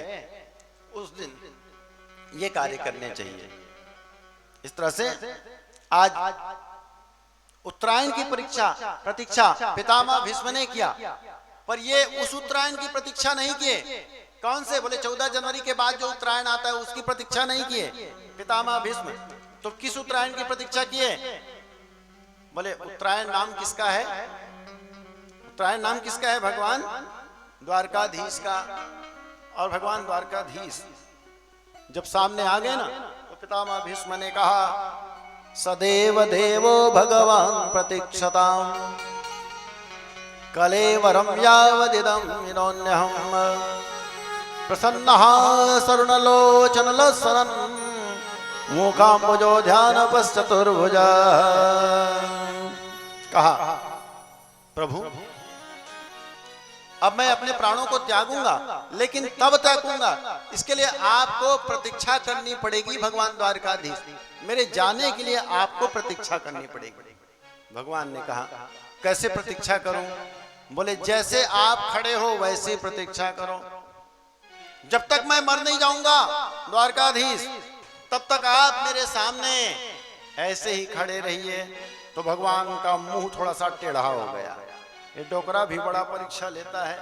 उस दिन ये कार्य करने चाहिए। इस तरह से आज उत्तरायण की प्रतीक्षा पितामह भीष्म ने किया, पर ये उस उत्तरायण की प्रतीक्षा नहीं किए। कौन से? बोले 14 जनवरी के बाद जो उत्तरायण आता है उसकी प्रतीक्षा नहीं किए पितामह भीष्म। तो किस उत्तरायण की प्रतीक्षा किए? बोले उत्तरायण नाम किसका है? उत्तरायण नाम किसका है? भगवान द्वारकाधीश का। और भगवान द्वारकाधीश जब सामने आ गए ना तो पितामह भीष्म ने कहा, सदैव देवो भगवान प्रतीक्षताम कलेवरम यावदिदं विनोन्यहम् प्रसन्नः सरुणलोचन लसरन् मुखाम्बुजो ध्यान पश्चतुर्भुजा। कहा, प्रभु अब मैं अपने प्राणों को त्यागूंगा, लेकिन तब त्यागूंगा इसके लिए आपको प्रतीक्षा करनी पड़ेगी भगवान द्वारकाधीश। मेरे जाने के लिए आपको प्रतीक्षा करनी पड़ेगी। भगवान ने कहा, कैसे प्रतीक्षा करूं? बोले जैसे आप खड़े हो वैसे प्रतीक्षा करो। जब तक मैं मर नहीं जाऊंगा द्वारकाधीश तब तक आप मेरे सामने ऐसे ही खड़े रहिए। तो भगवान का मुंह थोड़ा सा टेढ़ा हो गया। ये डोकरा भी बड़ा परीक्षा लेता है।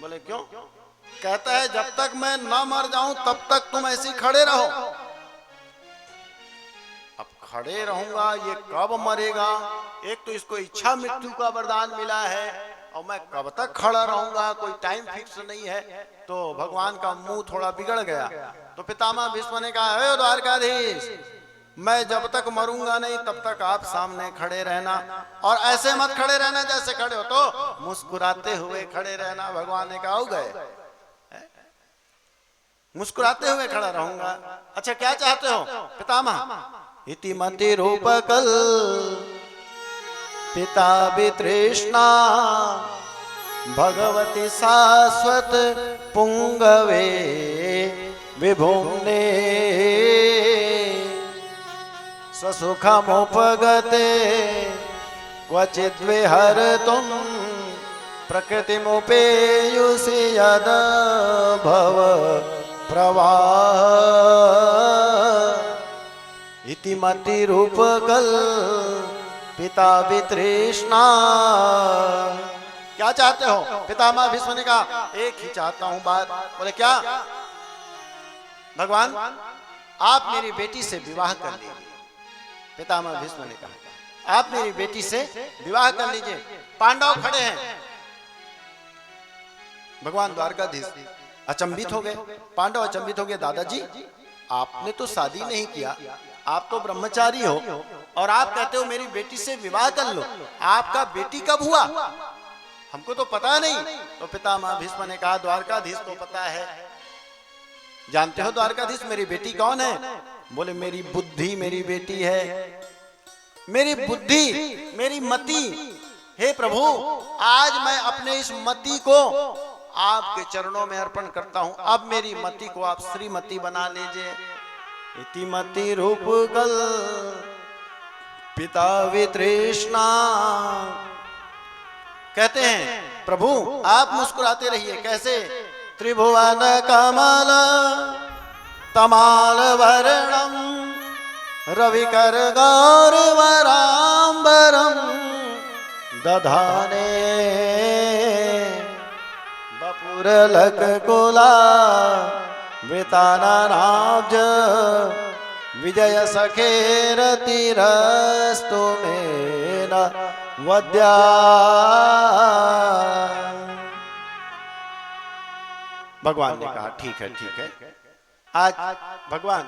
बोले क्यों? कहता है जब तक मैं ना मर जाऊं तब तक तुम ऐसे खड़े रहो। अब खड़े रहूंगा, ये कब मरेगा? एक तो इसको इच्छा मृत्यु का वरदान मिला है और मैं कब तक खड़ा रहूंगा, कोई टाइम फिक्स नहीं है। तो भगवान का मुंह थोड़ा बिगड़ गया। तो पितामह भीष्म ने कहा, हे द्वारकाधीश, मैं जब तक मरूंगा नहीं तब तक आप सामने खड़े रहना, और ऐसे मत खड़े रहना जैसे खड़े हो तो मुस्कुराते हुए खड़े रहना। भगवान ने कहा, हो गए, मुस्कुराते हुए खड़ा रहूंगा। अच्छा क्या चाहते हो पितामह? इतिमति रूपकल पिता वितृष्णा भगवती शाश्वत पुंगवे विभुम्ने स्वसुखमुपगते क्वचिद् विहर्तुं प्रकृतिमुपेयुषि यद भव प्रवाह इतिमति रूपकल पिता वितृष्णा। क्या चाहते हो? पितामह भीष्म ने कहा, एक ही चाहता हूं बात। बोले क्या? भगवान आप मेरी बेटी से विवाह कर लीजिए। पितामह भीष्म ने कहा, आप मेरी बेटी से विवाह कर लीजिए। पांडव खड़े हैं। भगवान द्वारकाधीश अचंभित हो गए। पांडव अचंभित हो गए, दादाजी आपने तो शादी नहीं किया, आप तो ब्रह्मचारी हो और आप कहते हो मेरी बेटी से विवाह कर लो। आपका बेटी कब हुआ? हमको तो पता नहीं। तो पितामह भीष्म ने कहा, द्वारकाधीश को पता है। जानते हो द्वारकाधीश मेरी बेटी कौन है? बोले मेरी बुद्धि मेरी बेटी है। मेरी बुद्धि, मेरी मति। हे प्रभु, आज मैं अपने इस मति को आपके चरणों में अर्पण करता हूं। अब मेरी मति को आप श्रीमती बना लीजिए। इतिमति रूपकल पिता वितृष्णा। कहते हैं प्रभु आप मुस्कुराते रहिए। कैसे? त्रिभुवन कमल तमाल वर्णम रविकर गौरवराम्बरम दधाने बपुरलक कुला वृतानाब्ज विजय सखेरतिरस्तु मेन वद्या। भगवान ने कहा ठीक है ठीक है। आज भगवान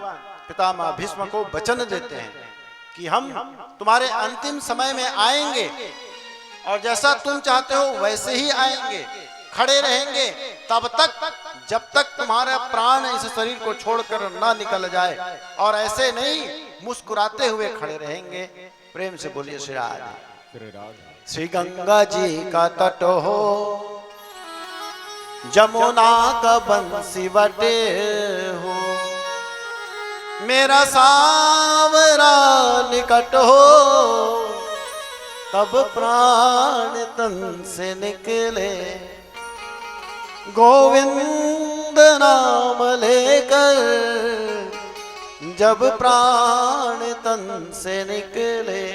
पितामह भीष्म को वचन देते हैं कि हम तुम्हारे अंतिम समय में आएंगे और जैसा तुम चाहते हो वैसे ही आएंगे। खड़े रहेंगे तब तक जब तक तुम्हारा प्राण इस शरीर को छोड़कर ना निकल जाए, और ऐसे नहीं मुस्कुराते हुए खड़े रहेंगे। प्रेम से बोलिए श्री राधे। श्री राधे। श्री गंगा जी का तट हो, जमुना का बंसी बटे हो, मेरा सावरा निकट हो, तब प्राण तन से निकले, गोविंद नाम लेकर जब प्राण तन से निकले।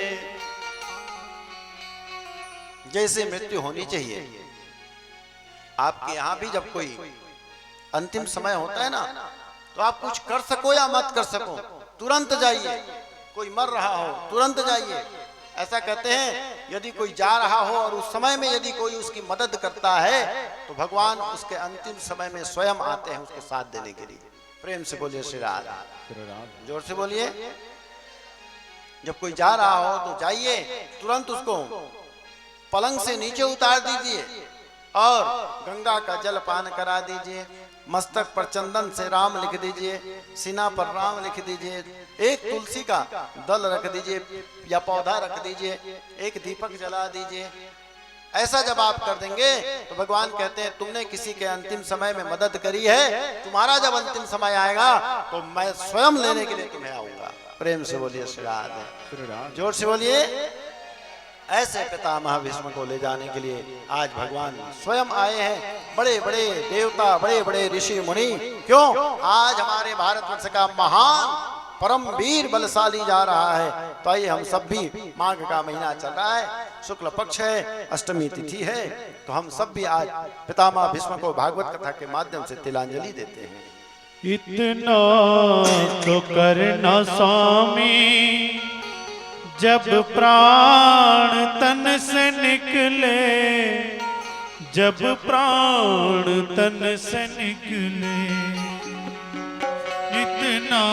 जैसे मृत्यु होनी चाहिए, आपके यहां भी जब कोई अंतिम समय होता है ना, तो आप कुछ कर सको या मत कर सको, तुरंत जाइए। कोई मर रहा हो तुरंत जाइए। ऐसा कहते हैं यदि कोई जा रहा हो और उस समय में यदि कोई उसकी मदद करता है तो भगवान उसके अंतिम समय में स्वयं आते हैं उसको साथ देने के लिए। प्रेम से बोलिए श्री राधे। जोर से बोलिए। जब कोई जा रहा हो तो जाइए, तुरंत उसको पलंग से नीचे उतार दीजिए और गंगा का जल पान करा दीजिए। मस्तक पर चंदन से राम लिख दीजिए, सीना पर राम लिख दीजिए, एक तुलसी का दल रख दीजिए या पौधा रख दीजिए, एक दीपक जला दीजिए। ऐसा जब आप कर देंगे तो भगवान कहते हैं तुमने किसी के अंतिम समय में मदद करी है, तुम्हारा जब अंतिम समय आएगा तो मैं स्वयं लेने के लिए तुम्हें आऊंगा। प्रेम से बोलिए श्री राधे। जोर से बोलिए। ऐसे पितामह भीष्म को ले जाने के लिए आज भगवान स्वयं आए हैं। बड़े बड़े देवता, बड़े बड़े ऋषि मुनि, क्यों आज हमारे भारतवर्ष का महान परम वीर बलशाली जा रहा है। तो आइए हम सब भी, माघ का महीना चल रहा है, शुक्ल पक्ष है, अष्टमी तिथि है, तो हम सब भी आज पितामह भीष्म को भागवत कथा के माध्यम से तिलांजलि देते हैं। इतना तो करना स्वामी, जब प्राण तन से निकले, जब प्राण तन से निकले, इतना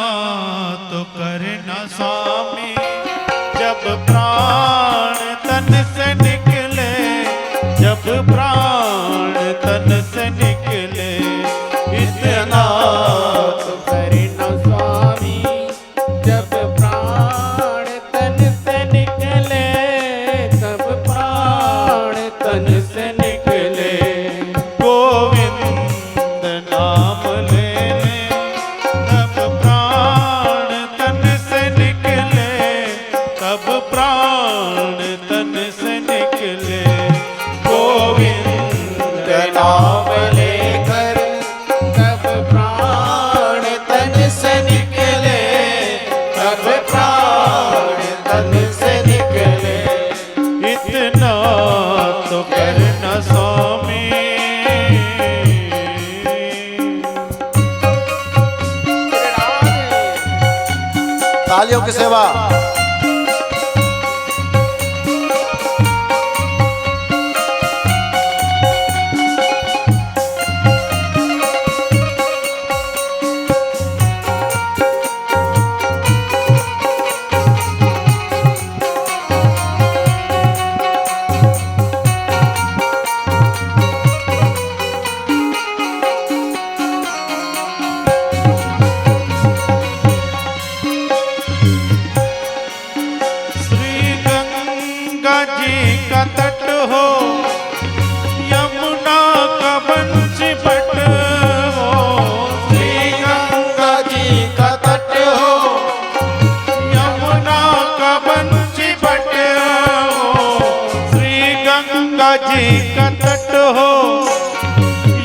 तो करना स्वामी, जब प्राण तन से निकले, जब प्राण तन से निकले, इतना तो करना स्वामी, जब प्राण तन से निकले, तब प्राण तन से निकले, गोविंद नाम लेने, तब प्राण तन से निकले, तब प्राण तन से निकले, गोविंद नाम लेकर तब प्राण तन से निकले, तब प्राण तन से निकले, इतना तो करना स्वामी। तालियों की सेवा। श्री गंगा जी का तट हो, यमुना का बंशी बट हो, श्री गंगा जी का तट हो, यमुना का बंशी बट हो, श्री गंगा जी का तट हो,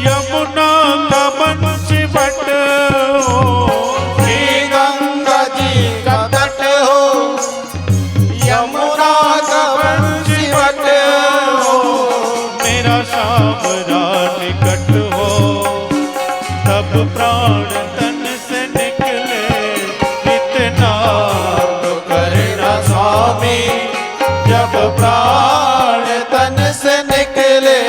यमुना का बंशी बट हो, श्री गंगा जी का तट हो, यमुना का बंशी बट हो, मेरा सावरा निकट हो, तब प्राण तन से निकले, इतना तो करना स्वामी, जब प्राण तन से निकले,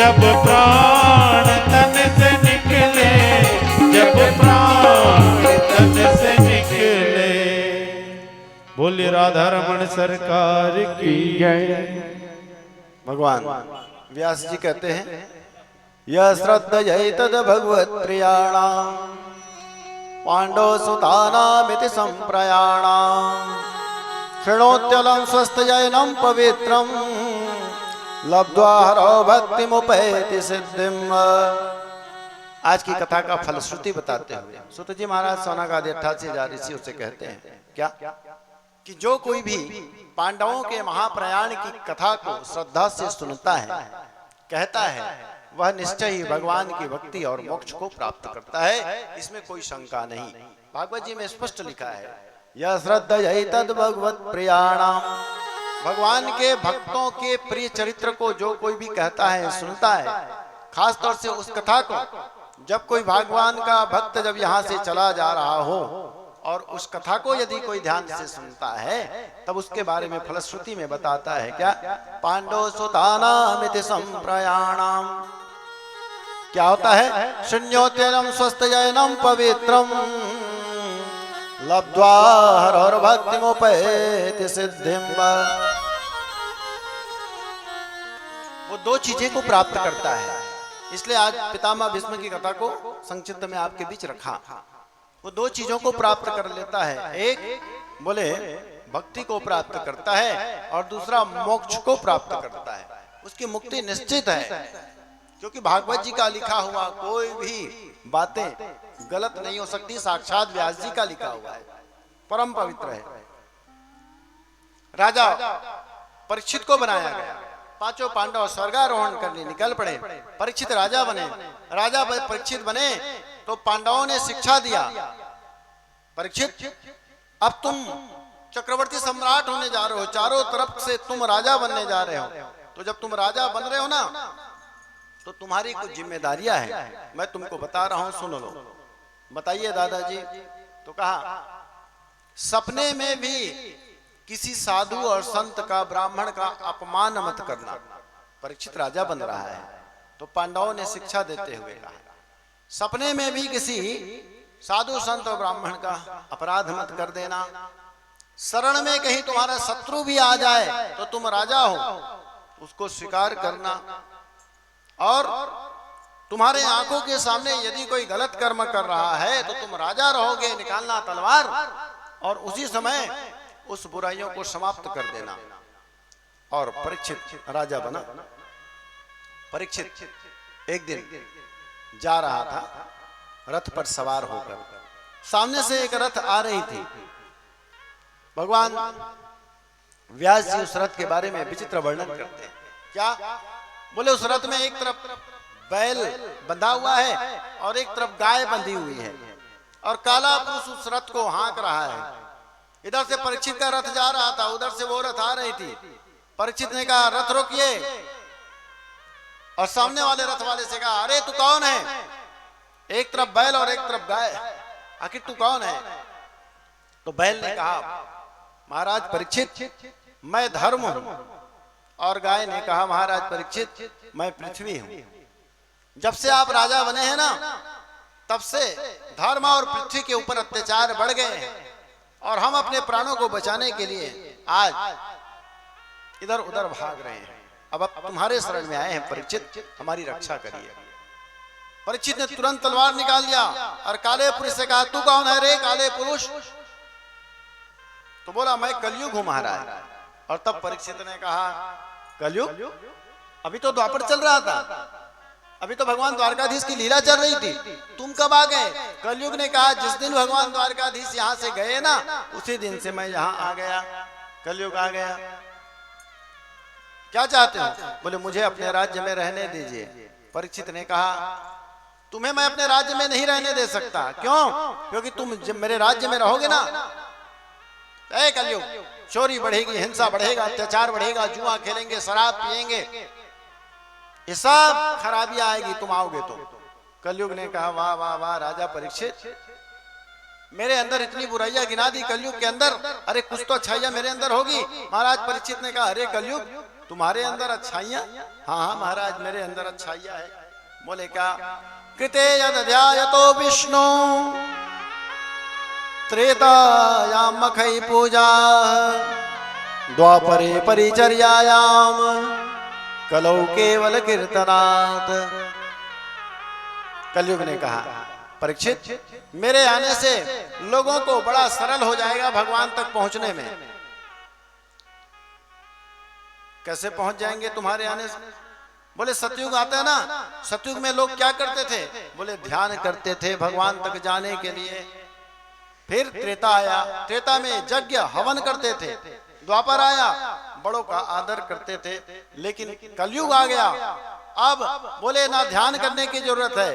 जब प्राण तन से निकले, जब प्राण तन से निकले। बोले राधा रमण सरकार की जय। भगवान व्यास जी कहते हैं यह श्रद्धयै तद भगवत प्रियाणाम पांडव सुतानामिति संप्रयाणाम शृणोत्यलं स्वस्थजैनं पवित्रं लब्ध्वा हरो भक्तिमुपैति सिद्धिम्। आज की कथा का फलश्रुति बताते हुए सुत जी महाराज सोनागादी 88,000 ऋषि उसे कहते हैं क्या कि जो कोई भी पांडवों के महाप्रयाण की कथा को श्रद्धा से सुनता है, कहता है, वह निश्चय ही भगवान की भक्ति और मोक्ष को प्राप्त करता है, इसमें कोई शंका नहीं। भागवत जी में स्पष्ट लिखा है यह श्रद्धयै तद भगवत प्रियाणाम। भगवान के भक्तों के प्रिय चरित्र को जो कोई भी कहता है, सुनता है, खास तौर से उस कथा को जब कोई भगवान का भक्त जब यहाँ से चला जा रहा हो और उस कथा को यदि कोई ध्यान से सुनता है, तब उसके बारे में फलश्रुति में बताता है क्या पांडव सुतानामिति संप्रयाणाम। क्या होता है शून्योत्यनं स्वस्थजैनं पवित्रं लब्ध्वा हरहर भक्तिमुपैति सिद्धिम्। वो दो चीजें को प्राप्त करता है, इसलिए आज पितामह भीष्म की कथा को संक्षिप्त में आपके बीच रखा। वो दो चीजों को प्राप्त कर लेता है, एक बोले भक्ति को प्राप्त करता है और दूसरा मोक्ष को प्राप्त करता है। उसकी मुक्ति निश्चित है, क्योंकि भागवत जी का लिखा हुआ कोई भी बातें गलत नहीं हो सकती। साक्षात व्यास जी का लिखा हुआ है, परम पवित्र है। राजा परीक्षित को बनाया गया, पांचों पांडव स्वर्गारोहण करने निकल पड़े, परीक्षित राजा बने। राजा परीक्षित बने तो पांडवों ने शिक्षा दिया, परीक्षित अब तुम चक्रवर्ती सम्राट होने जा रहे हो, चारों तरफ से तुम राजा बनने जा रहे हो, तो जब तुम राजा बन रहे हो ना, तो तुम्हारी कुछ जिम्मेदारियां हैं, मैं तुमको बता रहा हूं, सुन लो। बताइए दादाजी। तो कहा सपने में भी किसी साधु और संत का, ब्राह्मण का अपमान मत करना। परीक्षित राजा बन रहा है, तो पांडवों ने शिक्षा देते हुए कहा सपने में भी किसी साधु संत और ब्राह्मण का अपराध मत कर देना। शरण में कहीं तुम्हारा शत्रु भी आ जाए तो तुम राजा हो, उसको स्वीकार करना, और तुम्हारे आंखों के सामने यदि कोई गलत कर्म कर रहा है तो तुम राजा रहोगे, निकालना तलवार और उसी समय उस बुराइयों को समाप्त कर देना। और परीक्षित राजा बना। परीक्षित एक दिन जा रहा था रथ पर सवार होकर, सामने से एक रथ आ रही थी। भगवान व्यास जी उस रथ के बारे में विचित्र वर्णन करते हैं। क्या बोले उस रथ में एक तरफ बैल बंधा हुआ है और एक तरफ गाय बंधी हुई है, और काला पुरुष उस रथ को हाँक रहा है। इधर से परीक्षित का रथ जा रहा था, उधर से वो रथ आ रही थी। परीक्षित ने कहा रथ रोकिए, और सामने वाले रथ वाले से कहा अरे तू कौन है, एक तरफ बैल और एक तरफ गाय, आखिर तू कौन है। तो बैल ने कहा महाराज परीक्षित मैं धर्म हूं, और गाय ने कहा महाराज परीक्षित मैं पृथ्वी हूं। जब से आप राजा बने हैं ना, तब से धर्म और पृथ्वी के ऊपर अत्याचार बढ़ गए हैं, और हम अपने प्राणों को बचाने के लिए आज इधर उधर भाग रहे हैं। अब तुम्हारे शरण में आए हैं परीक्षित, हमारी रक्षा करिए। परीक्षित ने तुरंत तलवार निकाल लिया और काले पुरुष से कहा तू कौन है रे काले पुरुष। तो बोला मैं कलयुग हूं महाराज। और तब परीक्षित ने कहा कलयुग, अभी तो द्वापर चल रहा था, अभी तो भगवान द्वारकाधीश की लीला चल रही थी, तुम कब आ गए। कलयुग ने कहा जिस दिन भगवान द्वारकाधीश यहाँ से गए ना, उसी दिन से मैं यहाँ आ गया, कलयुग आ गया। क्या चाहते हो। बोले मुझे अपने राज्य में रहने दीजिए। परीक्षित ने कहा तुम्हें मैं अपने राज्य में नहीं रहने दे सकता। क्यों। क्योंकि तुम जब मेरे राज्य में रहोगे ना, ऐ कलयुग चोरी बढ़ेगी, हिंसा बढ़ेगा, अत्याचार बढ़ेगा, जुआ खेलेंगे, शराब पिएंगे, ये सब खराबी आएगी तुम आओगे तो। कलयुग ने कहा वाह वाह वाह राजा परीक्षित, मेरे अंदर इतनी बुराइयां गिना दी कलयुग के अंदर, अरे कुछ तो अच्छाइयां मेरे अंदर होगी। महाराज परीक्षित ने कहा अरे कलयुग तुम्हारे अंदर अच्छाइयां? हाँ हाँ महाराज, मेरे अंदर अच्छाइयां है। बोले क्या? कृते यद ध्यायतो विष्णु त्रेतायाम मखई पूजा द्वापरे परिचर्यायाम कलौ केवल कीर्तनात्। कलयुग ने कहा, परीक्षित, मेरे आने से लोगों को बड़ा सरल हो जाएगा भगवान तक पहुंचने में। कैसे पहुंच जाएंगे तुम्हारे आने से? बोले सतयुग आता है ना, सतयुग में लोग क्या करते थे? बोले ध्यान करते थे भगवान तक जाने के लिए। फिर त्रेता आया, त्रेता में यज्ञ हवन करते थे। द्वापर आया, बड़ों का आदर करते थे। लेकिन कलयुग आ गया, अब बोले ना ध्यान करने की जरूरत है,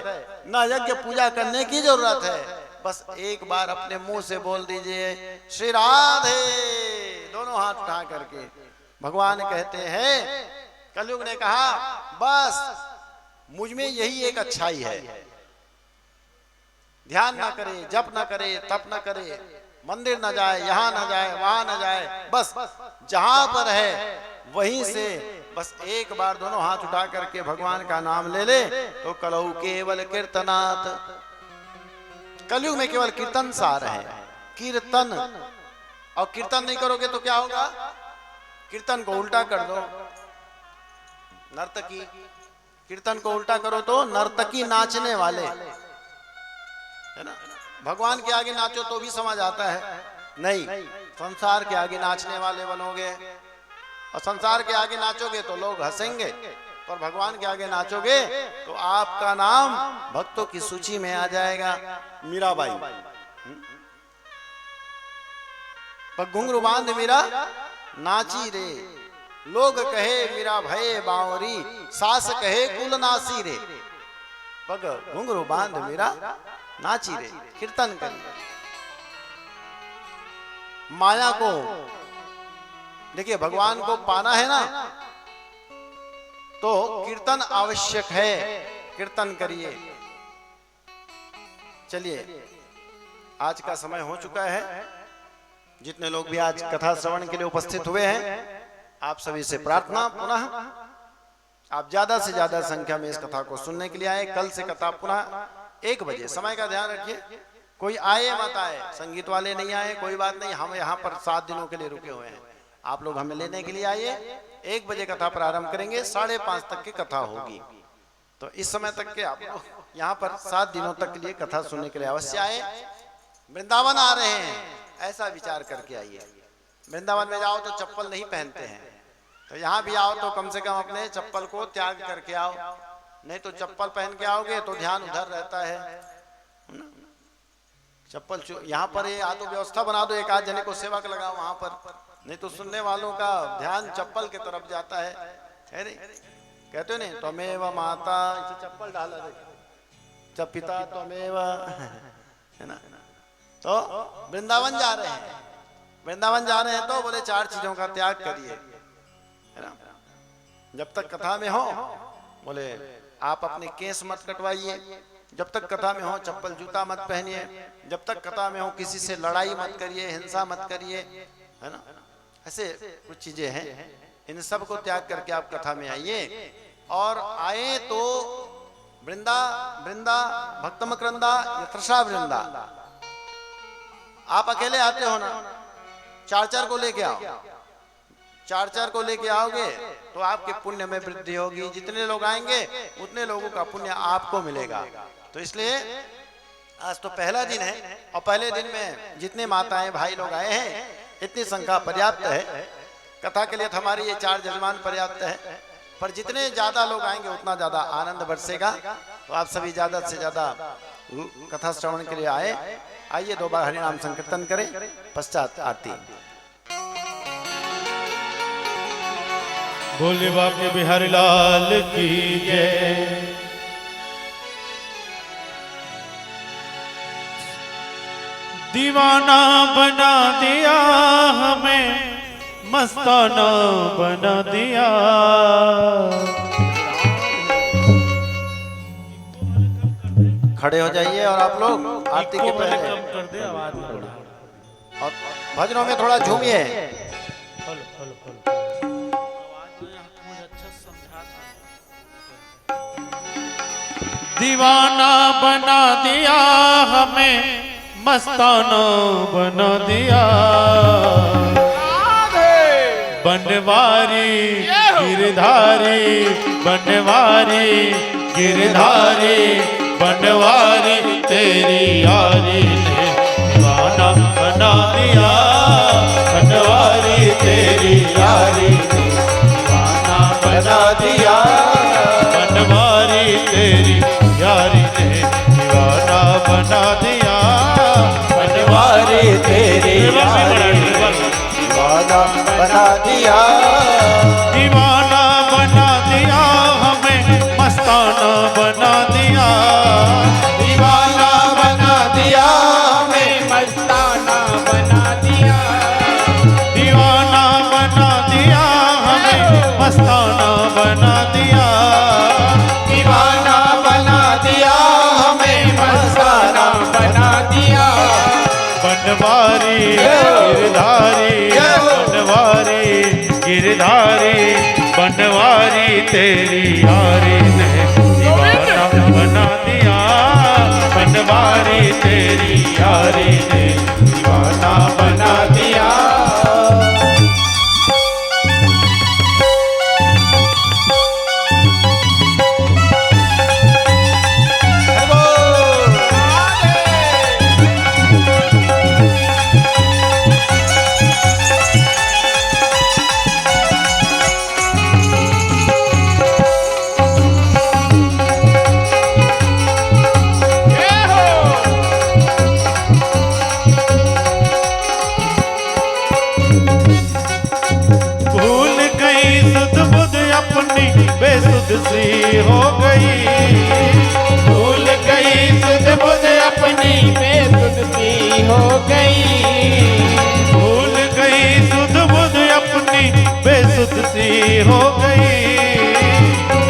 ना यज्ञ पूजा करने की जरूरत है। बस एक बार अपने मुंह से बोल दीजिए श्री राधे, दोनों हाथ उठा करके। भगवान कहते हैं, कलयुग ने कहा, बस मुझ में यही एक अच्छाई है। ध्यान ना करे, जप ना करे, तप ना करे, मंदिर ना जाए, यहां ना जाए, वहां ना जाए, बस जहां पर है वहीं से बस एक बार दोनों हाथ उठा करके भगवान का नाम ले ले तो कलौ केवल कीर्तनात्। कलयुग में केवल कीर्तन सार है, कीर्तन। और कीर्तन नहीं करोगे तो क्या होगा? कीर्तन को उल्टा कर दो, नर्तकी। कीर्तन को उल्टा करो तो नर्तकी, नाचने वाले, है ना। भगवान के आगे नाचो तो भी समझ आता है, नहीं संसार के आगे नाचने वाले बनोगे। और संसार के आगे नाचोगे तो लोग हंसेंगे, पर भगवान के आगे नाचोगे तो आपका नाम भक्तों की सूची में आ जाएगा। मीराबाई, पर घुंघरू बांध मीरा नाची रे, लोग कहे मीरा भये बावरी, सास कहे कुल नासी रे। पग घुंघरू बांध मीरा नाची रे, कीर्तन करिए। माया को देखिए, भगवान को पाना है ना तो कीर्तन आवश्यक है, कीर्तन करिए। चलिए, आज का समय हो चुका है। जितने लोग भी आज कथा श्रवण के लिए उपस्थित हुए हैं, आप सभी से प्रार्थना, पुनः आप ज्यादा से ज्यादा संख्या में इस कथा को सुनने के लिए आए। कल से कथा पुनः 1 बजे, समय का ध्यान रखिए। कोई आए मत आए, संगीत वाले नहीं आए कोई बात नहीं, हम यहाँ पर 7 दिनों के लिए रुके हुए हैं। आप लोग हमें लेने के लिए आइए। 1 बजे कथा प्रारंभ करेंगे, 5:30 तक की कथा होगी। तो इस समय तक के आप यहाँ पर 7 दिनों तक के लिए कथा सुनने के लिए अवश्य आए। वृंदावन आ रहे हैं ऐसा विचार करके आइए। वृंदावन में जाओ तो चप्पल नहीं पहनते हैं, तो यहाँ भी आओ तो कम से कम अपने चप्पल को त्याग करके आओ, नहीं तो चप्पल पहन के आओगे तो ध्यान उधर रहता है। चप्पल यहाँ पर ये आ तो व्यवस्था बना दो, 1 आध जने को सेवक लगाओ वहां पर, नहीं तो सुनने वालों का ध्यान चप्पल की तरफ जाता है नहीं? कहते हो नहीं, त्वमेव माता, चप्पल डाला जब पिता त्वमेव, है ना। तो वृंदावन जा रहे हैं, वृंदावन जा रहे हैं तो बोले 4 चीजों का त्याग करिए, है ना। जब तक कथा में हो बोले आप अपने केस मत कटवाइए, जब तक कथा में हो चप्पल जूता मत पहनिए, जब तक कथा में हो किसी से लड़ाई मत करिए, हिंसा मत करिए, है ना। ऐसे कुछ चीजें हैं, इन सब को त्याग करके आप कथा में आइए। और आए तो वृंदा वृंदा भक्तमकरंदा यथृषा वृंदा। आप अकेले आते हो ना, 4 को लेके आओ, 4 को लेके आओगे तो आपके पुण्य में वृद्धि होगी। जितने लोग आएंगे उतने लोगों का पुण्य आपको मिलेगा। तो इसलिए आज तो पहला दिन है और पहले दिन में जितने माताएं भाई लोग आए हैं इतनी संख्या पर्याप्त है। कथा के लिए तो हमारी ये 4 जजमान पर्याप्त है, पर जितने ज्यादा लोग आएंगे उतना ज्यादा आनंद बरसेगा। तो आप सभी ज्यादा से ज्यादा कथा श्रवण के लिए आए। आइए 2 बार हरिनाम संकीर्तन करें, पश्चात आरती। बोले बाके बिहारी लाल की जय। दीवाना बना दिया हमें, मस्ताना बना दिया। खड़े हो जाइए और आप लोग आरती के पहले कम कर दे आवाज थोड़ा, और भजनों में थोड़ा झूमिए। Hello hello hello. दीवाना बना दिया हमें, मस्ताना बना दिया। बनवारी गिरधारी, बनवारी गिरधारी, बनवारी तेरी यारी ने दीवाना बना दिया। बनवारी तेरी यारी ने दीवाना बना दिया। बनवारी तेरी यारी ने दीवाना बना दिया। बनवारी तेरी यारी ने दीवाना बना दिया। दीवाना बना दिया हमें, मस्ताना बना दिया। दीवाना बना दिया हमें, मस्ताना बना दिया। दीवाना बना दिया हमें, मस्ताना बना दिया। दीवाना बना दिया हमें, मस्ताना बना दिया। बनवारी गिरधारी, बनवारी गिरधारी, बनवारी तेरी यारी ने दीवाना बना दिया। बनवारी तेरी यारी ने दीवाना बना दिया। बेसुध सी हो गई, भूल गई सुध बुध अपनी बेसुध सी हो गई। भूल गई सुध बुध अपनी बेसुध सी हो गई।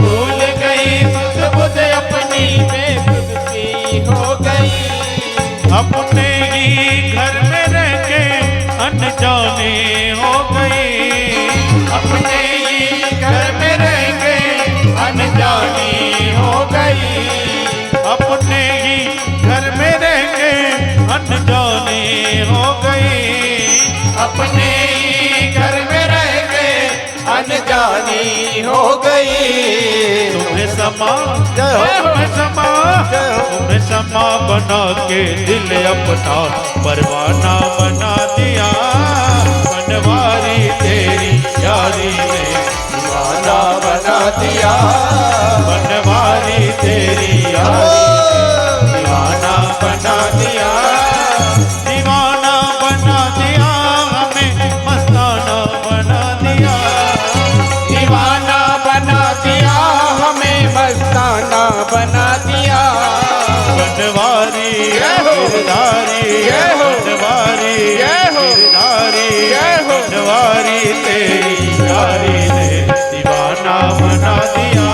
भूल गई सुध बुध अपनी बेसुध सी हो गई। अपने ही घर में रह के अनजाने हो गई। अपने ही घर में रह अनजानी हो गई। अपने ही घर में रह के अनजानी हो गई। अपने ही घर में रह के अनजानी हो गई। तुम्हें समा तुम्हें समा तुम्हें समा बना के दिल अपना परवाना बना दिया। बनवारी तेरी यारी ने दीवाना बना दिया। बनवारी तेरी यारी दीवाना बना दिया। दीवाना बना दिया हमें, मस्ताना बना दिया। दीवाना बना दिया हमें, मस्ताना बना दिया। बनवारी गिरधारी, बनवारी गिरधारी, बनवारी तेरी यारी ने दीवाना बना दिया।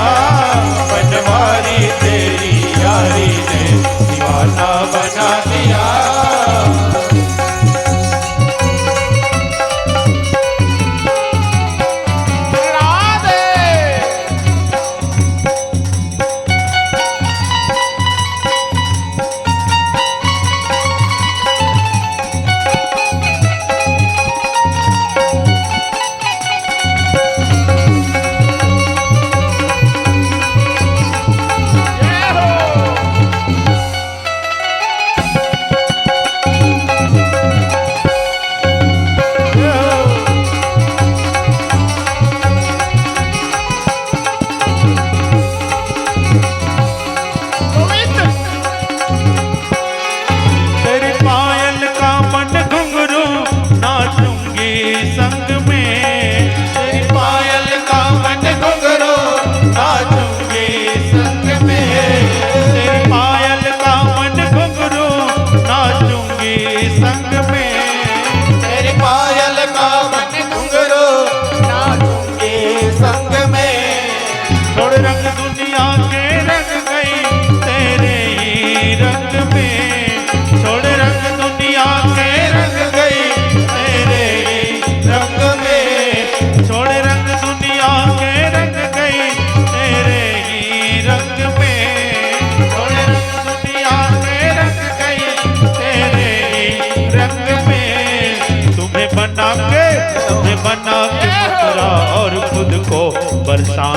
बनवारी तेरी यारी ने दीवाना बना दिया।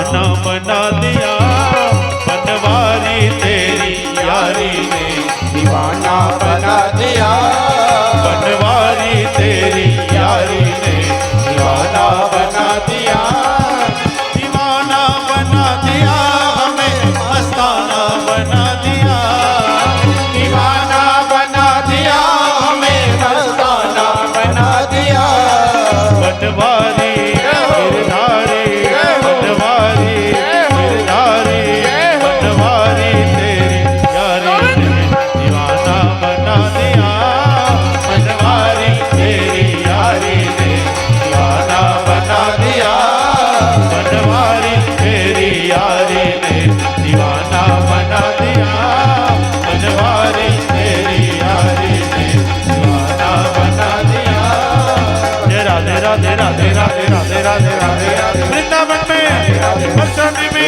दीवाना बना दिया बनवारी तेरी यारी ने दीवाना बना दिया बनवारी तेरी यारी ने दीवाना बना दिया दीवाना बना दिया हमें मस्ताना बना दिया दीवाना बना दिया हमें मस्ताना बना दिया बनवारी गिरधारी बनवारी गिरधारी बनवारी तेरी यारी ने दीवाना बना दिया बनवारी तेरी यारी ने दीवाना बना दिया बनवारी तेरी यारी ने दीवाना बना दिया बनवारी तेरी यारी ने दीवाना बना दिया। जय राधे राधे राधे राधे राधे राधे राधे वृंदावन में बरसाने में